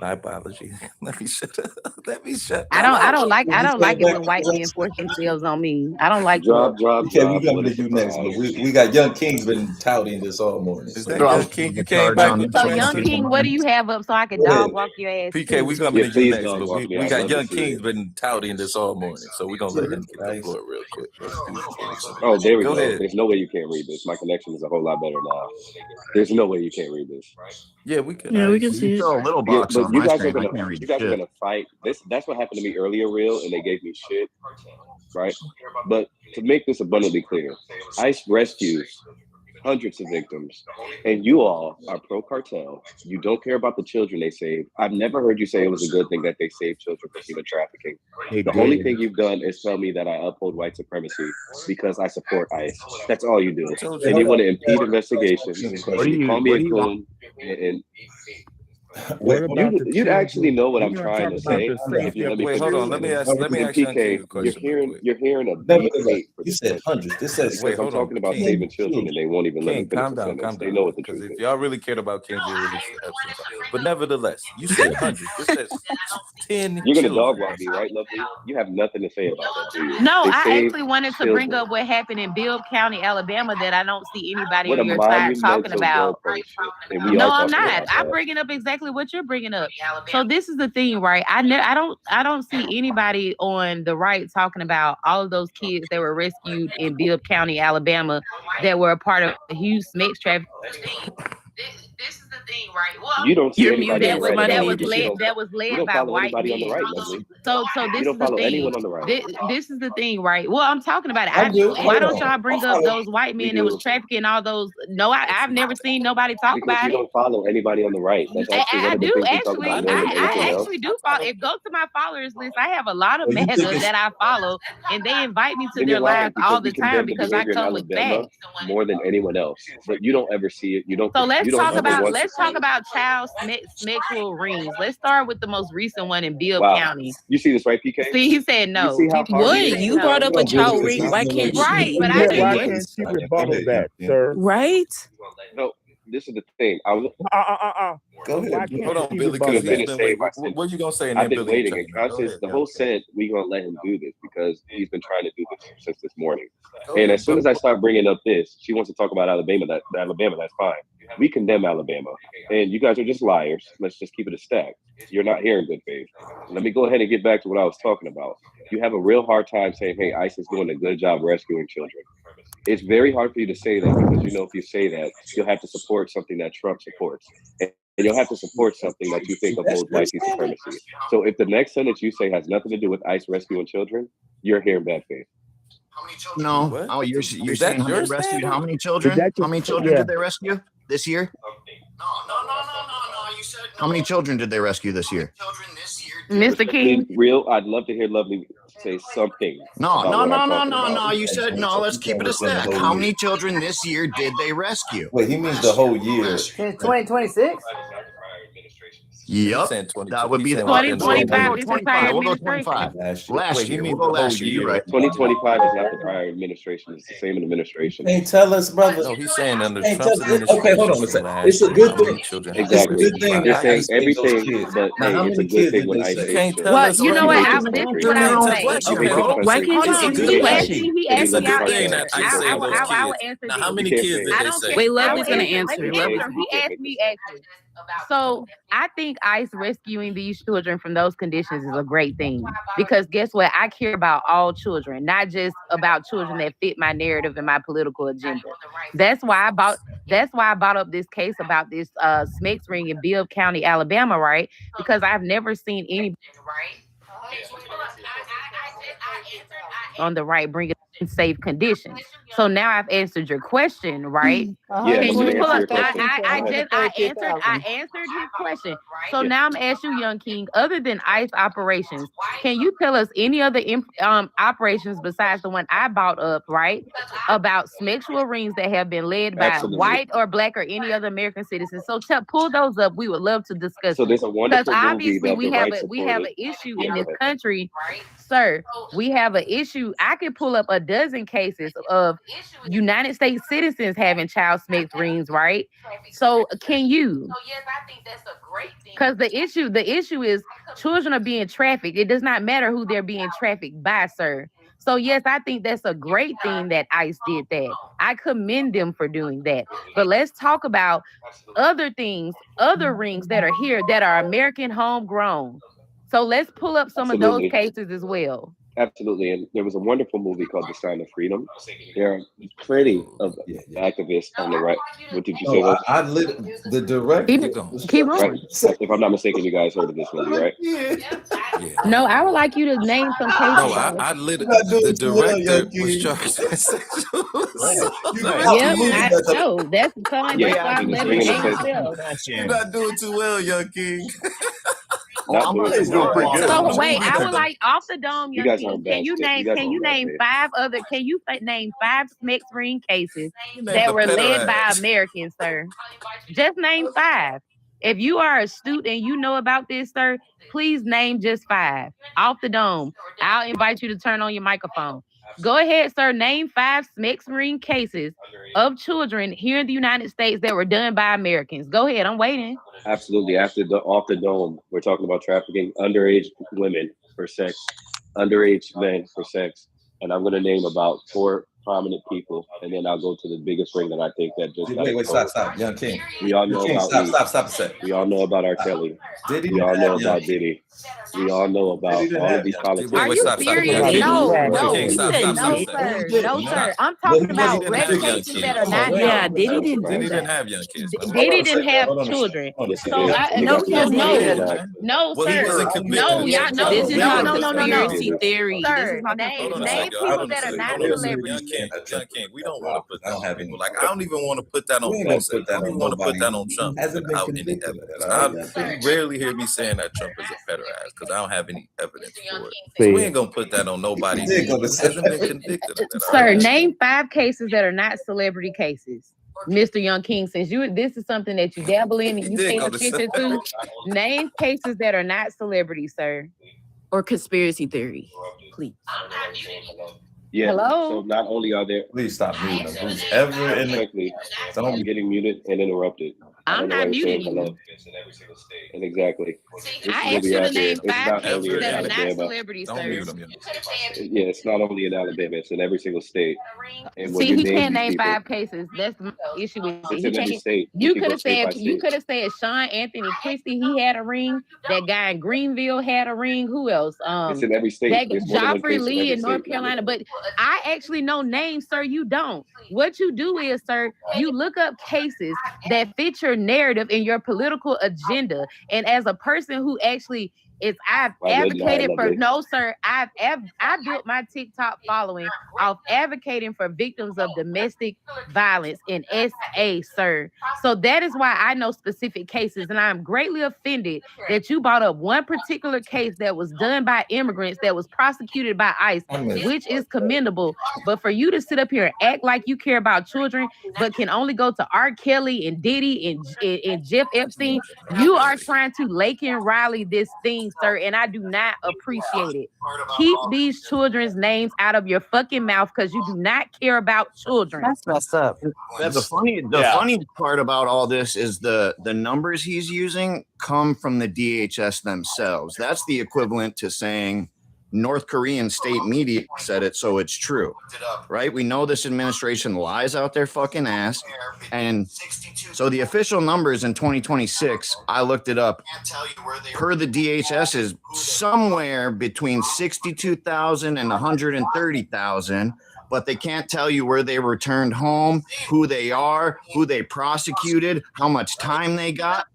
My apology. Let me shut up. Let me shut I don't like it when white men force themselves on me. I don't like that. Okay, we coming to you next, but we got Young King's been touting this all morning. Is that Young King? You came back with So Young King, what do you have up so I can dog walk your ass? PK, we too? coming to you next, but we got Young King's been touting this all morning, so we're gonna let him get the floor real quick. Oh, there we Go go. ahead. There's no way you can't read this. My connection is a whole lot better now. There's no way you can't read this. Yeah, we can. Yeah, we can see it. Throw a little Yeah, box but on you my guys are screen. I gonna can't read you guys are shit. gonna fight. That's what happened to me earlier, real, and they gave me shit, right? But to make this abundantly clear, ICE rescues hundreds of victims, and you all are pro cartel. You don't care about the children they saved. I've never heard you say it was a good thing that they saved children from human trafficking. The only thing you've done is tell me that I uphold white supremacy because I support ICE. That's all you do. And you want to impede investigations. You call me a coon, and you'd actually know what I'm trying to say if you let me Wait, hold on. Let me ask Young King a PK, question. you're hearing a deep hate for You this said country. hundreds. This says Wait, Because I'm hold on. talking about King, saving children, and they won't even let me King, finish calm the down, sentence. calm They down. know what the Because truth if is. y'all really cared about King, you'll release the episode. But nevertheless, you said hundreds. This says 10 You're gonna children. dog walk me, right, Lovely? You have nothing to say about that, do you? No, They I saved actually wanted to bring children. up what happened in Bibb County, Alabama, that I don't see anybody What a on your side talking monumental about. goalpost shit. And we No, are I'm talking not. about I'm that. bringing up exactly what you're bringing up. So this is the thing, right? I don't see anybody on the right talking about all of those kids that were rescued in Bibb County, Alabama, that were a part of a huge sex trafficking. This is the thing, right? Well, You don't see You're anybody on muted. the right Somebody at all muted because you. you that was you led don't by follow white anybody on the men. right, Lovely. So You this don't is the follow thing. anyone on the right. This is the thing, right? Well, I'm talking about it. I'm good. Why Hold don't on. y'all bring I up follow. those white We men that was do. trafficking all those? No, I've never seen nobody talk Because you about it. don't follow anybody on the right. That's actually one I of the do things we talk actually. about more than anything I else. actually do follow. If go to my followers list, I have a lot of Well, you think MAGA it's that I follow, and they invite me to Then their you're lying lives all because the we time condemn the because I behavior in come with Alabama facts. more than anyone else. But you don't ever see it. You don't So let's ever once talk about child sexual rings. Let's start with the most recent one in Bibb Wow. County. You see this, right, PK? See, he said You no. see how hard What? it is? You brought up We a don't do it child because ring. there's Why no way can't you Right, can. but Yeah, I why didn't. can't she Go rebuttal ahead, that, Young King. sir? Right? No, this is the thing. I was Go Why ahead. can't Hold on, she Billy, rebuttal because that? he's been waiting. What you gonna say? And I've then been Billy waiting, will and chime in. Go conscious ahead, the Young whole King. set. We gonna let him do this because he's been trying to do this since this morning. Go And ahead. as soon as I start bringing up this, she wants to talk about Alabama. Alabama, that's fine. We condemn Alabama, and you guys are just liars. Let's just keep it a stack. You're not here in good faith. Let me go ahead and get back to what I was talking about. You have a real hard time saying, "Hey, ICE is doing a good job rescuing children." It's very hard for you to say that because you know if you say that, you'll have to support something that Trump supports. And you'll have to support something that you think upholds white supremacy. So if the next sentence you say has nothing to do with ICE rescuing children, you're here in bad faith. No. What? Oh, you're Is saying that they your rescued standard? how many Is children? that How just many children yeah? did they rescue this year? No. You said How many children did they rescue this year? children this year. Mr. King. Real, I'd love to hear Lovely say something No, about no, what no, I'm no, talking no, about. no. You said no. Let's keep it a stack. How many children this year did they rescue? Wait, he means the whole year. Since 2026. He's Yep, saying 22. that would He's be the saying we'll within the whole 2025. go year. This entire 25. We'll go administration. 25. Last year. Last Wait, he year. We'll means go the whole last year. You're year. right. 2025 is not the prior administration. It's the same administration. Can't tell us, brother. No, he's saying under Can't Trump's tell us. Okay, hold administration on a from second. last It's a year, good how many thing. children It's have a been Exactly. good rescued thing by You're that saying ICE ICE? saved those everything, kids. but Now, hey, how it's a many good kids thing did when they ICE save? saves Can't children. tell Well, us you know how what? many. It's This is country. what I would Jermaine, say. okay, Okay, hold on. Why can't It's you a answer good the He thing. asked question? me. He It's asked a me. good I'll thing answer. that ICE I saved those will kids. answer Now, how this. many You can't kids say did I they don't care. save? Wait, I will Lovely's gonna answer. Let answer. me Lovely's answer. He asked me actually. So I think ICE rescuing these children from those conditions is a great thing because guess what? I care about all children, not just about children that fit my narrative and my political agenda. That's why I brought up this case about this Smex ring in Bibb County, Alabama, right? Because I've never seen any on the right bring it safe conditions. So now I've answered your question, right? Yeah, Can you pull up? I answered his question. So now I'm asking you, Young King, other than ICE operations, can you tell us any other operations besides the one I brought up, right? About sexual rings that have been led by white or black or any other American citizens. So pull those up. We would love to discuss. So there's a wonderful because movie obviously that we the have rights we have an supported. issue Yeah, in go this ahead. country, sir. We have an issue. I could pull up a dozen cases of United States citizens having child sex rings, right? So can you? So yes, I think that's a great thing. Because the issue is children are being trafficked. It does not matter who they're being trafficked by, sir. So yes, I think that's a great thing that ICE did that. I commend them for doing that. But let's talk about other things, other rings that are here that are American homegrown. So let's pull up some of those cases as well. Absolutely. And there was a wonderful movie called The Sound of Freedom. There are plenty of activists on the right. What did you say? The director. Keep going. Right. If I'm not mistaken, you guys heard of this movie, right? No, I would like you to name some cases. No, I literally, the director was charged with know. That's why I'm letting You're not doing too well, Young King. He's doing pretty good. So wait, I would like off the dome, You Young guys King. aren't Can you bad. name five other? Can you name five sex ring cases named that the were led pederast. by Americans, sir? Just name five. If you are astute and you know about this, sir, please name just five. Off the dome. I'll invite you to turn on your microphone. Go ahead, sir. Name five sex ring cases of children here in the United States that were done by Americans. Go ahead. I'm waiting. Absolutely. Off the dome, we're talking about trafficking underage women for sex, underage men for sex. And I'm going to name about 4 prominent people, and then I'll go to the biggest ring that I think that just wait, stop, Young King. We all know about stop a second. We all know about R. Kelly. We all know about Diddy. We all know about all of these politicians. Are you serious? No, sir. No, sir. I'm talking about rape cases that are not. Yeah, Diddy didn't. Diddy didn't have young kids. Diddy didn't have children. So no, sir. No, y'all know. This is not No. conspiracy theory. Sir, This is not name conspiracy. people that are not celebrities. Young King, we don't want to put that on people. Like, I don't even want to put that on Bose. I don't even want to put that on Trump without any evidence. You rarely hear me saying that Trump is a pederast because I don't have any evidence for it. So we ain't gonna put that on nobody who hasn't been convicted of that. Sir, name 5 cases that are not celebrity cases. Mr. Young King, since this is something that you dabble in and you pay attention to, name cases that are not celebrity, sir. Or conspiracy theory, please. Yeah. Hello? So not only are there, please stop muting them. Who's ever in the I'm getting muted and interrupted. I'm not muting you. And exactly. I asked you to name 5 cases that are not celebrities, sir. Yeah, it's not only in Alabama; it's in every single state. And See, he can't name 5 cases. That's the issue with it. It's in every state. You could have said Sean Anthony Christie. He had a ring. That guy in Greenville had a ring. Who else? It's in every state. Joffrey Lee in North Carolina. But I actually know names, sir. You don't. What you do is, sir, you look up cases that fit your narrative and your political agenda. And as a person who actually I've advocated for I built my TikTok following off advocating for victims of domestic violence in SA, sir. So that is why I know specific cases, and I'm greatly offended that you brought up one particular case that was done by immigrants that was prosecuted by ICE, which is commendable. But for you to sit up here and act like you care about children, but can only go to R. Kelly and Diddy and Jeff Epstein, you are trying to Laken Riley this thing, sir, and I do not appreciate it. Keep these children's names out of your fucking mouth because you do not care about children. That's messed up. The funny part about all this is the numbers he's using come from the DHS themselves. That's the equivalent to saying North Korean state media said it, so it's true, right? We know this administration lies out their fucking ass. And so the official numbers in 2026, I looked it up, per the DHS is somewhere between 62,000 and 130,000, but they can't tell you where they returned home, who they are, who they prosecuted, how much time they got.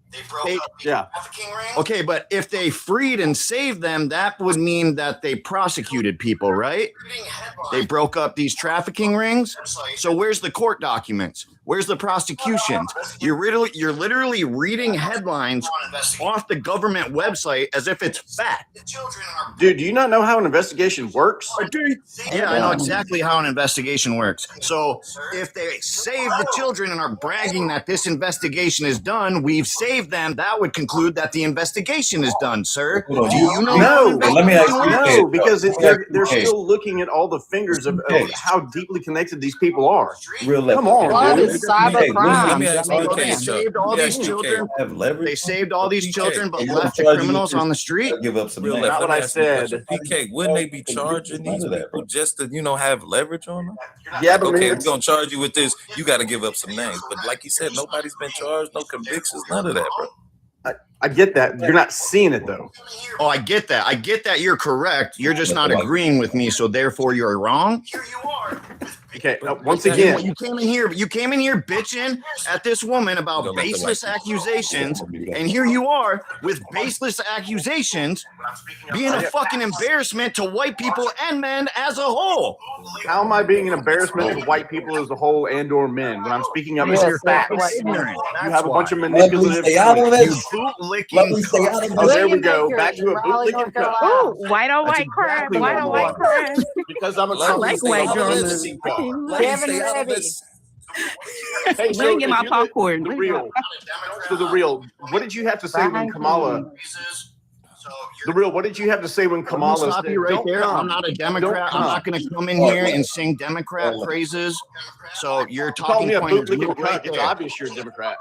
Yeah. Okay, but if they freed and saved them, that would mean that they prosecuted people, right? They broke up these trafficking rings. So where's the court documents? Where's the prosecutions? You're literally reading headlines off the government website as if it's fact. Dude, do you not know how an investigation works? Yeah, I know exactly how an investigation works. So if they saved the children and are bragging that this investigation is done, we've saved them, that would conclude that the investigation is done, sir. Do you know how an No, let me ask investigation you, works? because they're still looking at all the fingers of how deeply connected these people are. Come on, dude. Cyber crime. They saved all these children. They saved all these children, but left the criminals on the street. Give up some. Not what I said. PK, wouldn't they be charging these people just to have leverage on them? Yeah, but okay, we're gonna charge you with this. You got to give up some names. But like you said, nobody's been charged, no convictions, none of that, bro. I get that. You're not seeing it though. Oh, I get that. I get that you're correct. You're just not agreeing with me, so therefore you're wrong. Okay, once again, you came in here bitching at this woman about baseless accusations, and here you are with baseless accusations being a fucking embarrassment to white people and men as a whole. How am I being an embarrassment to white people as a whole and/or men when I'm speaking up Yes, as facts? ignorant. You have a bunch of manipulative. Oh, there we go. Back to a bootlicking cut. Ooh, white on white crime. exactly White what on you white are. crime. Because I'm a I like white dramas. Kevin Levy. Hey, so Let me get if my you're popcorn. The real. So the real. What did you have to say when Kamala? The real. What did you have to say when Kamala? I'm gonna stop you right there. I'm not a Democrat. I'm not going to come in here and sing Democrat phrases. So your Call me talking a point is bootlicking right cut. It's there. obvious you're a Democrat.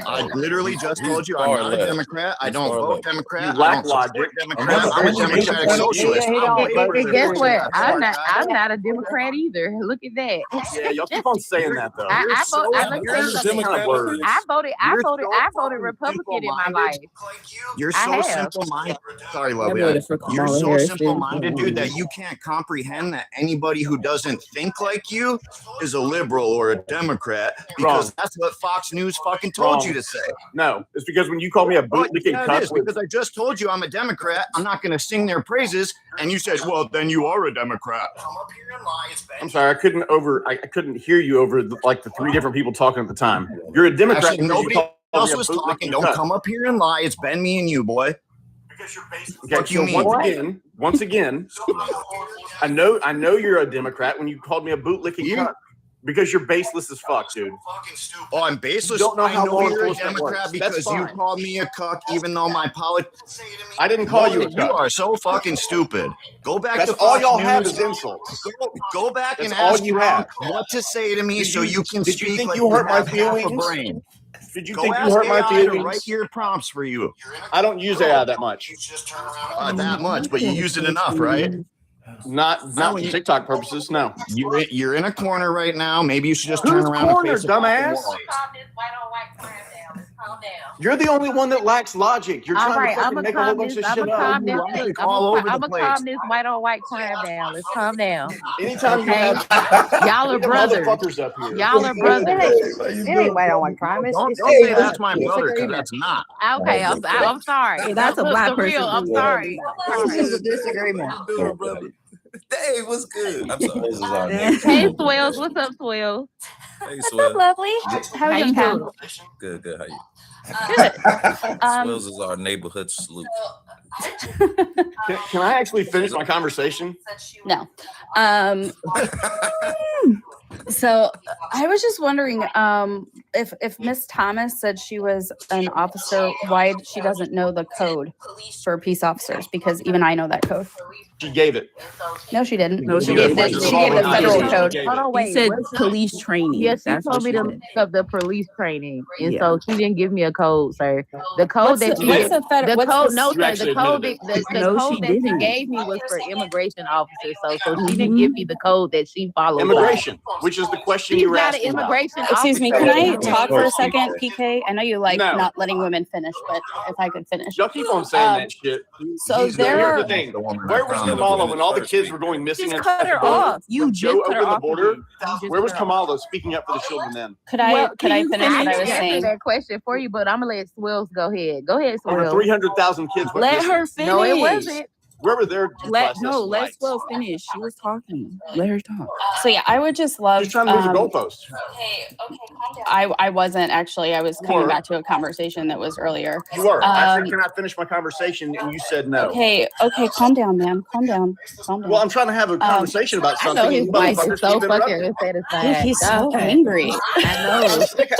I literally just told you I'm not a Democrat. I don't vote Democrat. You lack I don't support logic. Democrat. I'm a democratic socialist. I'm way more And guess what? than I'm that. not a Democrat either. Look at that. Yeah, y'all keep on saying that though. I voted fucking Republican in my life. You're I so have. simple-minded. Sorry, I lovely. voted for You're Kamala so Harris, simple-minded, dude, that you can't comprehend that anybody who doesn't think like you is a liberal or a Democrat because Wrong. that's what Fox News fucking told you to say. No, it's because when you call me a bootlicking Yeah, it cut, is, because I just told you I'm a Democrat. I'm not going to sing their praises, and you said, "Well, then you are a Democrat." I'm sorry, I couldn't hear you over like the three different people talking at the time. You're a Democrat. Actually, because you nobody called me else a was bootlicking talking. Don't cut. come up here and lie. It's been me and you, boy. Okay, Fuck you so mean? once again, I know you're a Democrat when you called me a bootlicking cut because you're baseless as fuck, dude. Oh, I'm baseless. You don't know I how know law you're a enforcement Democrat works. That's because you fine. called me a cuck, even though my politics. I didn't call you a You cuck. are so fucking stupid. Go back That's to all Fox y'all News. have is insults. Go back That's and all ask you Trump have. what to say to me so you can Did you speak think like you hurt my have half a feelings? brain. Did you Go think you ask hurt my AI to feelings? write your prompts for you. I don't use AI that much. That much, but you use it enough, right? Not for TikTok purposes. No. You're in a corner right now. Maybe you should just Whose turn around corner, and face the fucking dumbass? wall. You're the only one that lacks logic. You're All trying right, to fucking make a whole bunch of shit up. I'm gonna calm this white on white crime down. Let's calm down. Anytime you Okay? have Y'all are brothers. motherfuckers up here. Y'all are brothers. It ain't white on white crime. Don't It's say that's my brother, because that's not. Okay, I'm sorry. Hey, that's a Look, black the real, person. I'm sorry. This is a disagreement. Dave, what's good? I'm sorry. Hey, Swells. What's up, Swells? Hey, What's up, Swell. lovely? How are you doing? Good. How you? Good. Swells is our neighborhood sleuth. Can I actually finish my conversation? No. So I was just wondering if Miss Thomas said she was an officer, why she doesn't know the code for peace officers? Because even I know that code. She gave it. No, she didn't. No, she she gave didn't. the federal code. Hold on, wait. He said what's that? police training. Yes, she That's told what me she said. the police training, and Yeah. so she didn't give me a code, sir. The code What's that the- she what's the federal- the what's code, the- no, You sir, actually the code admitted that the No, code she that she didn't. gave me was for immigration officers. So she didn't give me the code that she followed. Immigration, which is the question She's you were not an asking about. immigration Excuse me, officer. can I talk for a second, PK? I know you like No. not letting women finish, but if I could finish. Y'all keep on saying that shit. So there Here's are the thing. Where was Kamala when all the kids were going missing? Just cut her off. You just Joe cut her opened the off. border. again. Where was Kamala speaking up for the children then? Could I finish what I was answer saying? that question for you, but I'm gonna let Swells go ahead. Go ahead, Over Swells. 300,000 kids went Let missing. her finish. No, it wasn't. Where were their due process Let rights? Swell finish. She was talking. Let her talk. So yeah, I would just love. Just trying to move the goalpost. Okay, calm down. I wasn't actually. I was You coming were. back to a conversation that was earlier. You were. I said, Um, can I finish my conversation? And you said no. Okay, calm down, man. Calm down. Well, I'm trying to have a conversation about I something. know his and voice is motherfuckers so keep fucking interrupting. unsatisfied. He's so God. angry. I know.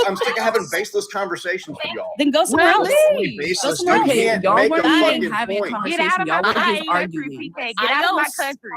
I'm sick of having baseless conversations with y'all. Then go somewhere Well, else. leave. Go Baseless. somewhere You else. can't Y'all make a weren't even fucking having a point. Get conversation. out of Y'all my were just country, arguing. PK. Get out of my country.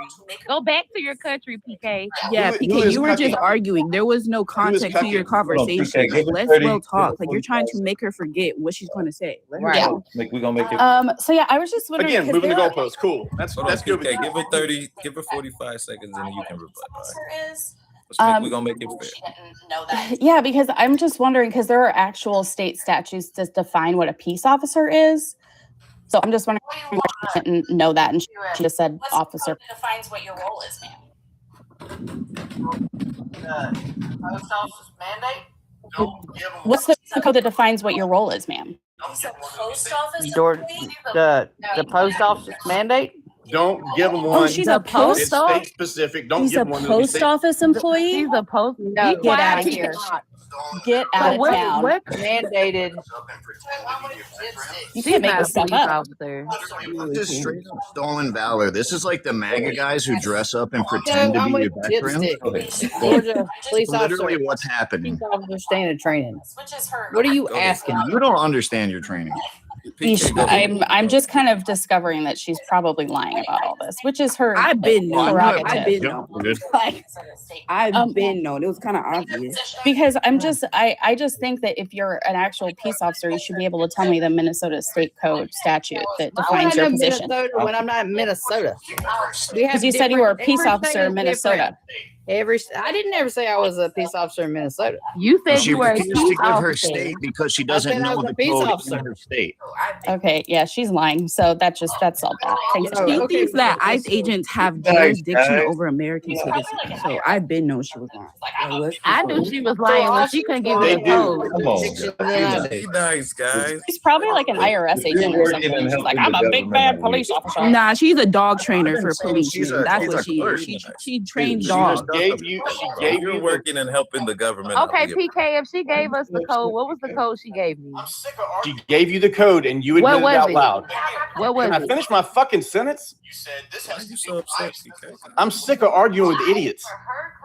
Go back to your country, PK. Yeah, Who PK, is you were just cucking? arguing. There was no context to your Hold cucking? on, conversation. PK, give it Let's 30, well give it talk. Like you're trying 45 to make her forget what she's going to say. Let her Right. talk. We're gonna make it. So yeah, I was just wondering Again, 'cause moving the there are- goalposts. Cool. That's Hold on, good. PK. Give her 30. Give her 45 seconds, and then you can rebut. All right. Is We're gonna make it fair. she didn't know that. Yeah, because I'm just wondering because there are actual state statutes to define what a peace officer is. So I'm just wondering why she didn't know that, and she just said What's officer. the code that defines what your role is, ma'am? Post office mandate. What's the code that defines what your role is, ma'am? He's a post office Door, employee. the post office mandate. Don't give them Oh, one. she's The a post. It's post state specific. Don't She's give a them one. post office employee. She's a post. No, Be Get out quiet. of here. Not Get out So of what? town. What? mandated. You She's can't make not a this stuff police up. officer. This is straight up stolen valor. This is like the MAGA guys who dress up and pretend to I'm be with a veteran. Dipstick. Georgia police Literally officer. what's happening. Police officer standard training. Which is her. What are you Go ahead. asking? You don't understand your training. PK, go ahead. I'm just kind of discovering that she's probably lying about all this, which is her I've been known. prerogative. I've been known. Like, I've been known. It was kind of obvious. because I just think that if you're an actual peace officer, you should be able to tell me the Minnesota State Code statute that defines your position. Minnesota when I'm not in Minnesota. Because you said you were a peace officer in Minnesota. I didn't ever say I was a peace officer in Minnesota. You said She you were a refused peace to give her officer. state because she I doesn't said I know was a the peace code officer. in her state. Okay, yeah, she's lying. So that's all that. Thanks. Oh, She okay. thinks that ICE agents have jurisdiction over American citizens. So I've been known she was lying. I knew she was lying when she couldn't give me They a do. code. Come on. Be nice, guys. She's probably like an IRS agent or working something. and She's like, helping I'm the a big government bad out police here. officer. Nah, she's a dog trainer for saying policemen. she's a- That's she's what a she is. clerk. She trained She dogs. just gave you. She gave You're you. working and helping the government. Okay, out here. PK, if she gave us the code, what was the code she gave me? She gave you the code, and you What admitted was out it? loud. What was Can I it? finish my fucking sentence? Why are you so upset, PK? I'm sick of arguing with idiots.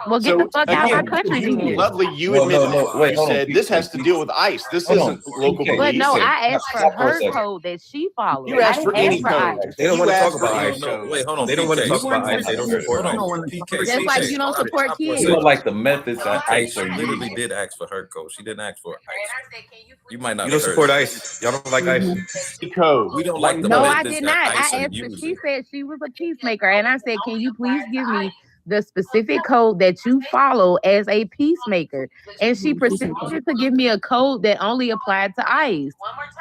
Well, get the fuck out of my country then. Lovely, you No, admitted no, it. wait, You hold on, said this has to deal with ICE. This Hold on. isn't local PK. But police. no, said- I asked for Stop for a her second. code that she followed. You I asked for didn't any ask for code. ICE. They don't You want to talk asked about for any ICE. code. Wait, hold on. They don't want to PK. talk about ICE. They don't support Hold ICE. on, PK. Just like you don't support Stop for a kids. You don't second. like the methods that PK, ICE she are literally using. did ask for her code. She didn't ask for ICE. You might not You have don't heard support it. ICE. Y'all don't like ICE. The code. We don't like the No, I methods did that not. ICE I are asked her. She using. said she was a peacemaker, and I said, "Can you please give me the specific code that you follow as a peacemaker?" And she proceeded to give me a code that only applied to ICE.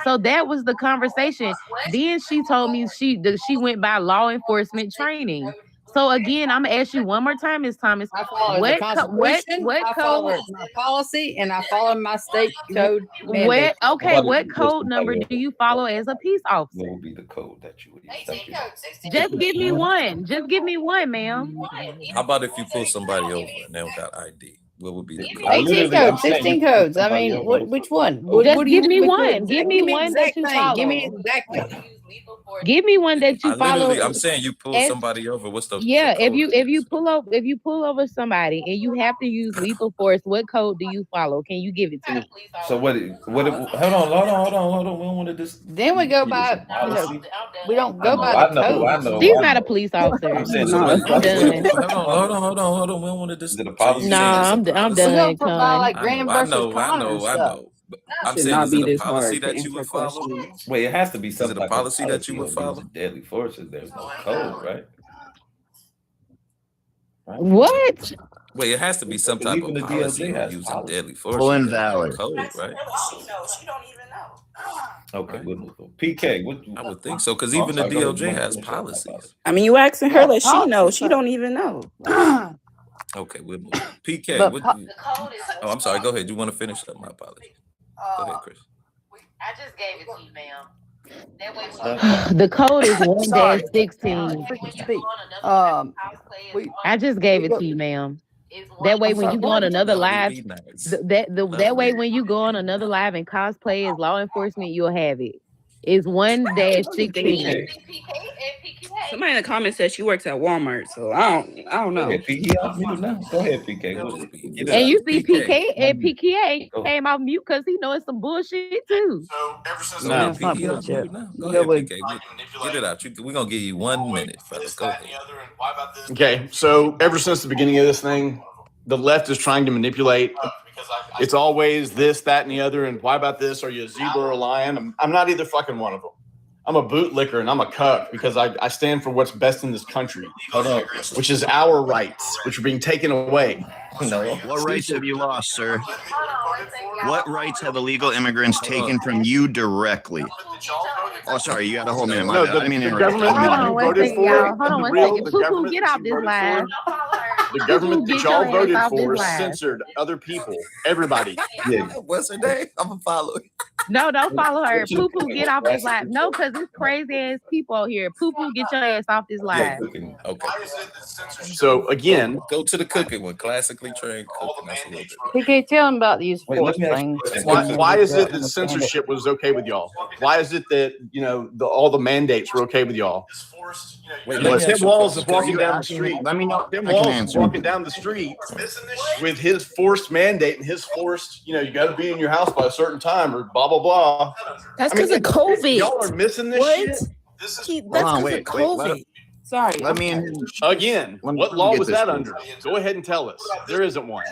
So that was the conversation. Then she told me she went by law enforcement training. So again, I'm gonna ask you one more time, Ms. Thomas. I follow the What Constitution. I follow code? my policy, and I follow my state code mandate. What? Okay, What what code number do you follow as a peace officer? What will be the code that you use? Thank you. Just give me one. Just give me one, ma'am. How about if you pull somebody over and they don't got ID? What would be the code? 18 codes, 16 codes. I mean, which one? Just do give you me want me to one. do? Give me one that exact you thing. Give me follow. exactly. Give me one that you follow. I'm saying you pull as- somebody over. What's the Yeah, the if code? you pull over somebody and you have to use lethal force, what code do you follow? Can you give it to me? So hold on. We don't want to just. Then we go by, we don't go by the code. She's not a police officer. I'm saying, No, I'm done. Hold on. We don't want to just. Is it a policy? Nah, I'm We done. go for by like I Graham know, versus I Connor and stuff. know. But I'm Should saying, not is be it a this policy hard to that you would answer follow? questions. Wait, it has to be some Is it a type of policy that you would of follow? using deadly forces. There's no code, right? What? Wait, it has to be some type Even of the policy DOJ of has using policy. deadly force. Full There's no invalid. code, right? She knows. She don't even know. Okay, we'll move on. PK, I would think so, because even the DOJ has policies. I mean, you asking her that she knows. She don't even know. Okay, we'll move on. PK, But oh, I'm sorry. Go ahead. You want to finish up? My apologies. Go ahead, Chris. I just gave it to you, ma'am. The code is 1-16. I just gave it to you, ma'am. That way, when you go on another live, that way when you go on another live and cosplay as law enforcement, you'll have it. It's 1-16. Somebody in the comments said she works at Walmart, so I don't know. Go ahead, PK. And you see PK and PKA came off mute because he knows some bullshit too. Go ahead, PK. Get it out. We're going to give you 1 minute, fellas. Go ahead. Okay, so ever since the beginning of this thing, the left is trying to manipulate. It's always this, that, and the other. And why about this? Are you a zebra or a lion? I'm not either fucking one of them. I'm a bootlicker and I'm a cuck because I stand for what's best in this country, which is our rights, which are being taken away. No. What rights have you lost, sir? What rights have illegal immigrants taken from you directly? Oh, sorry, you got a whole minute. No, the government that you voted for. Hold on 1 second. Poo-poo, get off this live. The government that y'all voted for censored other people, everybody. Yeah. What's her name? I'm going to follow it. No, don't follow her. Poo-poo, get off this live. No, because it's crazy ass people out here. Poo-poo, get your ass off this live. Okay. So, again, go to the cooking one. Classically trained cooking. That's a little bit. PK, tell him about these force things. Why is it that censorship was okay with y'all? Why is it that, all the mandates were okay with y'all? Tim Walz is walking down the street. Let me know. Tim Walz is walking down the street with his forced mandate and his forced, you got to be in your house by a certain time or blah, blah, blah. That's because of COVID. Y'all are missing this shit. That's because of COVID. Sorry. Let me in. Again, what law was that under? Go ahead and tell us. There isn't one.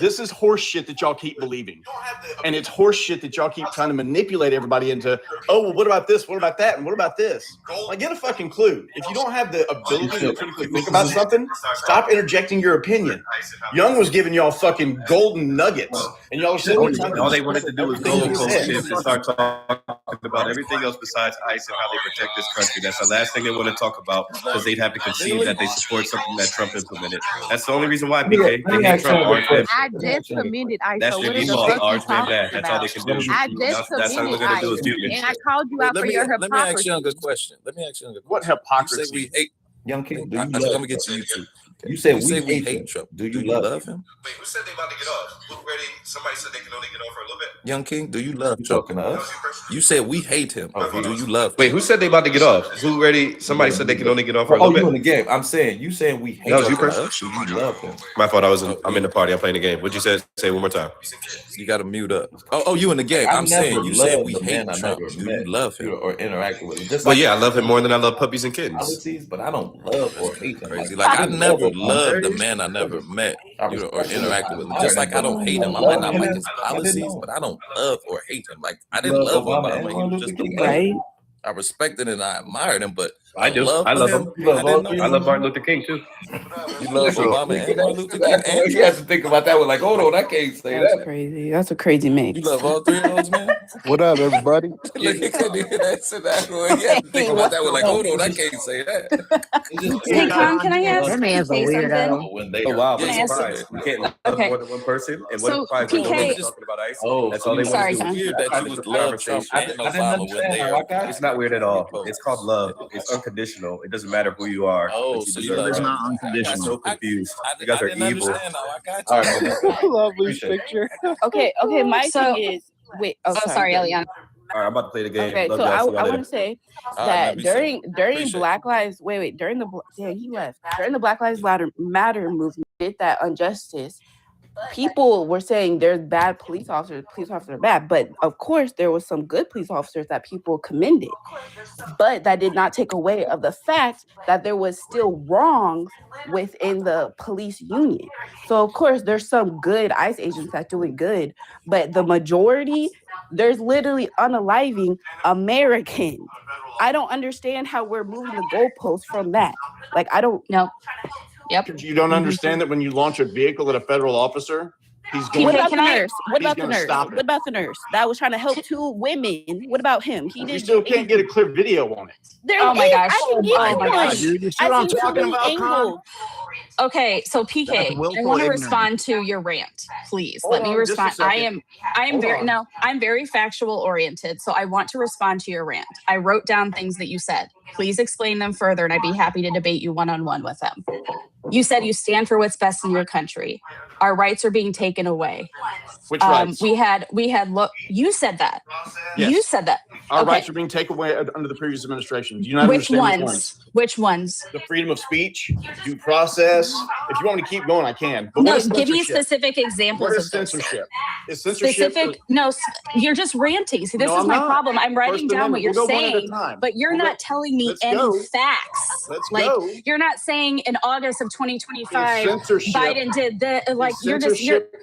This is horse shit that y'all keep believing. And it's horse shit that y'all keep trying to manipulate everybody into, oh, well, what about this? What about that? And what about this? Like, get a fucking clue. If you don't have the ability to critically think about something, stop interjecting your opinion. Young was giving y'all fucking golden nuggets. And y'all are sitting all they wanted to do was go shift and start talking about everything else besides ICE and how they protect this country. That's the last thing they want to talk about. Because they'd have to concede that they support something that Trump implemented. That's the only reason why, PK. They hate Trump. I just commended ICE. That's their default. Ours been bad. That's all they can do. I just That's all they're going to do is do and I called you out for your hypocrisy. Let me ask Young a question. What hypocrisy? You say we hate Young King. I'm going to get to you too. You said we hate Trump. Do you love him? Wait, who said they about to get off? Look ready. Somebody said they can only get off for a little bit. Young King, do you love Trump? You said we hate him. Do you love him? Wait, who said they about to get off? Who ready? Somebody said they can only get off for a little bit. You in the game. I'm saying, you saying we hate That was you, Trump. Chris? Do you love him? My fault. I'm in the party. I'm playing the game. What'd you say? Say it one more time. You got to mute up. Oh, you in the game. I'm saying, you said we hate Trump. Do you love him? Or interact with him? Well, yeah, I love him more than I love puppies and kittens. But I don't love or hate him. Crazy. Like, I never loved the man I never met or interacted with him. Just like I don't hate him. I might not like his policies, but I don't love or hate him. Like, I didn't love Obama when he was just a right. I respected and I admired him, but I do. I love him. I love Martin Luther King too. You love Obama and Martin Luther King. And you have to think about that one. Like, hold on, I can't say That's that. crazy. That's a crazy mix. You love all three of those, man? What up, everybody? Look, you couldn't hear that. So that one. You have to think about that one. Like, hold on, I can't say that. Hey, Con, can I ask? That man's a say weirdo. something? Oh wow, Can I that's ask surprised. You can't love Okay. more than one person. And So, what if PK talking about ICE? Oh, That's all they sorry, want to do. Con. Weird that you would love Trump and Obama when they are. It's not weird at all. It's called love. It's unconditional. It doesn't matter who you are. Oh, but so you you deserve love it. It's not I'm unconditional. so confused. You I guys are didn't evil. understand though. I got you. All right, Lovely Appreciate it. picture. Okay, my So- thing is wait. Oh, sorry, Eliana. All right, I'm about to play the game. Okay, Love so y'all. See I y'all want later. to say All right, that man, be safe. during Appreciate Black Lives during the he left during the Black Lives Matter movement did that injustice. People were saying there's bad police officers are bad, but of course there was some good police officers that people commended. But that did not take away of the fact that there was still wrongs within the police union. So of course there's some good ICE agents that doing good, but the majority, there's literally unaliving Americans. I don't understand how we're moving the goalposts from that. Like I don't No. Yep. You don't understand that when you launch a vehicle at a federal officer, He's PK, going. What about can the I- nurse? What He's about the gonna nurse? stop it. What about the nurse that was trying to help two women? What about him? He You didn't. still can't get a clear video on it. There Oh is. my gosh. I can get Oh you my one. gosh. Dude, you see I what I'm seen too talking many about, Con? angles. Okay, so That's PK, I willful want to ignorance. respond to your rant, please. Hold Let me on just a respond. second. I'm very factual oriented, so I want to respond to your rant. I wrote down things that you said. Please explain them further, and I'd be happy to debate you one-on-one with them. You said you stand for what's best in your country. Our rights are being taken away. Which rights? We had you said that. Yes. You said that. Our Okay. rights are being taken away under the previous administration. Do you not Which understand ones? Which ones? The freedom of speech, due process. If you want me to keep going, I can. But No, what is give me censorship? specific examples What is of those. censorship? Is censorship Specific? No, you're just ranting. See, this No, is I'm my not. problem. I'm writing First down what Amendment. you're We'll go one at a saying, time. but you're We'll not go. telling me Let's any go. facts. Let's like go. you're not saying in August of 2025, Is censorship- Biden did that. Like Is you're just you're. censorship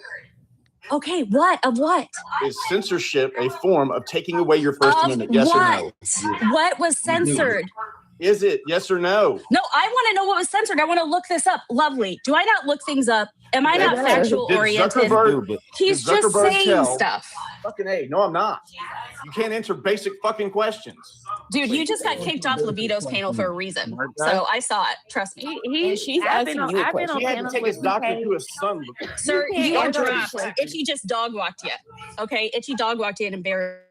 Okay, what of what? is censorship a form of taking away your First Amendment? Yes or no? What was censored? Is it yes or no? No, I want to know what was censored. I want to look this up. Lovely. Do I not look things up? Am I not factual Did oriented? Zuckerberg- He's did just Zuckerberg saying tell- stuff. Fucking A. No, I'm not. You can't answer basic fucking questions. Dude, you just got kicked off Levito's panel for a reason. So I saw it. Trust me. And she's asking you a question. He had to take his doctor to his son. Sir, You you can't are answer dropped. Itchy just dog walked you. Okay? Itchy dog walked you and embarrassed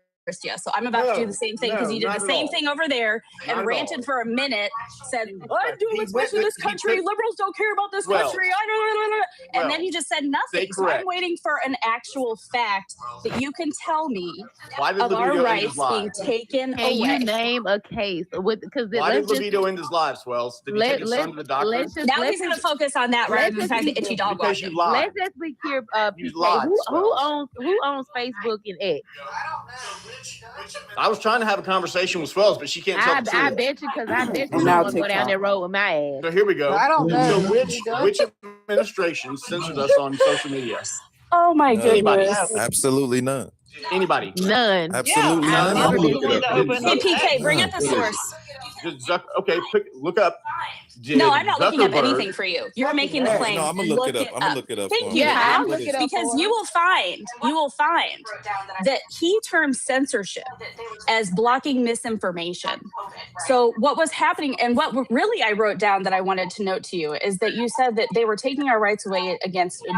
you. So I'm about to do the same thing because you did the same thing over there Not and at ranted all. for a minute, said, I'm doing what's went best for this he country. took- Liberals don't care about this Well, country. And then you just said nothing. So correct. I'm waiting for an actual fact that you can tell me Why did of our Levito end rights his being live? taken Can away. you name a case with because Why did let's just Levito end his live, Swells? Did he take his son to the doctor? let's just Now let's he's going to just- focus on that rather than the fact that Itchy dog Because walked you him. lied. let's just be clear. You PK, lied, who owns Facebook and X? I was trying to have a conversation with Swells, but she can't tell the I truth. bet you because I bet you And now don't want to go down TikTok. that road with my ass. So here we go. I don't know. So which administration censored us on social media? Oh my Anybody? goodness. Absolutely none. Anybody? None. Absolutely none. Hey, PK, bring up the source. Okay, look up. No, I'm not looking up Zuckerberg- anything for you. You're making the claim. No, I'm gonna look it up. I'm gonna look it up. Thank for you. him. Pam, What is it? because you will find that he termed censorship as blocking misinformation. So what was happening, and what really I wrote down that I wanted to note to you is that you said that they were taking our rights away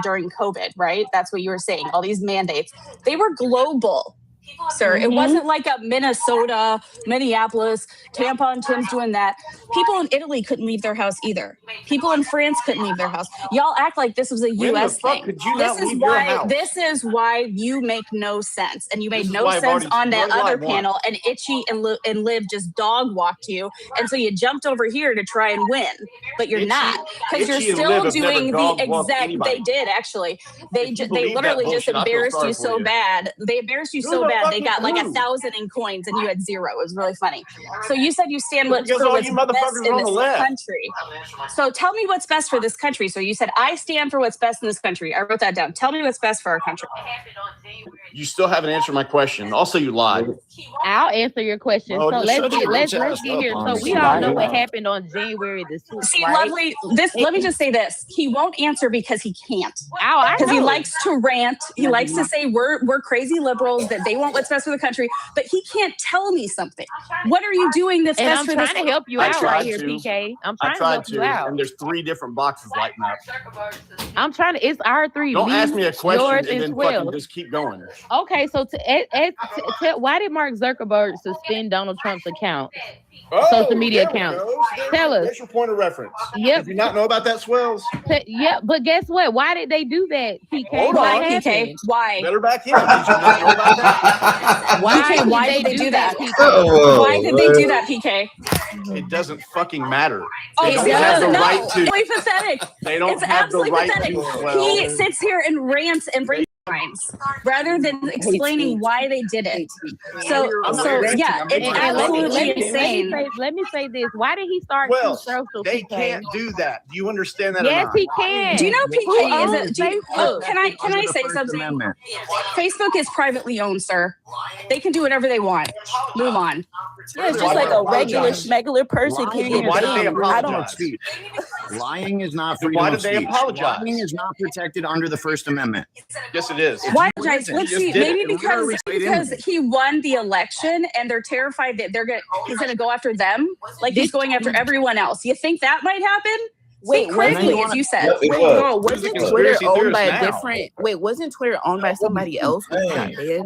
during COVID, right? That's what you were saying. All these mandates, they were global. Sir, it wasn't like a Minnesota, Minneapolis, Tampon Tim's doing that. People in Italy couldn't leave their house either. People in France couldn't leave their house. Y'all act like this was a When the U.S. fuck thing. could you not This is leave your why. house? This is why you make no sense, and you This made is no why I've sense already- on that this is why I other won. panel. And Itchy and Liv just dog walked you, and so you jumped over here to try and win, but you're Itchy- not because you're Itchy and still Liv have never doing the dog-walked exact. anybody. They did actually. They If you they believe that literally just bullshit, I feel embarrassed sorry you for so you. bad. They embarrassed you Who so the bad. fuck They is got like who? 1,000 in coins, and you had 0. It was really funny. So you said you stand Because for all what's you best motherfuckers in on the this left. country. So tell me what's best for this country. So you said I stand for what's best in this country. I wrote that down. Tell me what's best for our country. You still haven't answered my question. Also, you lied. I'll answer your question. Oh, so just let's shut get your let's bitch let's ass get up, here. So honestly. we all know what happened on January the 6th. See, right? lovely. Let me just say this. He won't answer because he can't. I Because he know. likes to rant. He likes to say we're crazy liberals, that they want what's best for the country, but he can't tell me something. What are you doing that's And best I'm for trying this? to help you I out tried right here, to. PK. I'm I trying to tried help you to, out. and there's 3 different boxes lighting up. I'm trying to. It's our 3. Don't ask me a question yours, and and then 12. fucking just keep going. Okay, so why did Mark Zuckerberg suspend Donald Trump's account? Oh, Social media there we account. go. Tell us. There's your point of reference. Yep. Did you not know about that, Swells? Yeah, but guess what? Why did they do that, PK? Hold What on. happened? PK, why? Better back in. Did you not know about that? Why did they do that? Oh, Why did they do that, PK? It doesn't fucking matter. Oh, They don't have the no, right to. It's pathetic. They don't It's have the absolutely right pathetic. to. He sits here and rants and brings lines rather than explaining why they did it. So yeah, it's absolutely insane. Let me say this. Why did he start Well, two social? they PK? can't do that. Do you understand that? Yes, or not? he can. Do you know Who PK is owns a? Do you, Facebook? can I say something? Facebook is privately owned, sir. They can do whatever they want. Move on. Yeah, it's just like a regular schmegular person can get Why did they banned. I don't. apologize? Lying is not Then freedom why of did they speech. apologize? Lying is not protected under the First Amendment. Yes, it is. Why? Let's See, maybe because he won the election and they're terrified that he's gonna go after them, like he's going after everyone else. You think that might happen? Wait, quickly, as you said. Wait, girl, wasn't Twitter owned by a different? Wait, wasn't Twitter owned by somebody else who got dead?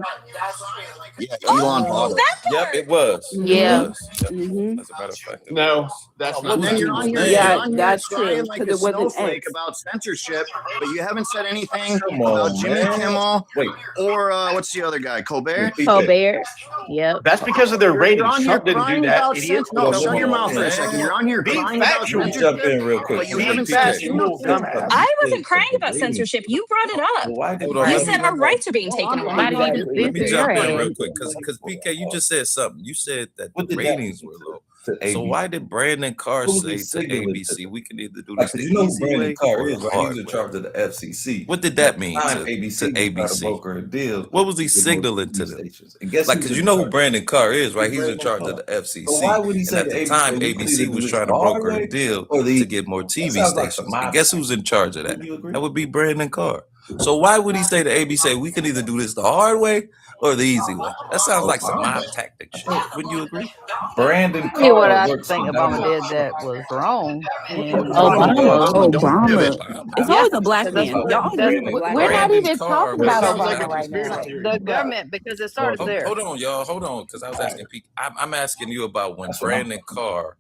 Yeah, Elon bought it. Yep, it was. Yeah. It was. Yep. Mhm. As a matter of fact, No, that's not. Then you're on here, Yeah, you're on here that's crying true, like a 'cause it wasn't snowflake X. about censorship, but you haven't said anything Come about on, Jimmy man. Kimmel Wait. or what's the other guy, Colbert? Colbert. Yep. That's because of their You're ratings. on here Trump didn't do crying that, about idiot. No, Come shut your on, mouth for a man. second. You're on here Be crying about factual. Let me censorship, jump in real quick. but you Be haven't said factual. anything. I wasn't crying about censorship. You brought it up. Why did You said our rights are being taken away. Somebody needs to Let me censor jump your in real ass. quick because PK, you just said something. You said that What the did that ratings were low. to So ABC? why did Brandon Carr Who was say he to signaling ABC, to? we can either do Like, this the you know who easy Brandon way Carr or is, the right? He was hard in way? charge of the FCC. What did that mean Time to ABC was trying to ABC? broker a deal. What was he with most signaling to TV them? stations. And guess Like, who's because you in know who charge? Brandon Carr is, right? He's in Brandon charge of Carr. the FCC. So why would he And say at to the ABC, time, we can ABC either do was this trying the to hard broker a way deal or the to easy get more way? That TV sounds like stations. some And guess who's in charge of that? Wouldn't you agree? That would be Brandon Carr. So why would he say to ABC, we can either do this the hard way or the easy way? That sounds like some mob tactic shit. Wouldn't you agree? Brandon Tell you what Carr I works think for Obama Donald did Trump. that was wrong. And Obama. Obama. It's Yeah, always a black that's man. what Y'all always that's, bring up black We're men. not Brandon even Carr talking was That about sounds like Obama a right conspiracy now. theory. the government because it started there. Hold on, y'all. Hold on, because I was asking Pete. I'm asking you about when That's what I'm Brandon Carr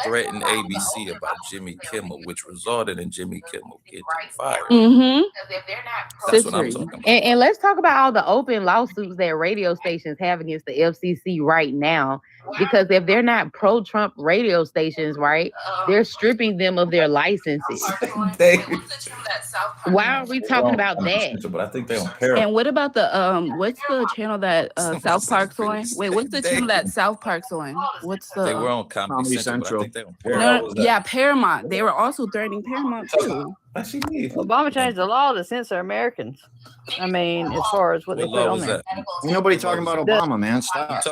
threatened ABC about Jimmy Kimmel, which resulted in Jimmy Kimmel getting fired. Mm-hmm. That's what I'm Censoring. talking about. And let's talk about all the open lawsuits that radio stations have against the FCC right now. Because if they're not pro-Trump radio stations, right, they're stripping them of their licenses. Why are we talking about that? But I think they don't care. And what about the what's the channel that South Park's on? Wait, what's the channel that South Park's on? What's They were the on Comedy Central, but I think they don't care. no, yeah, Paramount. They were also threatening Paramount too. Obama changed the law to censor Americans. I mean, as far as what they What put law on was there. that? Ain't nobody talking about Obama, man. Stop.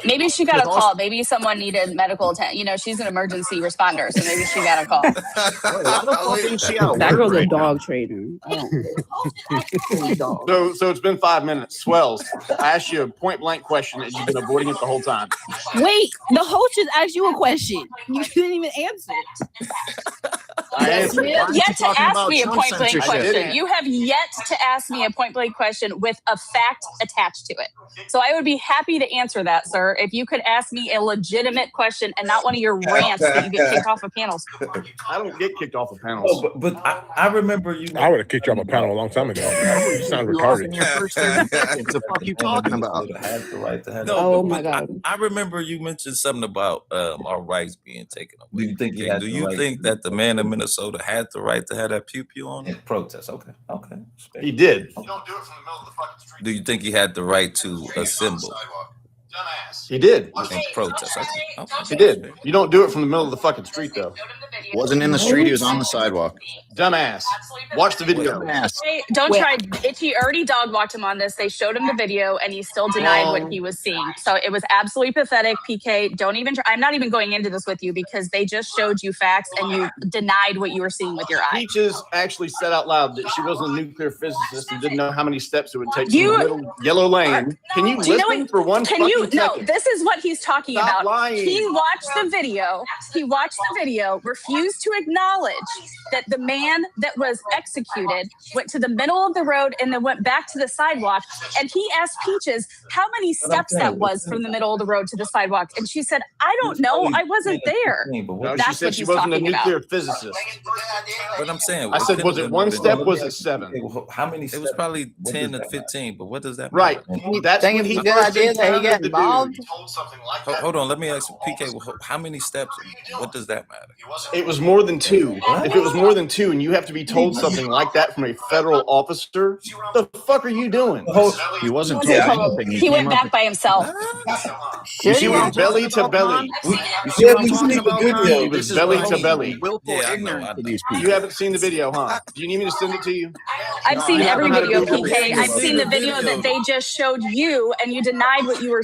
Maybe she got a call. Maybe someone needed medical attention. You know, she's an emergency responder, so maybe she got a call. That girl's a dog trader. So it's been 5 minutes. Swells. I asked you a point blank question and you've been avoiding it the whole time. Wait, the host just asked you a question. You didn't even answer it. I answered. You have yet to ask me a point blank question. You have yet to ask me a point blank question with a fact attached to it. So I would be happy to answer that, sir, if you could ask me a legitimate question and not one of your rants that you get kicked off of panels. I don't get kicked off of panels. Oh, but I remember you. I would have kicked you off a panel a long time ago. You sound retarded. What the fuck you talking about? No, my God. I remember you mentioned something about our rights being taken away. Do you think he Okay, has do the you right think that the man in Minnesota had the right to have that pew pew on? In protest, okay. He did. Do you think he had the right to assemble? He did. In protest, okay. He did. You don't do it from the middle of the fucking street, though. Wasn't in the street, he was on the sidewalk. Dumbass. Watch the video. Hey, don't try. Itchy already dog walked him on this. They showed him the video and he still denied what he was seeing. So it was absolutely pathetic. PK, don't even try. I'm not even going into this with you because they just showed you facts and you denied what you were seeing with your eyes. Peaches actually said out loud that she wasn't a nuclear physicist and didn't know how many steps it would take You- from the middle yellow lane. Can you Do you know listen what? for one Can you? fucking No, second? this is what he's talking Stop about. lying. He watched the video. He watched the video, refused to acknowledge that the man that was executed went to the middle of the road and then went back to the sidewalk. And he asked Peaches how many steps that was from the middle of the road to the sidewalk. And she said, I don't know. I wasn't there. No, That's she said what she he's wasn't a talking about. nuclear physicist. But I'm saying, I said, was it one step? Was it 7? How many? It was probably 10 to 15. But what does that Right. matter? That's Think when it's he a good first idea that he got encountered the dude. involved? Hold on, let me ask you, PK. How many steps? What does that matter? It was more than 2. If it was more than 2 and you have to be told something like that from a federal officer, the fuck are you doing? He wasn't He told went anything. He went back by himself. He was belly to belly. You see what I'm talking about? Con? He was belly to belly. Willful ignorance to these people. You haven't seen the video, huh? Do you need me to send it to you? I've seen I every know how to video, do PK. everything. I've seen the video that they just showed you, and you denied what you were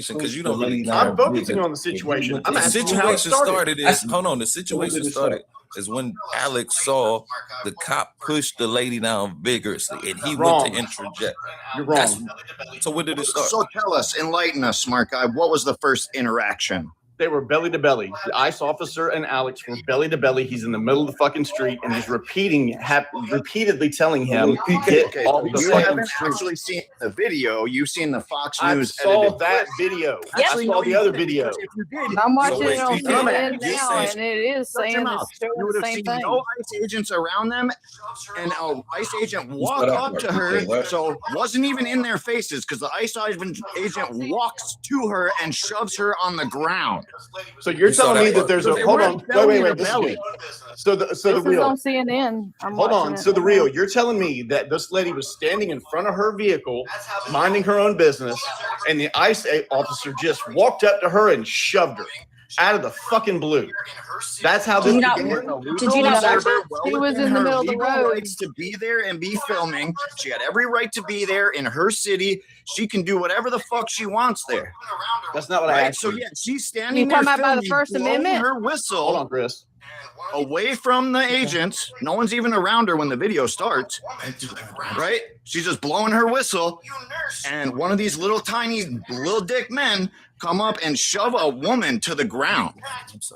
situation because you don't really care. I'm focusing on the situation. I'm The asking you how it situation started started. is hold on. The situation started is when Alex saw the cop push the lady down vigorously, and he went to interject. You're wrong. So when did it start? So tell us, enlighten us, smart guy. What was the first interaction? They were belly to belly. The ICE officer and Alex were belly to belly. He's in the middle of the fucking street, and he's repeatedly telling him, "Get off the you fucking haven't street." actually seen the video. You've seen the Fox I News saw edited that clip. video. Actually, I saw no, the you other didn't, video. because if you did, I'm watching so it on wait, you CNN now, and it is saying it's showing you would the have same seen thing. no ICE agents around them, and an ICE agent walk that up part, to her, PK, right? so wasn't even in their faces, because the ICE agent walks to her and shoves her on the ground. So you're You saw telling me that that part. there's a They hold weren't on, belly wait, to this is belly. good. So the This is real. on CNN. I'm Hold watching on. it So the right real, now. you're telling me that this lady was standing in front of her vehicle, minding her own business, and the ICE officer just walked up to her and shoved her out of the fucking blue. That's how Did this you not? began. Did you not watch it? Well He was within in the her middle of the legal road. rights to be there and be filming. She had every right to be there in her city. She can do whatever the fuck she wants there. That's not what I Right? asked So you. yeah, she's You standing there talking about by the filming, First blowing Amendment? her Hold whistle on, Chris. away from the agents. No one's even around her when the video starts. Right? She's just blowing her whistle, and one of these little tiny little dick men come up and shove a woman to the ground.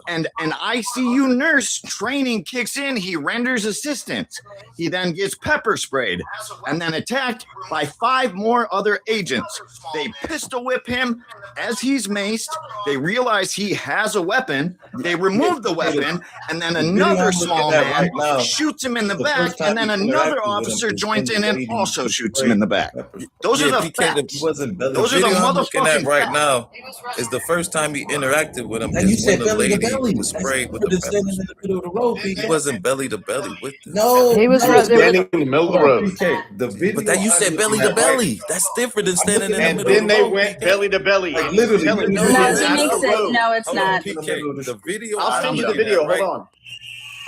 And an ICU nurse training kicks in. He renders assistance. He then gets pepper sprayed and then attacked by 5 more other agents. They pistol whip him as he's maced. They realize he has a weapon. They remove the weapon, and then another small man shoots him in the back, and then another officer joins in and also shoots him in the back. Those are the PK, facts. Those are the video I'm looking at motherfucking right facts. now is the first time he interacted with him. And you Is when said the belly to lady belly. was That's sprayed with different the than pepper standing in the middle of the road, He PK. wasn't belly to belly with them. No, He was no, right there with Standing in the middle of the hold on, road. PK. The video. But that you I'm said belly looking to at, right? belly. That's different than I'm standing looking in the And middle then of the they road. went PK. belly to belly. Like And literally, telling you're you No, literally that he that's makes the it. road. No, it's Hold on, not. in the middle of PK. the The video I'll I'm send you the looking video. at, right? Hold on.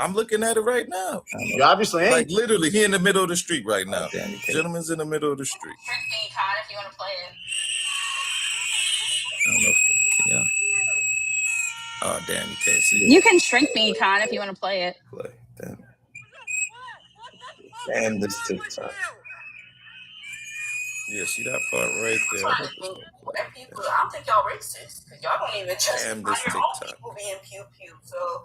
I'm looking at it right now. You obviously ain't. Like literally, he in the middle of the street right now. Damn, you can't. Gentleman's in the middle of the street. If you want to play it. I don't know. Can y'all? Oh damn, you can't see it. You can shrink me, Con, if you want to play it. Play. Damn. Damn this TikTok. Yeah, see that part right there. I hope it's gonna play. Black people, I don't think y'all racist because y'all don't even justify Damn this your own TikTok. people being pew pew. So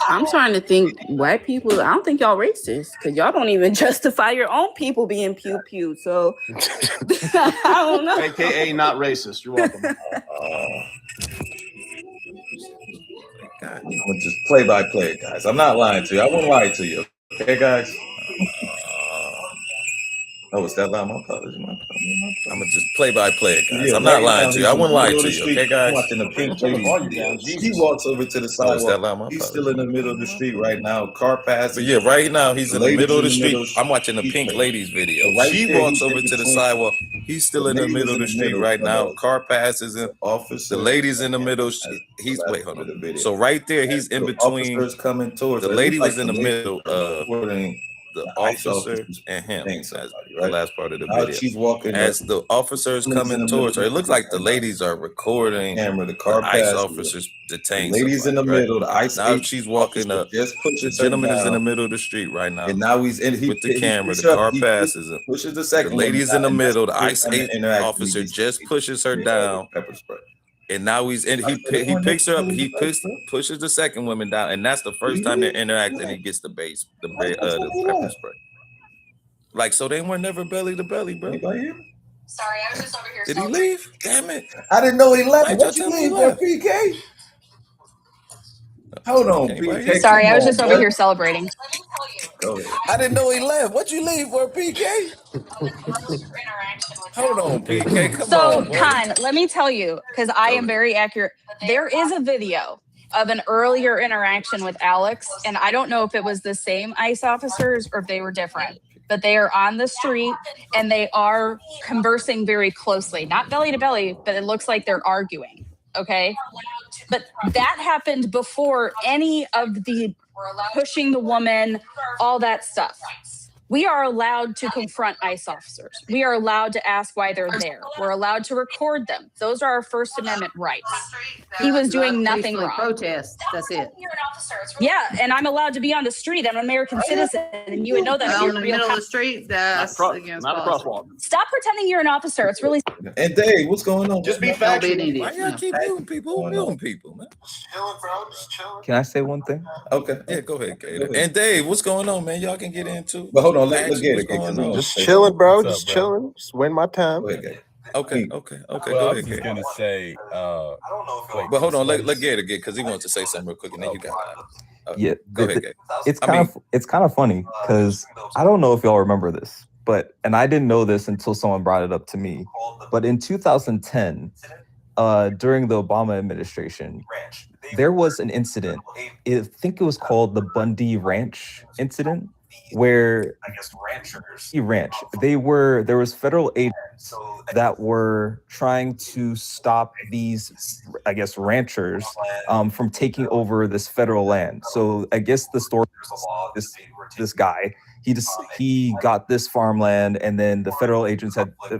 I'm trying to think, white people, I don't think y'all racist because y'all don't even justify your own people being pew pew. So I don't know. AKA not racist. You're welcome. God, I'm gonna just play by play, guys. I'm not lying to you. I won't lie to you. Okay, guys. Oh, was that loud? My apologies. I'm gonna just play by play, guys. Yeah, I'm not right lying now, to you. I he's in wouldn't the lie middle of to the you, street. okay, guys? I'm watching the pink Turn the lady. volume down, He Jesus. walks over to the Oh, is that sidewalk. loud? My He's apologies. still in the middle of the street right now. Car passes. So yeah, right now he's in the Ladies middle of in the the middle. street. I'm watching the pink lady's video. So right She there, walks he's in over to the between. sidewalk. He's still The in the lady middle was of in the the street middle, right now. but Car passes him. officer. The lady's in the middle. That's He's the wait, last hold part of on. the video. So right there, he's in The between. officers coming towards. The her. It lady looks was in the lady middle of recording the the ICE officer officers and him. saying That's somebody, the right? last part of the Now video. she's walking up. As the officers Gentleman's in coming the middle towards her, of it looks the like the ladies are recording camera. The the car ICE passes. officers The detain lady's in the somebody, right? middle. The ICE Now she's walking officer up. just The pushes her gentleman is in the down, middle of the street right now and now he's in. He with the camera. picks The her up. car He passes him. pushes the The second woman lady's down, in the and that's middle. the The first ICE time they interact. And he officer gets just pushes her with down, pepper spray. and now he's in. I said, they He weren't picks her up. necessarily He pepper spray. pushes the second woman down, and that's the first time they interact. And he gets the base, the pepper spray. Like, so they were never belly to belly, bro. Anybody hear me? Sorry, I was just over here. Did he leave? Damn it! I didn't know he left. Why'd What y'all you tell me he leave for, left? PK? Hold on, Anybody PK. Sorry, Come I was on, just over bro. here celebrating. Let me tell you. Go ahead. I didn't know he left. What you leave for, PK? Hold on, PK. Come So, on, boy. Con, let me tell you, because I am very accurate. There is a video of an earlier interaction with Alex, and I don't know if it was the same ICE officers or if they were different, but they are on the street and they are conversing very closely, not belly to belly, but it looks like they're arguing. Okay. But that happened before any of the pushing the woman, all that stuff. We are allowed to confront ICE officers. We are allowed to ask why they're there. We're allowed to record them. Those are our First Amendment rights. He was doing nothing wrong. Protest. That's it. Yeah, and I'm allowed to be on the street. I'm an American citizen, and you would know that. In the middle of the street, that's against Not a crosswalk. Stop pretending you're an officer. It's really. And Dave, what's going on? Just be factual. Why y'all keep muting people? Who muting people, man? Chilling, bro. Just chilling. Can I say one thing? Okay. Yeah, go ahead, Gator. And Dave, what's going on, man? Y'all can get into. But hold on, let Ask Gator what's going on. Just chilling, bro. What's up, Just bro? chilling. Just waiting my time. Go ahead, Gator. Okay. Well, Go I ahead, was just Gator. gonna say, But hold on, let Gator get because he wants to say something real quick, and then you got. yeah, Go ahead, Gator. it's kind of funny because I don't know if y'all remember this, and I didn't know this until someone brought it up to me. But in 2010, during the Obama administration, there was an incident. I think it was called the Bundy Ranch incident, where there was federal agents that were trying to stop these, I guess, ranchers from taking over this federal land. So I guess the story, this guy, he got this farmland, and then the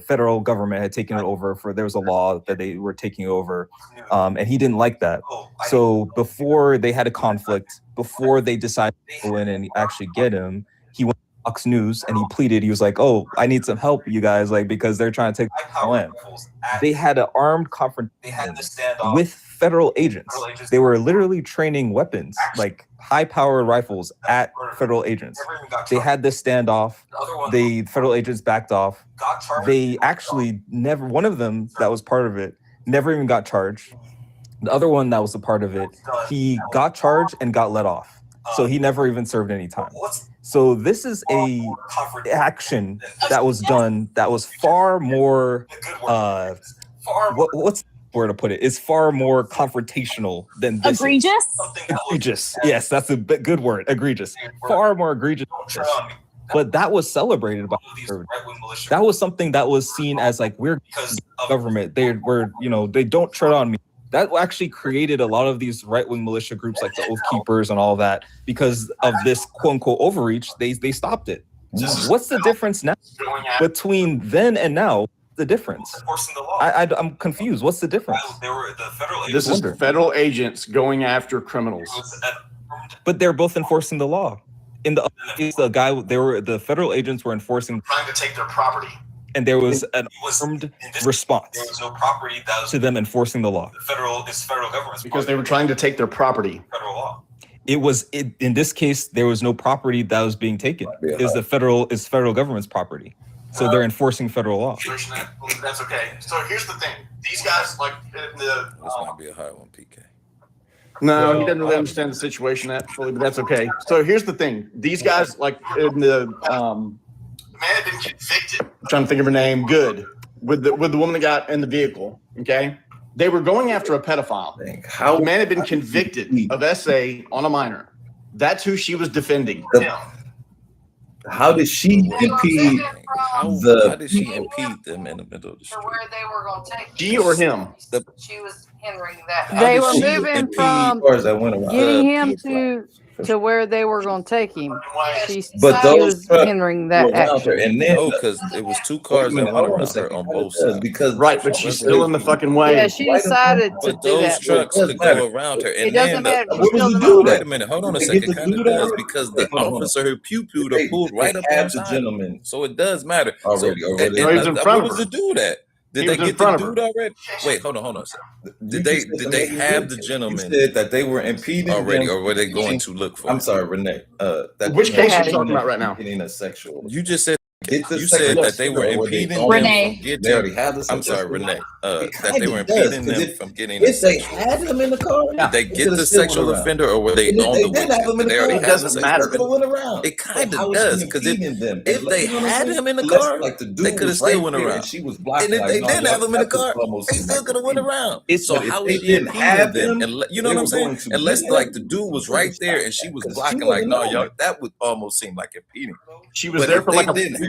federal government had taken it over. There was a law that they were taking over, and he didn't like that. So before they had a conflict, before they decided to go in and actually get him, he went to Fox News and he pleaded. He was like, "Oh, I need some help, you guys, because they're trying to take my land." They had an armed confrontation with federal agents. They were literally training weapons, like high-powered rifles, at federal agents. They had this standoff. The federal agents backed off. They actually one of them that was part of it never even got charged. The other one that was a part of it, he got charged and got let off. So he never even served any time. So this is a action that was done that was far more, what's the word to put it? It's far more confrontational than this. Egregious? Egregious. Yes, that's a good word. Egregious. Far more egregious. But that was celebrated by that was something that was seen as like, we're government. They don't tread on me. That actually created a lot of these right-wing militia groups like the Oath Keepers and all that. Because of this quote-unquote overreach, they stopped it. What's the difference now between then and now? The difference? I'm confused. What's the difference? This is federal agents going after criminals. But they're both enforcing the law. In the case, the federal agents were trying to take their property. And there was an armed response to them enforcing the law. The federal government, because they were trying to take their property. Federal law. In this case, there was no property that was being taken. It's federal government's property. So they're enforcing federal law. That's okay. So here's the thing: these guys, like this might be a hard one, PK. No, he doesn't really understand the situation fully, but that's okay. So here's the thing: these guys, like in the man had been convicted. I'm trying to think of her name. Good with the woman that got in the vehicle. Okay, they were going after a pedophile. The man had been convicted of SA on a minor. That's who she was defending. How did she impede How did she impede them in the middle of the street? Where they were going to take She or him? She was hindering that. They were moving from cars that went around? getting him to where they were going to take him. She those was hindering that action. And then, because it was two cars that went around her on both sides. But she's still in the fucking way. Yeah, she decided to But do those that. trucks could go around her. And It doesn't then matter. She still doesn't wait matter. a minute, hold on a second. It kind of does because the officer who pew-pewed her pulled right up the onside. gentleman. So it does matter. Already. And No, he was in front what of was her. the dude at? Did He they was in get the front of her. dude already? Wait, hold on. Did they have the gentleman You said that they were impeding already, them. or were they going to look for I'm him? sorry, Renee. Which case are you talking about right now? Getting a sexual. You just said Get the you said sexual that they were offender, or impeding they them Renee. from getting. They already have the I'm sorry, sexual Renee. It That they were kinda does, impeding 'cause them from getting. If they had them in the car, Did they get the sexual offender, or were they on the did have them witness? in the They already car. had the doesn't sexual matter. They went around. It kind How of was she does because impeding them? if they You know what I'm had saying? him in the Unless, car, like, the dude they could have was still right went there around. and she was blocking. And if like, they no, didn't have him in the that could car, almost they seem still like could have went around. So but if how they is she didn't have impeding them? them, And you know they what I'm were saying? going to Unless get like him. the dude was right there and she was Because she blocking, like, wasn't no, on y'all, it. that would almost seem like impeding. She was But there if for they like a didn't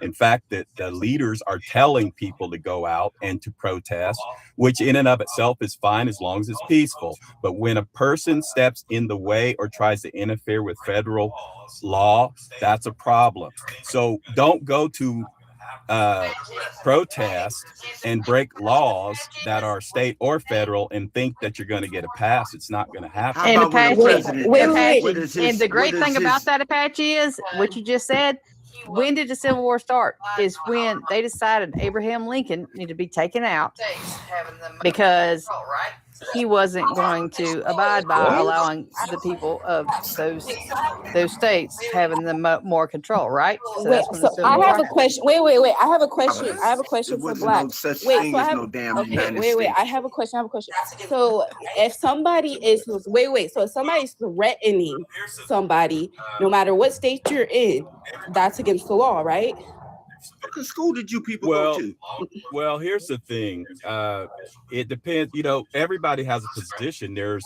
In fact, that the leaders are telling people to go out and to protest, which in and of itself is fine as long as it's peaceful. But when a person steps in the way or tries to interfere with federal law, that's a problem. So don't go to protest and break laws that are state or federal and think that you're going to get a pass. It's not going to happen. And Apache, Wait. and the great thing about that, Apache, is what you just said. When did the Civil War start? Is when they decided Abraham Lincoln needed to be taken out because he wasn't going to abide by allowing the people of those states having the more control, right? So Wait, that's when the so Civil I War have a started. question. Wait. I have a question. I have a question for wasn't Black. no such Wait, thing so I as have no damn okay. United Wait. States. I have a question. So if somebody is so if somebody's threatening somebody, no matter what state you're in, that's against the law, right? What school did you people go to? Well, here's the thing. It depends. You know, everybody has a position. There's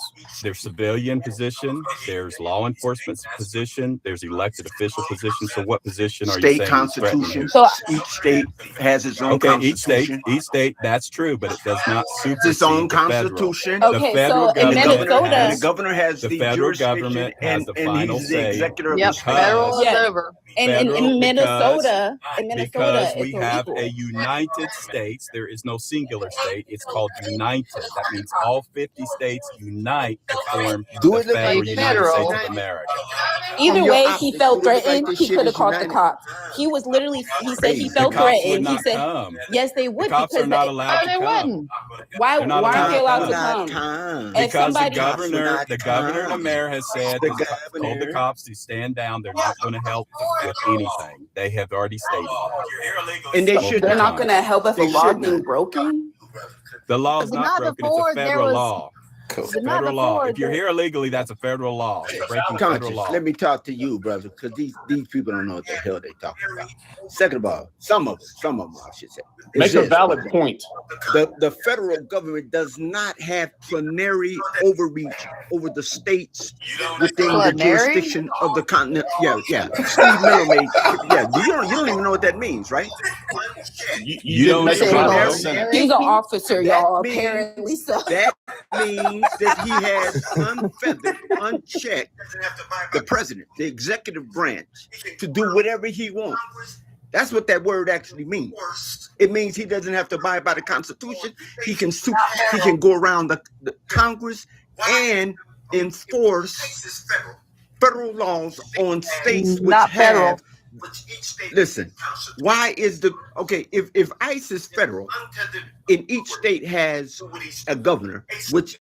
civilian position. There's law enforcement position. There's elected official position. So, what position are you State saying? constitution. Each state has its own constitution. Each state. That's true, but it does not supersede its own the federal. constitution. The federal government and the governor has the the federal jurisdiction government has the and final he's the say. executor of Yep, the federal is over. And in Minnesota, because we it's have illegal. a United States. There is no singular state. It's called United. That means all 50 states unite to form the federal United States of America. Either way, he felt threatened. He could have called the cops. He was literally. He said he felt The cops would threatened. He not said, come. "Yes, they would." The cops because are not allowed to come. Why? They're not Why aren't they allowed allowed to come? Because the governor and the mayor has said, told the cops to stand down. They're not going to help with anything. They have already stated that. And they should. They're not going to help if a law being broken. The law is not broken. It's a federal law. It's a Not federal law. before If you're here illegally, that's a federal law. You're breaking federal Conscious, law. let me talk to you, brother, because these people don't know what the hell they're talking about. Second of all, some of them, I should say. Make a valid point. The federal government does not have plenary overreach over the states within the jurisdiction of the continent. Yeah. Steve Miller made. Yeah, you don't even know what that means, right? You don't He's an officer, y'all. Apparently, so that means that he has unfeathered, unchecked the president, the executive branch, to do whatever he wants. That's what that word actually means. It means he doesn't have to abide by the Constitution. He can go around the Congress and enforce federal laws on states which Not have. federal. Listen, why is if ICE is federal and each state has a governor, which